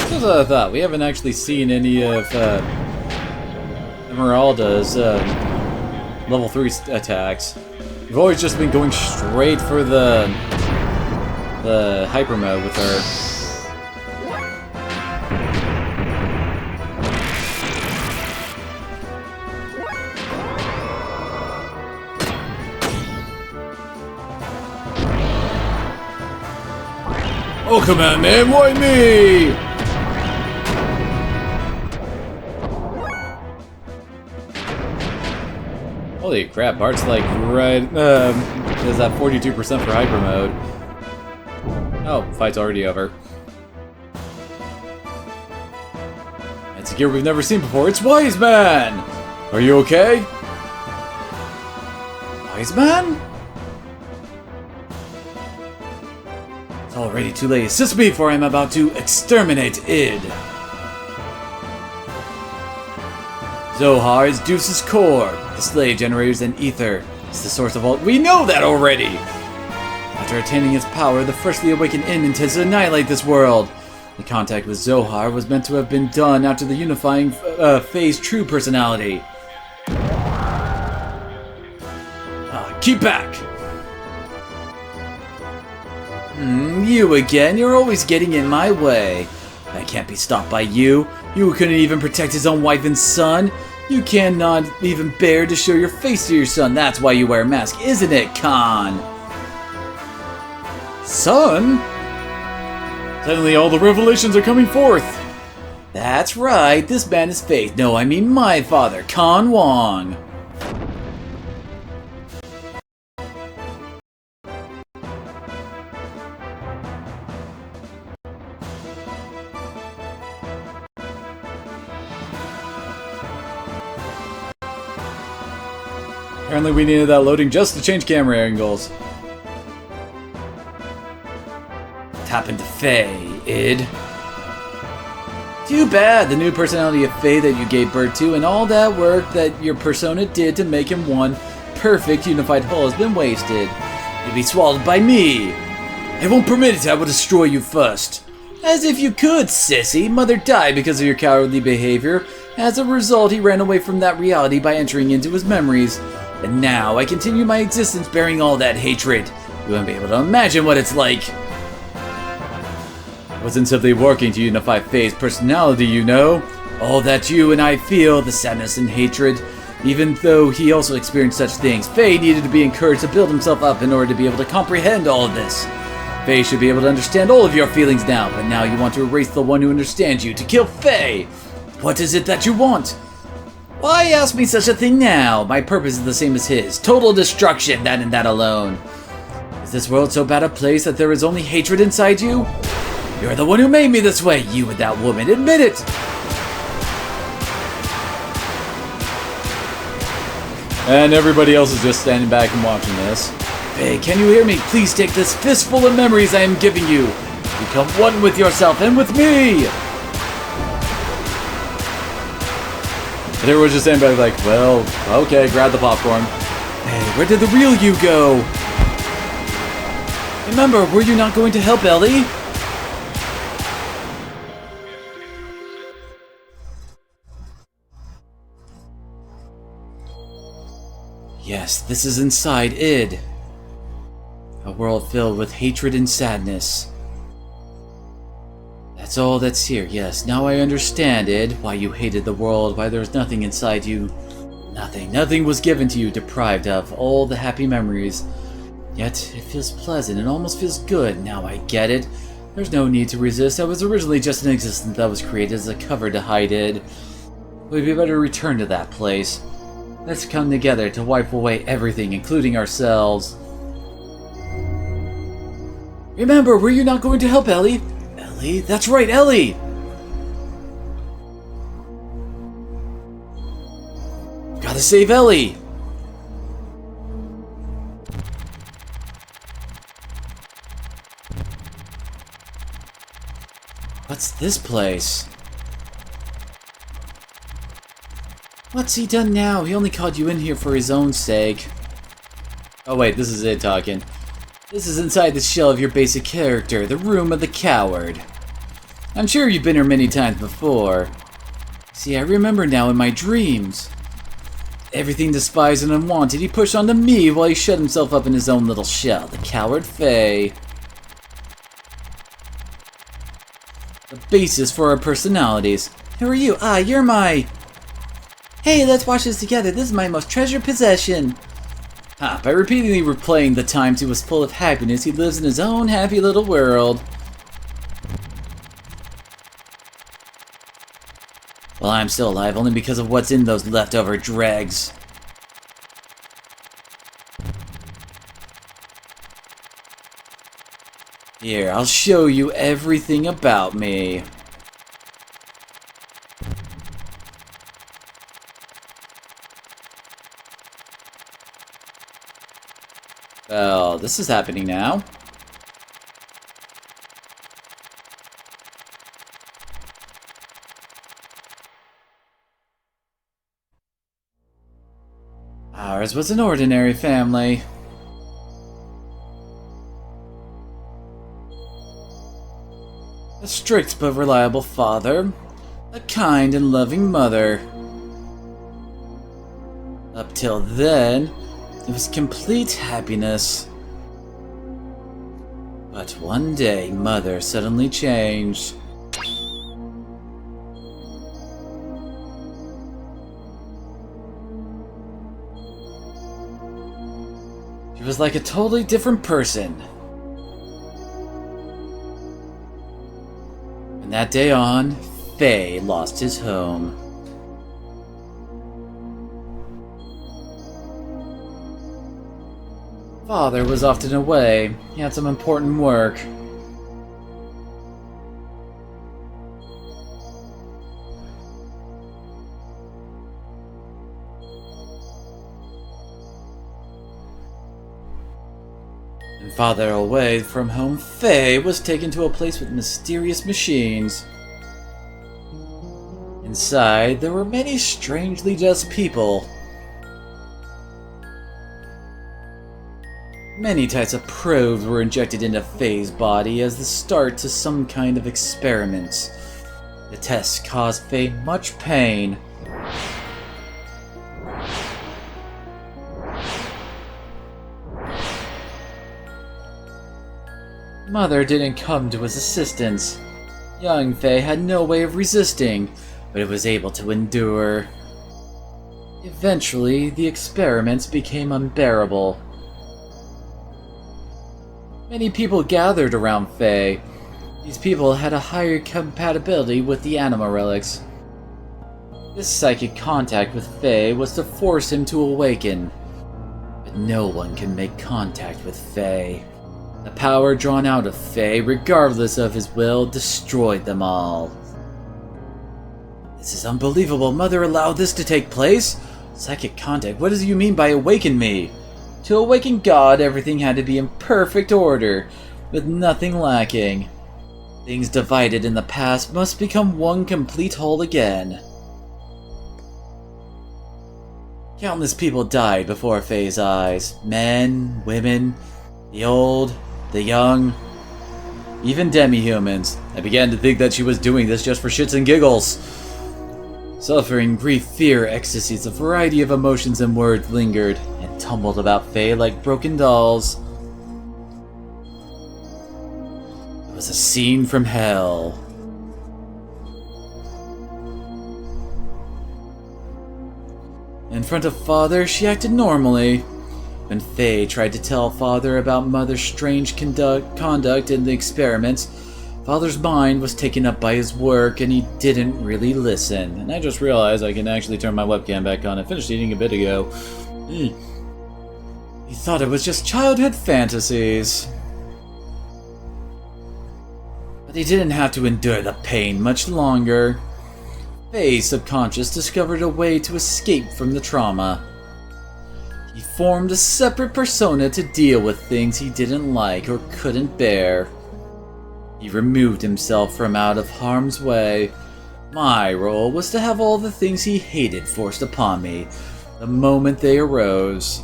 That's what I thought. We haven't actually seen any of Esmeralda's level 3 attacks. We've always just been going straight for the hyper mode with her. Oh, come on, man, why me? Holy crap, Bart's like right, is that 42% for hyper mode. Oh, fight's already over. It's a gear we've never seen before, it's Wise Man! Are you okay? Wise Man? It's already too late, assist me for I'm about to exterminate Id. Zohar is Deuce's core. The slave generators and ether. It's the source of all. We know that already! After attaining its power, the freshly awakened Id intends to annihilate this world. The contact with Zohar was meant to have been done after the unifying phase true personality. Keep back! You again? You're always getting in my way. I can't be stopped by you. You couldn't even protect his own wife and son. You cannot even bear to show your face to your son. That's why you wear a mask, isn't it, Khan? Son? Suddenly all the revelations are coming forth. That's right. This man is Faith. No, I mean my father, Khan Wong. Apparently we needed that loading just to change camera angles. What happened to Faye, Id? Too bad, the new personality of Faye that you gave birth to and all that work that your persona did to make him one perfect unified whole has been wasted. You'll be swallowed by me. I won't permit it, I will destroy you first. As if you could, sissy. Mother died because of your cowardly behavior. As a result, he ran away from that reality by entering into his memories. And now I continue my existence bearing all that hatred. You won't be able to imagine what it's like. I wasn't simply working to unify Faye's personality, you know. All that you and I feel, the sadness and hatred. Even though he also experienced such things, Faye needed to be encouraged to build himself up in order to be able to comprehend all of this. Faye should be able to understand all of your feelings now, but now you want to erase the one who understands you, to kill Faye. What is it that you want? Why ask me such a thing now? My purpose is the same as his. Total destruction, that and that alone. Is this world so bad a place that there is only hatred inside you? You're the one who made me this way, you and that woman, admit it! And everybody else is just standing back and watching this. Hey, can you hear me? Please take this fistful of memories I am giving you. Become one with yourself and with me! Everyone's just standing back like, well, okay, grab the popcorn. Hey, where did the real you go? Remember, were you not going to help Ellie? Yes, this is inside id. A world filled with hatred and sadness. That's all that's here, yes. Now I understand, id. Why you hated the world, why there's nothing inside you. Nothing. Nothing was given to you, deprived of all the happy memories. Yet, it feels pleasant and almost feels good. Now I get it. There's no need to resist. I was originally just an existence that was created as a cover to hide it. We'd be better return to that place. Let's come together to wipe away everything, including ourselves. Remember, were you not going to help Ellie? Ellie? That's right, Ellie! Gotta save Ellie! What's this place? What's he done now? He only called you in here for his own sake. Oh wait, this is it talking. This is inside the shell of your basic character, the room of the coward. I'm sure you've been here many times before. See, I remember now in my dreams. Everything despised and unwanted he pushed onto me while he shut himself up in his own little shell, the coward Faye. The basis for our personalities. Who are you? Ah, you're my... Hey, let's watch this together. This is my most treasured possession. Ah, by repeatedly replaying the times he was full of happiness, he lives in his own happy little world. Well, I'm still alive only because of what's in those leftover dregs. Here, I'll show you everything about me. Well, this is happening now. Ours was an ordinary family. A strict but reliable father. A kind and loving mother. Up till then, it was complete happiness. But one day, Mother suddenly changed. She was like a totally different person. And that day on, Faye lost his home. Father was often away. He had some important work. And Father away from home, Faye was taken to a place with mysterious machines. Inside, there were many strangely just people. Many types of probes were injected into Faye's body as the start to some kind of experiment. The tests caused Faye much pain. Mother didn't come to his assistance. Young Faye had no way of resisting, but it was able to endure. Eventually, the experiments became unbearable. Many people gathered around Faye. These people had a higher compatibility with the anima relics. This psychic contact with Faye was to force him to awaken. But no one can make contact with Faye. The power drawn out of Faye, regardless of his will, destroyed them all. This is unbelievable. Mother allowed this to take place? Psychic contact? What does you mean by awaken me? To awaken God, everything had to be in perfect order, with nothing lacking. Things divided in the past must become one complete whole again. Countless people died before Faye's eyes. Men, women, the old, the young, even demi-humans. I began to think that she was doing this just for shits and giggles. Suffering, grief, fear, ecstasies, a variety of emotions and words lingered and tumbled about Faye like broken dolls. It was a scene from hell. In front of Father, she acted normally. When Faye tried to tell Father about Mother's strange conduct in the experiments, Father's mind was taken up by his work and he didn't really listen. And I just realized I can actually turn my webcam back on. I finished eating a bit ago. He thought it was just childhood fantasies. But he didn't have to endure the pain much longer. Faye's subconscious discovered a way to escape from the trauma. He formed a separate persona to deal with things he didn't like or couldn't bear. He removed himself from out of harm's way. My role was to have all the things he hated forced upon me the moment they arose.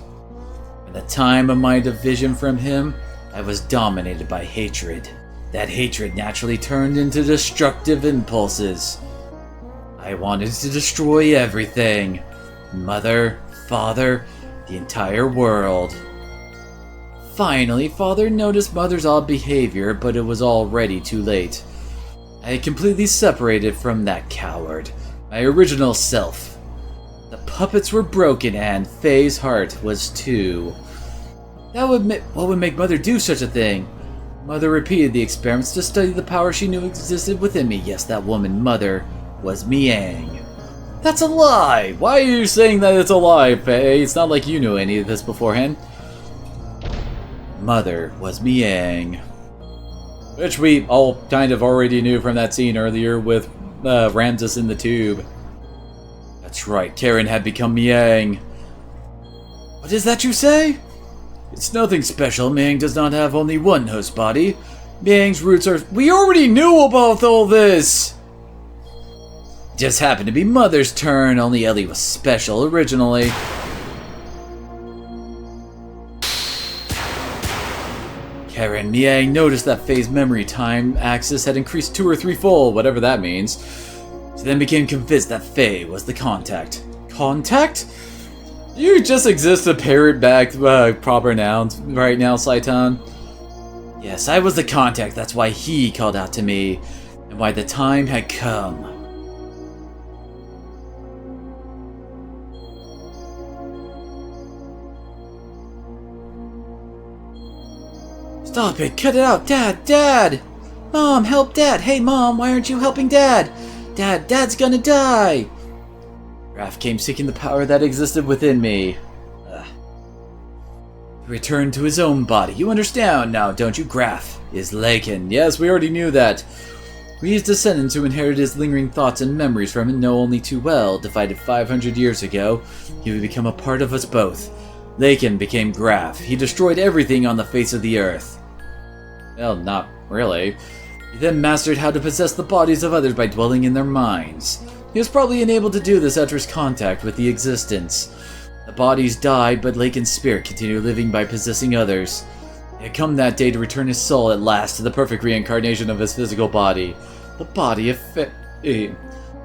At the time of my division from him, I was dominated by hatred. That hatred naturally turned into destructive impulses. I wanted to destroy everything. Mother, Father, the entire world. Finally, Father noticed Mother's odd behavior, but it was already too late. I had completely separated from that coward, my original self. The puppets were broken and Faye's heart was too. What would make Mother do such a thing? Mother repeated the experiments to study the power she knew existed within me. Yes, that woman, Mother, was Miang. That's a lie! Why are you saying that it's a lie, Faye? It's not like you knew any of this beforehand. Mother was Miang. Which we all kind of already knew from that scene earlier with Ramses in the tube. That's right, Karen had become Miang. What is that you say? It's nothing special. Miang does not have only one host body. Miang's roots are... We already knew about all this! It just happened to be Mother's turn, only Ellie was special originally. Karen Miang noticed that Faye's memory time axis had increased 2 or 3-fold, whatever that means. She then became convinced that Faye was the contact. Contact? You just exist to parrot back proper nouns right now, Saitan. Yes, I was the contact, that's why he called out to me, and why the time had come. Stop it! Cut it out! Dad! Dad! Mom, help Dad! Hey Mom, why aren't you helping Dad? Dad's gonna die! Raph came seeking the power that existed within me. He returned to his own body. You understand now, don't you? Graf is Lakin. Yes, we already knew that. We his descendants who inherited his lingering thoughts and memories from him know only too well, divided 500 years ago, he would become a part of us both. Lakin became Graf. He destroyed everything on the face of the earth. Well, not really. He then mastered how to possess the bodies of others by dwelling in their minds. He was probably enabled to do this after his contact with the existence. The bodies died, but Lakin's spirit continued living by possessing others. It had come that day to return his soul at last to the perfect reincarnation of his physical body. The body of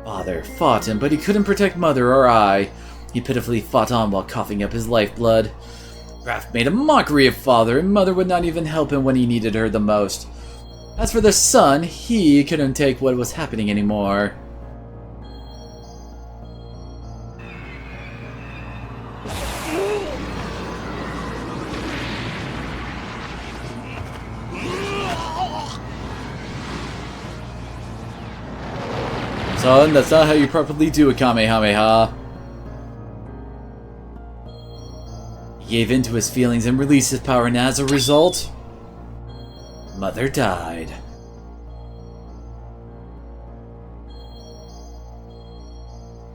Father fought him, but he couldn't protect Mother or I. He pitifully fought on while coughing up his lifeblood. Graf made a mockery of Father, and Mother would not even help him when he needed her the most. As for the son, he couldn't take what was happening anymore. Son, that's not how you properly do a Kamehameha. He gave in to his feelings and released his power, and as a result, Mother died.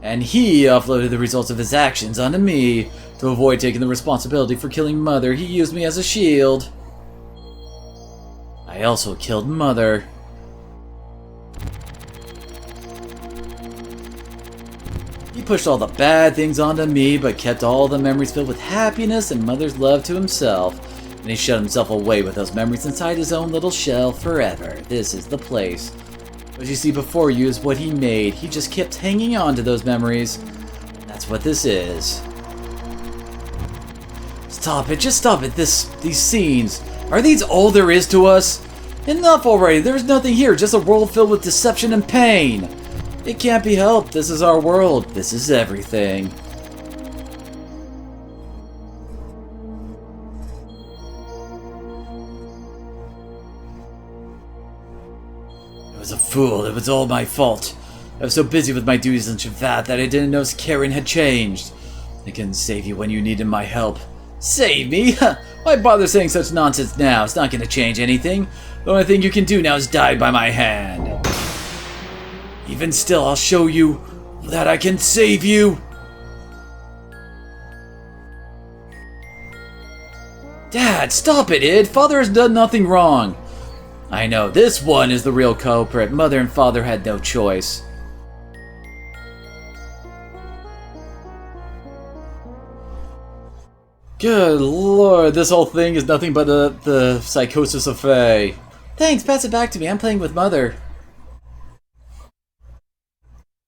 And he offloaded the results of his actions onto me. To avoid taking the responsibility for killing Mother, he used me as a shield. I also killed Mother. He pushed all the bad things onto me, but kept all the memories filled with happiness and mother's love to himself. And he shut himself away with those memories inside his own little shell forever. This is the place. What you see before you is what he made. He just kept hanging on to those memories. That's what this is. Stop it, just stop it. These scenes. Are these all there is to us? Enough already, there's nothing here, just a world filled with deception and pain. It can't be helped, this is our world, this is everything. I was a fool, it was all my fault. I was so busy with my duties in Shavat that I didn't notice Karen had changed. I couldn't save you when you needed my help. Save me? Why bother saying such nonsense now? It's not going to change anything. The only thing you can do now is die by my hand. Even still, I'll show you that I can save you. Dad, stop it, Id. Father has done nothing wrong. I know, this one is the real culprit. Mother and father had no choice. Good lord, this whole thing is nothing but the psychosis of Faye. Thanks, pass it back to me. I'm playing with Mother.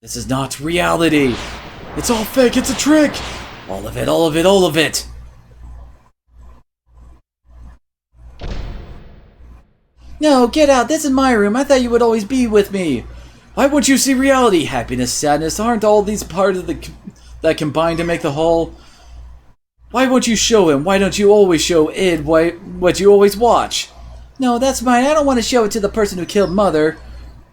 This is not reality. It's all fake, it's a trick. All of it, all of it, all of it. No, get out. This is my room. I thought you would always be with me. Why won't you see reality? Happiness, sadness, aren't all these parts of that combine to make the whole? Why won't you show him? Why don't you always show Id what you always watch? No, that's mine. I don't want to show it to the person who killed Mother.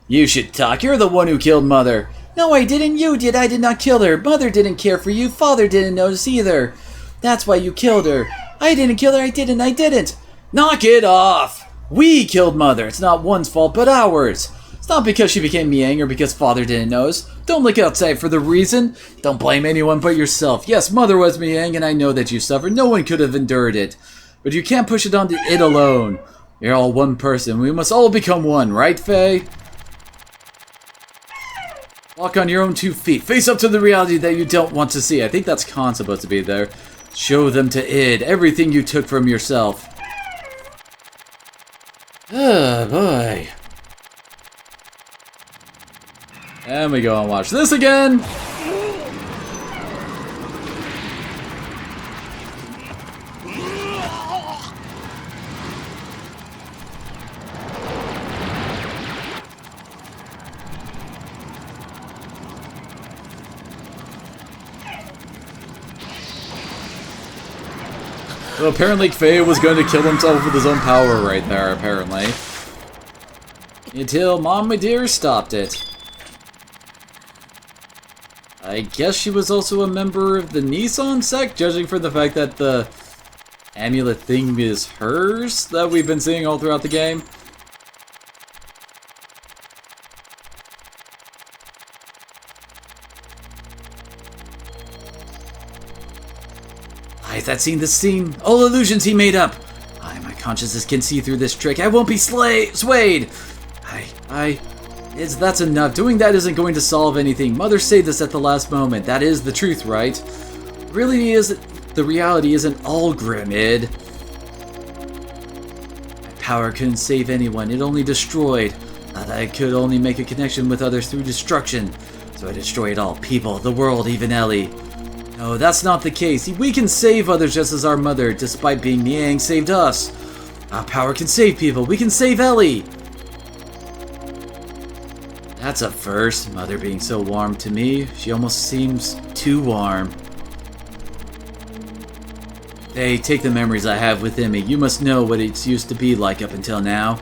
You should talk. You're the one who killed Mother. No, I didn't. You did. I did not kill her. Mother didn't care for you. Father didn't notice either. That's why you killed her. I didn't kill her. I didn't. Knock it off. We killed Mother. It's not one's fault, but ours. It's not because she became Miang or because Father didn't notice. Don't look outside for the reason. Don't blame anyone but yourself. Yes, Mother was Miang, and I know that you suffered. No one could have endured it. But you can't push it onto it alone. You're all one person. We must all become one, right, Faye? Walk on your own 2 feet. Face up to the reality that you don't want to see. I think that's Khan supposed to be there. Show them to Id everything you took from yourself. Oh, boy. And we go and watch this again. So apparently Faye was going to kill himself with his own power right there, apparently. Until Mama Dear stopped it. I guess she was also a member of the Nissan sect, judging from the fact that the amulet thing is hers that we've been seeing all throughout the game. Eyes that seen this scene, all illusions he made up. My consciousness can see through this trick. I won't be swayed. That's enough. Doing that isn't going to solve anything. Mother saved us at the last moment. That is the truth, right? The reality isn't all grim, Id. My power couldn't save anyone. It only destroyed. I could only make a connection with others through destruction. So I destroyed all people, the world, even Ellie. No, that's not the case. We can save others just as our mother, despite being Niang, saved us. Our power can save people. We can save Ellie. That's a first, Mother being so warm to me. She almost seems too warm. Hey, take the memories I have within me. You must know what it's used to be like up until now.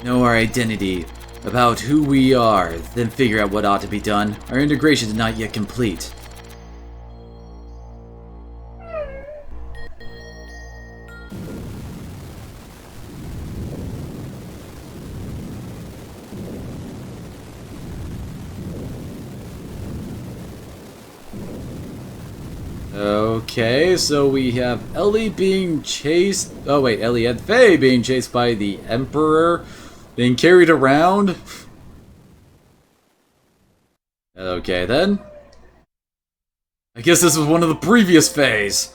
Know our identity, about who we are, then figure out what ought to be done. Our integration is not yet complete. Okay, so we have Ellie being chased... Oh wait, Ellie and Faye being chased by the Emperor, being carried around. Okay then. I guess this was one of the previous phase.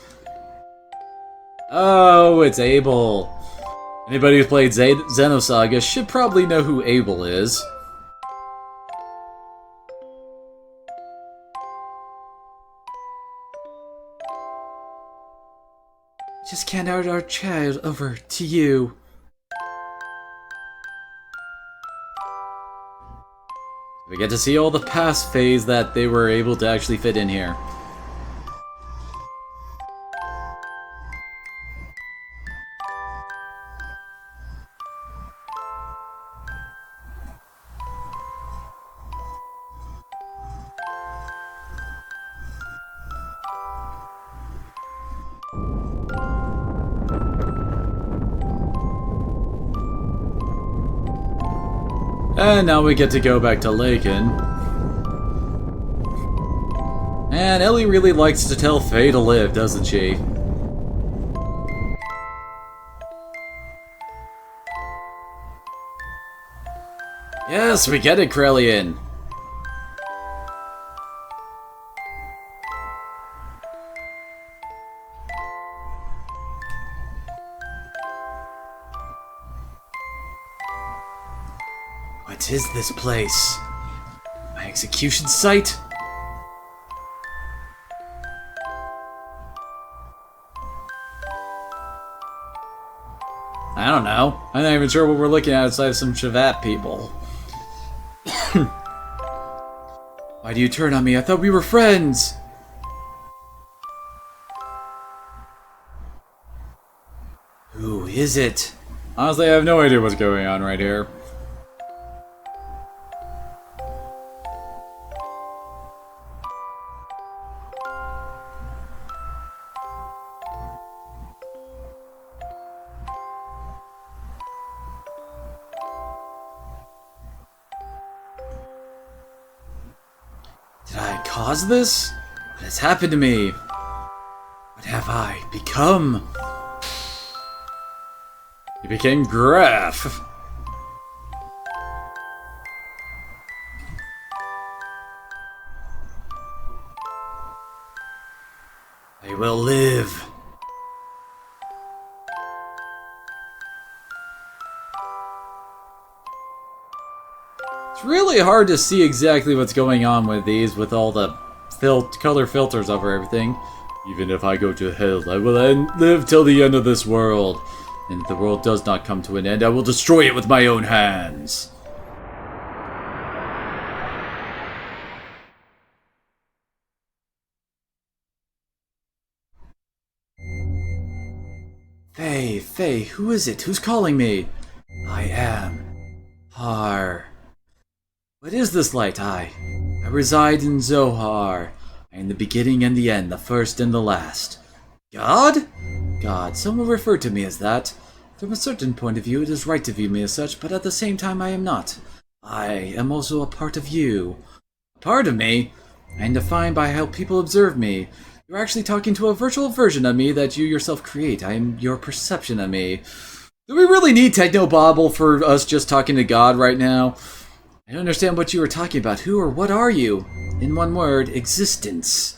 Oh, it's Abel. Anybody who's played Xenosaga should probably know who Abel is. Just can't out our child over to you. We get to see all the past phase that they were able to actually fit in here. And now we get to go back to Laken. And Ellie really likes to tell Faye to live, doesn't she? Yes, we get it, Krellian. What is this place? My execution site? I don't know. I'm not even sure what we're looking at outside of some Shavat people. Why do you turn on me? I thought we were friends! Who is it? Honestly, I have no idea what's going on right here. Did I cause this? What has happened to me? What have I become? You became Graf. I will live. It's really hard to see exactly what's going on with these, with all the color filters over everything. Even if I go to hell, I will live till the end of this world. And if the world does not come to an end, I will destroy it with my own hands. Faye, who is it? Who's calling me? I am Har. What is this light? I reside in Zohar. I am the beginning and the end, the first and the last. God? God, some will refer to me as that. From a certain point of view, it is right to view me as such, but at the same time I am not. I am also a part of you. A part of me? I am defined by how people observe me. You're actually talking to a virtual version of me that you yourself create. I am your perception of me. Do we really need Technobabble for us just talking to God right now? I don't understand what you were talking about. Who or what are you? In one word, existence.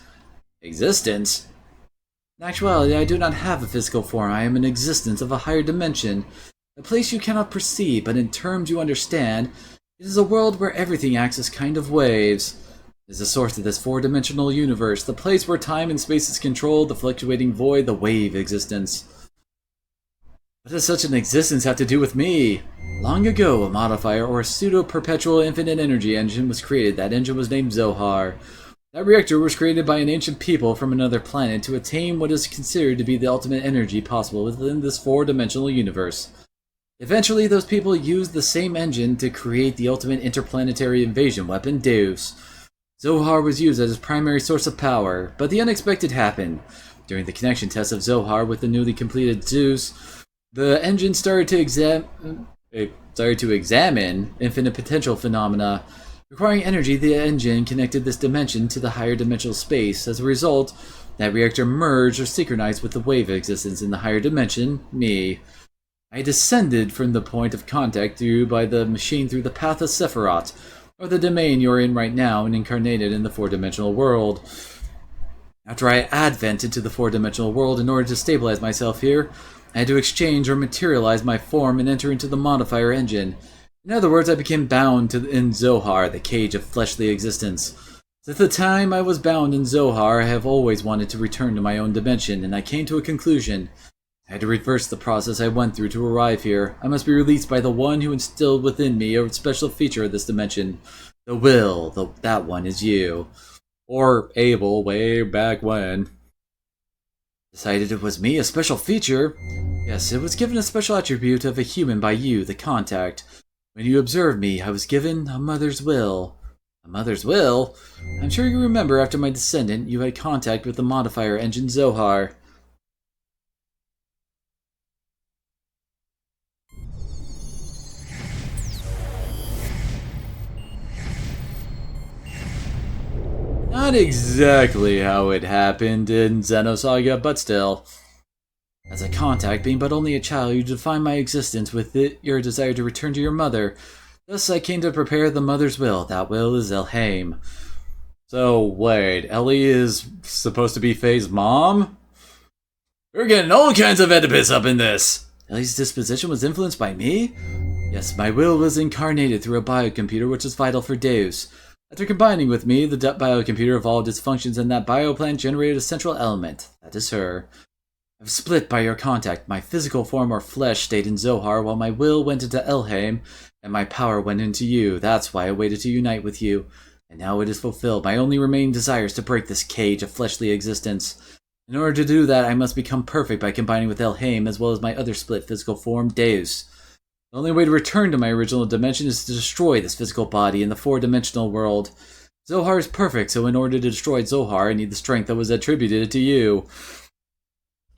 Existence? In actuality, I do not have a physical form. I am an existence of a higher dimension. A place you cannot perceive, but in terms you understand. It is a world where everything acts as kind of waves. It is the source of this four-dimensional universe, the place where time and space is controlled, the fluctuating void, the wave existence. What does such an existence have to do with me? Long ago, a modifier or a pseudo-perpetual infinite energy engine was created. That engine was named Zohar. That reactor was created by an ancient people from another planet to attain what is considered to be the ultimate energy possible within this four-dimensional universe. Eventually, those people used the same engine to create the ultimate interplanetary invasion weapon, Deus. Zohar was used as its primary source of power, but the unexpected happened. During the connection test of Zohar with the newly completed Zeus, the engine started to examine infinite potential phenomena. Requiring energy, the engine connected this dimension to the higher dimensional space. As a result, that reactor merged or synchronized with the wave existence in the higher dimension, me. I descended from the point of contact by the machine through the path of Sephiroth, or the domain you're in right now, and incarnated in the four-dimensional world. After I advented to the four-dimensional world in order to stabilize myself here, I had to exchange or materialize my form and enter into the modifier engine. In other words, I became bound in Zohar, the cage of fleshly existence. Since the time I was bound in Zohar, I have always wanted to return to my own dimension, and I came to a conclusion. I had to reverse the process I went through to arrive here. I must be released by the one who instilled within me a special feature of this dimension. The will. That one is you. Or Abel, way back when. Decided it was me, a special feature? Yes, it was given a special attribute of a human by you, the contact. When you observed me, I was given a mother's will. A mother's will? I'm sure you remember after my descendant, you had contact with the modifier engine Zohar. Not exactly how it happened in Xenosaga, but still. As a contact, being but only a child, you defined my existence with your desire to return to your mother. Thus I came to prepare the mother's will. That will is Elhaim. So, wait, Ellie is supposed to be Faye's mom? We're getting all kinds of Oedipus up in this! Ellie's disposition was influenced by me? Yes, my will was incarnated through a biocomputer which is vital for Deus. After combining with me, the biocomputer evolved its functions and that bioplant generated a central element. That is her. I've split by your contact. My physical form or flesh stayed in Zohar while my will went into Elhaim and my power went into you. That's why I waited to unite with you. And now it is fulfilled. My only remaining desire is to break this cage of fleshly existence. In order to do that, I must become perfect by combining with Elhaim as well as my other split physical form, Deus. The only way to return to my original dimension is to destroy this physical body in the four-dimensional world. Zohar is perfect, so in order to destroy Zohar, I need the strength that was attributed to you.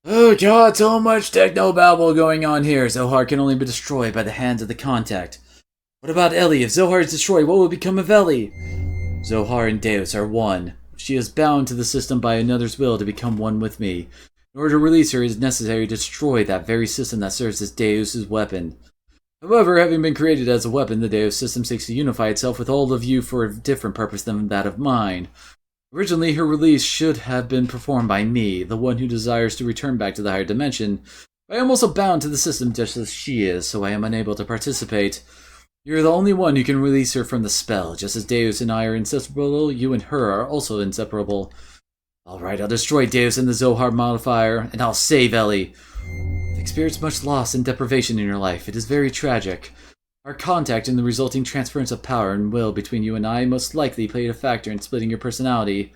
Oh god, so much techno-babble going on here. Zohar can only be destroyed by the hands of the contact. What about Ellie? If Zohar is destroyed, what will become of Ellie? Zohar and Deus are one. She is bound to the system by another's will to become one with me. In order to release her, it is necessary to destroy that very system that serves as Deus' weapon. However, having been created as a weapon, the Deus system seeks to unify itself with all of you for a different purpose than that of mine. Originally, her release should have been performed by me, the one who desires to return back to the higher dimension. I am also bound to the system just as she is, so I am unable to participate. You're the only one who can release her from the spell. Just as Deus and I are inseparable, you and her are also inseparable. Alright, I'll destroy Deus and the Zohar modifier, and I'll save Ellie. You've experienced much loss and deprivation in your life. It is very tragic. Our contact and the resulting transference of power and will between you and I most likely played a factor in splitting your personality.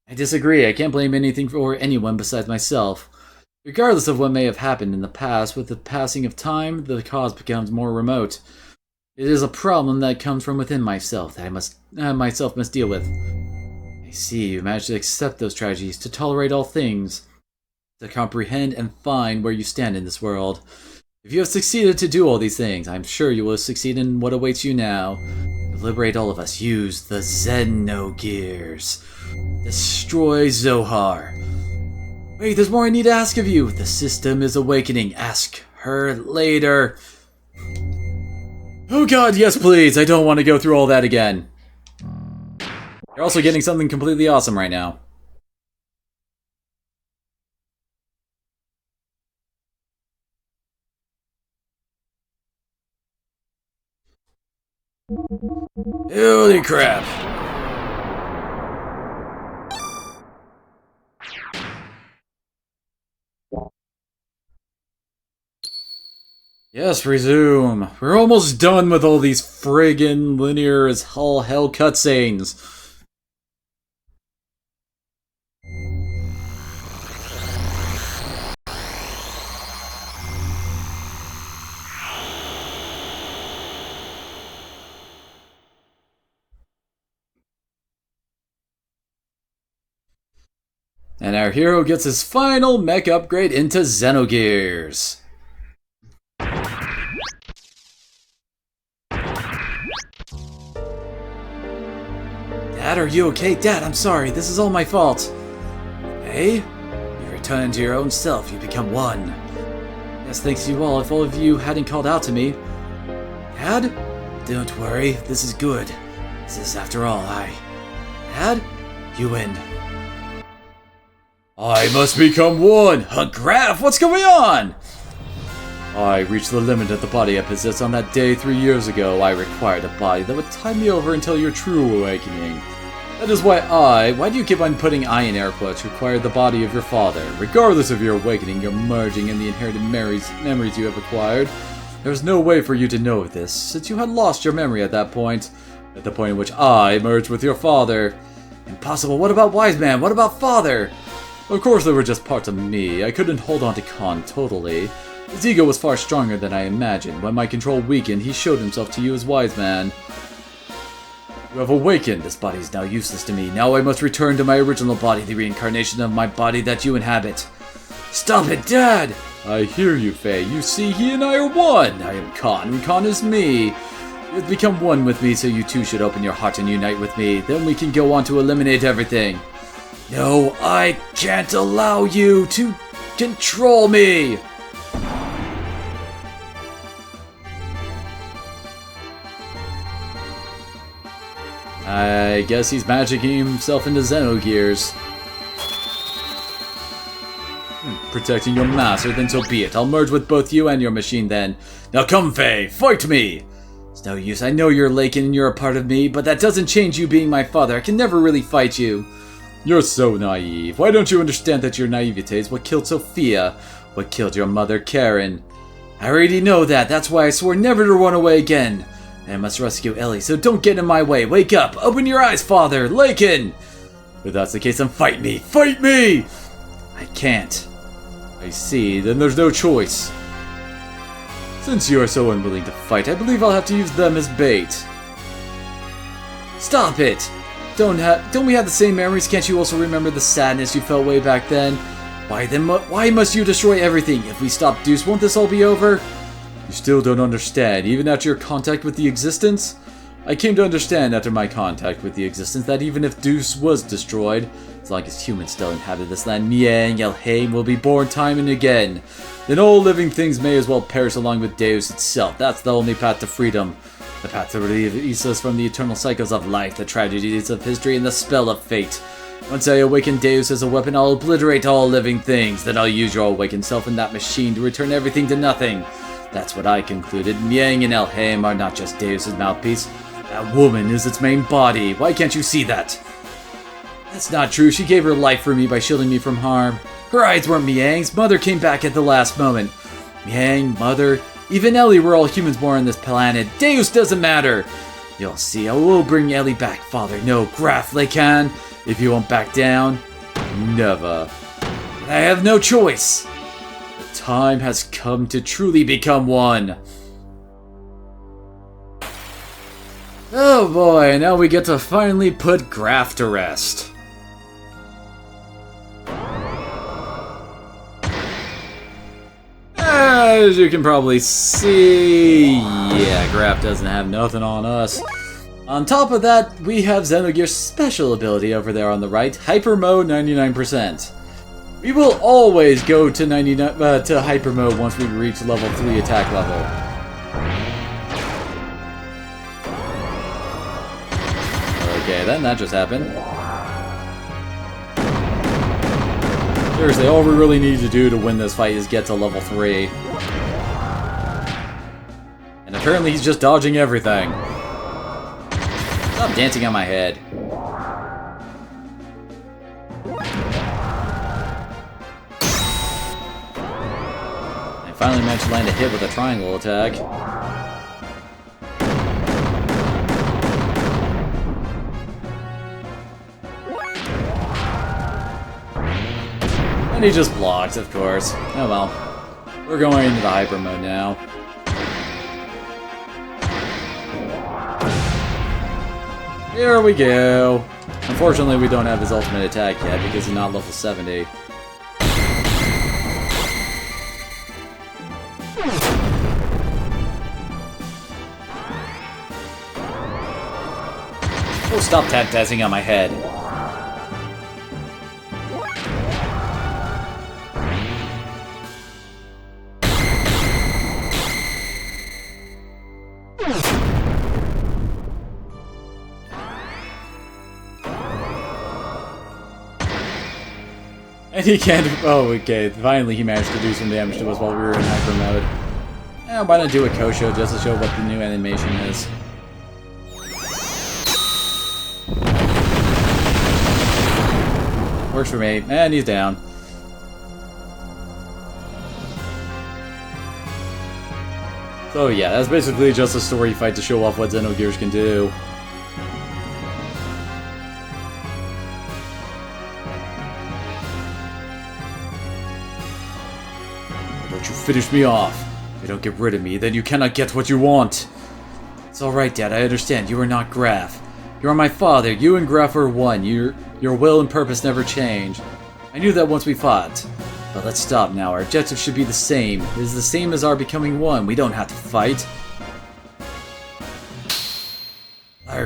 I disagree. I can't blame anything or anyone besides myself. Regardless of what may have happened in the past, with the passing of time, the cause becomes more remote. It is a problem that comes from within myself that I myself must deal with. I see you managed to accept those tragedies, to tolerate all things, to comprehend and find where you stand in this world. If you have succeeded to do all these things, I'm sure you will succeed in what awaits you now. To liberate all of us, use the Xenogears. Destroy Zohar. Wait, there's more I need to ask of you. The system is awakening. Ask her later. Oh god, yes please. I don't want to go through all that again. You're also getting something completely awesome right now. Holy crap! Yes, resume. We're almost done with all these friggin' linear as all hell cutscenes. And our hero gets his final mech upgrade into Xenogears. Dad, are you okay? Dad, I'm sorry. This is all my fault. Hey? You return to your own self. You become one. Yes, thanks to you all. If all of you hadn't called out to me... Dad? Don't worry. This is good. This is, after all, Dad? You win. I must become one! A graph? What's going on? I reached the limit of the body I possessed on that day 3 years ago. I required a body that would tide me over until your true awakening. That is why do you keep on putting I in air quotes, required the body of your father? Regardless of your awakening, you're merging in the inherited memories you have acquired. There's no way for you to know this, since you had lost your memory at that point. At the point in which I merged with your father. Impossible. What about Wise Man? What about Father? Of course they were just parts of me. I couldn't hold on to Khan totally. His ego was far stronger than I imagined. When my control weakened, he showed himself to you as Wise Man. You have awakened. This body is now useless to me. Now I must return to my original body, the reincarnation of my body that you inhabit. Stop it, Dad! I hear you, Faye. You see, he and I are one. I am Khan, and Khan is me. You have become one with me, so you too should open your heart and unite with me. Then we can go on to eliminate everything. No, I can't allow you to control me! I guess he's magicking himself into Xenogears. Protecting your master, then so be it. I'll merge with both you and your machine then. Now come, Faye, fight me! It's no use, I know you're Lakin and you're a part of me, but that doesn't change you being my father. I can never really fight you. You're so naive. Why don't you understand that your naivete is what killed Sophia? What killed your mother, Karen? I already know that. That's why I swore never to run away again. And I must rescue Ellie, so don't get in my way. Wake up! Open your eyes, Father! Lakin! If that's the case, then fight me! Fight me! I can't. I see. Then there's no choice. Since you are so unwilling to fight, I believe I'll have to use them as bait. Stop it! Don't we have the same memories? Can't you also remember the sadness you felt way back then? Why must you destroy everything? If we stop Deuce, won't this all be over? You still don't understand, even after your contact with the Existence? I came to understand after my contact with the Existence that even if Deuce was destroyed, as long as humans still inhabit this land, Miang Elhaim will be born time and again. Then all living things may as well perish along with Deus itself. That's the only path to freedom. The path to release us from the eternal cycles of life, the tragedies of history, and the spell of fate. Once I awaken Deus as a weapon, I'll obliterate all living things. Then I'll use your awakened self in that machine to return everything to nothing. That's what I concluded. Miang and Elhaim are not just Deus' mouthpiece. That woman is its main body. Why can't you see that? That's not true. She gave her life for me by shielding me from harm. Her eyes weren't Miang's. Mother came back at the last moment. Miang, Mother, even Ellie were all humans born on this planet. Deus doesn't matter. You'll see. I will bring Ellie back, Father. No, Graf Lakan. If you won't back down, never. But I have no choice. The time has come to truly become one. Oh boy, now we get to finally put Graf to rest. As you can probably see, yeah, Graf doesn't have nothing on us. On top of that, we have Xenogears' special ability over there on the right, Hyper Mode 99%. We will always go to to Hyper Mode once we reach level 3 attack level. Okay, then that just happened. Seriously, all we really need to do to win this fight is get to level 3. And apparently he's just dodging everything. Stop dancing on my head. I finally managed to land a hit with a triangle attack. And he just blocks, of course. Oh well. We're going into the hyper mode now. Here we go. Unfortunately, we don't have his ultimate attack yet because he's not level 70. Oh, stop tap-dancing on my head. And he can't... Oh, okay. Finally he managed to do some damage to us while we were in hyper mode. Why not do a Kosho just to show what the new animation is? Works for me. And he's down. So yeah, that's basically just a story fight to show off what Xenogears can do. Don't you finish me off. If you don't get rid of me, then you cannot get what you want. It's alright, Dad, I understand. You are not Graf. You are my father. You and Graf are one. Your will and purpose never change. I knew that once we fought. But let's stop now. Our objective should be the same. It is the same as our becoming one. We don't have to fight.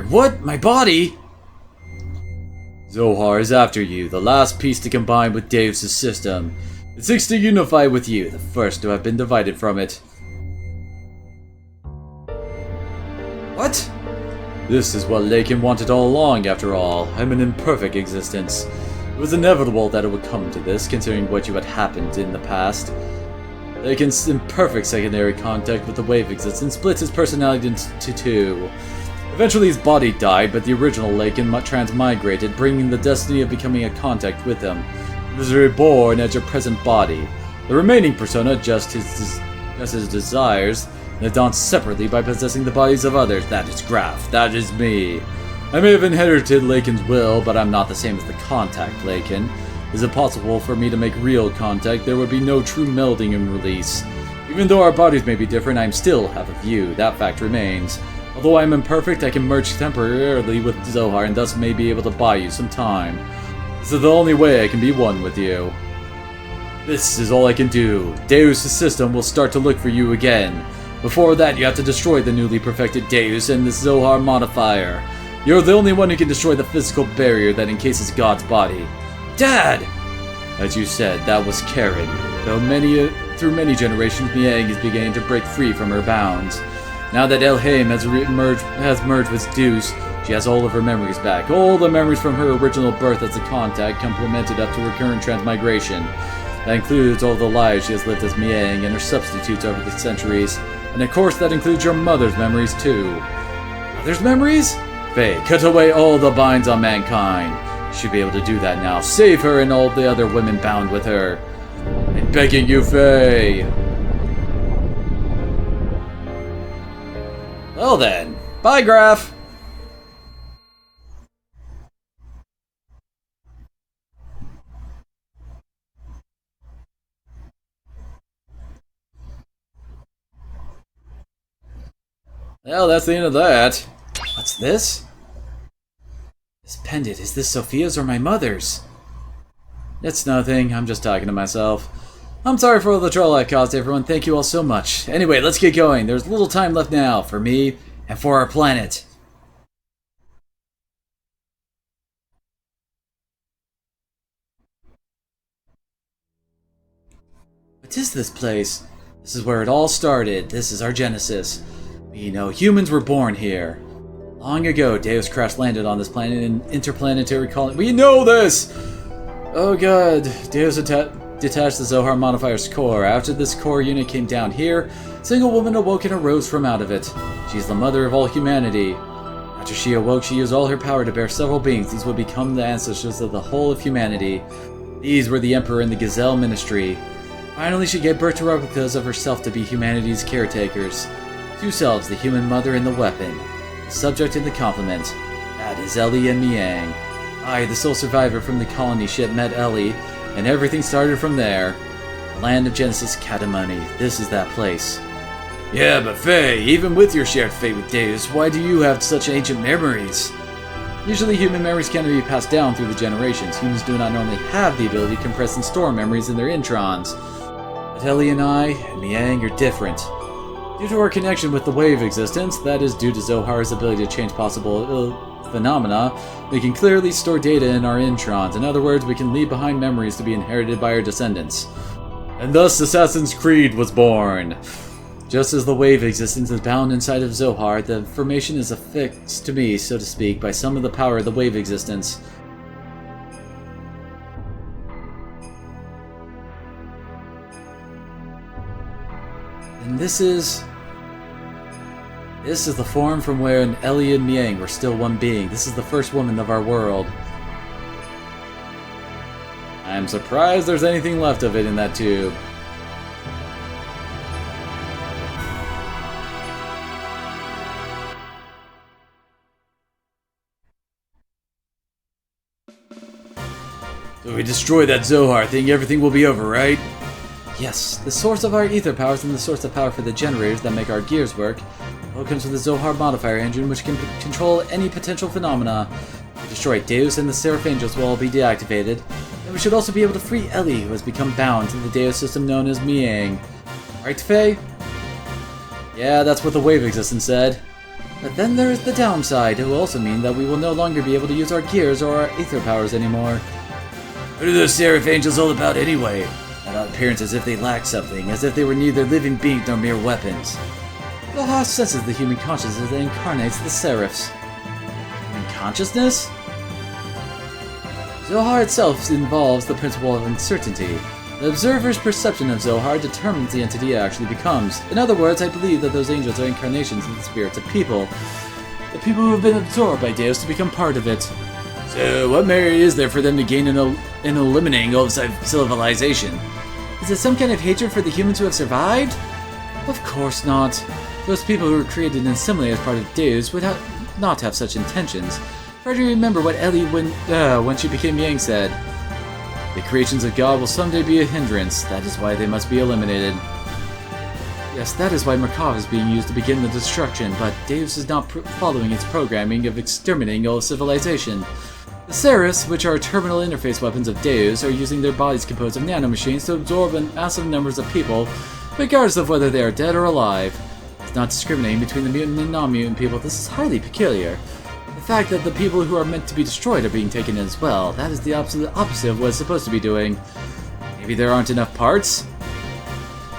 What? My body? Zohar is after you, the last piece to combine with Deus' system. It seeks to unify with you, the first to have been divided from it. What? This is what Lakin wanted all along, after all. I'm an imperfect existence. It was inevitable that it would come to this, considering what you had happened in the past. Lakin's imperfect secondary contact with the wave existence splits his personality into two. Eventually his body died, but the original Lakin transmigrated, bringing the destiny of becoming a contact with him. He was reborn as your present body. The remaining persona, just his desires, lived on separately by possessing the bodies of others. That is Graf. That is me. I may have inherited Lakin's will, but I'm not the same as the contact Lakin. Is it possible for me to make real contact? There would be no true melding and release. Even though our bodies may be different, I still have a view. That fact remains. Although I am imperfect, I can merge temporarily with Zohar and thus may be able to buy you some time. This is the only way I can be one with you. This is all I can do. Deus' system will start to look for you again. Before that, you have to destroy the newly perfected Deus and the Zohar modifier. You're the only one who can destroy the physical barrier that encases God's body. Dad! As you said, that was Karen. Though through many generations, Miang is beginning to break free from her bounds. Now that Elhaim has merged with Deus, she has all of her memories back. All the memories from her original birth as a contact, complemented up to her current transmigration. That includes all the lives she has lived as Miang and her substitutes over the centuries. And of course that includes your mother's memories too. Mother's memories? Faye, cut away all the binds on mankind. You should be able to do that now. Save her and all the other women bound with her. I'm begging you, Faye. Well then, bye Graf. Well, that's the end of that. What's this? This pendant, is this Sophia's or my mother's? It's nothing, I'm just talking to myself. I'm sorry for all the trouble I caused everyone, thank you all so much. Anyway, let's get going. There's little time left now, for me, and for our planet. What is this place? This is where it all started. This is our genesis. We know humans were born here. Long ago, Deus crash landed on this planet in interplanetary colony. We know this! Oh god. Deus detached the Zohar modifier's core. After this core unit came down here, a single woman awoke and arose from out of it. She's the mother of all humanity. After she awoke, she used all her power to bear several beings. These would become the ancestors of the whole of humanity. These were the Emperor and the Gazelle Ministry. Finally, she gave birth to replicas of herself to be humanity's caretakers. Two selves, the human mother and the weapon. The subject and the complement. That is Ellie and Miang. I, the sole survivor from the colony ship, met Ellie, and everything started from there. The land of Genesis Katamani. This is that place. Yeah, but Faye, even with your shared fate with Deus, why do you have such ancient memories? Usually human memories can be passed down through the generations. Humans do not normally have the ability to compress and store memories in their introns. But Ellie and I, and Miang, are different. Due to our connection with the wave existence, that is due to Zohar's ability to change possible phenomena, we can clearly store data in our introns. In other words, we can leave behind memories to be inherited by our descendants. And thus Assassin's Creed was born. Just as the wave existence is bound inside of Zohar, the information is affixed to me, so to speak, by some of the power of the wave existence. And this is the form from where Ellie and Miang were still one being. This is the first woman of our world. I'm surprised there's anything left of it in that tube. So we destroy that Zohar thing, everything will be over, right? Yes, the source of our ether powers and the source of power for the generators that make our gears work all comes from the Zohar modifier engine, which can control any potential phenomena. We destroy Deus and the Seraph Angels will all be deactivated. And we should also be able to free Ellie, who has become bound to the Deus system known as Miang. Right, Faye? Yeah, that's what the wave existence said. But then there is the downside. It will also mean that we will no longer be able to use our gears or our ether powers anymore. What are those Seraph Angels all about anyway? About appearance as if they lacked something, as if they were neither living beings nor mere weapons. The Haas senses the human consciousness that incarnates the Seraphs. Human consciousness? Zohar itself involves the principle of uncertainty. The observer's perception of Zohar determines the entity it actually becomes. In other words, I believe that those angels are incarnations of the spirits of people. The people who have been absorbed by Deus to become part of it. So, what merit is there for them to gain in eliminating all of civilization? Is it some kind of hatred for the humans who have survived? Of course not. Those people who were created and assimilated as part of Deus would not have such intentions. Try to remember what Ellie, when she became Yang, said. The creations of God will someday be a hindrance. That is why they must be eliminated. Yes, that is why Merkava is being used to begin the destruction, but Deus is not following its programming of exterminating all civilization. The Seraphs, which are terminal interface weapons of Deus, are using their bodies composed of nanomachines to absorb massive numbers of people, regardless of whether they are dead or alive. It's not discriminating between the mutant and non-mutant people. This is highly peculiar. The fact that the people who are meant to be destroyed are being taken in as well, that is the opposite of what it's supposed to be doing. Maybe there aren't enough parts?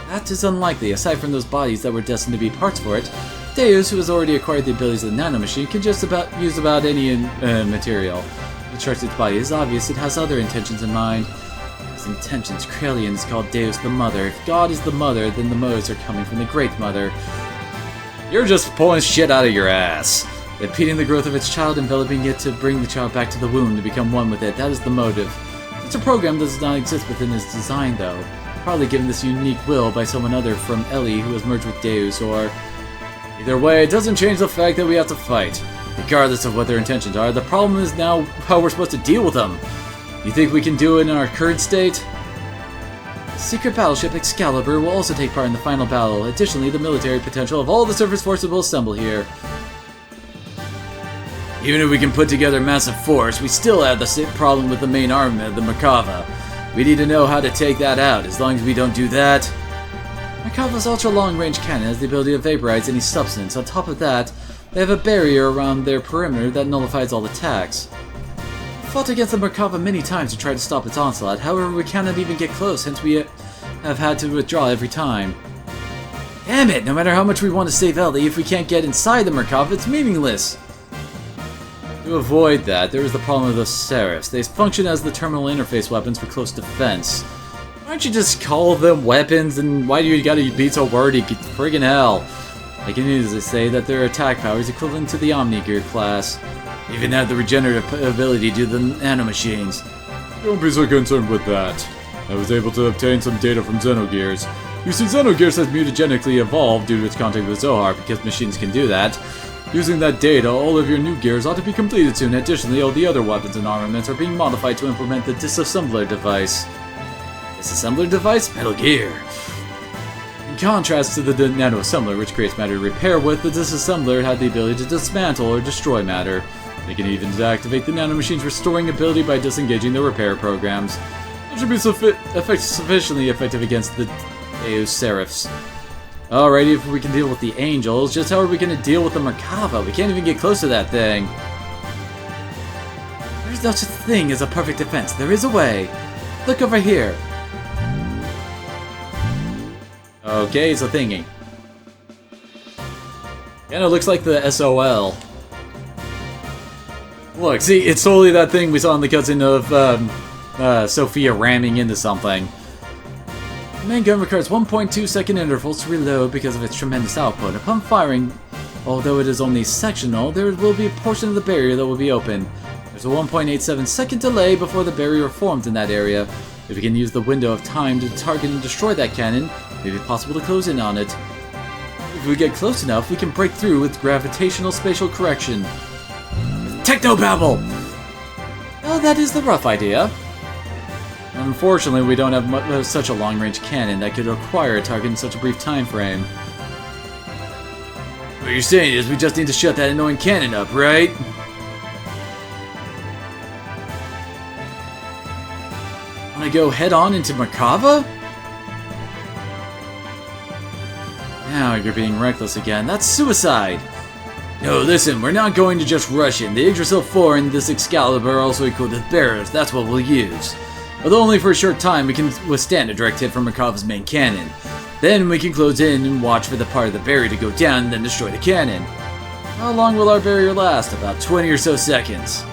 That is unlikely. Aside from those bodies that were destined to be parts for it, Deus, who has already acquired the abilities of the nanomachine, can just use about any material. It charts its body is obvious, it has other intentions in mind. His intentions, Krelian is called Deus the Mother. If God is the mother, then the motives are coming from the Great Mother. You're just pulling shit out of your ass. Impeding the growth of its child, enveloping it to bring the child back to the womb, to become one with it, that is the motive. Such a program does not exist within its design, though. Probably given this unique will by someone other from Ellie who has merged with Deus, or... Either way, it doesn't change the fact that we have to fight. Regardless of what their intentions are, the problem is now how we're supposed to deal with them. You think we can do it in our current state? The secret battleship Excalibur will also take part in the final battle. Additionally, the military potential of all the surface forces will assemble here. Even if we can put together a massive force, we still have the same problem with the main armament, the Merkava. We need to know how to take that out. As long as we don't do that... Merkava's ultra-long-range cannon has the ability to vaporize any substance. On top of that, they have a barrier around their perimeter that nullifies all attacks. We fought against the Merkava many times to try to stop its onslaught, however we cannot even get close, hence we have had to withdraw every time. Damn it! No matter how much we want to save Ellie, if we can't get inside the Merkava, it's meaningless! To avoid that, there is the problem of the Seraphs. They function as the terminal interface weapons for close defense. Why don't you just call them weapons, and why do you gotta be so wordy? Friggin' hell. I can easily say that their attack power is equivalent to the Omni-Gear class. They even have the regenerative ability to the nanomachines. Don't be so concerned with that. I was able to obtain some data from Xenogears. You see, Xenogears has mutagenically evolved due to its contact with Zohar, because machines can do that. Using that data, all of your new gears ought to be completed soon. Additionally, all the other weapons and armaments are being modified to implement the disassembler device. Disassembler device? Metal Gear. In contrast to the nanoassembler, which creates matter to repair with, the disassembler had the ability to dismantle or destroy matter. They can even deactivate the nanomachine's restoring ability by disengaging the repair programs. It should be sufficiently effective against the Deus Seraphs. Alrighty, if we can deal with the angels, just how are we going to deal with the Merkava? We can't even get close to that thing. There's no such thing as a perfect defense. There is a way. Look over here. Okay, it's a thingy. Kinda looks like the SOL. Look, see, it's totally that thing we saw in the cutscene of Sophia ramming into something. The main gun requires 1.2 second intervals to reload because of its tremendous output. Upon firing, although it is only sectional, there will be a portion of the barrier that will be open. There's a 1.87 second delay before the barrier forms in that area. If we can use the window of time to target and destroy that cannon, it may be possible to close in on it. If we get close enough, we can break through with gravitational spatial correction. Technobabble! Well, that is the rough idea. Unfortunately, we don't have such a long-range cannon that could acquire a target in such a brief time frame. What you're saying is we just need to shut that annoying cannon up, right? Wanna go head-on into Merkava? Now you're being reckless again. That's suicide! No, listen, we're not going to just rush in. The Yggdrasil 4 and this Excalibur are also equipped with barriers. That's what we'll use. Although only for a short time, we can withstand a direct hit from Merkava's main cannon. Then we can close in and watch for the part of the barrier to go down and then destroy the cannon. How long will our barrier last? About 20 or so seconds.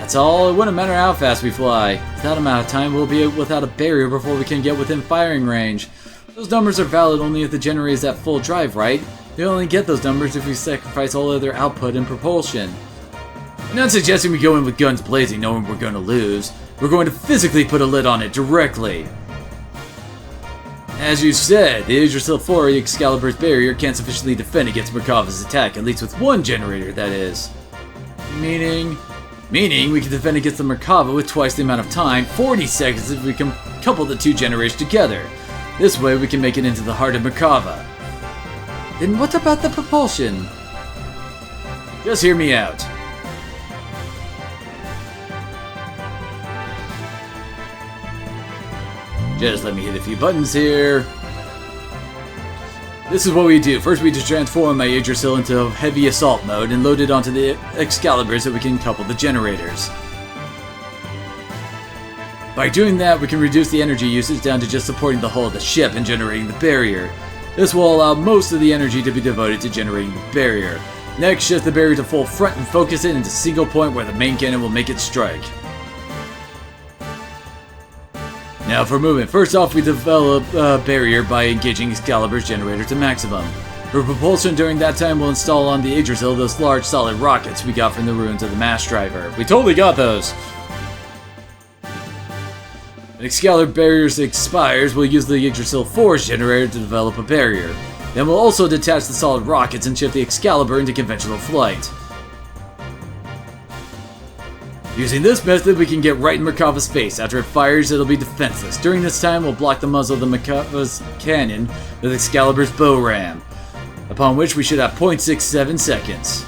That's all. It wouldn't matter how fast we fly. With that amount of time, we'll be without a barrier before we can get within firing range. Those numbers are valid only if the generator is at full drive, right? We only get those numbers if we sacrifice all other output and propulsion. I'm not suggesting we go in with guns blazing knowing we're going to lose. We're going to physically put a lid on it directly. As you said, the Yggdrasil 4 Excalibur's barrier can't sufficiently defend against Merkava's attack, at least with one generator, that is. Meaning we can defend against the Merkava with twice the amount of time, 40 seconds, if we can couple the two generators together. This way we can make it into the heart of Merkava. Then what about the propulsion? Just hear me out. Just let me hit a few buttons here. This is what we do. First we just transform my Yggdrasil into heavy assault mode and load it onto the Excalibur so we can couple the generators. By doing that, we can reduce the energy usage down to just supporting the hull of the ship and generating the barrier. This will allow most of the energy to be devoted to generating the barrier. Next, shift the barrier to full front and focus it into a single point where the main cannon will make its strike. Now for movement, first off we develop a barrier by engaging Excalibur's generator to maximum. For propulsion during that time we'll install on the Yggdrasil those large solid rockets we got from the ruins of the mass driver. We totally got those! When Excalibur barriers expires, we'll use the Yggdrasil 4's generator to develop a barrier. Then we'll also detach the solid rockets and shift the Excalibur into conventional flight. Using this method, we can get right in Merkava's face. After it fires, it'll be defenseless. During this time, we'll block the muzzle of the Merkava's cannon with Excalibur's bow ram, upon which we should have 0.67 seconds.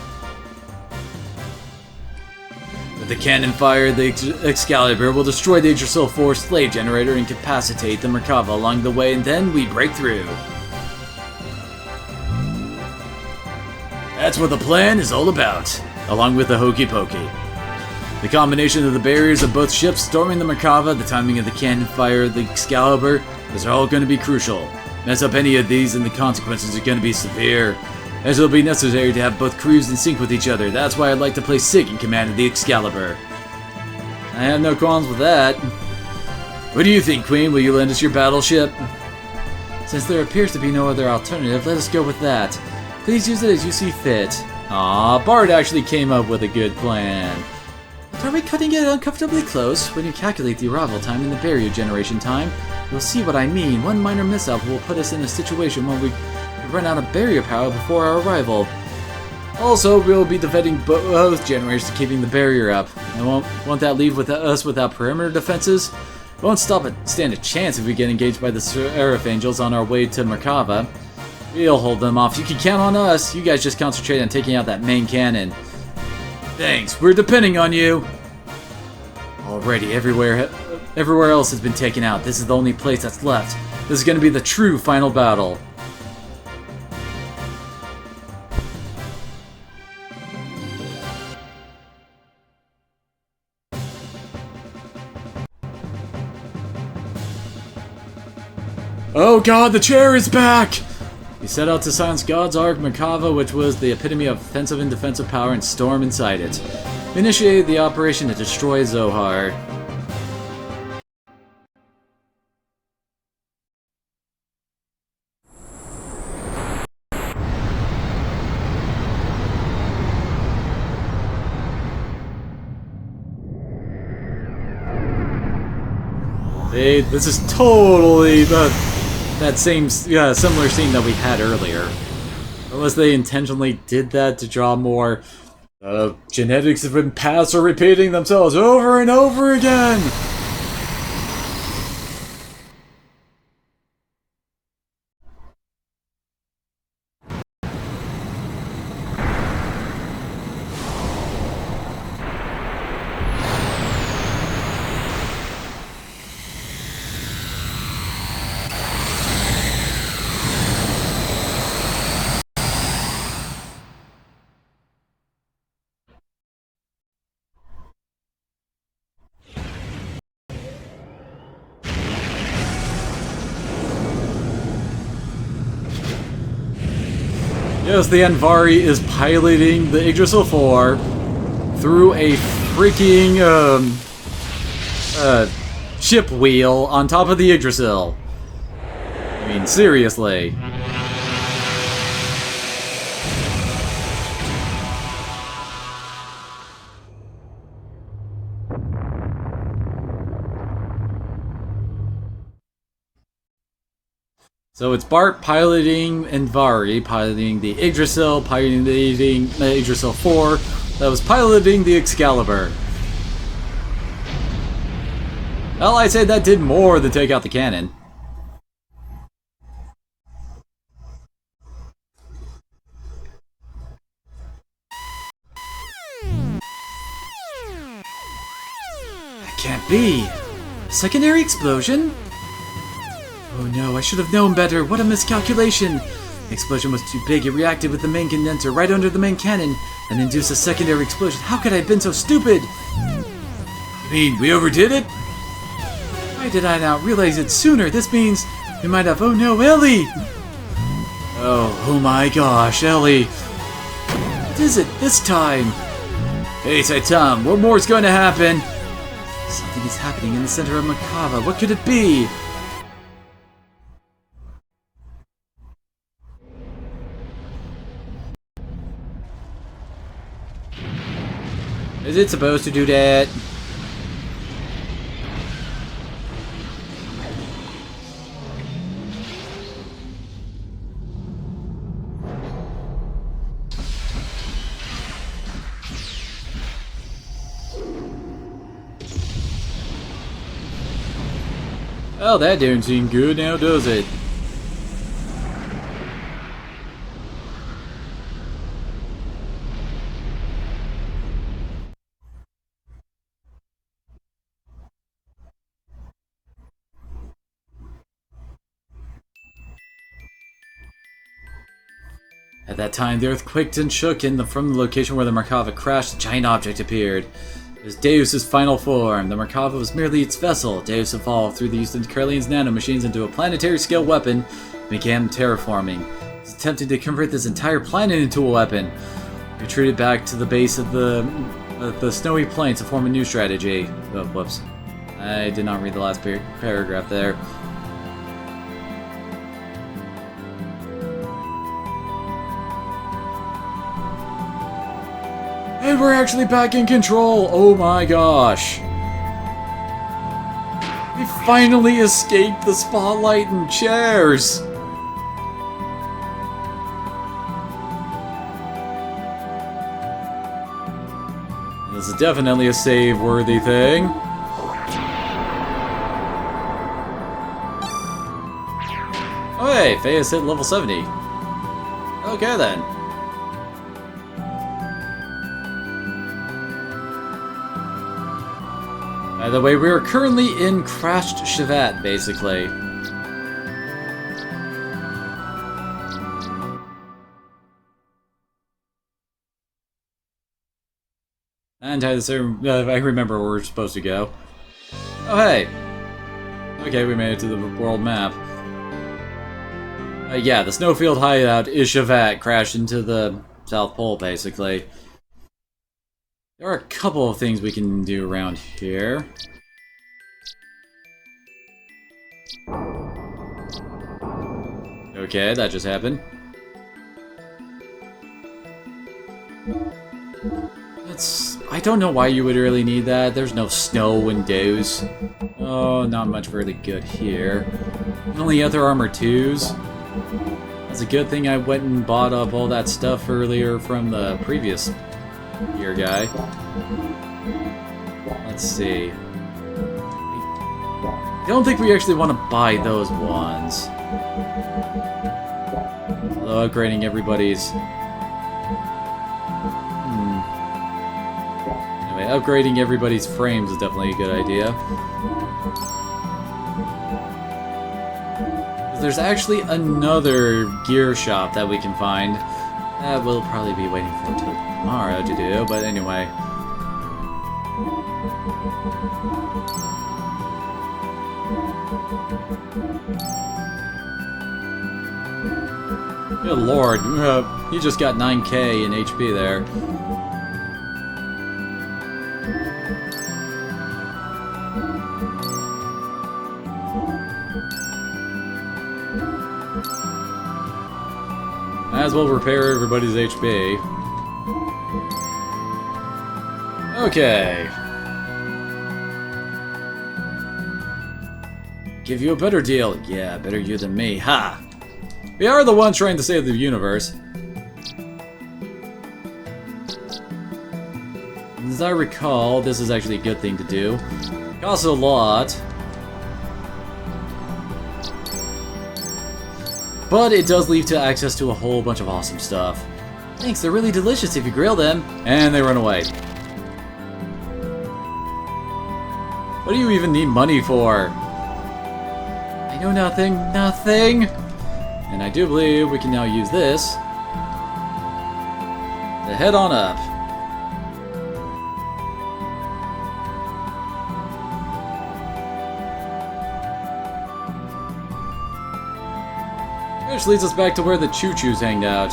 With the cannon fire, the Excalibur will destroy the Yggdrasil 4 slave generator and incapacitate the Merkava along the way, and then we break through. That's what the plan is all about, along with the hokey pokey. The combination of the barriers of both ships storming the Merkava, the timing of the cannon fire, the Excalibur, those are all going to be crucial. Mess up any of these and the consequences are going to be severe, as it'll be necessary to have both crews in sync with each other. That's why I'd like to place Sig in command of the Excalibur. I have no qualms with that. What do you think, Queen? Will you lend us your battleship? Since there appears to be no other alternative, let us go with that. Please use it as you see fit. Aw, Bard actually came up with a good plan. Are we cutting it uncomfortably close? When you calculate the arrival time and the barrier generation time, you'll see what I mean. One minor mishap will put us in a situation where we run out of barrier power before our arrival. Also, we'll be defending both generators to keeping the barrier up. And won't that leave us without perimeter defenses? We won't stand a chance if we get engaged by the Seraph Angels on our way to Merkava. We'll hold them off. You can count on us. You guys just concentrate on taking out that main cannon. Thanks, we're depending on you! Already, everywhere else has been taken out. This is the only place that's left. This is going to be the true final battle. Oh god, the chair is back! We set out to silence God's Ark Merkava, which was the epitome of offensive and defensive power, and storm inside it. We initiated the operation to destroy Zohar. This is totally that same, similar scene that we had earlier. Unless they intentionally did that to draw more, genetics have been passed or repeating themselves over and over again! Yes, the Anvari is piloting the Yggdrasil 4 through a freaking ship wheel on top of the Yggdrasil. I mean, seriously. So it's Bart piloting Anvari, piloting the Yggdrasil, piloting the Yggdrasil 4, that was piloting the Excalibur. Well, I say that did more than take out the cannon. That can't be. A secondary explosion? Oh no, I should have known better. What a miscalculation! The explosion was too big. It reacted with the main condenser right under the main cannon and induced a secondary explosion. How could I have been so stupid? You mean we overdid it? Why did I not realize it sooner? This means we might have... Oh no, Ellie! Oh my gosh, Ellie. What is it this time? Hey, Saitam, what more is going to happen? Something is happening in the center of Makava. What could it be? Is it supposed to do that? Oh, that didn't seem good now, does it? At that time, the earth quaked and shook, and from the location where the Merkava crashed, a giant object appeared. It was Deus' final form. The Merkava was merely its vessel. Deus evolved through the use of Carlian's nanomachines into a planetary-scale weapon and began terraforming. He was attempting to convert this entire planet into a weapon. He retreated back to the base of the snowy plain to form a new strategy. Oh, whoops. I did not read the last paragraph there. And we're actually back in control! Oh my gosh! We finally escaped the spotlight and chairs! This is definitely a save-worthy thing. Oh hey, Fea's hit level 70. Okay then. By the way, we are currently in Crashed Shavat, basically. And I remember where we're supposed to go. Oh hey! Okay, we made it to the world map. Yeah, the snowfield hideout is Shavat, crashed into the South Pole, basically. There are a couple of things we can do around here. Okay, that just happened. I don't know why you would really need that. There's no snow windows. Oh, not much really good here. Only other armor 2s. It's a good thing I went and bought up all that stuff earlier from the previous year guy. Let's see. I don't think we actually want to buy those ones. Although upgrading everybody's... Anyway, upgrading everybody's frames is definitely a good idea. There's actually another gear shop that we can find. That we'll probably be waiting for till tomorrow to do, but anyway. Good lord, he just got 9k in HP there. Might as well repair everybody's HP. Okay. Give you a better deal. Yeah, better you than me. Ha! We are the ones trying to save the universe. As I recall, this is actually a good thing to do. Costs a lot. But it does lead to access to a whole bunch of awesome stuff. Thanks, they're really delicious if you grill them. And they run away. What do you even need money for? I know nothing. Nothing! And I do believe we can now use this to head on up. Which leads us back to where the choo-choos hanged out.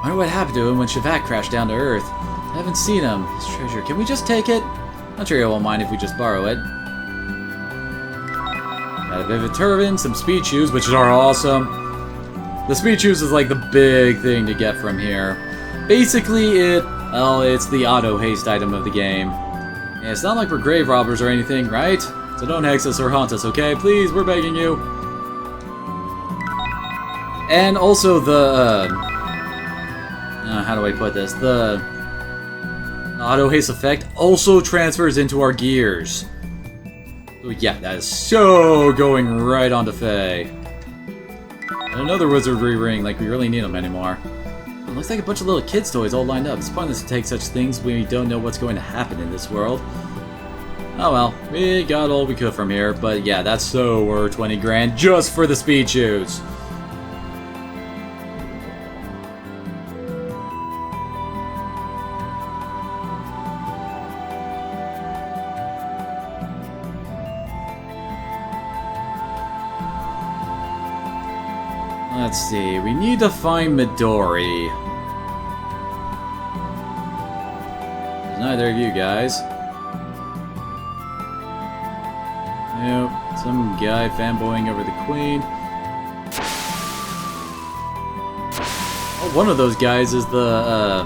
Wonder what happened to him when Shavak crashed down to Earth. I haven't seen him. His treasure. Can we just take it? Not sure he won't mind if we just borrow it. Got a vivid turban, some speed shoes, which are awesome. The speed shoes is like the big thing to get from here. Basically, it's the auto haste item of the game. Yeah, it's not like we're grave robbers or anything, right? So don't hex us or haunt us, okay? Please, we're begging you. And also the, how do I put this? The auto haste effect also transfers into our gears. So yeah, that is so going right onto Faye. And another wizardry ring, like we really need them anymore. It looks like a bunch of little kids' toys all lined up. It's pointless to take such things when we don't know what's going to happen in this world. Oh well, we got all we could from here, but yeah, that's so worth 20 grand just for the speed shoes. Let's see, we need to find Midori. There's neither of you guys. Nope, some guy fanboying over the queen. Oh, one of those guys is the,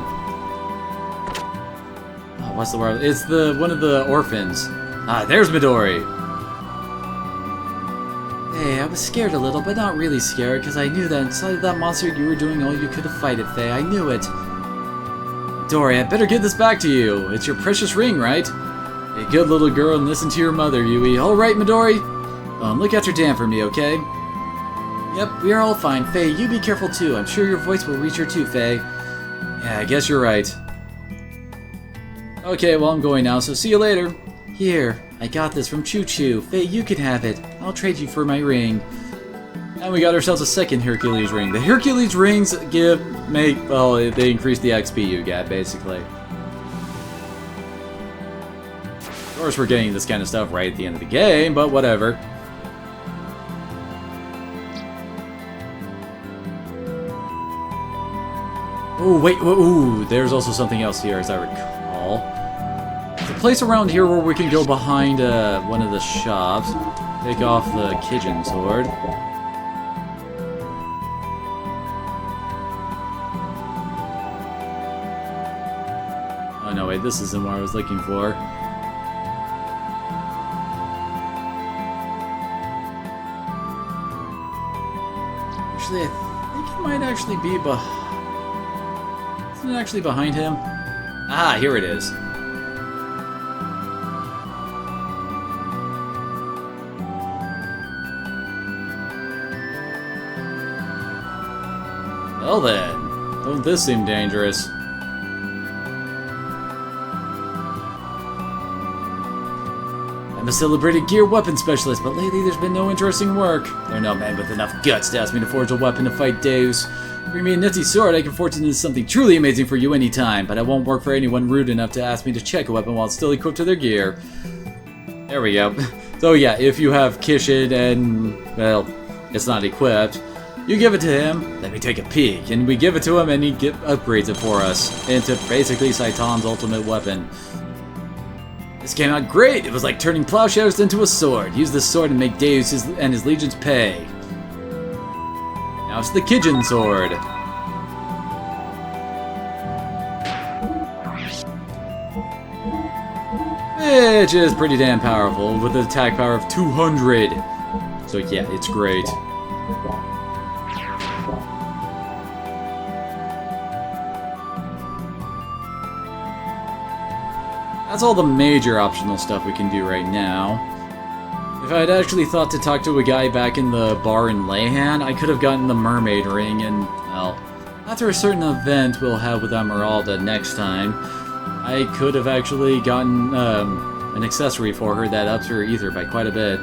oh, what's the word? It's one of the orphans. Ah, there's Midori. Hey, I was scared a little, but not really scared, because I knew that inside of that monster you were doing all you could to fight it, Faye. I knew it. Midori, I better give this back to you. It's your precious ring, right? Be a good little girl and listen to your mother, Yui. Alright, Midori? Look after Dan for me, okay? Yep, we are all fine. Faye, you be careful too. I'm sure your voice will reach her too, Faye. Yeah, I guess you're right. Okay, well, I'm going now, so see you later. Here, I got this from Choo Choo. Faye, you can have it. I'll trade you for my ring. And we got ourselves a second Hercules ring. The Hercules rings they increase the XP you get, basically. Of course, we're getting this kind of stuff right at the end of the game, but whatever. Oh, wait, ooh, there's also something else here, as I recall. There's a place around here where we can go behind one of the shops, take off the Kijin sword. Oh wait, this isn't what I was looking for. Actually, I think it might actually be Isn't it actually behind him? Ah, here it is. Well then, don't this seem dangerous? I'm a celebrated gear weapon specialist, but lately there's been no interesting work. There are no men with enough guts to ask me to forge a weapon to fight Deus. Bring me a nifty sword, I can forge it into something truly amazing for you anytime, but I won't work for anyone rude enough to ask me to check a weapon while it's still equipped to their gear. There we go. So yeah, if you have Kishin and, well, it's not equipped, you give it to him, let me take a peek, and we give it to him and he upgrades it for us into basically Saitan's ultimate weapon. This came out great! It was like turning plowshares into a sword. Use this sword and make Deus and his legions pay. Now it's the Kijin sword. Which is pretty damn powerful, with an attack power of 200. So yeah, it's great. That's all the major optional stuff we can do right now. If I had actually thought to talk to a guy back in the bar in Leyhan, I could have gotten the mermaid ring and, well, after a certain event we'll have with Emeralda next time, I could have actually gotten an accessory for her that ups her ether by quite a bit.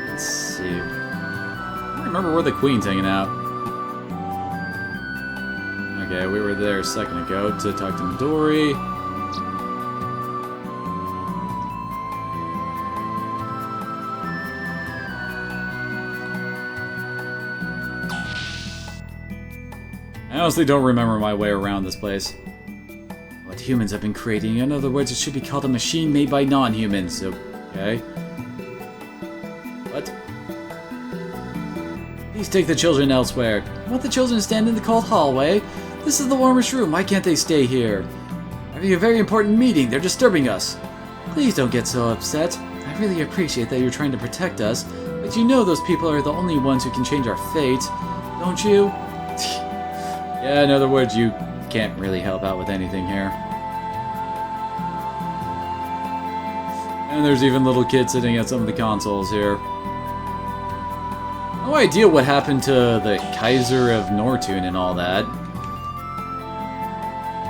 Let's see. I don't remember where the queen's hanging out. Okay, we were there a second ago to talk to Midori. I honestly don't remember my way around this place. What humans have been creating. In other words, it should be called a machine made by non-humans. Okay. What? Please take the children elsewhere. I want the children to stand in the cold hallway. This is the warmest room. Why can't they stay here? I'm having a very important meeting. They're disturbing us. Please don't get so upset. I really appreciate that you're trying to protect us, but you know those people are the only ones who can change our fate, don't you? Yeah, in other words, you can't really help out with anything here. And there's even little kids sitting at some of the consoles here. No idea what happened to the Kaiser of Nortune and all that.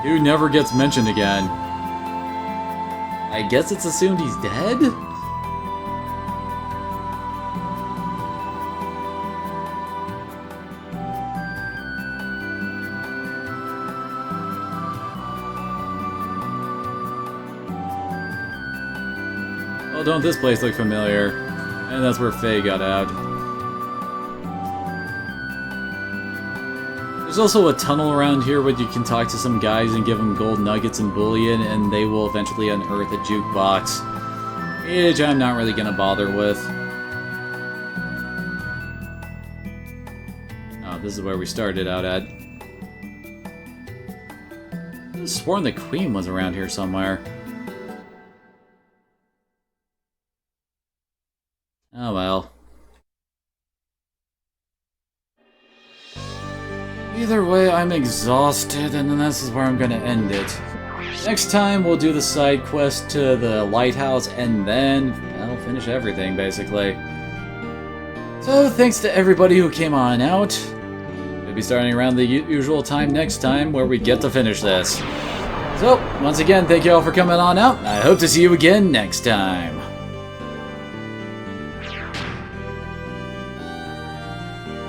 Dude never gets mentioned again. I guess it's assumed he's dead? Oh, don't this place look familiar? And that's where Faye got out. There's also a tunnel around here where you can talk to some guys and give them gold nuggets and bullion, and they will eventually unearth a jukebox. Which I'm not really gonna bother with. Oh, this is where we started out at. I could have sworn the Queen was around here somewhere. Oh well. Either way, I'm exhausted, and this is where I'm gonna end it. Next time, we'll do the side quest to the lighthouse, and then I'll finish everything, basically. So, thanks to everybody who came on out. We'll be starting around the usual time next time, where we get to finish this. So, once again, thank you all for coming on out. I hope to see you again next time.